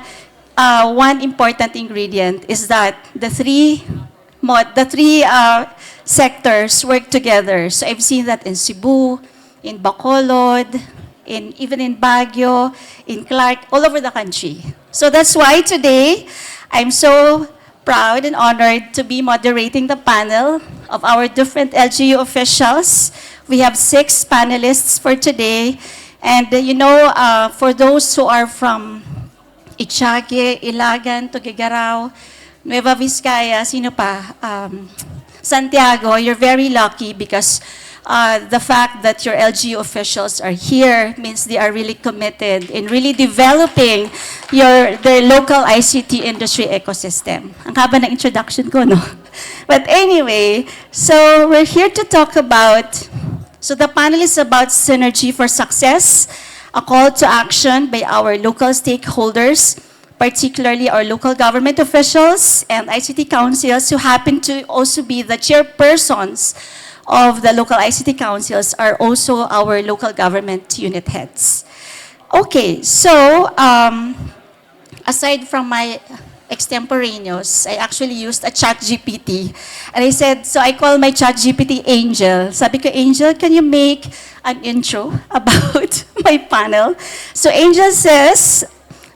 important ingredient is that the three sectors work together. So I've seen that in Cebu, in Bacolod, even in Baguio, in Clark, all over the country. So that's why today, I'm so proud and honored to be moderating the panel of our different LGU officials. We have 6 panelists for today. And for those who are from Itiague, Ilagan, Tuguegarao, Nueva Vizcaya, sino pa? Santiago, you're very lucky because the fact that your LGU officials are here means they are really committed in really developing their local ICT industry ecosystem. Ang haba ng introduction ko, no? But anyway, so we're here to talk about, so the panel is about synergy for success, a call to action by our local stakeholders, particularly our local government officials and ICT councils who happen to also be the chairpersons of the local ICT councils are also our local government unit heads. Okay, so aside from my extemporaneous, I actually used a chat GPT. And I said, so I call my chat GPT Angel. Sabi ko, Angel, can you make an intro about my panel? So Angel says,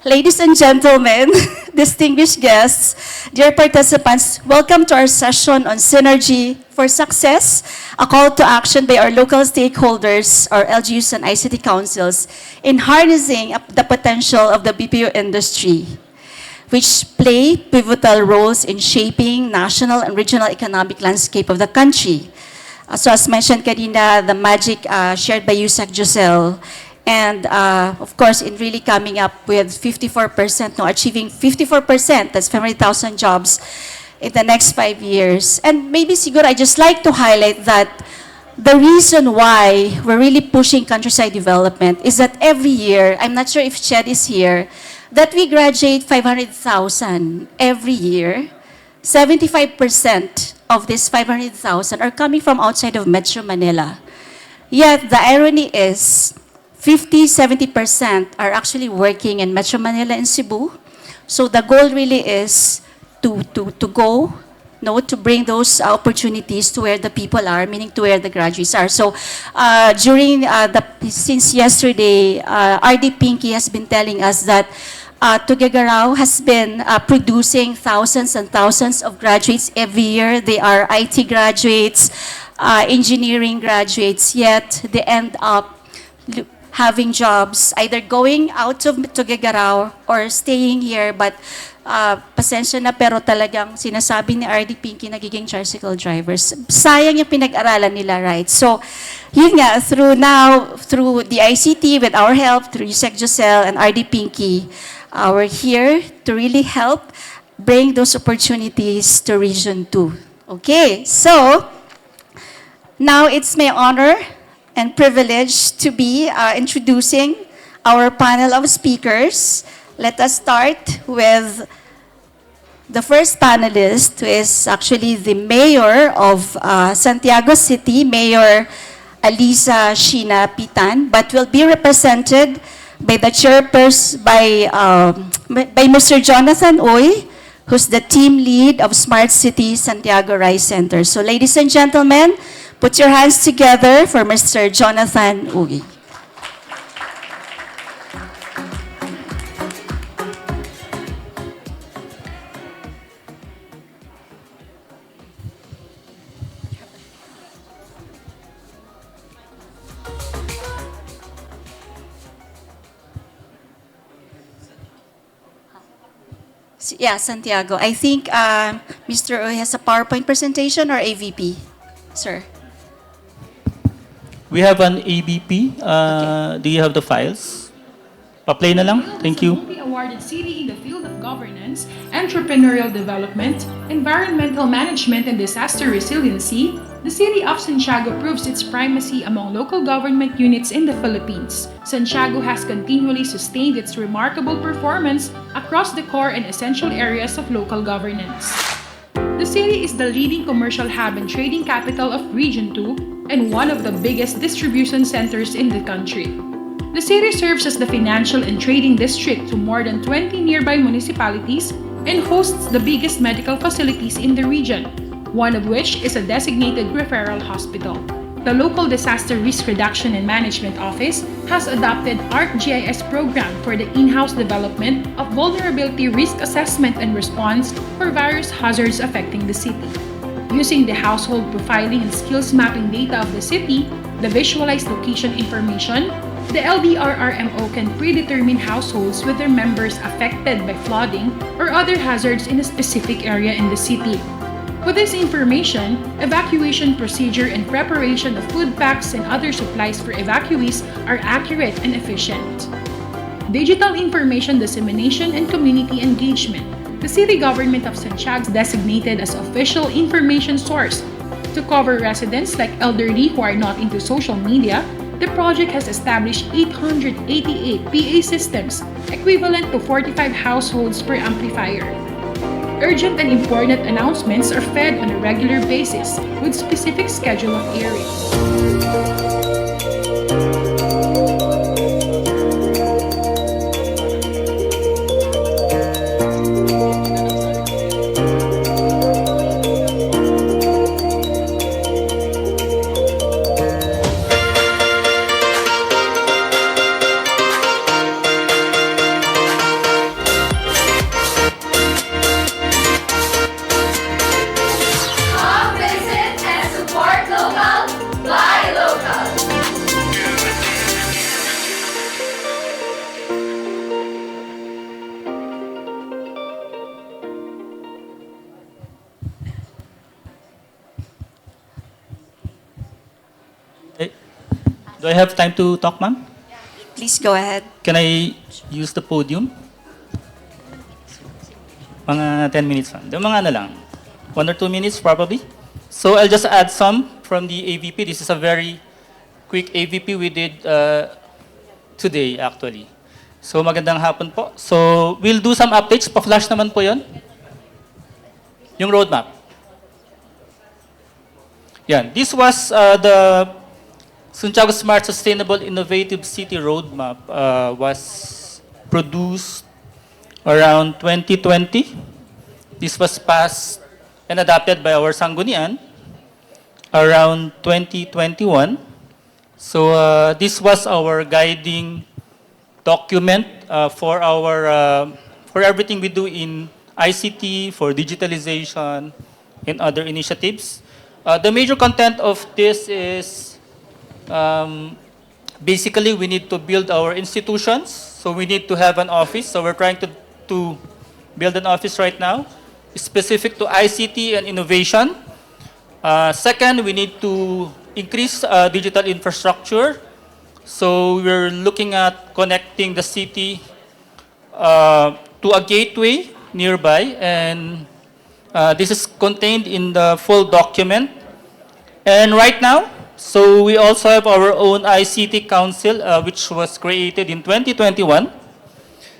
ladies and gentlemen, distinguished guests, dear participants, welcome to our session on Synergy for Success, a call to action by our local stakeholders, our LGUs and ICT councils, in harnessing the potential of the BPO industry, which play pivotal roles in shaping national and regional economic landscape of the country. So as mentioned kanina, the magic shared by USEC Giselle, and of course, in really coming up with 54%, achieving 54%, that's 500,000 jobs in the next 5 years. And maybe siguro, I just like to highlight that the reason why we're really pushing countryside development is that every year, I'm not sure if Ched is here, that we graduate 500,000 every year. 75% of this 500,000 are coming from outside of Metro Manila. Yet, the irony is, 50-70% are actually working in Metro Manila and Cebu. So the goal really is to go, to bring those opportunities to where the people are, meaning to where the graduates are. So since yesterday, RD Pinky has been telling us that Tuguegarao has been producing thousands and thousands of graduates every year. They are IT graduates, engineering graduates, yet they end up having jobs, either going out to Tuguegarao or staying here, but pasensya na pero talagang sinasabi ni RD Pinky nagiging tricycle drivers. Sayang yung pinag-aralan nila, right? So, yun nga, through the ICT, with our help, through Yusek Josel and RD Pinky, we're here to really help bring those opportunities to Region 2. Okay, so now it's my honor and privilege to be introducing our panel of speakers. Let us start with the first panelist, who is actually the mayor of Santiago City, Mayor Alisa Sheena Pitan, but will be represented by the chairperson, by Mr. Jonathan Uy, who's the team lead of Smart City Santiago Rice Center. So ladies and gentlemen, put your hands together for Mr. Jonathan Uy. Yeah, Santiago. I think Mr. Uy has a PowerPoint presentation or AVP, sir. We have an ABP. Do you have the files? Pa-play na lang. Thank you. Multi-awarded city in the field of governance, entrepreneurial development, environmental management, and disaster resiliency, the city of Santiago proves its primacy among local government units in the Philippines. Santiago has continually sustained its remarkable performance across the core and essential areas of local governance. The city is the leading commercial hub and trading capital of Region 2 and one of the biggest distribution centers in the country. The city serves as the financial and trading district to more than 20 nearby municipalities and hosts the biggest medical facilities in the region, one of which is a designated referral hospital. The local Disaster Risk Reduction and Management Office has adopted ArcGIS program for the in-house development of vulnerability risk assessment and response for various hazards affecting the city. Using the household profiling and skills mapping data of the city, the visualized location information, the LDRRMO can predetermine households with their members affected by flooding or other hazards in a specific area in the city. With this information, evacuation procedure and preparation of food packs and other supplies for evacuees are accurate and efficient. Digital information dissemination and community engagement. The city government of Santiago designated as official information source. To cover residents like elderly who are not into social media, the project has established 888 PA systems, equivalent to 45 households per amplifier. Urgent and important announcements are fed on a regular basis with specific schedule of airing. Do I have time to talk, ma'am? Please go ahead. Can I use the podium? Mga 10 minutes, ma'am. Mga ano lang. 1 or 2 minutes, probably. So I'll just add some from the AVP. This is a very quick AVP we did today, actually. So magandang hapon po. So we'll do some updates. Pa-flash naman po yon. Yung roadmap. Yan. This was the Santiago Smart Sustainable Innovative City Roadmap was produced around 2020. This was passed and adopted by our Sanggunian around 2021. So this was our guiding document for everything we do in ICT, for digitalization, and other initiatives. The major content of this is Basically, we need to build our institutions. So we need to have an office. So we're trying to build an office right now, specific to ICT and innovation. Second, we need to increase digital infrastructure. So we're looking at connecting the city to a gateway nearby, and this is contained in the full document. And right now, so we also have our own ICT Council, which was created in 2021.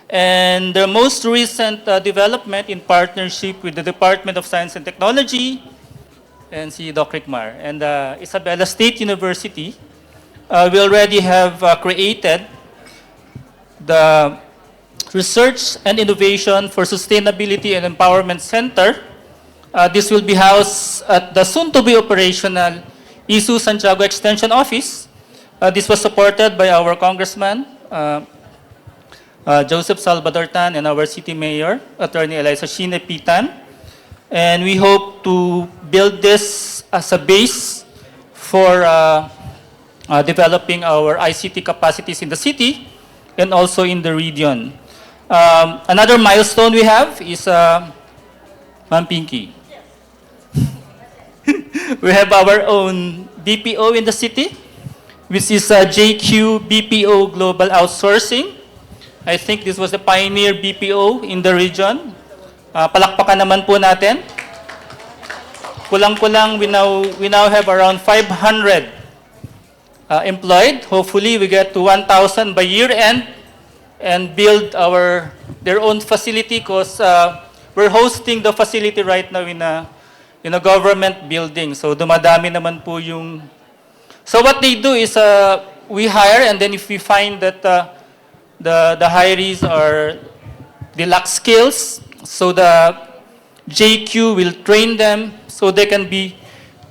And the most recent development in partnership with the Department of Science and Technology, and si Doc Ricmar, and Isabela State University, we already have created the Research and Innovation for Sustainability and Empowerment Center. This will be housed at the soon-to-be operational ISU Santiago Extension Office. This was supported by our Congressman, Joseph Salvador Tan, and our City Mayor, Attorney Eliza Shine Pitan. And we hope to build this as a base for developing our ICT capacities in the city and also in the region. Another milestone we have is Ma'am Pinky. We have our own BPO in the city, which is JQ BPO Global Outsourcing. I think this was the pioneer BPO in the region. Palakpakan naman po natin. Kulang-kulang, we now have around 500 employed. Hopefully, we get to 1,000 by year end and build their own facility, because we're hosting the facility right now in a government building. So dumadami naman po yung... So what they do is we hire, and then if we find that the hirees they lack skills, so the JQ will train them so they can be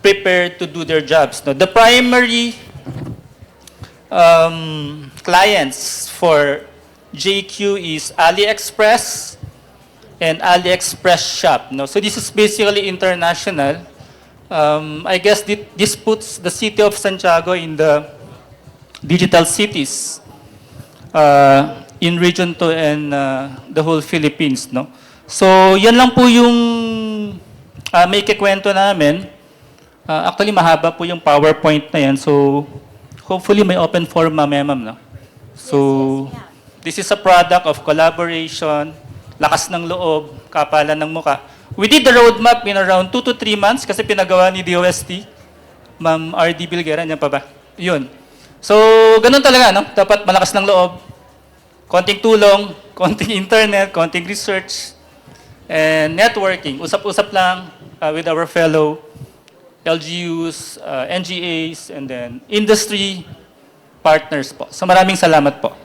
prepared to do their jobs. Now, the primary clients for JQ is AliExpress and AliExpress Shop. No? So this is basically international. I guess this puts the city of Santiago in the digital cities in Region 2 and the whole Philippines. No? So yan lang po yung may kikwento namin. Actually, mahaba po yung PowerPoint na yan. So hopefully may open forum mamaya, ma'am. No? So this is a product of collaboration, lakas ng loob, kapalan ng muka. We did the roadmap in around 2 to 3 months kasi pinagawa ni DOST. Ma'am R.D. Bilguera, niyan pa ba? Yun. So, ganun talaga, no? Dapat malakas ng loob, konting tulong, konting internet, konting research, and networking. Usap-usap lang with our fellow LGUs, NGAs, and then industry partners po. So, maraming salamat po.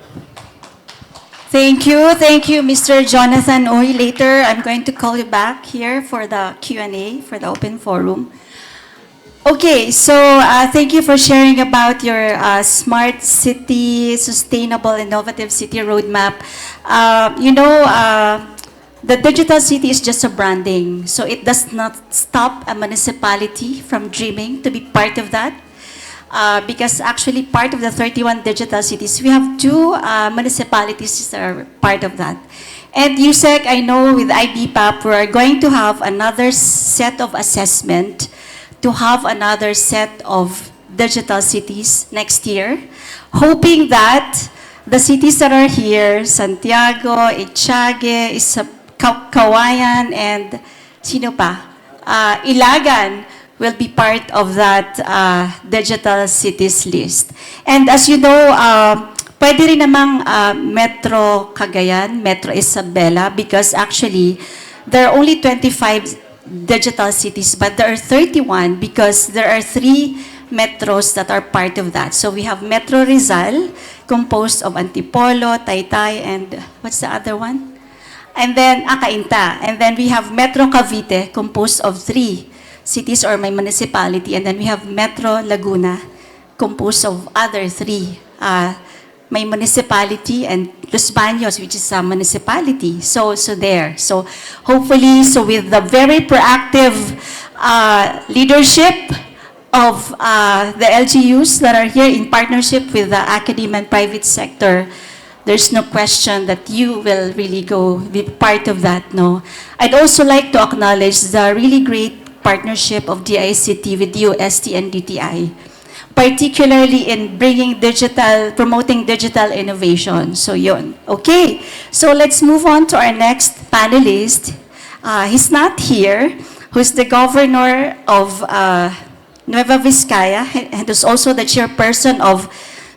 Thank you, Mr. Jonathan Oy. Later, I'm going to call you back here for the Q&A, for the open forum. Okay, so thank you for sharing about your smart city, sustainable, innovative city roadmap. The digital city is just a branding, so it does not stop a municipality from dreaming to be part of that. Because actually part of the 31 digital cities, we have 2 municipalities that are part of that. And USEC, I know with IBPAP, we're going to have another set of assessment to have another set of digital cities next year, hoping that the cities that are here, Santiago, Echage, Cagayan, and sino pa? Ilagan, will be part of that digital cities list. And as you know, pwede rin namang Metro Cagayan, Metro Isabela, because actually, there are only 25 digital cities, but there are 31 because there are 3 metros that are part of that. So we have Metro Rizal, composed of Antipolo, Taytay, and what's the other one? And then Cainta. And then we have Metro Cavite, composed of 3 cities or my municipality, and then we have Metro Laguna, composed of other 3, my municipality, and Los Baños, which is a municipality. So there. So hopefully, so with the very proactive leadership of the LGUs that are here in partnership with the academia and private sector, there's no question that you will really go be part of that, no? I'd also like to acknowledge the really great partnership of DICT with UST and DTI, particularly in promoting digital innovation. So yun. Okay, so let's move on to our next panelist. He's not here, who's the governor of Nueva Vizcaya, and who's also the chairperson of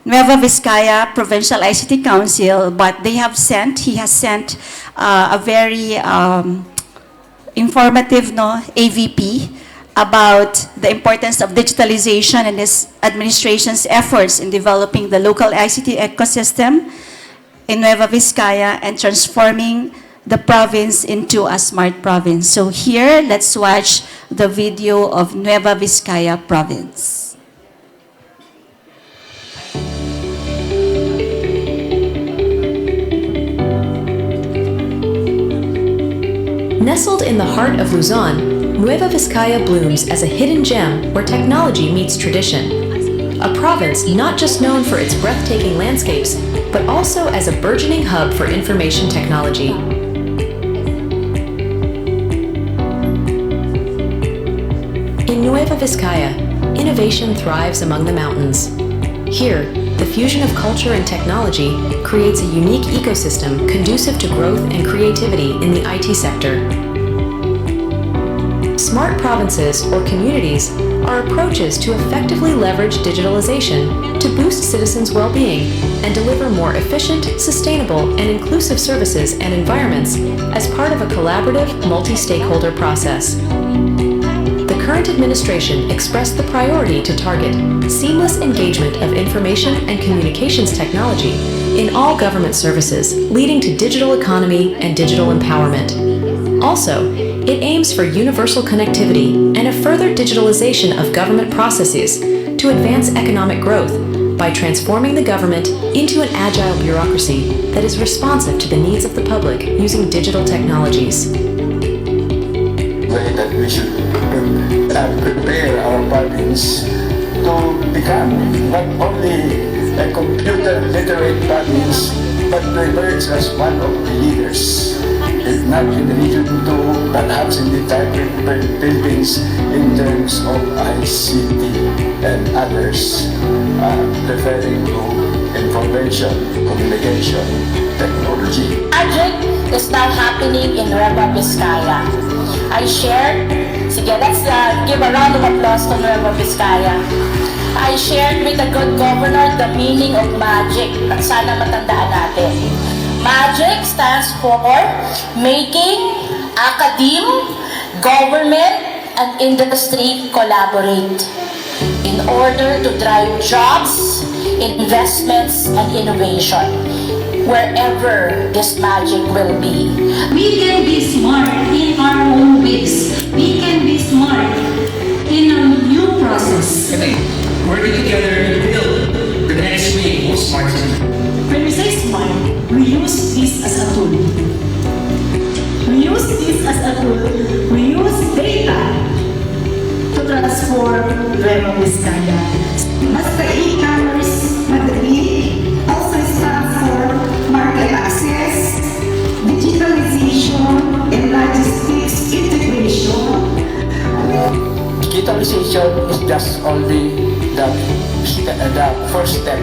Nueva Vizcaya Provincial ICT Council, but he has sent a very informative AVP about the importance of digitalization and his administration's efforts in developing the local ICT ecosystem in Nueva Vizcaya and transforming the province into a smart province. So here, let's watch the video of Nueva Vizcaya province. Nestled in the heart of Luzon, Nueva Vizcaya blooms as a hidden gem where technology meets tradition. A province not just known for its breathtaking landscapes, but also as a burgeoning hub for information technology. In Nueva Vizcaya, innovation thrives among the mountains. Here, the fusion of culture and technology creates a unique ecosystem conducive to growth and creativity in the IT sector. Smart provinces or communities are approaches to effectively leverage digitalization to boost citizens' well-being and deliver more efficient, sustainable, and inclusive services and environments as part of a collaborative, multi-stakeholder process. The current administration expressed the priority to target seamless engagement of information and communications technology in all government services, leading to digital economy and digital empowerment. Also, it aims for universal connectivity and a further digitalization of government processes to advance economic growth by transforming the government into an agile bureaucracy that is responsive to the needs of the public using digital technologies. Way that we should prepare our province to become not only a computer literate province, but to emerge as one of the leaders, if not in the region too, perhaps in the entire Philippines in terms of ICT and others referring to information, communication, technology. Magic is now happening in Nueva Vizcaya. I shared, sige, let's give a round of applause to Nueva Vizcaya. I shared with the good governor the meaning of magic at sana matandaan natin. MAGIC stands for making academe, government, and industry collaborate in order to drive jobs, investments, and innovation wherever this magic will be. We can be smart in our own ways. We can be smart in a new process. Working together to build the next wave of smart city. When we say smart, we use this as a tool. We use this as a tool. We use data to transform Nueva Vizcaya. Mas the e-commerce madali also stands for market access, digitalization, and logistics integration. Digitalization is just only the first step,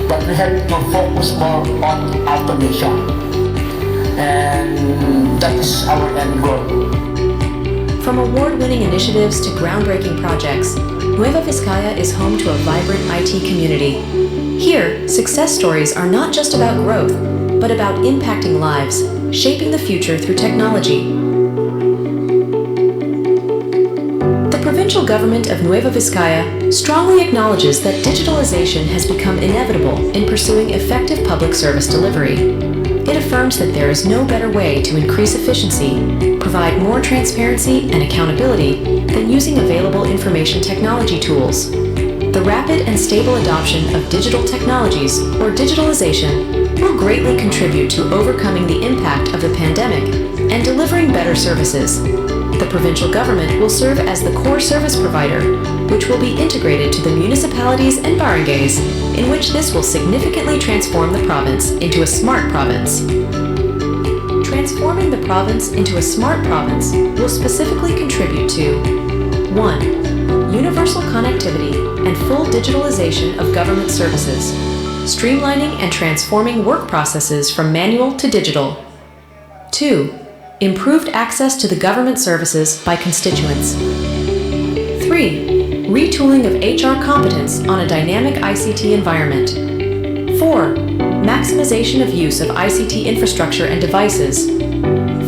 but we have to focus more on automation, and that is our end goal. From award-winning initiatives to groundbreaking projects, Nueva Vizcaya is home to a vibrant IT community. Here, success stories are not just about growth, but about impacting lives, shaping the future through technology. The provincial government of Nueva Vizcaya strongly acknowledges that digitalization has become inevitable in pursuing effective public service delivery. It affirms that there is no better way to increase efficiency, provide more transparency and accountability than using available information technology tools. The rapid and stable adoption of digital technologies, or digitalization, will greatly contribute to overcoming the impact of the pandemic and delivering better services. The provincial government will serve as the core service provider, which will be integrated to the municipalities and barangays, in which this will significantly transform the province into a smart province. Transforming the province into a smart province will specifically contribute to 1. Universal connectivity and full digitalization of government services, streamlining and transforming work processes from manual to digital. 2. Improved access to the government services by constituents. 3. Retooling of HR competence on a dynamic ICT environment. 4. Maximization of use of ICT infrastructure and devices.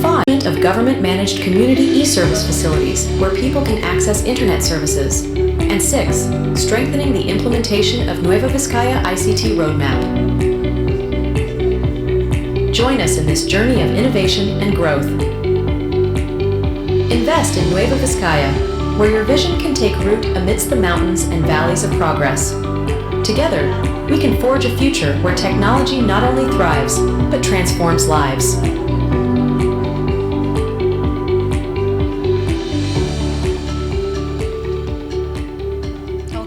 5. Of government-managed community e-service facilities where people can access internet services. And 6. Strengthening the implementation of Nueva Vizcaya ICT roadmap. Join us in this journey of innovation and growth. Invest in Nueva Vizcaya, where your vision can take root amidst the mountains and valleys of progress. Together, we can forge a future where technology not only thrives, but transforms lives.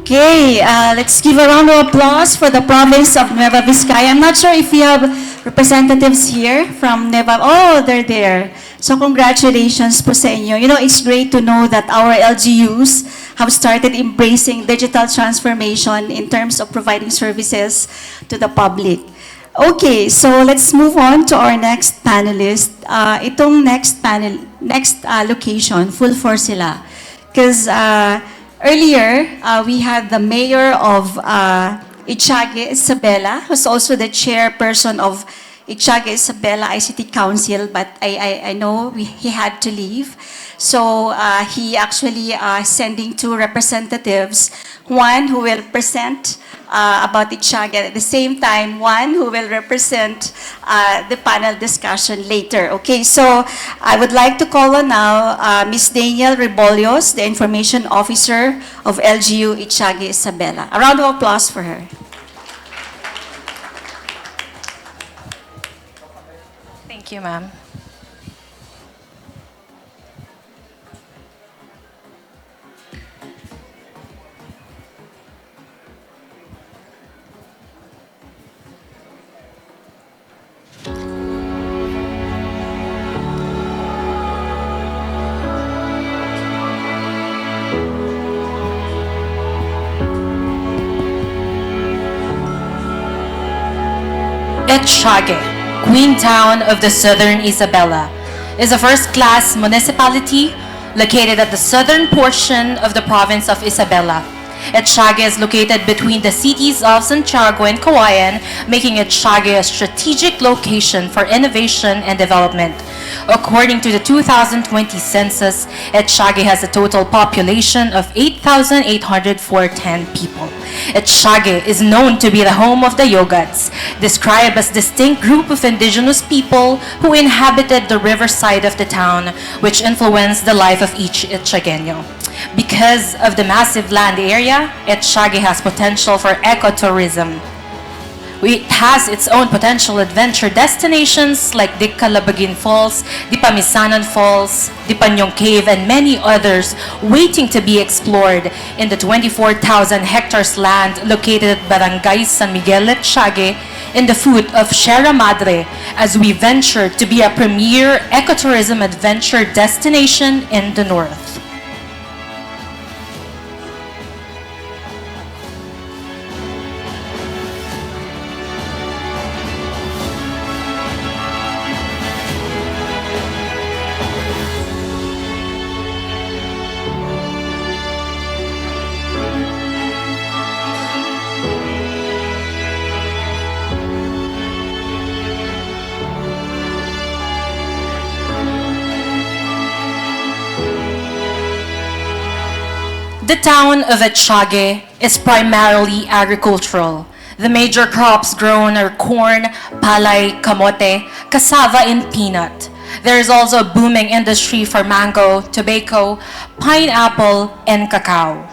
Okay, let's give a round of applause for the province of Nueva Vizcaya. I'm not sure if we have representatives here from Nueva. Oh, they're there. So congratulations po sa inyo. You know, it's great to know that our LGUs have started embracing digital transformation in terms of providing services to the public. Okay, so let's move on to our next panelist. Itong next location, full force sila. Because earlier, we had the mayor of Itiague, Isabela, who's also the chairperson of Itiague Isabela ICT Council, but I know he had to leave. So he actually sending two representatives, one who will present about Itiague, at the same time, one who will represent the panel discussion later. Okay, so I would like to call on now Ms. Daniel Rebolios, the Information Officer of LGU Itiague Isabela. A round of applause for her. Thank you, ma'am. Itiague, Queen Town of the Southern Isabela, is a first-class municipality located at the southern portion of the province of Isabela. Itiague is located between the cities of Santiago and Cagayan, making Itiague a strategic location for innovation and development. According to the 2020 census, Itiague has a total population of 8,810 people. Itiague is known to be the home of the Yogats, described as a distinct group of indigenous people who inhabited the riverside of the town, which influenced the life of each Itiagueño. Because of the massive land area, Itiague has potential for ecotourism. It has its own potential adventure destinations like the Calabagin Falls, the Pamisanan Falls, the Panyong Cave, and many others waiting to be explored in the 24,000 hectares land located at Barangay San Miguel, Itiague, in the foot of Sierra Madre, as we venture to be a premier ecotourism adventure destination in the north. The town of Itiague is primarily agricultural. The major crops grown are corn, palay, kamote, cassava, and peanut. There is also a booming industry for mango, tobacco, pineapple, and cacao.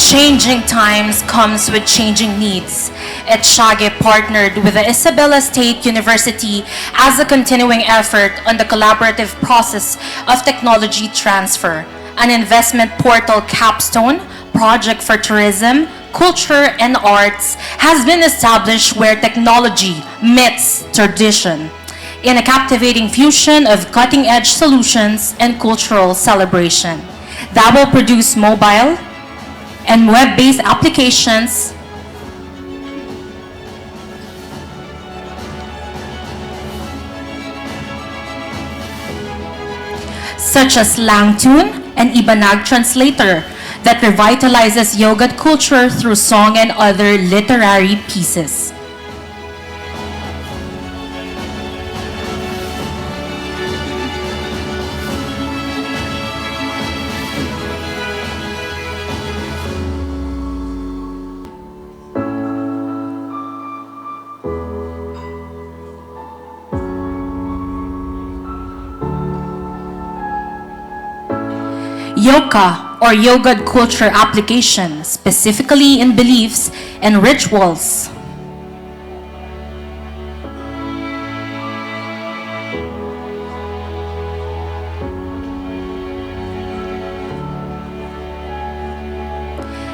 changing times comes with changing needs. Etchage partnered with the Isabela State University as a continuing effort on the collaborative process of technology transfer, an investment portal capstone project for tourism, culture, and arts has been established where technology meets tradition in a captivating fusion of cutting-edge solutions and cultural celebration that will produce mobile and web-based applications such as Langtune and Ibanag Translator that revitalizes Yogad culture through song and other literary pieces. Yoga or Yogad culture application, specifically in beliefs and rituals.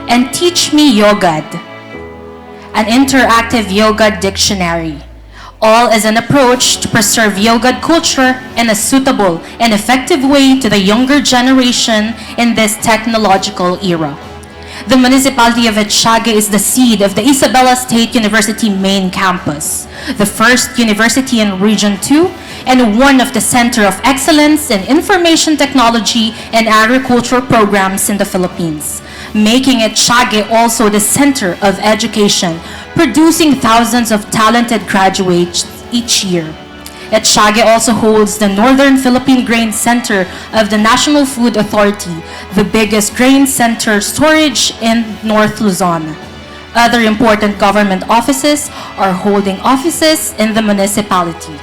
And Teach Me Yogad, an interactive yoga dictionary, all as an approach to preserve Yogad culture in a suitable and effective way to the younger generation in this technological era. The municipality of Etchage is the seed of the Isabela State University main campus, the first university in Region 2 and one of the center of excellence in information technology and agricultural programs in the Philippines, making Etchage also the center of education, producing thousands of talented graduates each year. Etchage also holds the Northern Philippine Grain Center of the National Food Authority, the biggest grain center storage in North Luzon. Other important government offices are holding offices in the municipality.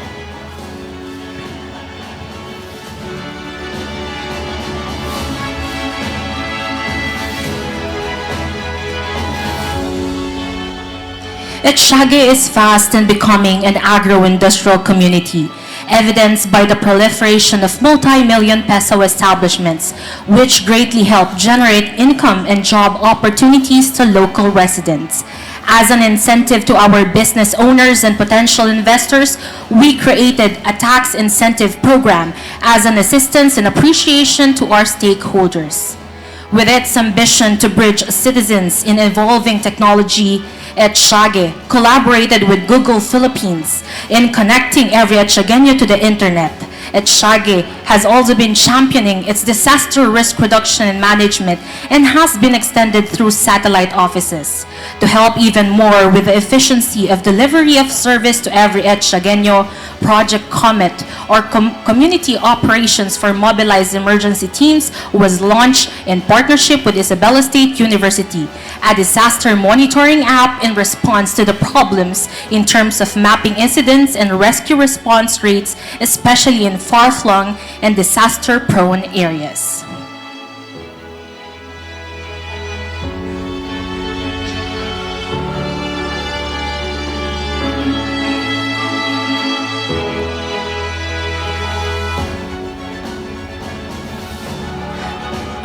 Etchage is fast in becoming an agro-industrial community, evidenced by the proliferation of multi-million peso establishments, which greatly help generate income and job opportunities to local residents. As an incentive to our business owners and potential investors, we created a tax incentive program as an assistance and appreciation to our stakeholders. With its ambition to bridge citizens in evolving technology, Etchage collaborated with Google Philippines in connecting every Etchagueño to the internet. Etchage has also been championing its disaster risk reduction and management and has been extended through satellite offices to help even more with the efficiency of delivery of service to every Etchagueño. Project Comet, or Community Operations for Mobilized Emergency Teams, was launched in partnership with Isabela State University, a disaster monitoring app in response to the problems in terms of mapping incidents and rescue response rates, especially in far-flung and disaster-prone areas.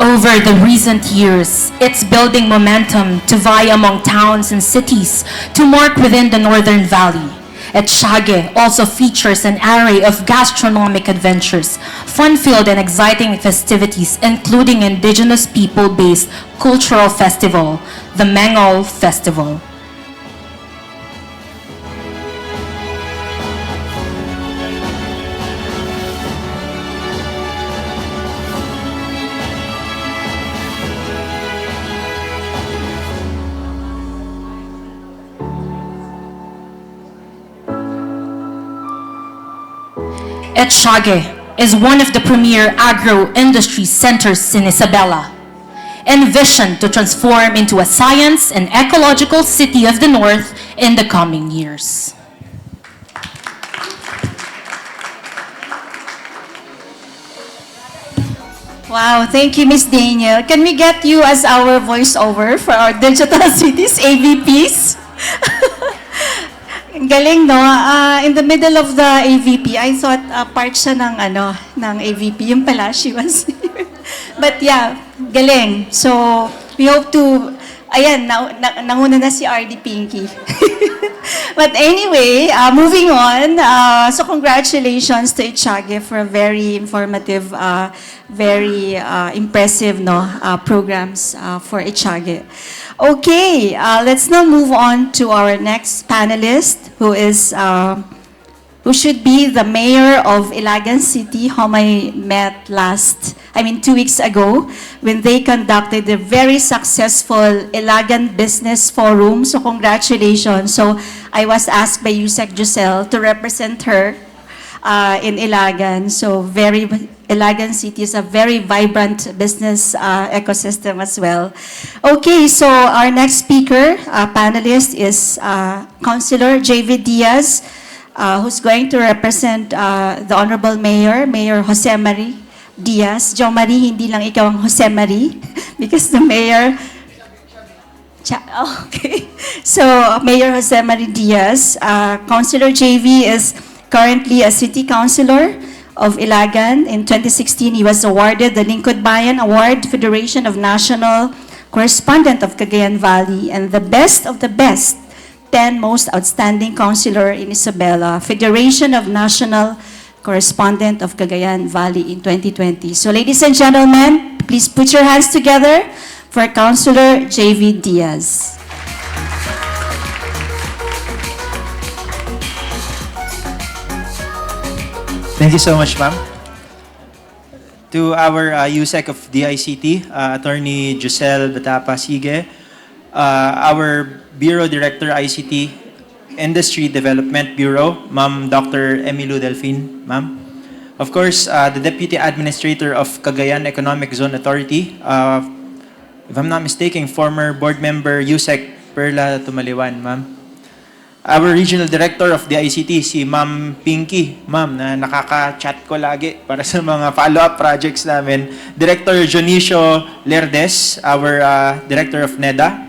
Over the recent years, it's building momentum to vie among towns and cities to mark within the Northern Valley. Etchage also features an array of gastronomic adventures, fun-filled and exciting festivities, including indigenous people-based cultural festival, the Mengol Festival. Etchage is one of the premier agro-industry centers in Isabela, envisioned to transform into a science and ecological city of the North in the coming years. Wow, thank you, Miss Daniel. Can we get you as our voiceover for our digital cities, AVPs? Ang galing, no? In the middle of the AVP, I thought part siya ng AVP. Yung pala, she was here. But yeah, galing. So, we hope to, ayan, nanguna na si RD Pinky. But anyway, moving on. So congratulations to Ichage for a very informative, very impressive programs for Ichage. Okay, let's now move on to our next panelist, who should be the mayor of Ilagan City, whom I met 2 weeks ago, when they conducted the very successful Ilagan Business Forum. So congratulations. So I was asked by Yusek Giselle to represent her in Ilagan. So Ilagan City is a very vibrant business ecosystem as well. Okay, so our next speaker, panelist is Councilor JV Diaz, who's going to represent the Honorable Mayor Jose Marie Diaz. Jo Marie, hindi lang ikaw ang Jose Marie, because the Mayor... Okay. So, Mayor Jose Marie Diaz, Councilor JV is currently a City Councilor of Ilagan. In 2016, he was awarded the Lingkod Bayan Award, Federation of National Correspondent of Cagayan Valley, and the best of the best 10 most outstanding councilor in Isabela, Federation of National Correspondent of Cagayan Valley in 2020. So ladies and gentlemen, please put your hands together for Councilor JV Diaz. Thank you so much, ma'am. To our USEC of DICT, Attorney Giselle Batapa Sige, our Bureau Director ICT Industry Development Bureau, Ma'am Dr. Emilu Delfin, ma'am. Of course, the Deputy Administrator of Cagayan Economic Zone Authority, if I'm not mistaken, former board member USEC Perla Tumaliwan, ma'am. Our Regional Director of the ICT, si Ma'am Pinky, ma'am, na nakaka-chat ko lagi para sa mga follow-up projects namin. Director Jonicio Lerdes, our Director of NEDA.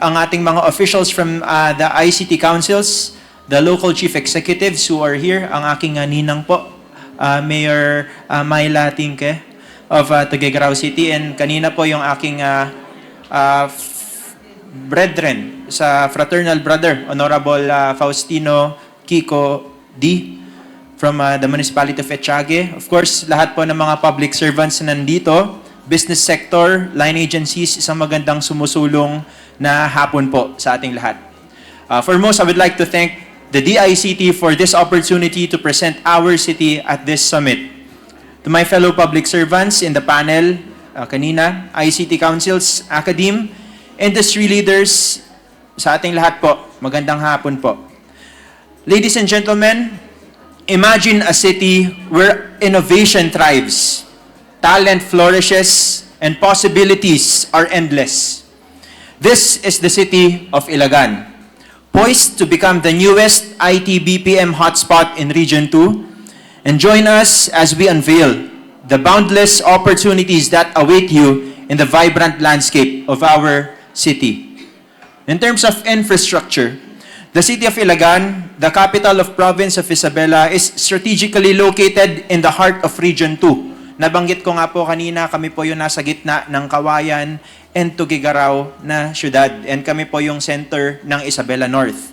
Ang ating mga officials from the ICT councils, the local chief executives who are here, ang aking ninang po, Mayor Myla Tinke of Tuguegarao City, and kanina po yung aking brethren sa fraternal brother, Honorable Faustino Kiko D. from the municipality of Echage. Of course, lahat po ng mga public servants na nandito, business sector, line agencies, isang magandang sumusulong na hapon po sa ating lahat. Foremost, I would like to thank the DICT for this opportunity to present our city at this summit. To my fellow public servants in the panel, kanina, ICT councils, academe, industry leaders, sa ating lahat po, magandang hapon po. Ladies and gentlemen, imagine a city where innovation thrives, talent flourishes, and possibilities are endless. This is the city of Ilagan, poised to become the newest IT BPM hotspot in Region 2. And join us as we unveil the boundless opportunities that await you in the vibrant landscape of our city. In terms of infrastructure, the city of Ilagan, the capital of province of Isabela, is strategically located in the heart of Region 2. Nabanggit ko nga po kanina, kami po yung nasa gitna ng Cagayan and Tuguegarao na syudad, and kami po yung center ng Isabela North,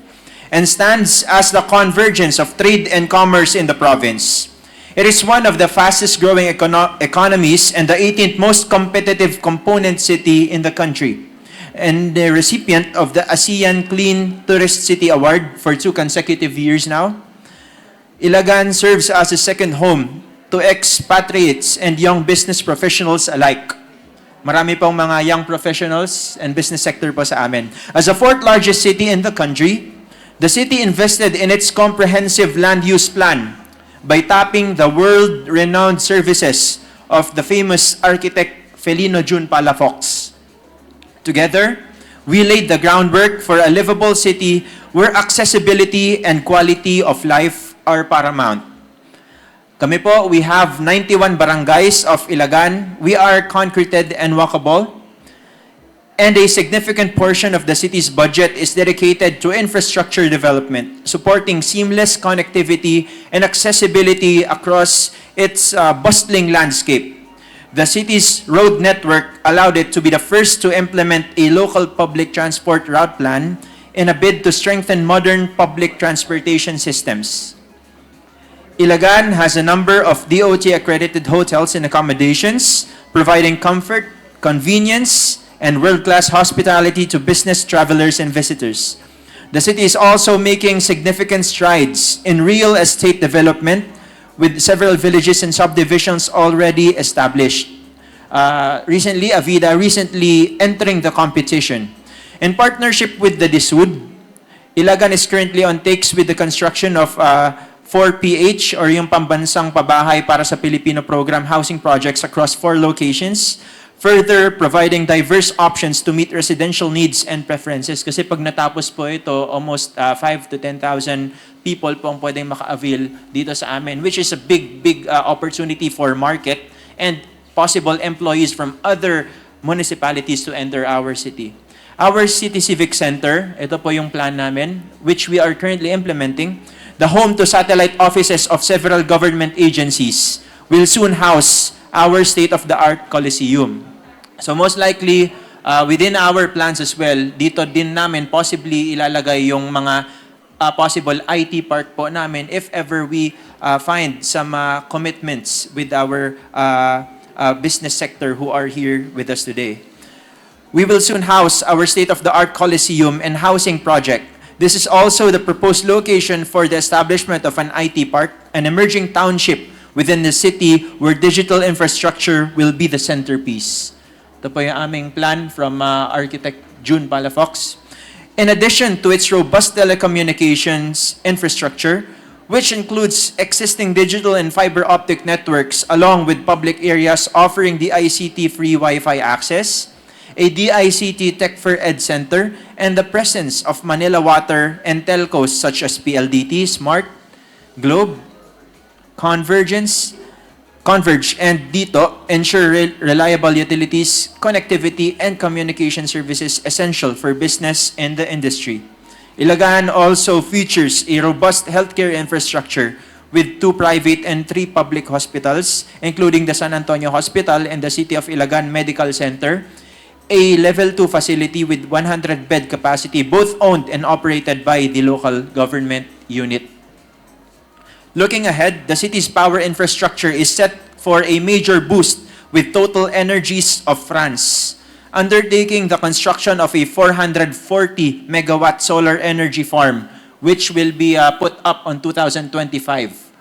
and stands as the convergence of trade and commerce in the province. It is one of the fastest growing economies and the 18th most competitive component city in the country, and the recipient of the ASEAN Clean Tourist City Award for 2 consecutive years now. Ilagan serves as a second home to expatriates and young business professionals alike. Marami pong mga young professionals and business sector po sa amin. As the 4th largest city in the country, the city invested in its comprehensive land use plan by tapping the world-renowned services of the famous architect Felino Jun Palafox. Together, we laid the groundwork for a livable city where accessibility and quality of life are paramount. Kami po, we have 91 barangays of Ilagan. We are concreted and walkable. And a significant portion of the city's budget is dedicated to infrastructure development, supporting seamless connectivity and accessibility across its bustling landscape. The city's road network allowed it to be the first to implement a local public transport route plan in a bid to strengthen modern public transportation systems. Ilagan has a number of DOT-accredited hotels and accommodations, providing comfort, convenience, and world-class hospitality to business travelers and visitors. The city is also making significant strides in real estate development, with several villages and subdivisions already established. Recently, Avida entering the competition. In partnership with the DISUD, Ilagan is currently on takes with the construction of 4PH or yung pambansang pabahay para sa Pilipino program housing projects across 4 locations, further providing diverse options to meet residential needs and preferences. Kasi pag natapos po ito, almost 5 to 10,000 people po ang pwedeng maka-avail dito sa amin, which is a big opportunity for market and possible employees from other municipalities to enter our city. Our City Civic Center, ito po yung plan namin, which we are currently implementing. The home to satellite offices of several government agencies will soon house our state-of-the-art Coliseum. So most likely, within our plans as well, dito din namin possibly ilalagay yung mga possible IT park po namin if ever we find some commitments with our business sector who are here with us today. We will soon house our state-of-the-art Coliseum and housing project. This is also the proposed location for the establishment of an IT park, an emerging township within the city where digital infrastructure will be the centerpiece. Ito po yung aming plan from Architect June Palafox. In addition to its robust telecommunications infrastructure, which includes existing digital and fiber optic networks along with public areas offering the ICT free Wi-Fi access, a DICT Tech for Ed Center, and the presence of Manila Water and telcos such as PLDT, Smart, Globe, Converge, and Dito ensure reliable utilities, connectivity, and communication services essential for business and the industry. Ilagan also features a robust healthcare infrastructure with 2 private and 3 public hospitals, including the San Antonio Hospital and the City of Ilagan Medical Center, a Level 2 facility with 100-bed capacity, both owned and operated by the local government unit. Looking ahead, the city's power infrastructure is set for a major boost with Total Energies of France undertaking the construction of a 440-megawatt solar energy farm, which will be put up on 2025.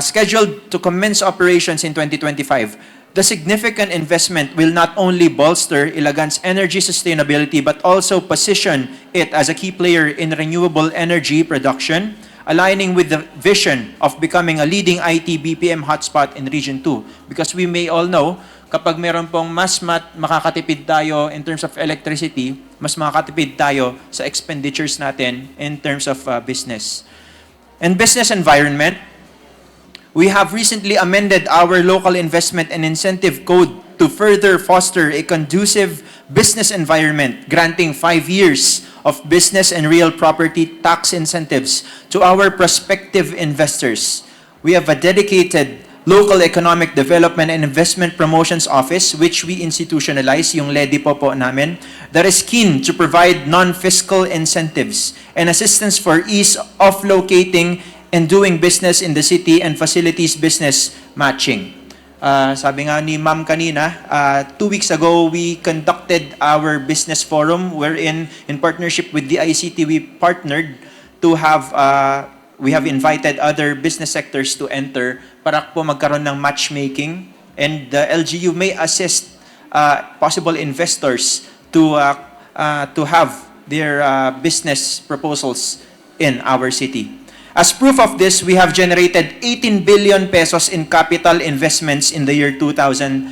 Scheduled to commence operations in 2025. The significant investment will not only bolster Ilagan's energy sustainability but also position it as a key player in renewable energy production, aligning with the vision of becoming a leading IT BPM hotspot in Region 2. Because we may all know, kapag meron pong mas makakatipid tayo in terms of electricity, mas makakatipid tayo sa expenditures natin in terms of business. And business environment, we have recently amended our local investment and incentive code to further foster a conducive business environment, granting 5 years of business and real property tax incentives to our prospective investors. We have a dedicated Local Economic Development and Investment Promotions Office, which we institutionalize, yung LEDI po namin, that is keen to provide non-fiscal incentives and assistance for ease of locating and doing business in the city and facilities business matching. Sabi nga ni Ma'am kanina, 2 weeks ago, we conducted our business forum wherein, in partnership with the ICT, we partnered to have, we have invited other business sectors to enter para po magkaroon ng matchmaking, and the LGU may assist possible investors to have their business proposals in our city. As proof of this, we have generated 18 billion pesos in capital investments in the year 2023.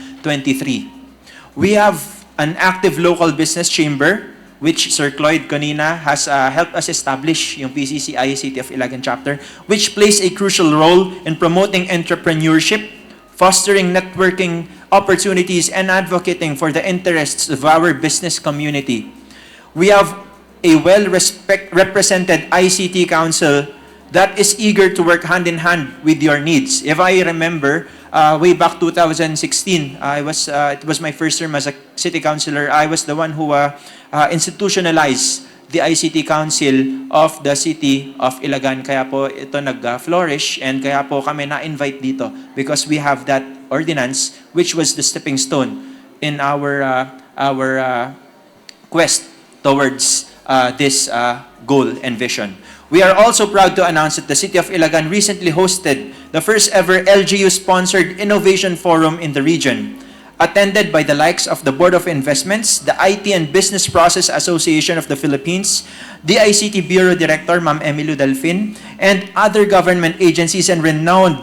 We have an active local business chamber which Sir Cloyd kanina has helped us establish yung PCC ICT of Ilagan chapter, which plays a crucial role in promoting entrepreneurship, fostering networking opportunities, and advocating for the interests of our business community. We have a well-represented ICT council that is eager to work hand in hand with your needs. If I remember, way back 2016, it was my first term as a city councilor. I was the one who institutionalized the ICT Council of the City of Ilagan. Kaya po ito nag-flourish and kaya po kami na-invite dito because we have that ordinance which was the stepping stone in our quest towards this goal and vision. We are also proud to announce that the City of Ilagan recently hosted the first ever LGU-sponsored Innovation Forum in the region, attended by the likes of the Board of Investments, the IT and Business Process Association of the Philippines, the ICT Bureau Director, Ma'am Emilio Delfin, and other government agencies and renowned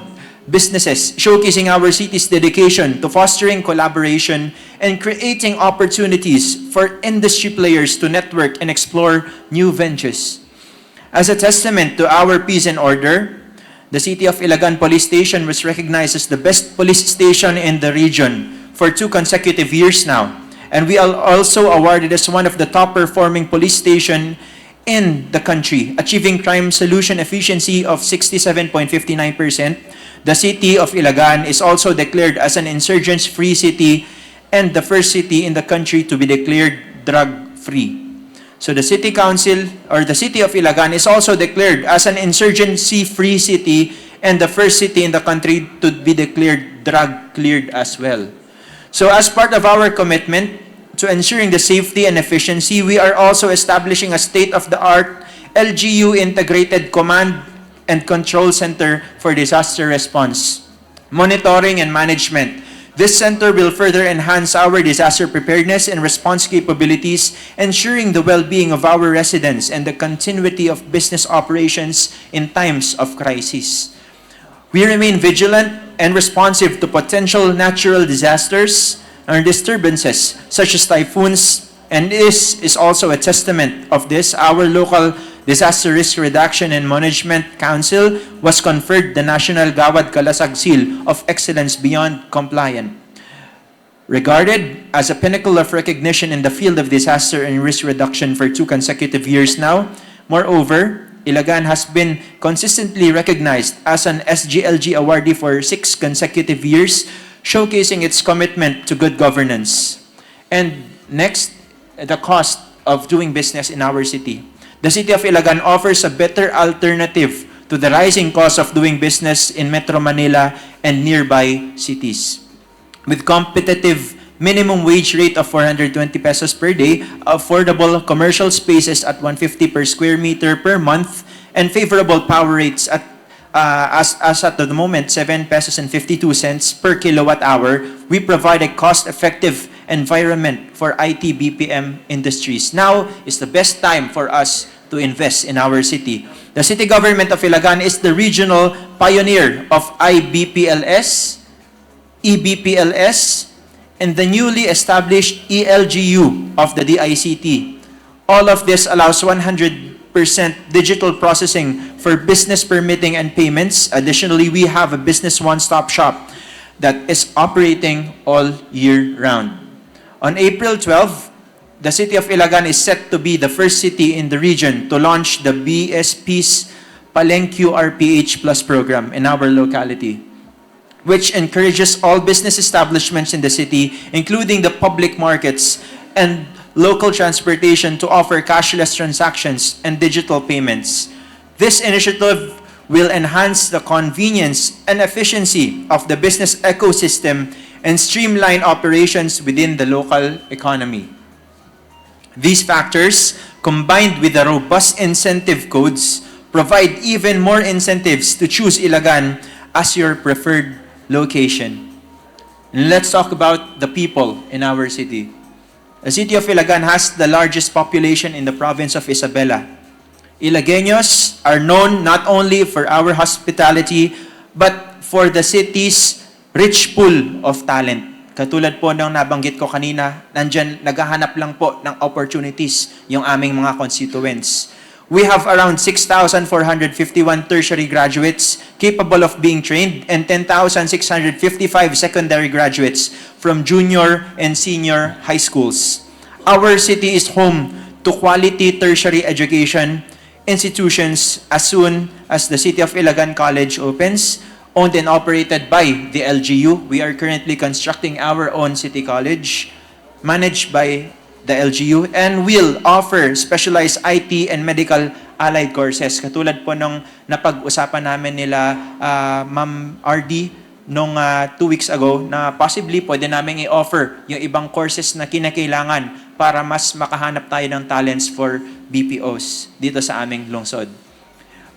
businesses, showcasing our city's dedication to fostering collaboration and creating opportunities for industry players to network and explore new ventures. As a testament to our peace and order, the City of Ilagan Police Station was recognized as the best police station in the region for 2 consecutive years now. And we are also awarded as one of the top-performing police station in the country, achieving crime solution efficiency of 67.59%. The City of Ilagan is also declared as an insurgents-free city and the first city in the country to be declared drug-free. So the City Council, or the City of Ilagan, is also declared as an insurgency-free city and the first city in the country to be declared drug-cleared as well. So as part of our commitment to ensuring the safety and efficiency, we are also establishing a state-of-the-art LGU Integrated Command and Control Center for Disaster Response, Monitoring and Management. This center will further enhance our disaster preparedness and response capabilities, ensuring the well-being of our residents and the continuity of business operations in times of crisis. We remain vigilant and responsive to potential natural disasters and disturbances such as typhoons, and this is also a testament of this. Our local Disaster Risk Reduction and Management Council was conferred the National Gawad Kalasag Seal of Excellence Beyond Compliant. Regarded as a pinnacle of recognition in the field of disaster and risk reduction for 2 consecutive years now, moreover, Ilagan has been consistently recognized as an SGLG awardee for 6 consecutive years, showcasing its commitment to good governance. And next, the cost of doing business in our city. The City of Ilagan offers a better alternative to the rising cost of doing business in Metro Manila and nearby cities. With competitive minimum wage rate of 420 pesos per day, affordable commercial spaces at 150 per square meter per month, and favorable power rates at as at the moment 7 pesos and 52 cents per kilowatt hour, we provide a cost-effective environment for IT BPM industries. Now is the best time for us to invest in our city. The city government of Ilagan is the regional pioneer of IBPLS, EBPLS, and the newly established ELGU of the DICT. All of this allows 100% digital processing for business permitting and payments. Additionally, we have a business one-stop shop that is operating all year round. On April 12, the City of Ilagan is set to be the first city in the region to launch the BSP's Palengque RPH Plus program in our locality, which encourages all business establishments in the city, including the public markets and local transportation, to offer cashless transactions and digital payments. This initiative will enhance the convenience and efficiency of the business ecosystem and streamline operations within the local economy. These factors, combined with the robust incentive codes, provide even more incentives to choose Ilagan as your preferred location. Let's talk about the people in our city. The city of Ilagan has the largest population in the province of Isabela. Ilagueños are known not only for our hospitality, but for the city's rich pool of talent. Katulad po ng nabanggit ko kanina, nandyan naghahanap lang po ng opportunities yung aming mga constituents. We have around 6,451 tertiary graduates capable of being trained and 10,655 secondary graduates from junior and senior high schools. Our city is home to quality tertiary education institutions as soon as the City of Ilagan College opens, owned and operated by the LGU. We are currently constructing our own city college, managed by the LGU, and will offer specialized IT and medical allied courses. Katulad po nung napag-usapan namin nila Ma'am RD nung 2 weeks ago na possibly pwede namin i-offer yung ibang courses na kinakailangan para mas makahanap tayo ng talents for BPOs dito sa aming lungsod.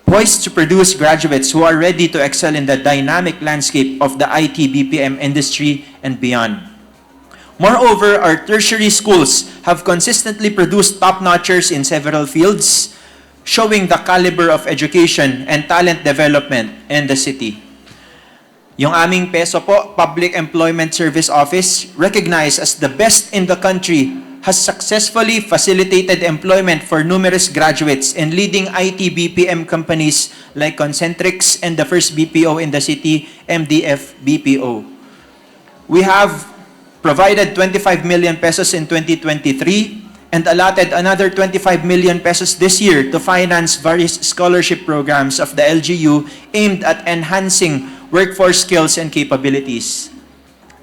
Poised to produce graduates who are ready to excel in the dynamic landscape of the IT BPM industry and beyond. Moreover, our tertiary schools have consistently produced top-notchers in several fields, showing the caliber of education and talent development in the city. Yung aming PESO po, Public Employment Service Office, recognized as the best in the country, has successfully facilitated employment for numerous graduates in leading IT BPM companies like Concentrix and the first BPO in the city, MDF BPO. We have provided 25 million pesos in 2023 and allotted another 25 million pesos this year to finance various scholarship programs of the LGU aimed at enhancing workforce skills and capabilities.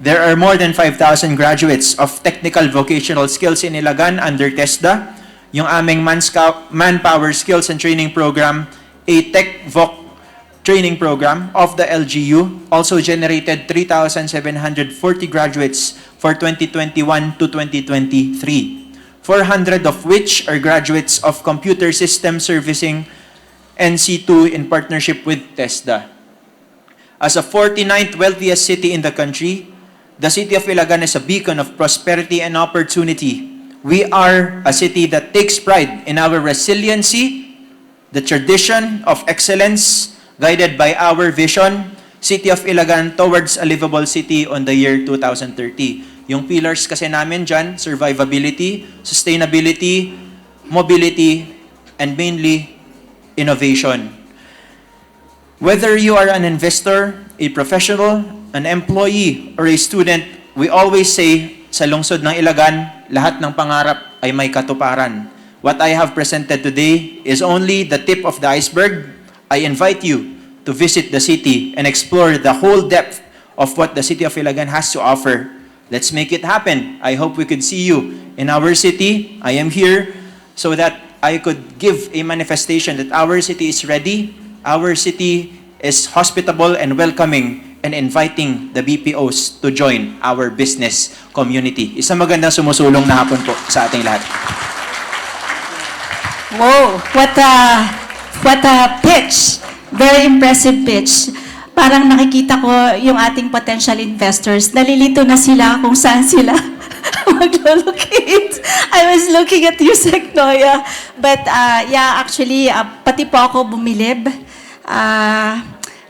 There are more than 5,000 graduates of technical vocational skills in Ilagan under TESDA, yung aming manpower skills and training program, a tech voc training program of the LGU, also generated 3,740 graduates for 2021 to 2023, 400 of which are graduates of Computer System Servicing NC2 in partnership with TESDA. As a 49th wealthiest city in the country, the city of Ilagan is a beacon of prosperity and opportunity. We are a city that takes pride in our resiliency, the tradition of excellence, guided by our vision, City of Ilagan towards a livable city on the year 2030. Yung pillars kasi namin dyan, survivability, sustainability, mobility, and mainly innovation. Whether you are an investor, a professional, an employee, or a student, we always say, sa lungsod ng Ilagan, lahat ng pangarap ay may katuparan. What I have presented today is only the tip of the iceberg. I invite you to visit the city and explore the whole depth of what the city of Ilagan has to offer. Let's make it happen. I hope we could see you in our city. I am here so that I could give a manifestation that our city is ready, our city is hospitable and welcoming and inviting the BPOs to join our business community. Isang magandang sumusulong na hapon po sa ating lahat. Whoa, what a pitch. Very impressive pitch. Parang nakikita ko yung ating potential investors. Nalilito na sila kung saan sila mag-locate. I was looking at you, Sec Noya. But yeah, actually, pati po ako bumilib.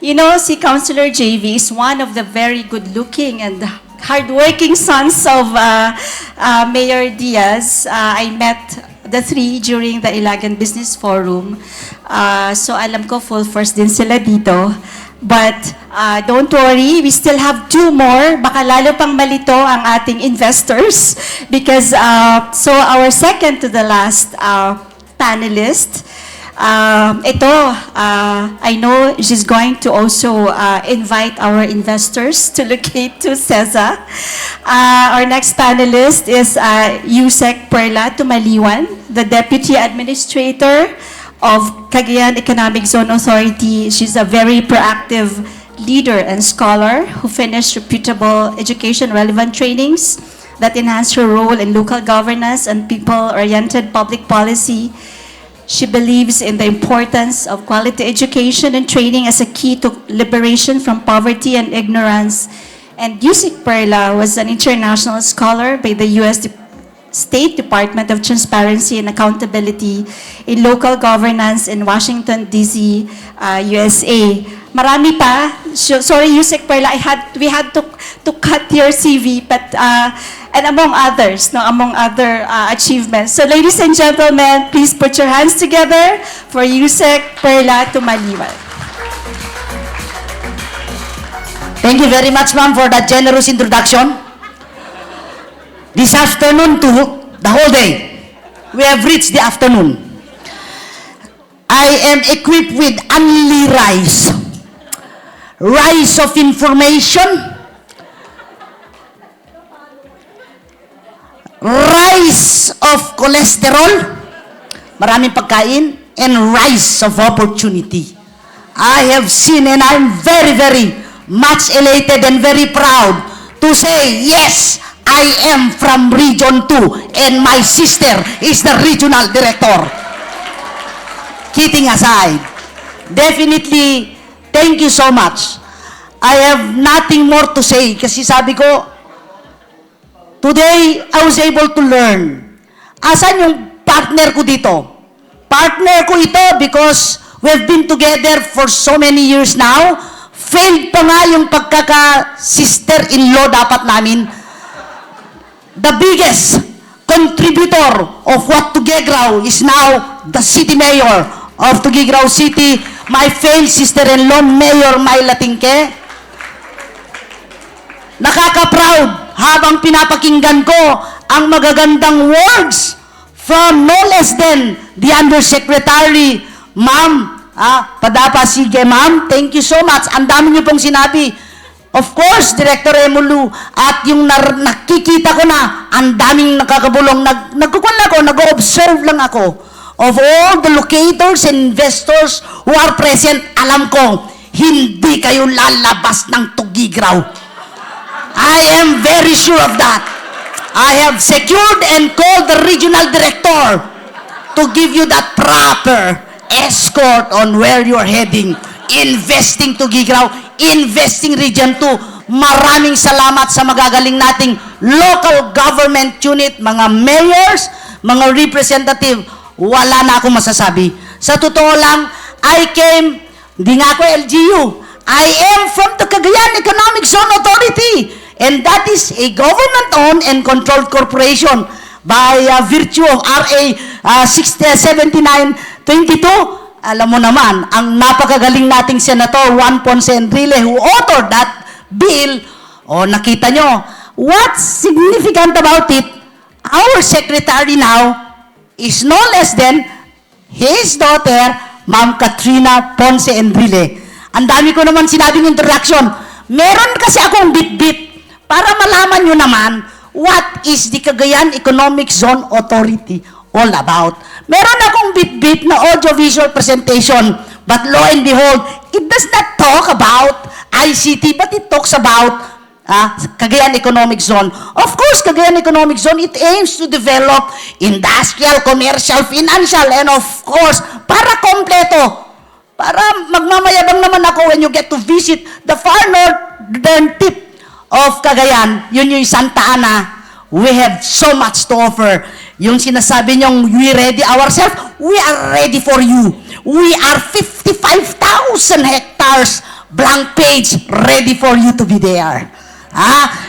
You know, si Councilor JV is one of the very good-looking and hardworking sons of Mayor Diaz. I met the three during the Ilagan Business Forum. So alam ko full force din sila dito. But don't worry, we still have 2 more. Baka lalo pang malito ang ating investors. Because, so our second to the last panelist, I know she's going to also invite our investors to locate to CESA. Our next panelist is Yusek Perla Tumaliwan, the Deputy Administrator of Cagayan Economic Zone Authority. She's a very proactive leader and scholar who finished reputable education-relevant trainings that enhance her role in local governance and people-oriented public policy. She believes in the importance of quality education and training as a key to liberation from poverty and ignorance. And Yusek Perla was an international scholar by the U.S. State Department of Transparency and Accountability in Local Governance in Washington, D.C., USA. Marami pa. Sorry, Yusek Perla, we had to cut your CV, but and among others, no, among other achievements. So, ladies and gentlemen, please put your hands together for Yusek Perla Tumaliwal. Thank you very much, ma'am, for that generous introduction. This afternoon to the whole day, we have reached the afternoon. I am equipped with only rice. Rice of information, rice of cholesterol, maraming pagkain, and rice of opportunity. I have seen, and I'm very, very much elated and very proud to say, yes, I am from Region 2 and my sister is the regional director. Kidding aside, definitely, thank you so much. I have nothing more to say kasi sabi ko, today, I was able to learn. Asan yung partner ko dito? Partner ko ito because we've been together for so many years now. Failed pa nga yung pagkaka-sister-in-law dapat namin. The biggest contributor of what Tuguegarao is now the city mayor of Tuguegarao City, my failed sister-in-law, Mayor Myla Tingke. Nakaka-proud habang pinapakinggan ko ang magagandang words from no less than the Undersecretary, Ma'am Padapa. Sige, ma'am. Thank you so much. Ang dami niyo pong sinabi. Of course, Director Emulu, at yung nakikita ko na, ang daming nakakabulong, nagkukuhan ako, nag-observe lang ako of all the locators and investors who are present. Alam ko, hindi kayo lalabas ng Tuguegarao. I am very sure of that. I have secured and called the regional director to give you that proper escort on where you're heading. Investing Tuguegarao, investing Region 2. Maraming salamat sa magagaling nating local government unit, mga mayors, mga representative. Wala na akong masasabi. Sa totoo lang, I came, hindi nga ako LGU. I am from the Cagayan Economic Zone Authority. And that is a government-owned and controlled corporation by virtue of RA 7922. Alam mo naman, ang napakagaling nating Senator Juan Ponce Enrile who authored that bill, nakita nyo, what's significant about it, our secretary now is no less than his daughter, Ma'am Katrina Ponce Enrile. Ang dami ko naman sinabing introduction. Meron kasi akong bit-bit para malaman nyo naman what is the Cagayan Economic Zone Authority all about. Meron akong bit-bit na audiovisual presentation, but lo and behold, it does not talk about ICT, but it talks about Cagayan Economic Zone. Of course, Cagayan Economic Zone, it aims to develop industrial, commercial, financial, and of course, para kompleto. Para magmamayabang naman ako when you get to visit the far northern tip of Cagayan, yun yung Santa Ana. We have so much to offer. Yung sinasabi niyong we ready ourselves, we are ready for you. We are 55,000 hectares blank page ready for you to be there.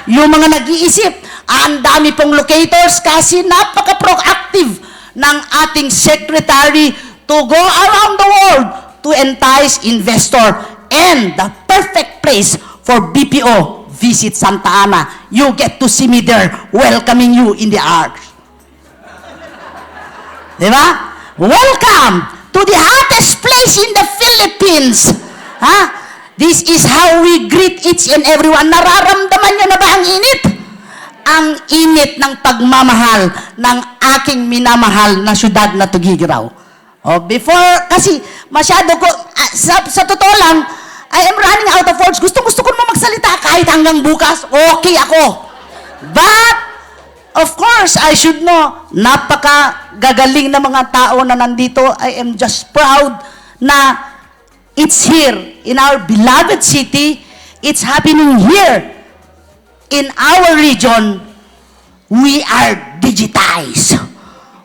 Yung mga nag-iisip, ang dami pong locators kasi napaka-proactive ng ating secretary to go around the world to entice investor, and the perfect place for BPO visit Santa Ana. You get to see me there welcoming you in the arch. Diba? Welcome to the hottest place in the Philippines. This is how we greet each and everyone. Nararamdaman nyo na ba ang init? Ang init ng pagmamahal ng aking minamahal na syudad na Tuguegarao. Before, kasi masyado ko, sa totoo lang, I am running out of words. Gusto ko naman magsalita kahit hanggang bukas, okay ako. But, of course, I should know, napakagagaling na mga tao na nandito. I am just proud na it's here in our beloved city. It's happening here in our region. We are digitize.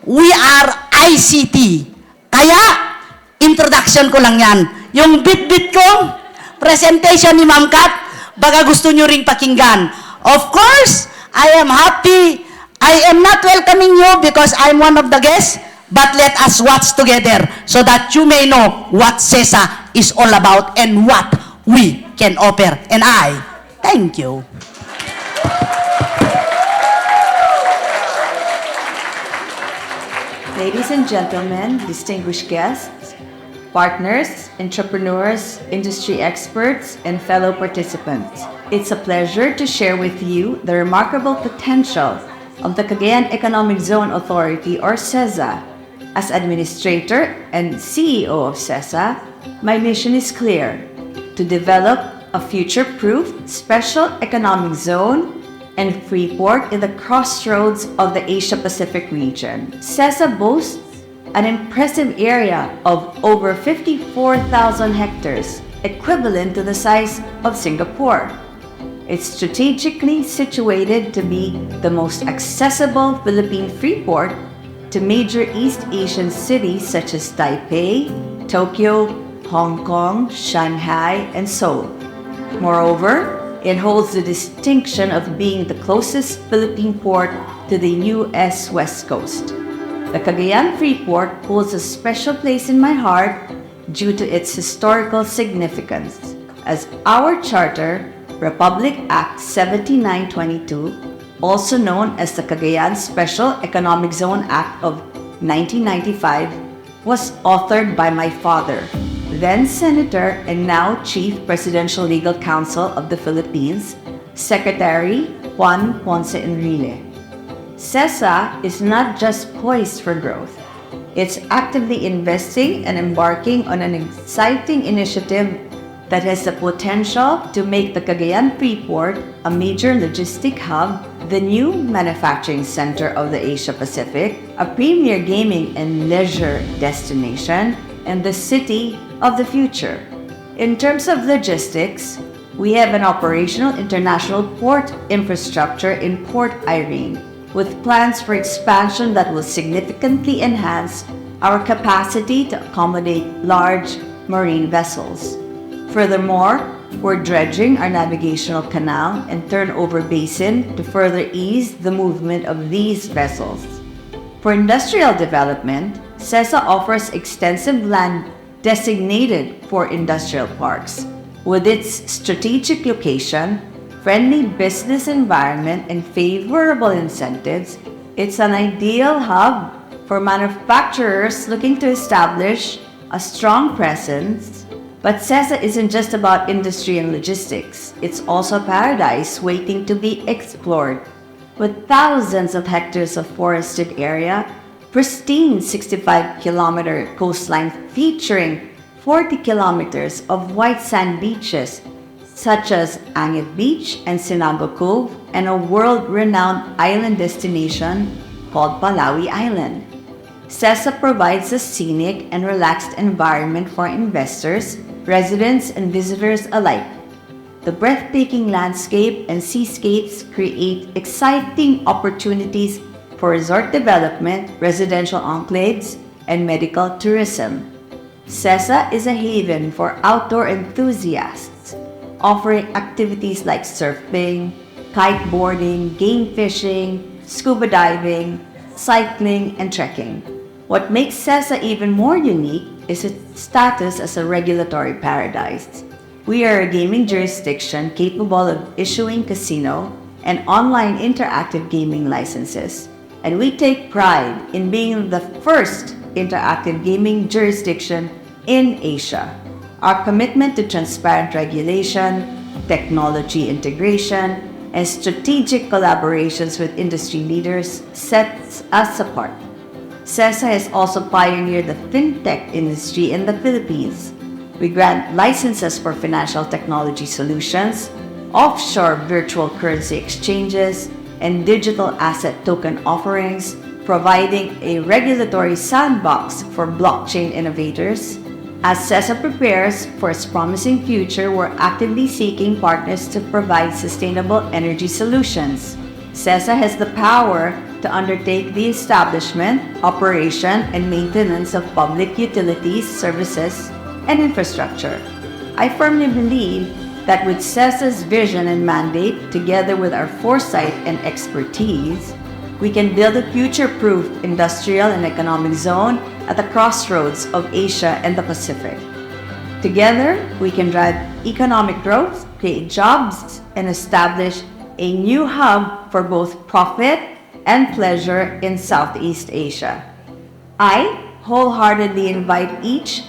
We are ICT. Kaya, introduction ko lang yan. Yung bit-bit ko, presentation ni Ma'am Kat, baka gusto nyo ring pakinggan. Of course, I am happy. I am not welcoming you because I'm one of the guests, but let us watch together so that you may know what CESA is all about and what we can offer. And I thank you. Ladies and gentlemen, distinguished guests, partners, entrepreneurs, industry experts, and fellow participants, it's a pleasure to share with you the remarkable potential of the Cagayan Economic Zone Authority, or CEZA. As Administrator and CEO of CEZA, my mission is clear: to develop a future-proof special economic zone and free port in the crossroads of the Asia-Pacific region. CEZA boasts an impressive area of over 54,000 hectares, equivalent to the size of Singapore. It's strategically situated to be the most accessible Philippine free port to major East Asian cities such as Taipei, Tokyo, Hong Kong, Shanghai, and Seoul. Moreover, it holds the distinction of being the closest Philippine port to the U.S. West Coast. The Cagayan Free Port holds a special place in my heart due to its historical significance, as our charter, Republic Act 7922, also known as the Cagayan Special Economic Zone Act of 1995, was authored by my father, then Senator and now Chief Presidential Legal Counsel of the Philippines, Secretary Juan Ponce Enrile. CEZA is not just poised for growth. It's actively investing and embarking on an exciting initiative that has the potential to make the Cagayan Free Port a major logistic hub, the new manufacturing center of the Asia-Pacific, a premier gaming and leisure destination, and the city of the future. In terms of logistics, we have an operational international port infrastructure in Port Irene, with plans for expansion that will significantly enhance our capacity to accommodate large marine vessels. Furthermore, we're dredging our navigational canal and turnover basin to further ease the movement of these vessels. For industrial development, CEZA offers extensive land designated for industrial parks. With its strategic location, friendly business environment, and favorable incentives, it's an ideal hub for manufacturers looking to establish a strong presence. But CEZA isn't just about industry and logistics. It's also a paradise waiting to be explored. With thousands of hectares of forested area, pristine 65-kilometer coastline featuring 40 kilometers of white sand beaches such as Angit Beach and Sinago Cove, and a world-renowned island destination called Palawi Island. CEZA provides a scenic and relaxed environment for investors, residents, and visitors alike. The breathtaking landscape and seascapes create exciting opportunities for resort development, residential enclaves, and medical tourism. CEZA is a haven for outdoor enthusiasts, offering activities like surfing, kiteboarding, game fishing, scuba diving, cycling, and trekking. What makes CEZA even more unique is its status as a regulatory paradise. We are a gaming jurisdiction capable of issuing casino and online interactive gaming licenses, and we take pride in being the first interactive gaming jurisdiction in Asia. Our commitment to transparent regulation, technology integration, and strategic collaborations with industry leaders sets us apart. CEZA has also pioneered the fintech industry in the Philippines. We grant licenses for financial technology solutions, offshore virtual currency exchanges, and digital asset token offerings, providing a regulatory sandbox for blockchain innovators. As CEZA prepares for its promising future, we're actively seeking partners to provide sustainable energy solutions. CEZA has the power to undertake the establishment, operation, and maintenance of public utilities, services, and infrastructure. I firmly believe that with CESA's vision and mandate, together with our foresight and expertise, we can build a future-proof industrial and economic zone at the crossroads of Asia and the Pacific. Together, we can drive economic growth, create jobs, and establish a new hub for both profit and pleasure in Southeast Asia. I wholeheartedly invite each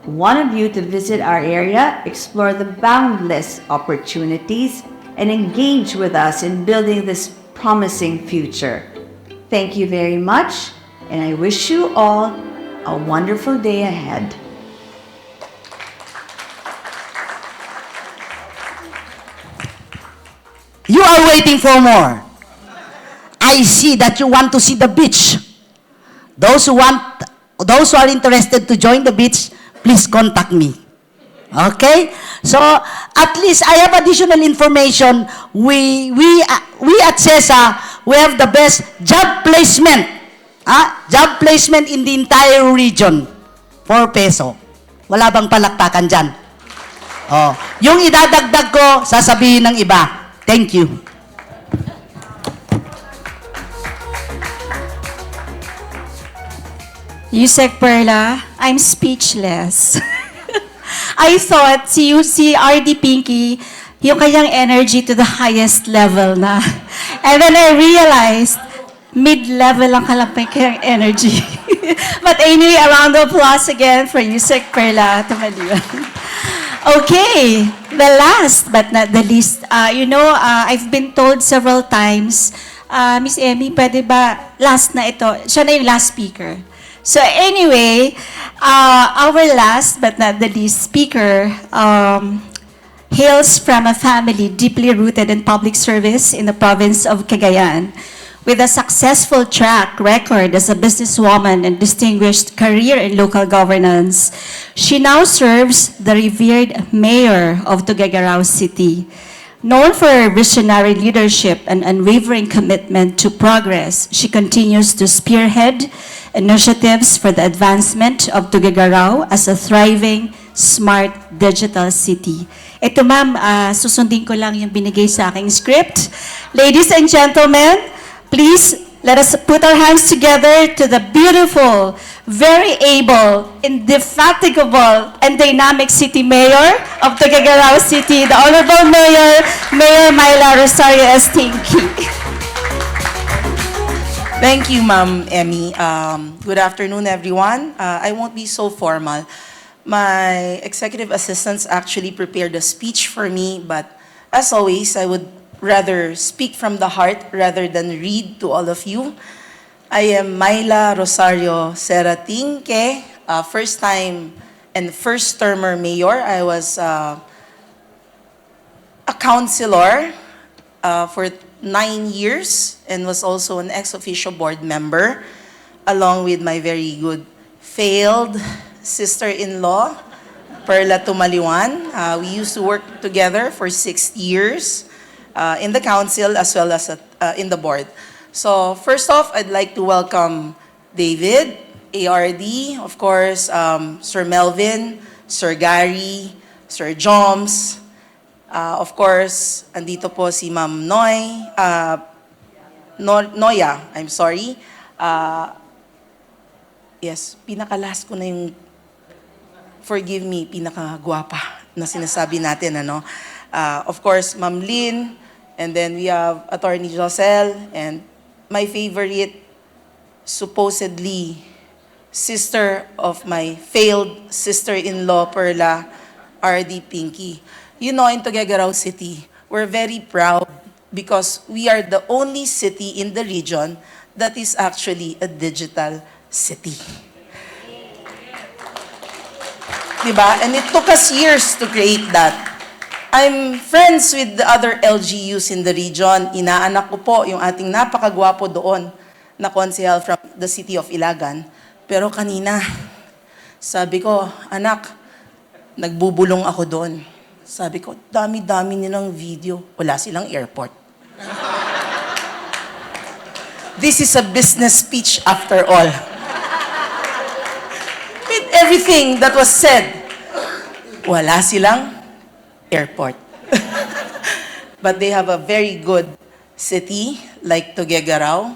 one of you to visit our area, explore the boundless opportunities, and engage with us in building this promising future. Thank you very much, and I wish you all a wonderful day ahead. You are waiting for more. I see that you want to see the beach. Those who are interested to join the beach, please contact me. Okay? So, at least I have additional information. We at CESA, we have the best job placement. Job placement in the entire region. 4 peso. Wala bang palakpakan dyan? Oh, yung idadagdag ko, sasabihin ng iba. Thank you. Yusek Perla, I'm speechless. I thought si RD Pinky, yung kanyang energy to the highest level na. And then I realized, mid-level lang kalapay kayang energy. But anyway, a round of applause again for Yusek Perla Tumaliwan. Okay, the last but not the least, I've been told several times, Miss Emmy, pwede ba last na ito? Siya na yung last speaker. So anyway, our last but not the least speaker hails from a family deeply rooted in public service in the province of Cagayan. With a successful track record as a businesswoman and distinguished career in local governance, she now serves the revered mayor of Tuguegarao City. Known for her visionary leadership and unwavering commitment to progress, she continues to spearhead initiatives for the advancement of Tuguegarao as a thriving, smart digital city. Ito ma'am, susundin ko lang yung binigay sa aking script. Ladies and gentlemen, please let us put our hands together to the beautiful, very able, indefatigable, and dynamic City Mayor of Tuguegarao City, the Honorable Mayor, Mayor Myla Rosario Estinki. Thank you, Ma'am Emmy. Good afternoon, everyone. I won't be so formal. My executive assistants actually prepared a speech for me, but as always, I would rather speak from the heart rather than read to all of you. I am Myla Rosario Seratinque, first time and first termer mayor. I was a councilor for 9 years and was also an ex-officio board member along with my very good failed sister-in-law, Perla Tumaliwan. We used to work together for 6 years. In the council as well as in the board. So first off, I'd like to welcome David, ARD, of course, Sir Melvin, Sir Gary, Sir Joms, of course, andito po si Ma'am Noya, I'm sorry. Yes, pinaka-last ko na yung, forgive me, pinaka-guwapa na sinasabi natin, ano. Of course, Ma'am Lynn, and then we have Attorney Josel, and my favorite, supposedly, sister of my failed sister-in-law, Perla, RD Pinky. You know, in Tuguegarao City, we're very proud because we are the only city in the region that is actually a digital city. Diba? And it took us years to create that. I'm friends with the other LGUs in the region. Inaanak ko po yung ating napakagwapo doon na konsehal from the city of Ilagan. Pero kanina, sabi ko, anak, nagbubulong ako doon. Sabi ko, dami-dami nilang video. Wala silang airport. This is a business speech after all. With everything that was said, wala silang airport. But they have a very good city like Tuguegarao.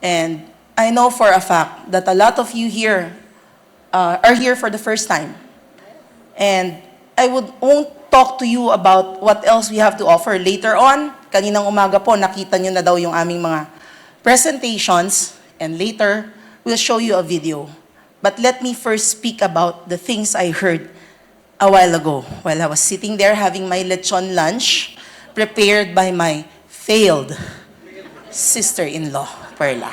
And I know for a fact that a lot of you here are here for the first time. And I won't talk to you about what else we have to offer later on. Kaninang umaga po, nakita nyo na daw yung aming mga presentations. And later, we'll show you a video. But let me first speak about the things I heard a while ago while I was sitting there having my lechon lunch prepared by my failed sister-in-law, Perla.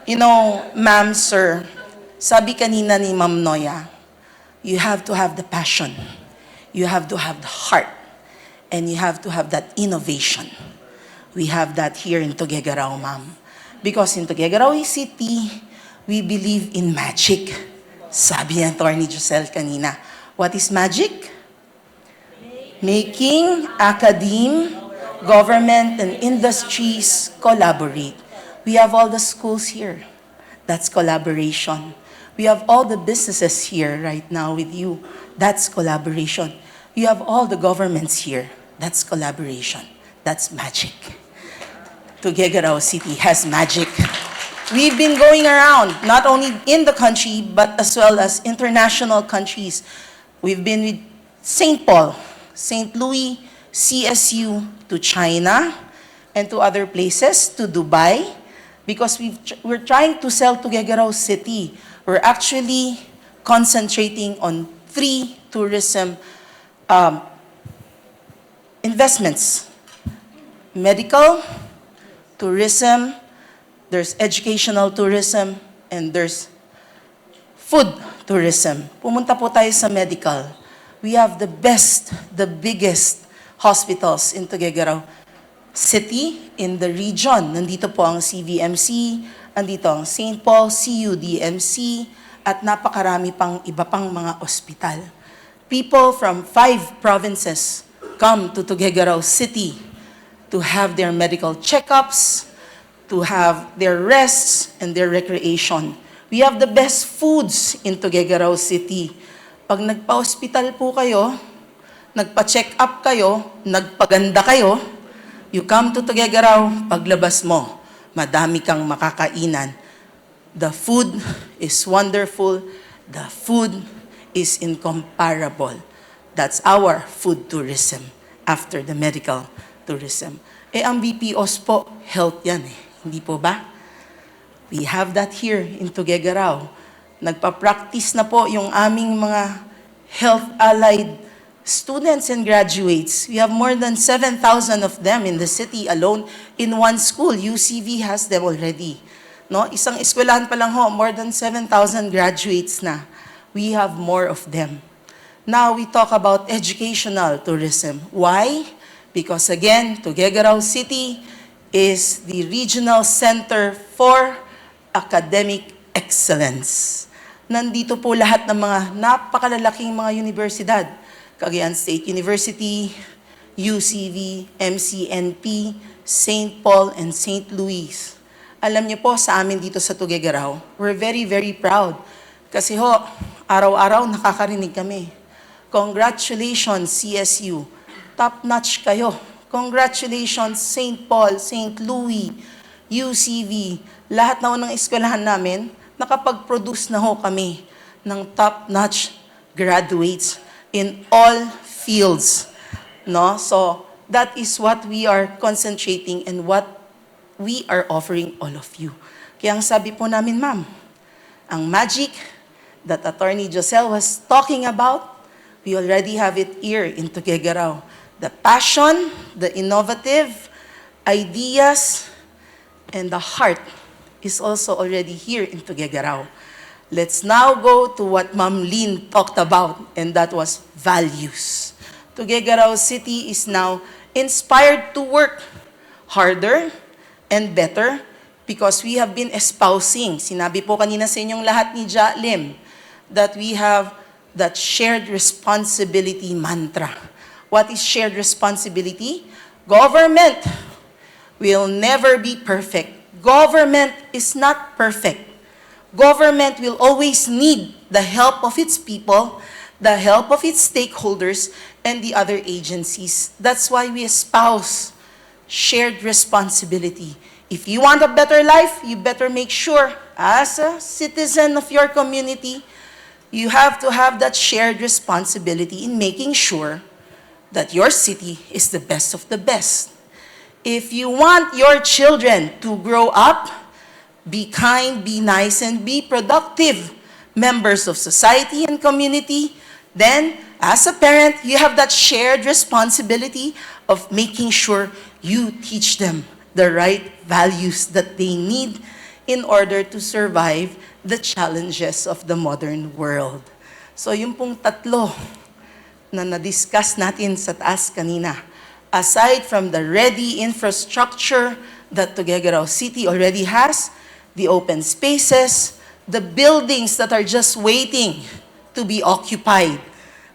You know, ma'am, sir, sabi kanina ni Ma'am Noya, you have to have the passion, you have to have the heart, and you have to have that innovation. We have that here in Tuguegarao, ma'am. Because in Tuguegarao City, we believe in magic. Sabi ni Attorney Giselle kanina. What is magic? Making academe, government, and industries collaborate. We have all the schools here. That's collaboration. We have all the businesses here right now with you. That's collaboration. You have all the governments here. That's collaboration. That's magic. Tuguegarao City has magic. We've been going around, not only in the country, but as well as international countries. We've been with St. Paul, St. Louis, CSU, to China, and to other places, to Dubai, because we're trying to sell Tuguegarao City. We're actually concentrating on 3 tourism investments: medical, tourism, there's educational tourism, and there's food tourism. Pumunta po tayo sa medical. We have the best, the biggest hospitals in Tuguegarao City, in the region. Nandito po ang CVMC, nandito ang St. Paul, CUDMC, at napakarami pang iba pang mga ospital. People from 5 provinces come to Tuguegarao City to have their medical checkups, to have their rests and their recreation. We have the best foods in Tuguegarao City. Pag nagpa-hospital po kayo, nagpa-check up kayo, nagpaganda kayo, you come to Tuguegarao, paglabas mo, madami kang makakainan. The food is wonderful. The food is incomparable. That's our food tourism after the medical tourism. Ang BPOs po, health yan eh. Hindi po ba? We have that here in Tuguegarao. Nagpa-practice na po yung aming mga health-allied students and graduates. We have more than 7,000 of them in the city alone in one school. UCV has them already. No? Isang eskwelahan pa lang ho, more than 7,000 graduates na. We have more of them. Now we talk about educational tourism. Why? Because again, Tuguegarao City is the regional center for academic excellence. Nandito po lahat ng mga napakalalaking mga universidad. Cagayan State University, UCV, MCNP, St. Paul, and St. Louis. Alam niyo po, sa amin dito sa Tuguegarao, we're very, very proud. Kasi ho, araw-araw nakakarinig kami. Congratulations, CSU. Top-notch kayo. Congratulations, St. Paul, St. Louis, UCV. Lahat na ng eskwelahan namin, nakapag-produce na ho kami ng top-notch graduates in all fields. No? So, that is what we are concentrating and what we are offering all of you. Kaya ang sabi po namin, ma'am, ang magic that Attorney Giselle was talking about, we already have it here in Tuguegarao. The passion, the innovative ideas, and the heart is also already here in Tuguegarao. Let's now go to what Ma'am Lynn talked about, and that was values. Tuguegarao City is now inspired to work harder and better because we have been espousing, sinabi po kanina sa inyong lahat ni Ja Lim, that we have that shared responsibility mantra. What is shared responsibility? Government will never be perfect. Government is not perfect. Government will always need the help of its people, the help of its stakeholders, and the other agencies. That's why we espouse shared responsibility. If you want a better life, you better make sure, as a citizen of your community, you have to have that shared responsibility in making sure that your city is the best of the best. If you want your children to grow up, be kind, be nice, and be productive members of society and community, then as a parent, you have that shared responsibility of making sure you teach them the right values that they need in order to survive the challenges of the modern world. So yung pong tatlo na na-discuss natin sa taas kanina, aside from the ready infrastructure that Tuguegarao City already has, the open spaces, the buildings that are just waiting to be occupied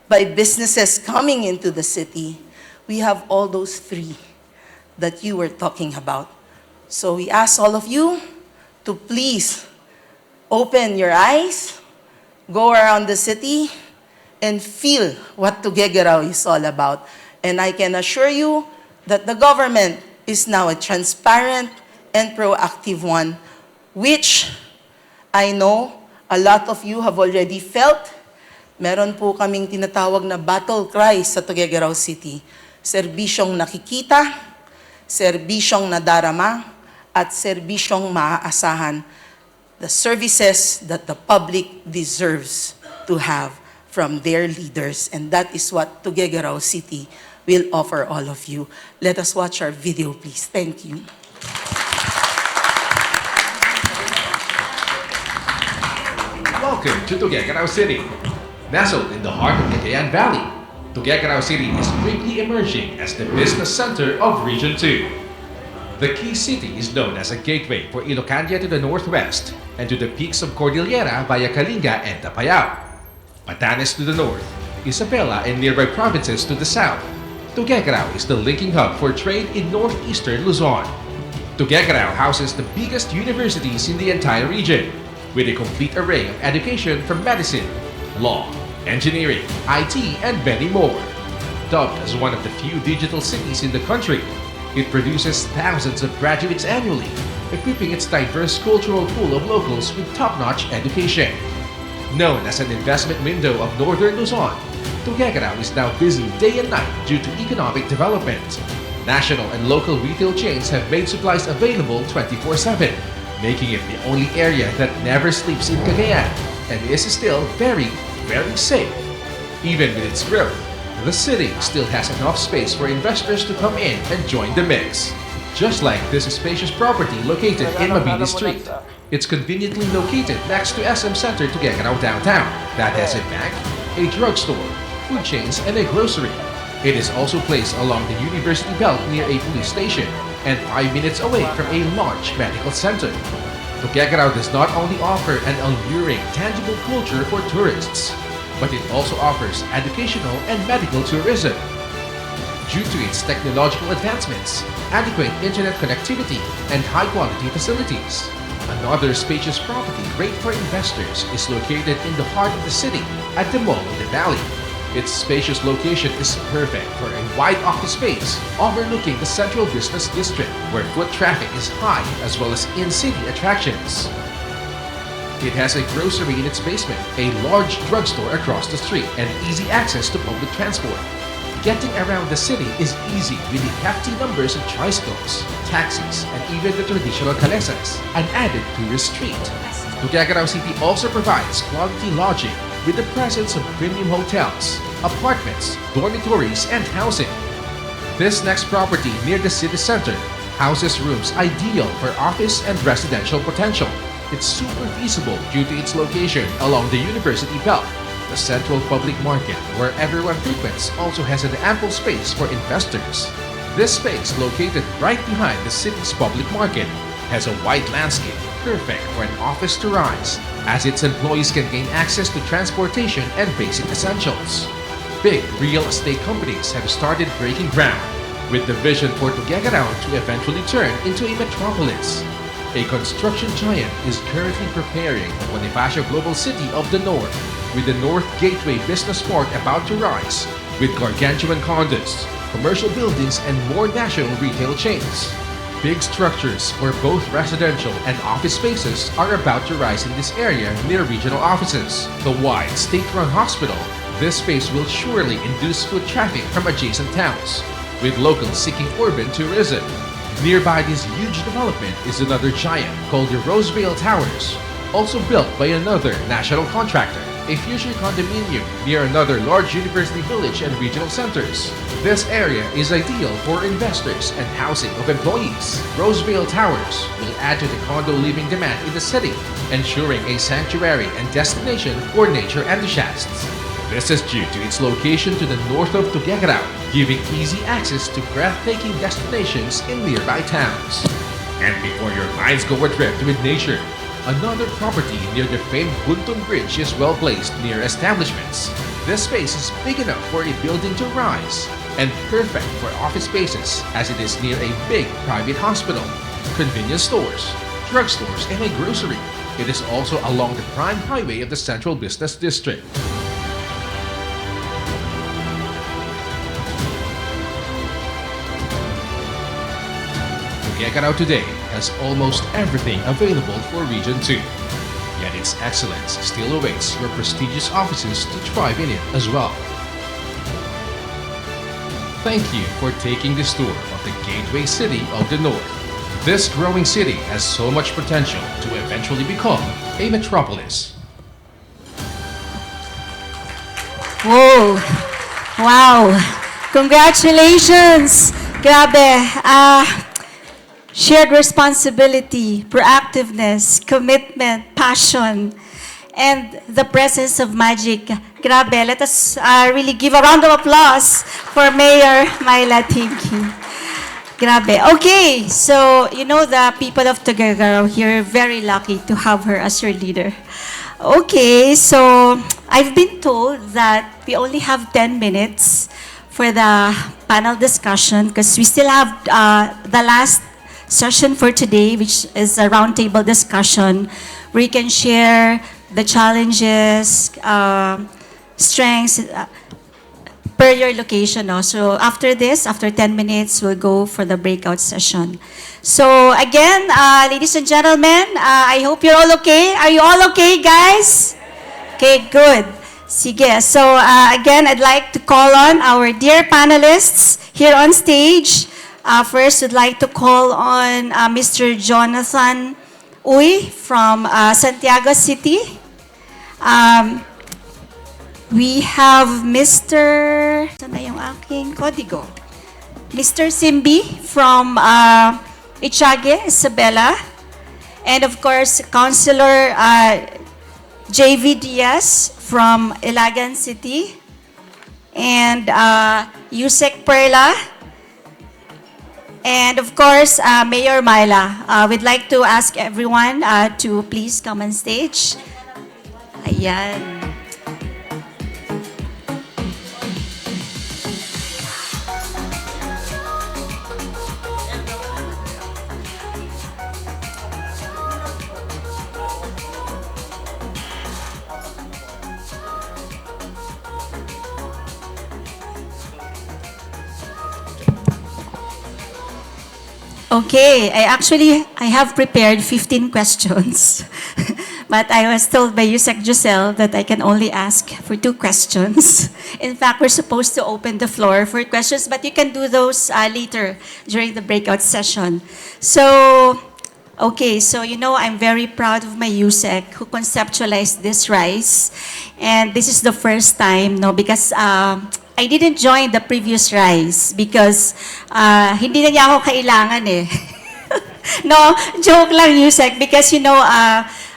by businesses coming into the city, we have all those three that you were talking about. So we ask all of you to please open your eyes, go around the city, and feel what Tuguegarao is all about. And I can assure you that the government is now a transparent and proactive one, which I know a lot of you have already felt. Meron po kaming tinatawag na battle cry sa Tuguegarao City. Serbisyong nakikita, serbisyong nadarama, at serbisyong maaasahan. The services that the public deserves to have from their leaders. And that is what Tuguegarao City will offer all of you. Let us watch our video, please. Thank you. Welcome to Tuguegarao City. Nestled in the heart of the Cagayan Valley, Tuguegarao City is quickly emerging as the business center of Region 2. The key city is known as a gateway for Ilocandia to the northwest and to the peaks of Cordillera via Kalinga and Tapayao. Batanes to the north, Isabela and nearby provinces to the south. Tuguegarao is the linking hub for trade in northeastern Luzon. Tuguegarao houses the biggest universities in the entire region, with a complete array of education from medicine, law, engineering, IT, and many more. Dubbed as one of the few digital cities in the country, it produces thousands of graduates annually, equipping its diverse cultural pool of locals with top-notch education. Known as an investment window of northern Luzon, Tuguegarao is now busy day and night due to economic development. National and local retail chains have made supplies available 24/7, making it the only area that never sleeps in Cagayan and is still very, very safe. Even with its growth, the city still has enough space for investors to come in and join the mix. Just like this spacious property located in Mabini Street. It's conveniently located next to SM Center Tuguegarao downtown that has a bank, a drugstore, food chains, and a grocery. It is also placed along the University Belt near a police station and 5 minutes away from a large medical center. Tuguegarao does not only offer an alluring, tangible culture for tourists, but it also offers educational and medical tourism. Due to its technological advancements, adequate internet connectivity, and high-quality facilities. Another spacious property great for investors is located in the heart of the city at the Mall of the Valley. Its spacious location is perfect for a wide office space overlooking the central business district where foot traffic is high as well as in-city attractions. It has a grocery in its basement, a large drugstore across the street, and easy access to public transport. Getting around the city is easy with the hefty numbers of tricycles, taxis, and even the traditional calesas, an added tourist treat. Tuguegarao City also provides quality lodging with the presence of premium hotels, apartments, dormitories, and housing. This next property near the city center houses rooms ideal for office and residential potential. It's super feasible due to its location along the University Belt. The central public market, where everyone frequents, also has an ample space for investors. This space, located right behind the city's public market, has a wide landscape, perfect for an office to rise, as its employees can gain access to transportation and basic essentials. Big real estate companies have started breaking ground, with the vision for Tuguegarao to eventually turn into a metropolis. A construction giant is currently preparing the Bonifacio Global City of the North, with the North Gateway Business Park about to rise, with gargantuan condos, commercial buildings, and more national retail chains. Big structures for both residential and office spaces are about to rise in this area near regional offices. The wide state-run hospital, this space will surely induce foot traffic from adjacent towns, with locals seeking urban tourism. Nearby this huge development is another giant called the Roseville Towers, also built by another national contractor, a future condominium near another large university village and regional centers. This area is ideal for investors and housing of employees. Roseville Towers will add to the condo living demand in the city, ensuring a sanctuary and destination for nature enthusiasts. This is due to its location to the north of Tuguegarao, giving easy access to breathtaking destinations in nearby towns. And before your minds go adrift with nature, another property near the famed Buntong Bridge is well placed near establishments. This space is big enough for a building to rise, and perfect for office spaces as it is near a big private hospital, convenience stores, drugstores, and a grocery. It is also along the prime highway of the Central Business District. Cagayan today has almost everything available for Region 2. Yet its excellence still awaits your prestigious offices to thrive in it as well. Thank you for taking this tour of the Gateway City of the North. This growing city has so much potential to eventually become a metropolis. Whoa! Wow! Congratulations! Grabe! Shared responsibility, proactiveness, commitment, passion, and the presence of magic. Grabe, let us really give a round of applause for Mayor Myla Tinky. Grabe. Okay, so you know the people of Tuguegarao here are very lucky to have her as your leader. Okay, so I've been told that we only have 10 minutes for the panel discussion because we still have the last session for today, which is a roundtable discussion where you can share the challenges, strengths per your location. No? So after this, after 10 minutes, we'll go for the breakout session. So again, ladies and gentlemen, I hope you're all okay. Are you all okay, guys? Okay, good. Sige. So again, I'd like to call on our dear panelists here on stage. First, I'd like to call on Mr. Jonathan Uy from Santiago City. We have Mr. Saan na yung aking kodigo? Mr. Simbi from Echage, Isabela. And of course, Councilor JV Diaz from Ilagan City. And Yusek Perla. And of course, Mayor Myla. We'd like to ask everyone to please come on stage. Ayan. Okay, I have prepared 15 questions, but I was told by Yusek Giselle that I can only ask for 2 questions. In fact, we're supposed to open the floor for questions, but you can do those later during the breakout session. So, okay, so you know I'm very proud of my Yusek who conceptualized this RISE, and this is the first time, no, because I didn't join the previous RISE because hindi na niya ako kailangan eh. No, joke lang, Yusek, because you know,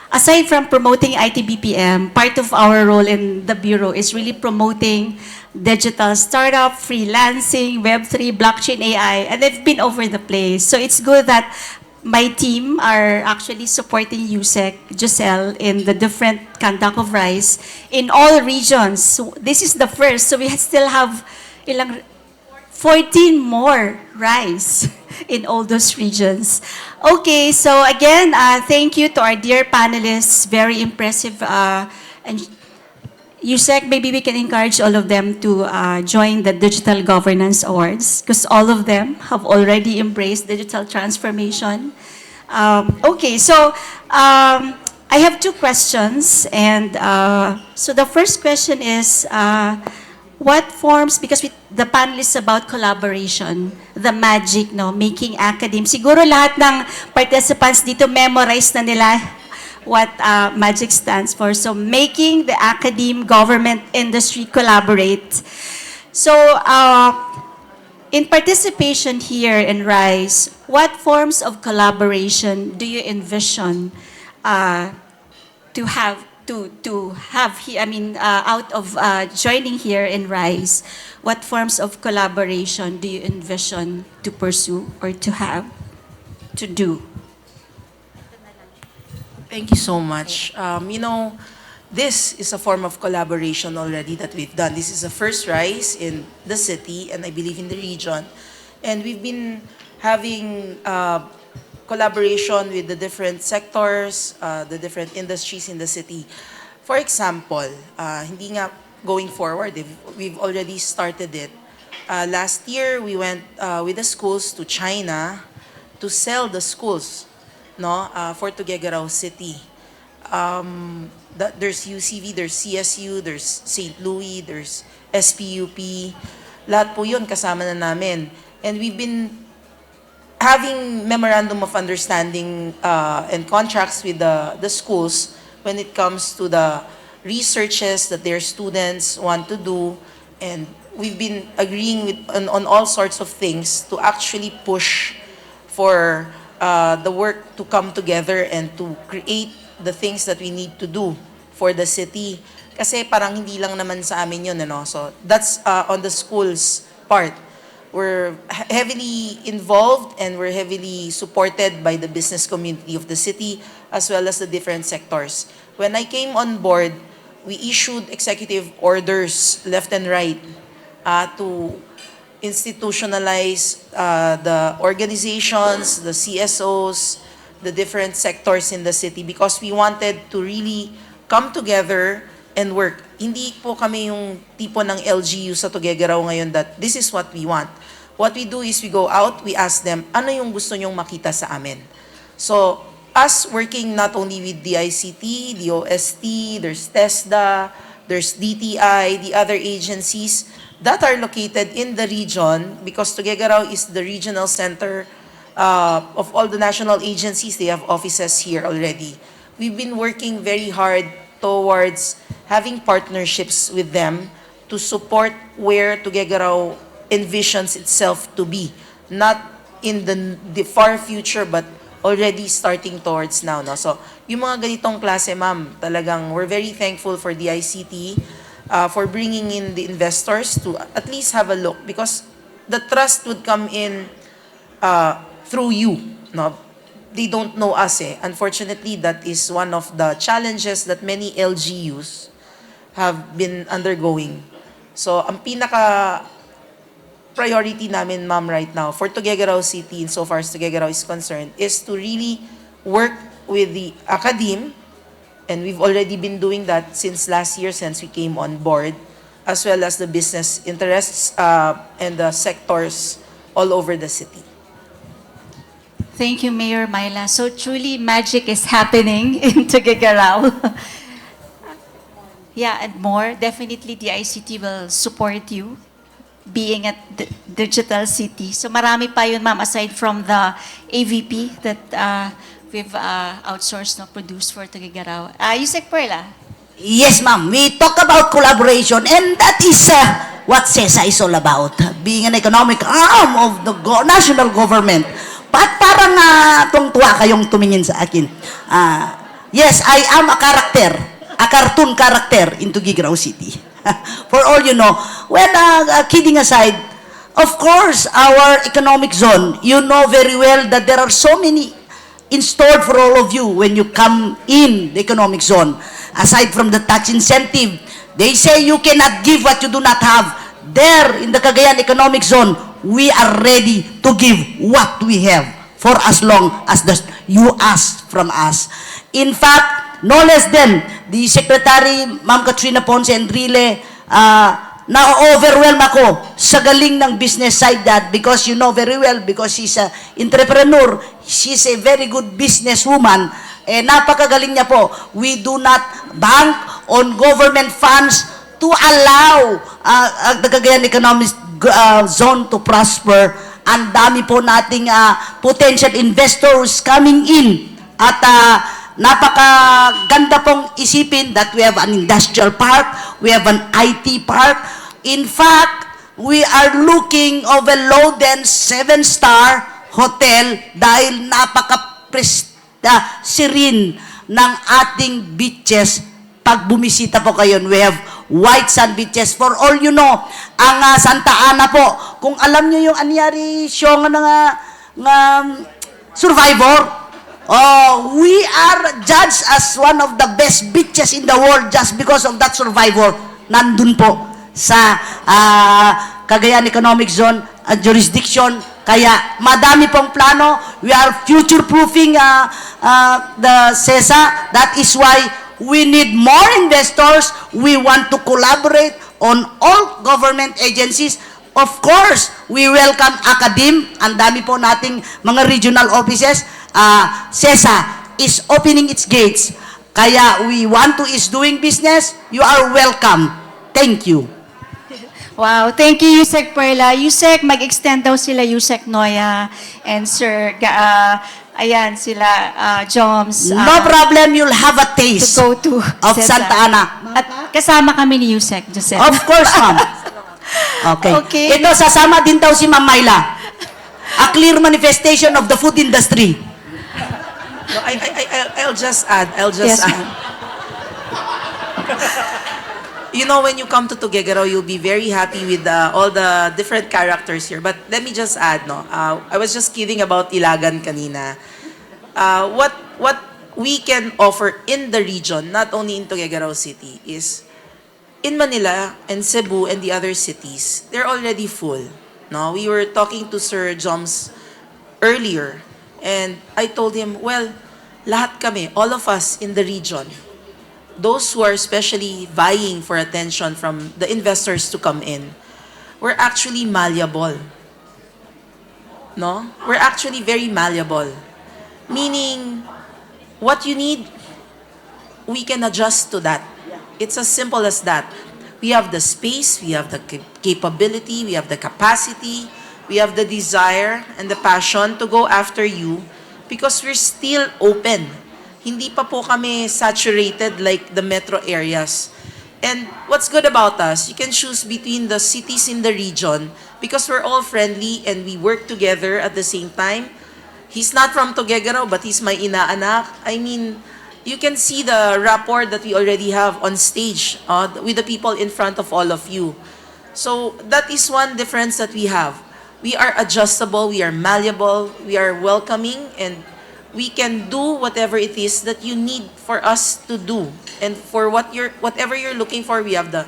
aside from promoting IT-BPM, part of our role in the Bureau is really promoting digital startup, freelancing, Web3, blockchain, AI, and they've been over the place. So it's good that my team are actually supporting Yusek, Giselle, in the different conduct of RISE in all regions. So this is the first, so we still have 4 14 more rice in all those regions. Okay, so again, thank you to our dear panelists. Very impressive. And Yusek, maybe we can encourage all of them to join the Digital Governance Awards because all of them have already embraced digital transformation. Okay, so I have two questions. And so the first question is, what forms, because the panel is about collaboration, the magic, no, making academe. Siguro lahat ng participants dito memorize na nila what magic stands for. So making the academe, government, industry collaborate. So in participation here in RISE, what forms of collaboration do you envision to have here, out of joining here in RISE, what forms of collaboration do you envision to pursue or to have, to do? Thank you so much. This is a form of collaboration already that we've done. This is the first RISE in the city and I believe in the region. And we've been having collaboration with the different sectors, the different industries in the city. For example, hindi nga going forward, we've already started it. Last year, we went with the schools to China to sell the schools, no, for Tuguegarao City. There's UCV, there's CSU, there's St. Louis, there's SPUP. Lahat po yun kasama na namin. And we've been having memorandum of understanding and contracts with the schools when it comes to the researches that their students want to do, and we've been agreeing on all sorts of things to actually push for the work to come together and to create the things that we need to do for the city. Kasi parang hindi lang naman sa amin yun, ano? So that's on the school's part. We're heavily involved and we're heavily supported by the business community of the city as well as the different sectors. When I came on board, we issued executive orders left and right to institutionalize the organizations, the CSOs, the different sectors in the city because we wanted to really come together and work. Hindi po kami yung tipo ng LGU sa Tuguegarao ngayon that this is what we want. What we do is we go out, we ask them, ano yung gusto nyong makita sa amin? So, us working not only with the ICT, the OST, there's TESDA, there's DTI, the other agencies that are located in the region because Tuguegarao is the regional center of all the national agencies. They have offices here already. We've been working very hard towards having partnerships with them to support where Tuguegarao envisions itself to be, not in the far future but already starting towards now. No? So, yung mga ganitong klase, ma'am, talagang we're very thankful for the ICT for bringing in the investors to at least have a look because the trust would come in through you. No? They don't know us. Unfortunately, that is one of the challenges that many LGUs have been undergoing. So, ang pinaka priority namin, ma'am, right now for Tuguegarao City, insofar as Tuguegarao is concerned, is to really work with the academe, and we've already been doing that since last year, since we came on board, as well as the business interests and the sectors all over the city. Thank you, Mayor Myla. So truly, magic is happening in Tuguegarao. Yeah, and more. Definitely, the ICT will support you being at the digital city. So marami pa yun, ma'am, aside from the AVP that we've outsourced, no, produced for Tuguegarao. Yusek Perla. Yes, ma'am. We talk about collaboration and that is what CESA is all about. Being an economic arm of the national government. Parang tuwang-tuwa kayong tumingin sa akin. Yes, I am a character, a cartoon character in Tuguegarao City. For all you know, well, kidding aside, of course, our economic zone, you know very well that there are so many in store for all of you when you come in the economic zone. Aside from the tax incentive, they say you cannot give what you do not have. There, in the Cagayan economic zone, we are ready to give what we have for as long as you ask from us. In fact, no less than the Secretary, Ma'am Katrina Ponce Enrile, na-overwhelm ako sa galing ng business side that because you know very well, because she's an entrepreneur, she's a very good businesswoman, napakagaling niya po. We do not bank on government funds to allow the Cagayan Economic Zone to prosper. Ang dami po nating potential investors coming in at napakaganda pong isipin that we have an industrial park, we have an IT park. In fact, we are looking of a low-end 7-star hotel dahil napaka-serene ng ating beaches. Pag bumisita po kayo, we have white sand beaches. For all you know, ang Santa Ana po, kung alam nyo yung anyari show nga Survivor, we are judged as one of the best beaches in the world just because of that Survivor. Nandun po sa Cagayan Economic Zone jurisdiction. Kaya madami pong plano. We are future-proofing the CESA. That is why we need more investors. We want to collaborate on all government agencies. Of course, we welcome academe. Ang dami po nating mga regional offices. CESA is opening its gates. Kaya we want to is doing business. You are welcome. Thank you. Wow, thank you, Yusek Perla. Yusek, mag-extend daw sila, Yusek Noya and Sir, ayan sila, Joms. No problem, you'll have a taste to go to of CESA. Santa Ana. At kasama kami ni Yusek, Joseph. Of course, ma'am. Okay. Okay. Ito, sasama din daw si Ma'am Myla. A clear manifestation of the food industry. No, I'll just add. Yes, add. You know, when you come to Tuguegarao, you'll be very happy with all the different characters here. But let me just add, no. I was just kidding about Ilagan kanina. What we can offer in the region, not only in Tuguegarao City, is in Manila and Cebu and the other cities, they're already full. No, we were talking to Sir Joms earlier, and I told him, well, lahat kami, all of us in the region, those who are especially vying for attention from the investors to come in, we're actually malleable. No? We're actually very malleable. Meaning, what you need, we can adjust to that. It's as simple as that. We have the space, we have the capability, we have the capacity, we have the desire and the passion to go after you because we're still open. Hindi pa po kami saturated like the metro areas. And what's good about us, you can choose between the cities in the region because we're all friendly and we work together at the same time. He's not from Tuguegarao, but he's my inaanak. I mean, you can see the rapport that we already have on stage with the people in front of all of you. So that is one difference that we have. We are adjustable, we are malleable, we are welcoming, and we can do whatever it is that you need for us to do. And for whatever you're looking for, we have the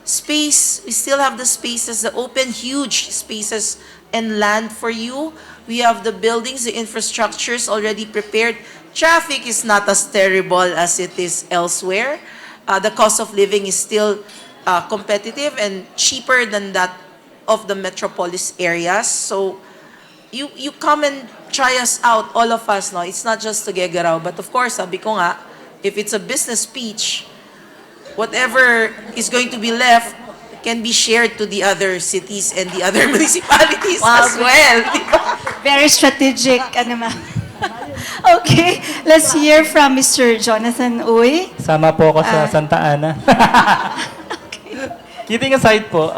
space. We still have the spaces, the open, huge spaces and land for you. We have the buildings, the infrastructures already prepared. Traffic is not as terrible as it is elsewhere. The cost of living is still competitive and cheaper than that of the metropolis areas. So you come and try us out, all of us. No? It's not just Tuguegarao, but of course, sabi ko nga, if it's a business speech, whatever is going to be left can be shared to the other cities and the other municipalities as well. Very strategic. Ano ma? Okay, let's hear from Mr. Jonathan Uy. Sama po ako sa Santa Ana. Kidding aside po,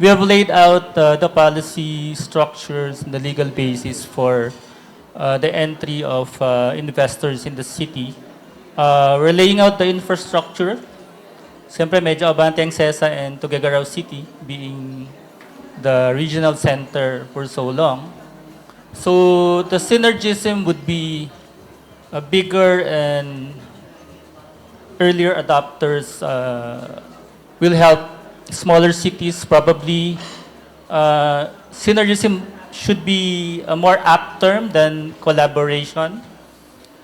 we have laid out the policy structures and the legal basis for the entry of investors in the city. We're laying out the infrastructure. Siyempre, medyo abante ang CESA and Tuguegarao City being the regional center for so long. So the synergism would be bigger and earlier adopters will help smaller cities probably synergism should be a more apt term than collaboration.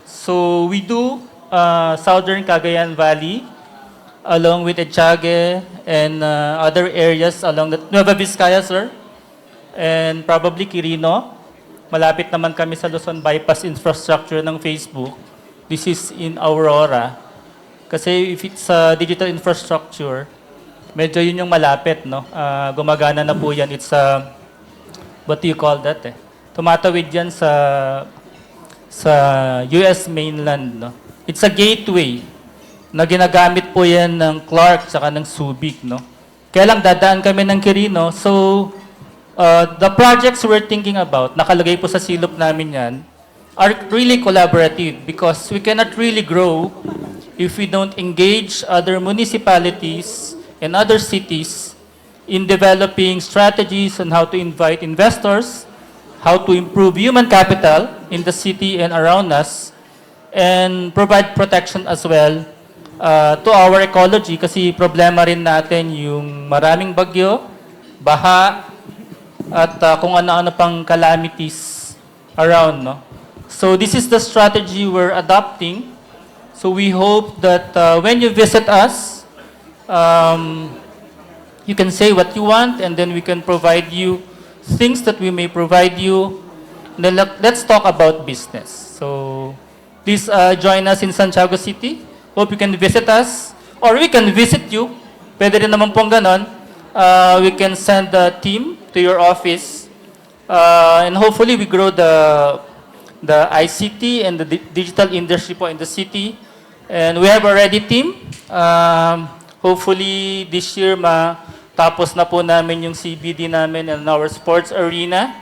So we do Southern Cagayan Valley along with Echage and other areas along the Nueva Vizcaya, sir, and probably Quirino. Malapit naman kami sa Luzon bypass infrastructure ng Facebook. This is in Aurora. Kasi if it's digital infrastructure, medyo yun yung malapit, no? Gumagana na po yan. It's what do you call that, eh? Tumatawid yan sa US mainland, no? It's a gateway na ginagamit po yan ng Clark tsaka ng Subic, no? Kaya lang dadaan kami ng Quirino. So, the projects we're thinking about, nakalagay po sa silop namin yan, are really collaborative because we cannot really grow if we don't engage other municipalities and other cities in developing strategies on how to invite investors, how to improve human capital in the city and around us, and provide protection as well to our ecology kasi problema rin natin yung maraming bagyo, baha, at kung ano-ano pang calamities around, no? So this is the strategy we're adopting. So we hope that when you visit us, you can say what you want and then we can provide you things that we may provide you. Then let's talk about business. So please join us in Santiago City. Hope you can visit us or we can visit you. Pwede rin naman pong ganon. We can send a team to your office and hopefully we grow the ICT and the digital industry po in the city. And we have already team. Hopefully this year matapos na po namin yung CBD namin and our sports arena.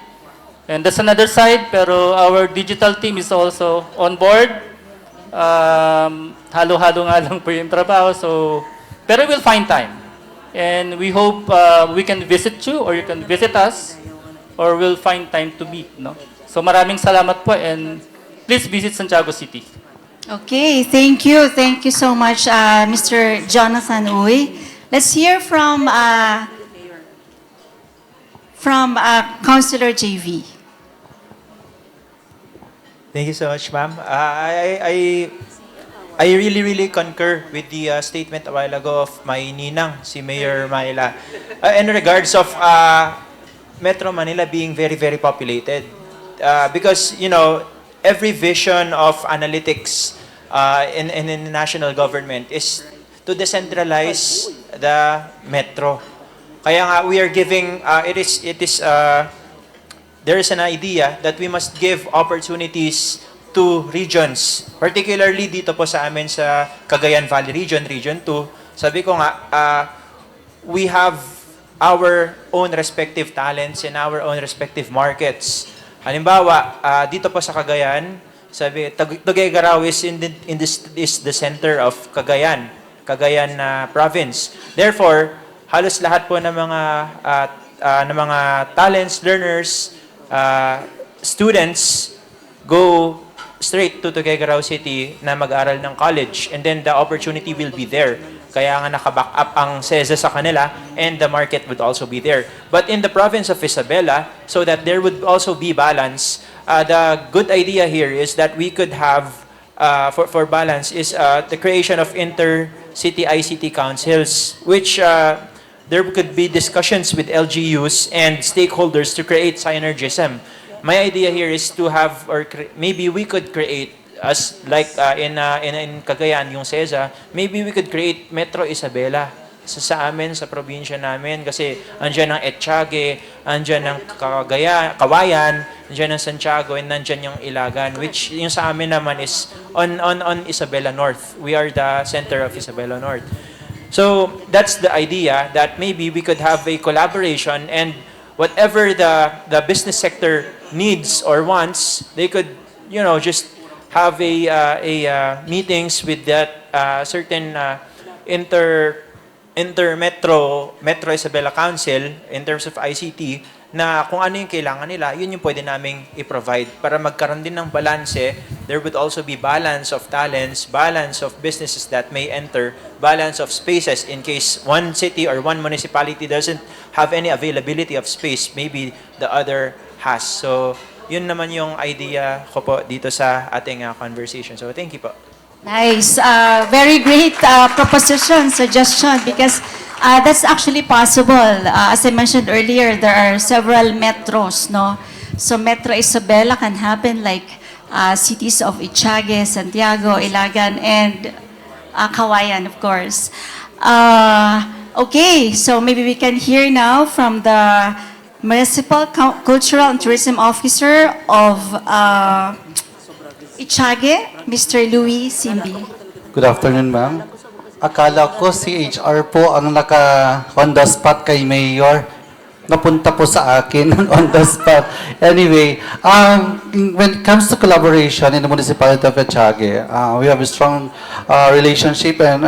And that's another side, pero our digital team is also on board. Halo-halo nga lang po yung trabaho. So, pero we'll find time. And we hope we can visit you or you can visit us or we'll find time to meet. No? So maraming salamat po and please visit Santiago City. Okay, thank you. Thank you so much, Mr. Jonathan Uy. Let's hear from Councilor JV. Thank you so much, ma'am. I really concur with the statement a while ago of my ninang, si Mayor Manila, in regards of Metro Manila being very populated. Because, you know, every vision of analytics in the national government is to decentralize the metro. Kaya nga, we are giving, there is an idea that we must give opportunities to regions, particularly dito po sa amin sa Cagayan Valley Region, Region 2. Sabi ko nga, we have our own respective talents and our own respective markets. Halimbawa, dito po sa Cagayan, sabi, Tuguegarao is the center of Cagayan province. Therefore, halos lahat po ng mga talents, learners, students go straight to Tuguegarao City na mag-aral ng college and then the opportunity will be there. Kaya nga nakaback up ang SEZA sa kanila and the market would also be there. But in the province of Isabela, so that there would also be balance, the good idea here is that we could have, for balance, is the creation of inter-city ICT councils, which there could be discussions with LGUs and stakeholders to create synergism. My idea here is to have, or maybe we could create, as like in Cagayan, yung SEZA, maybe we could create Metro Isabela sa amin, sa probinsya namin, kasi andyan ang Echage, andyan ang Kawayan, andyan ang Santiago, and andyan yung Ilagan, which yung sa amin naman is on Isabela North. We are the center of Isabela North. So that's the idea, that maybe we could have a collaboration and whatever the business sector needs or wants, they could, you know, just have a meetings with that certain Metro Isabela Council in terms of ICT na kung ano yung kailangan nila, yun yung pwede naming i-provide para magkaroon din ng balanse. There would also be balance of talents, balance of businesses that may enter, balance of spaces in case one city or one municipality doesn't have any availability of space, maybe the other has. So, yun naman yung idea ko po dito sa ating conversation. So, thank you po. Nice. Very great proposition, suggestion, because that's actually possible. As I mentioned earlier, there are several metros, no? So Metro Isabela can happen like cities of Itiague, Santiago, Ilagan, and Cagayan, of course. Okay, so maybe we can hear now from the Municipal Cultural and Tourism Officer of Itiague, Mr. Louis Simbi. Good afternoon, ma'am. Akala ko si HR po ang naka-on the spot kay Mayor. Napunta po sa akin on the spot. Anyway, when it comes to collaboration in the municipality of Itiague, we have a strong relationship and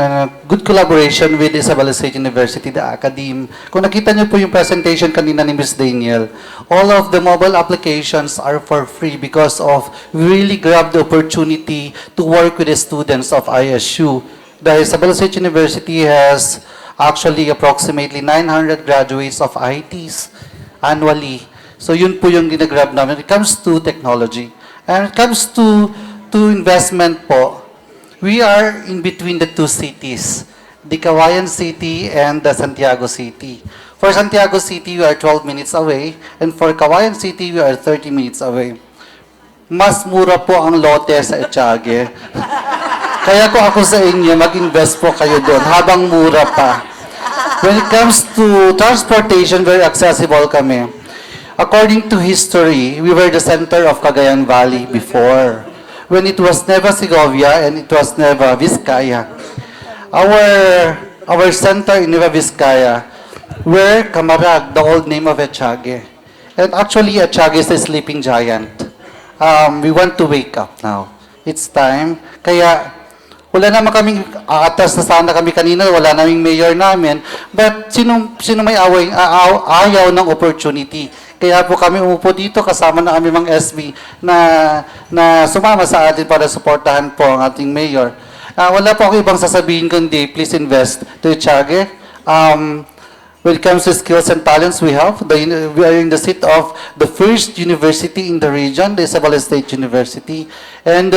good collaboration with Isabela State University, the Academe. Kung nakita niyo po yung presentation kanina ni Ms. Daniel, all of the mobile applications are for free because of we really grab the opportunity to work with the students of ISU. The Isabela State University has actually approximately 900 graduates of ITs annually. So yun po yung ginagrab namin. When it comes to technology. And when it comes to investment po, we are in between the two cities, the Cagayan City and the Santiago City. For Santiago City, we are 12 minutes away, and for Cagayan City, we are 30 minutes away. Mas mura po ang lote sa Itiague. Kaya ko ako sa inyo, mag-invest po kayo doon habang mura pa. When it comes to transportation, very accessible kami. According to history, we were the center of Cagayan Valley before, when it was Nueva Segovia and it was Nueva Vizcaya. Our center in Nueva Vizcaya were Camarag, the old name of Itiague. And actually, Itiague is a sleeping giant. We want to wake up now. It's time. Kaya, wala naman kaming aatas na sana kami kanina, wala naming mayor namin. But sino may ayaw ng opportunity? Kaya po kami umupo dito, kasama na kami mga SB na sumama sa atin para suportahan po ang ating mayor. Wala po ako ibang sasabihin kundi please invest to Itiague. When it comes to skills and talents we have, we are in the seat of the first university in the region, the Isabela State University. And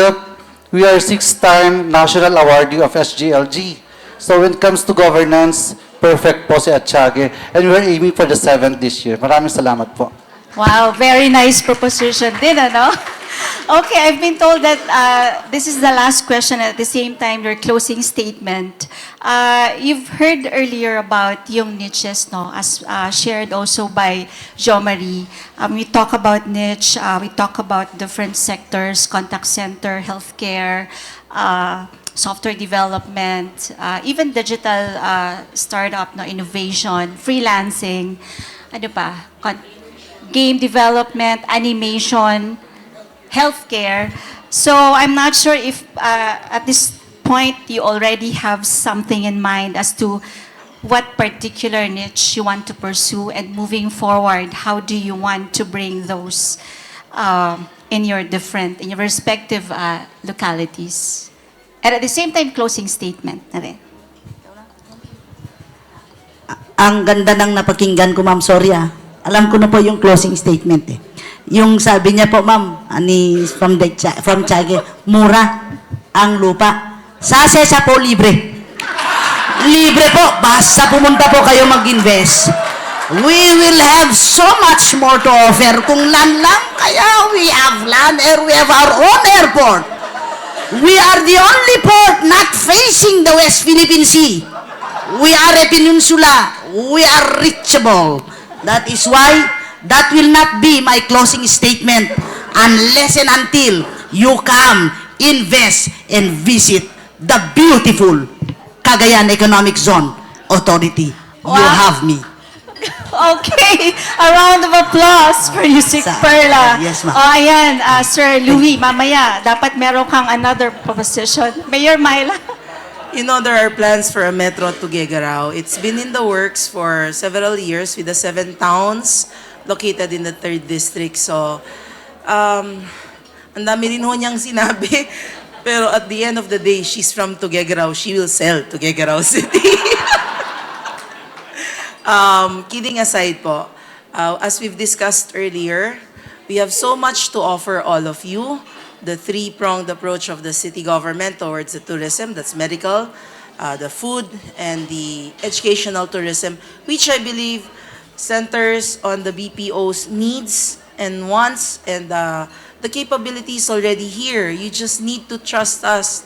we are 6-time national awardee of SGLG. So when it comes to governance, perfect po si Itiague. And we are aiming for the 7th this year. Maraming salamat po. Wow, very nice proposition din, ano? Okay, I've been told that this is the last question at the same time your closing statement. You've heard earlier about yung niches, no? As shared also by Jo Marie. We talk about niche, we talk about different sectors, contact center, healthcare, software development, even digital startup, no, innovation, freelancing, ano pa, game development, animation, healthcare. So I'm not sure if at this point you already have something in mind as to what particular niche you want to pursue, and moving forward, how do you want to bring those in your respective localities? And at the same time, closing statement na rin. Ang ganda ng napakinggan ko, Ma'am Soria. Alam ko na po yung closing statement eh. Yung sabi niya po, Ma'am, from Itiague, mura ang lupa. Sa SESA po, libre. Libre po, basta pumunta po kayo mag-invest. We will have so much more to offer. Kung land lang, kaya we have land and we have our own airport. We are the only port not facing the West Philippine Sea. We are a peninsula. We are reachable. That is why that will not be my closing statement unless and until you come, invest, and visit the beautiful Cagayan Economic Zone Authority. Wow. You have me. Okay, a round of applause for Yusik Perla. Yes, ma'am. Ayan, Sir Louis, mamaya, dapat meron kang another proposition. Mayor Myla. You know, there are plans for a metro to Tuguegarao. It's been in the works for several years with the 7 towns located in the 3rd District. So, ang dami rin ho niyang sinabi. Pero at the end of the day, she's from Tuguegarao. She will sell Tuguegarao City. Kidding aside po, as we've discussed earlier, we have so much to offer all of you. The three-pronged approach of the city government towards the tourism, that's medical, the food, and the educational tourism, which I believe centers on the BPO's needs and wants, and the capabilities already here. You just need to trust us.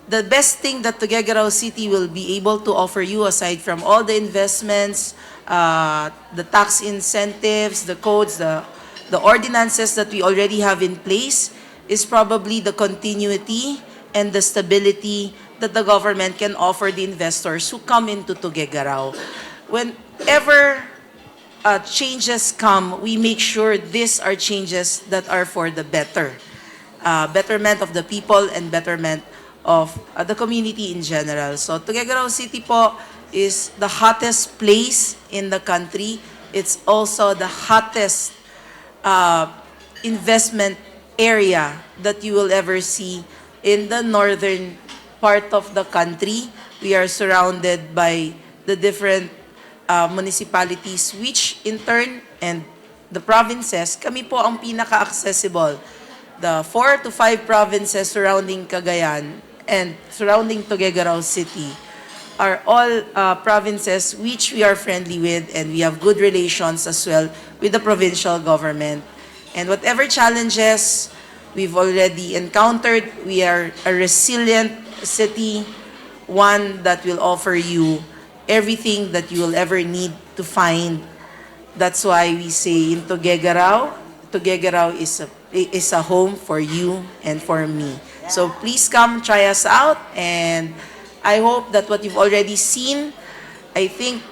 The best thing that Tuguegarao City will be able to offer you, aside from all the investments, the tax incentives, the codes, the ordinances that we already have in place, is probably the continuity and the stability that the government can offer the investors who come into Tuguegarao. Whenever changes come, we make sure these are changes that are for the better. Betterment of the people and betterment of the community in general. So Tuguegarao City po is the hottest place in the country. It's also the hottest investment area that you will ever see in the northern part of the country. We are surrounded by the different municipalities, which in turn, and the provinces, kami po ang pinaka-accessible. The 4 to 5 provinces surrounding Cagayan and surrounding Tuguegarao City are all provinces which we are friendly with, and we have good relations as well with the provincial government. And whatever challenges we've already encountered, we are a resilient city, one that will offer you everything that you will ever need to find. That's why we say in Tuguegarao, Tuguegarao is a home for you and for me. So please come try us out, and I hope that what you've already seen, I think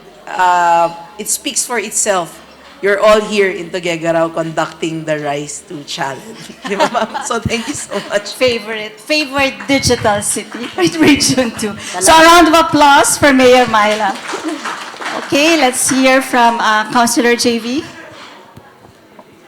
it speaks for itself. You're all here in Tuguegarao conducting the Rise to Challenge. Di ba, ma'am? So thank you so much. Favorite digital city, Region 2. So a round of applause for Mayor Myla. Okay, let's hear from Councilor JV.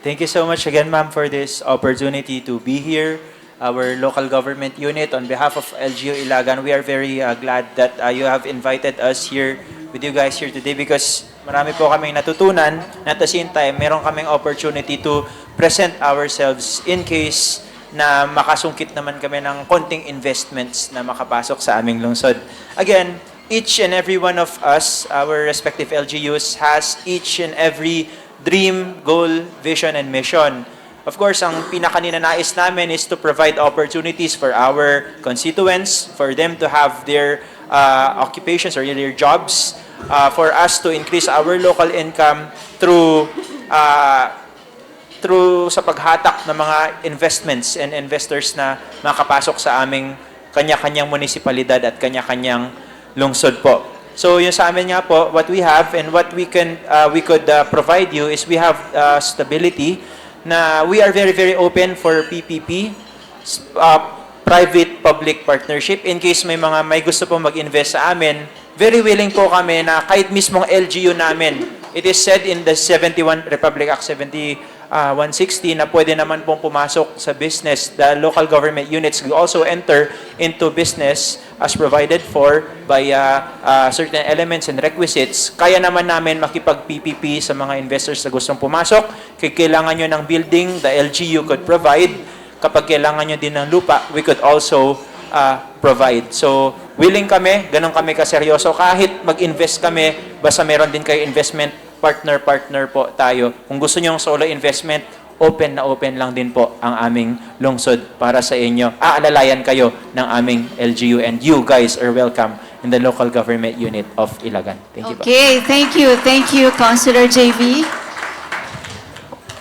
Thank you so much again, ma'am, for this opportunity to be here. Our local government unit, on behalf of LGU Ilagan, we are very glad that you have invited us here with you guys here today, because marami po kaming natutunan, and at the same time, meron kaming opportunity to present ourselves in case na makasungkit naman kami ng konting investments na makapasok sa aming lungsod. Again, each and every one of us, our respective LGUs, has each and every dream, goal, vision, and mission. Of course, ang pinakaninanais namin is to provide opportunities for our constituents, for them to have their occupations or their jobs, for us to increase our local income through sa paghatak ng mga investments and investors na makapasok sa aming kanya-kanyang munisipalidad at kanya-kanyang lungsod po. So yung sa amin nga po, what we have and what we could provide you is we have stability, na we are very, very open for PPP, private-public partnership. In case may gusto po mag-invest sa amin, very willing po kami na kahit mismong LGU namin, it is said in the Republic Act 160 na pwede naman pong pumasok sa business. The local government units will also enter into business as provided for by certain elements and requisites. Kaya naman namin makipag-PPP sa mga investors na gustong pumasok. Kailangan nyo ng building, the LGU could provide. Kapag kailangan nyo din ng lupa, we could also provide. So, willing kami, ganun kami kaseryoso. Kahit mag-invest kami, basta meron din kayo investment, partner po tayo. Kung gusto nyo yung solo investment, open na open lang din po ang aming lungsod para sa inyo. Aalalayan kayo ng aming LGU, and you guys are welcome in the local government unit of Ilagan. Thank you po. Okay, thank you. Thank you, Councilor JV.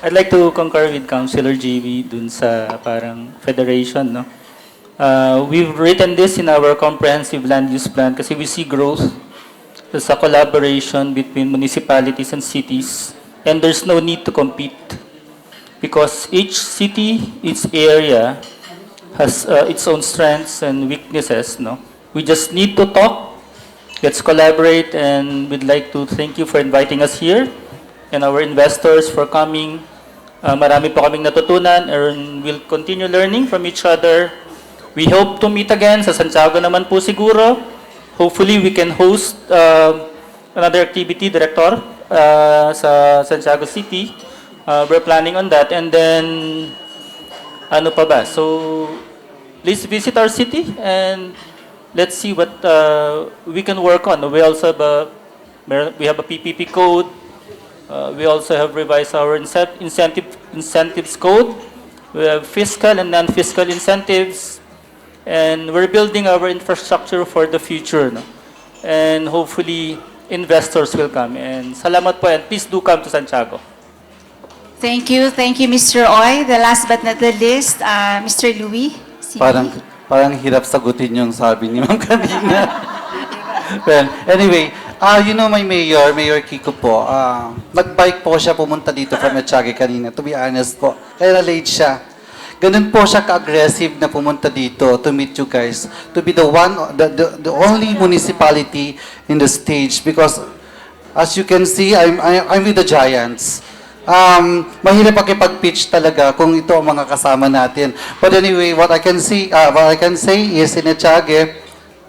I'd like to concur with Councilor JV dun sa parang federation, no? We've written this in our comprehensive land use plan kasi we see growth sa collaboration between municipalities and cities, and there's no need to compete because each city, each area has its own strengths and weaknesses, no? We just need to talk, let's collaborate, and we'd like to thank you for inviting us here. and our investors for coming. Marami po kaming natutunan and we'll continue learning from each other. We hope to meet again sa Santiago naman po siguro. Hopefully, we can host another activity, Director, sa Santiago City. We're planning on that. And then, ano pa ba? So, please visit our city and let's see what we can work on. We also have a PPP code. We also have revised our incentives code. We have fiscal and non-fiscal incentives. And we're building our infrastructure for the future. No? And hopefully, investors will come. And salamat po, and please do come to Santiago. Thank you, Mr. Oy. The last but not the least, Mr. Louis. Parang hirap sagutin yung sabi ni Ma'am kanina. Well, anyway, you know my mayor, Mayor Kiko po, nag-bike po siya pumunta dito from Echage kanina, to be honest po. Kaya late siya. Ganun po siya ka-aggressive na pumunta dito to meet you guys, to be the only municipality in the stage because as you can see, I'm with the giants. Mahirap pakipag-pitch talaga kung ito ang mga kasama natin. But anyway, what I can say is in Echage,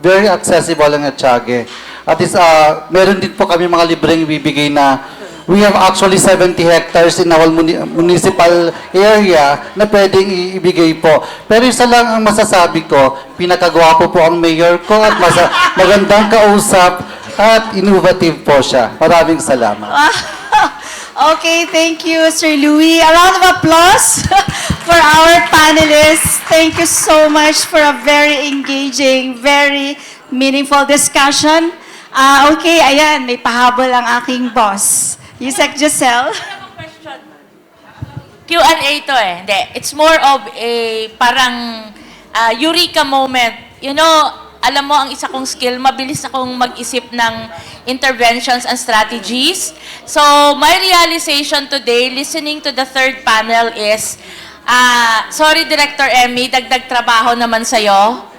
very accessible ang Echage. At least, meron din po kami mga libreng ibibigay na we have actually 70 hectares in our municipal area na pwedeng ibigay po. Pero isa lang ang masasabi ko, pinakagwapo po ang mayor ko at magandang kausap at innovative po siya. Maraming salamat. Okay, thank you, Sir Louis. A round of applause for our panelists. Thank you so much for a very engaging, very meaningful discussion. Okay, ayan, may pahabol ang aking boss. Yusek Giselle. Q&A to eh. Hindi. It's more of a parang eureka moment. You know, alam mo, ang isa kong skill, mabilis akong mag-isip ng interventions and strategies. So, my realization today, listening to the third panel is, sorry, Director Emmy, dagdag trabaho naman sa'yo.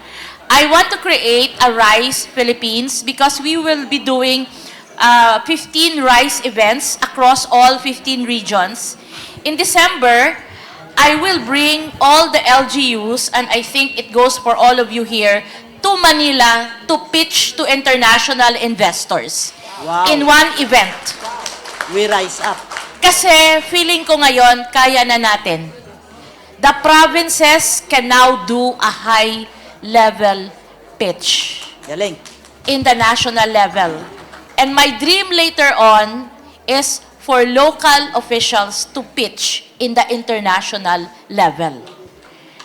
I want to create a RISE Philippines because we will be doing 15 RISE events across all 15 regions. In December, I will bring all the LGUs, and I think it goes for all of you here, to Manila to pitch to international investors. Wow. In one event. We rise up. Kasi feeling ko ngayon, kaya na natin. The provinces can now do a high-level pitch. Galing. In the national level. And my dream later on is for local officials to pitch in the international level.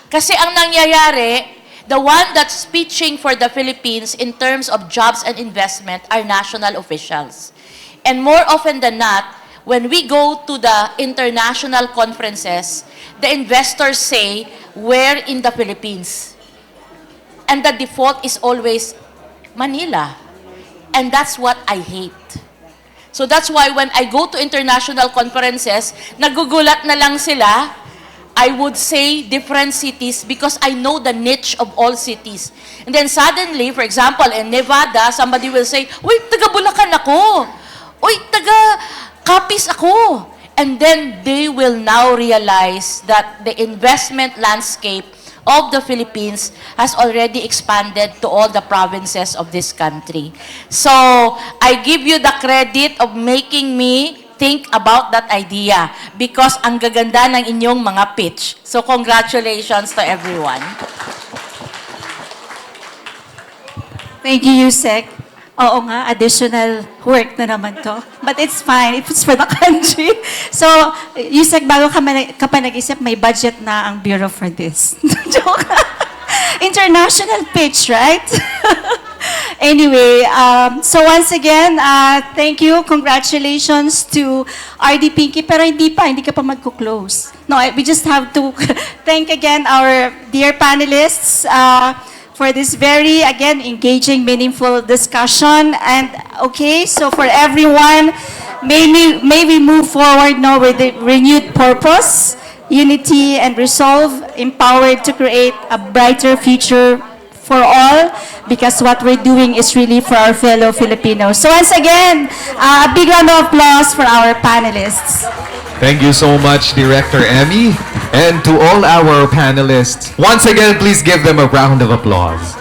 Kasi ang nangyayari, the one that's pitching for the Philippines in terms of jobs and investment are national officials. And more often than not, when we go to the international conferences, the investors say, where in the Philippines? And the default is always Manila. And that's what I hate. So that's why when I go to international conferences, nagugulat na lang sila. I would say different cities because I know the niche of all cities. And then suddenly, for example, in Nevada, somebody will say, uy, taga Bulacan ako. Uy, taga Capiz ako. And then they will now realize that the investment landscape of the Philippines has already expanded to all the provinces of this country. So, I give you the credit of making me think about that idea because ang gaganda ng inyong mga pitch. So, congratulations to everyone. Thank you, Yusek. Oo nga, additional work na naman to. But it's fine if it's for the country. So, Yusek, bago ka pa nag-isip, may budget na ang Bureau for this. Joke. International pitch, right? Anyway, so once again, thank you, congratulations to RD Pinky. Pero hindi ka pa magko-close. No, we just have to thank again our dear panelists, for this very, again, engaging, meaningful discussion. And okay, so for everyone, may we move forward now with a renewed purpose, unity, and resolve, empowered to create a brighter future for all, because what we're doing is really for our fellow Filipinos. So once again, a big round of applause for our panelists. Thank you so much, Director Emmy. And to all our panelists, once again, please give them a round of applause.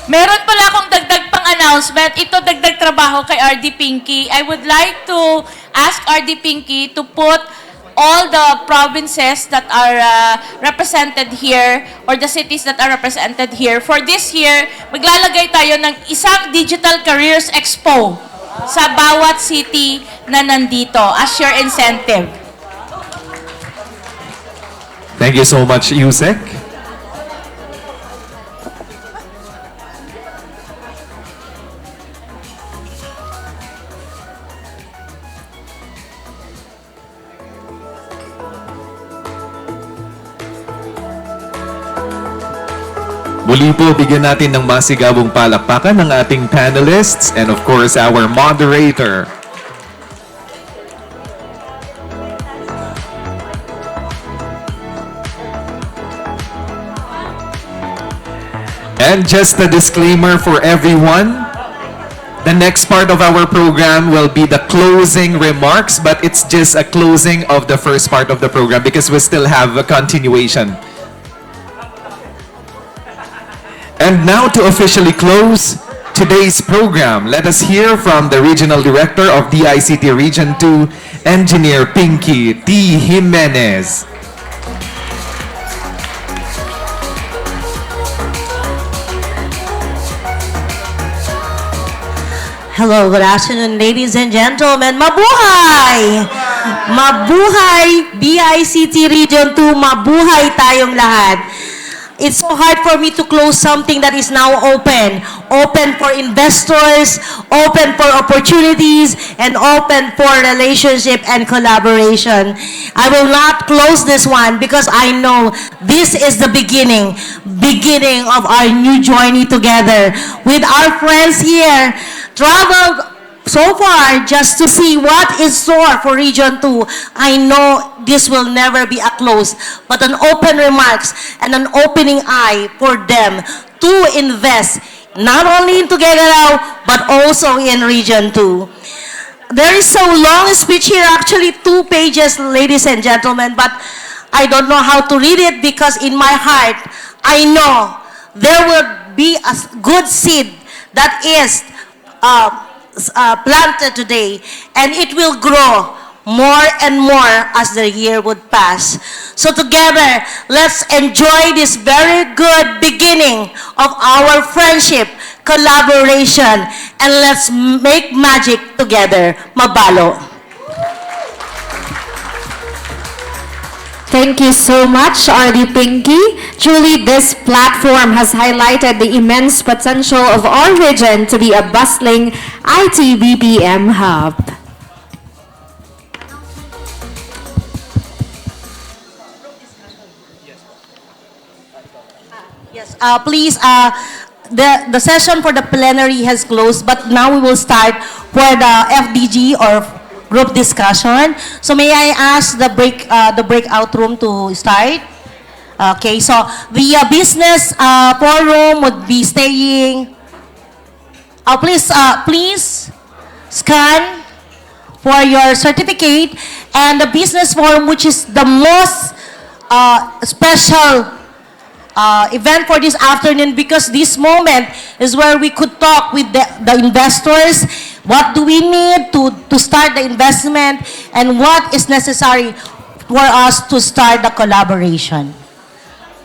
Meron pala akong dagdag pang announcement. Ito dagdag trabaho kay RD Pinky. I would like to ask RD Pinky to put all the provinces that are represented here or the cities that are represented here. For this year, maglalagay tayo ng isang Digital Careers Expo sa bawat city na nandito as your incentive. Thank you so much, Yusek. Muli po, bigyan natin ng masigabong palakpakan ng ating panelists and of course our moderator. And just a disclaimer for everyone, the next part of our program will be the closing remarks, but it's just a closing of the first part of the program because we still have a continuation. And now to officially close today's program, let us hear from the Regional Director of the ICT Region 2, Engineer Pinky T. Jimenez. Hello, good afternoon, ladies and gentlemen. Mabuhay! Mabuhay, DICT Region 2. Mabuhay tayong lahat. It's so hard for me to close something that is now open. Open for investors, open for opportunities, and open for relationship and collaboration. I will not close this one because I know this is the beginning of our new journey together. With our friends here, traveled so far just to see what is store for Region 2. I know this will never be a close, but an open remarks and an opening eye for them to invest not only in Cagayan but also in Region 2. There is so long speech here, actually 2 pages, ladies and gentlemen, but I don't know how to read it because in my heart, I know there will be a good seed that is planted today, and it will grow more and more as the year would pass. So together, let's enjoy this very good beginning of our friendship, collaboration, and let's make magic together. Mabalo. Thank you so much, RD Pinky. Truly, this platform has highlighted the immense potential of our region to be a bustling IT BPM hub. Yes, please, the session for the plenary has closed, but now we will start for the FDG or group discussion. So may I ask the breakout room to start? Okay, so the business forum would be staying. Please scan for your certificate, and the business forum, which is the most special event for this afternoon, because this moment is where we could talk with the investors. What do we need to start the investment, and what is necessary for us to start the collaboration?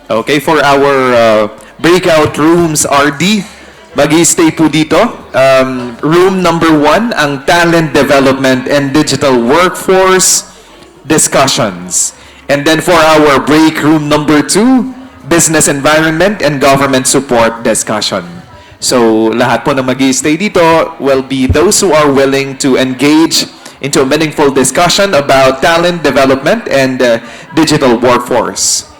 Okay, for our breakout rooms, RD, mag-i-stay po dito. Room number 1, ang Talent Development and Digital Workforce Discussions. And then for our break room number 2, Business Environment and Government Support Discussion. So, lahat po na mag-i-stay dito will be those who are willing to engage into a meaningful discussion about talent development and digital workforce.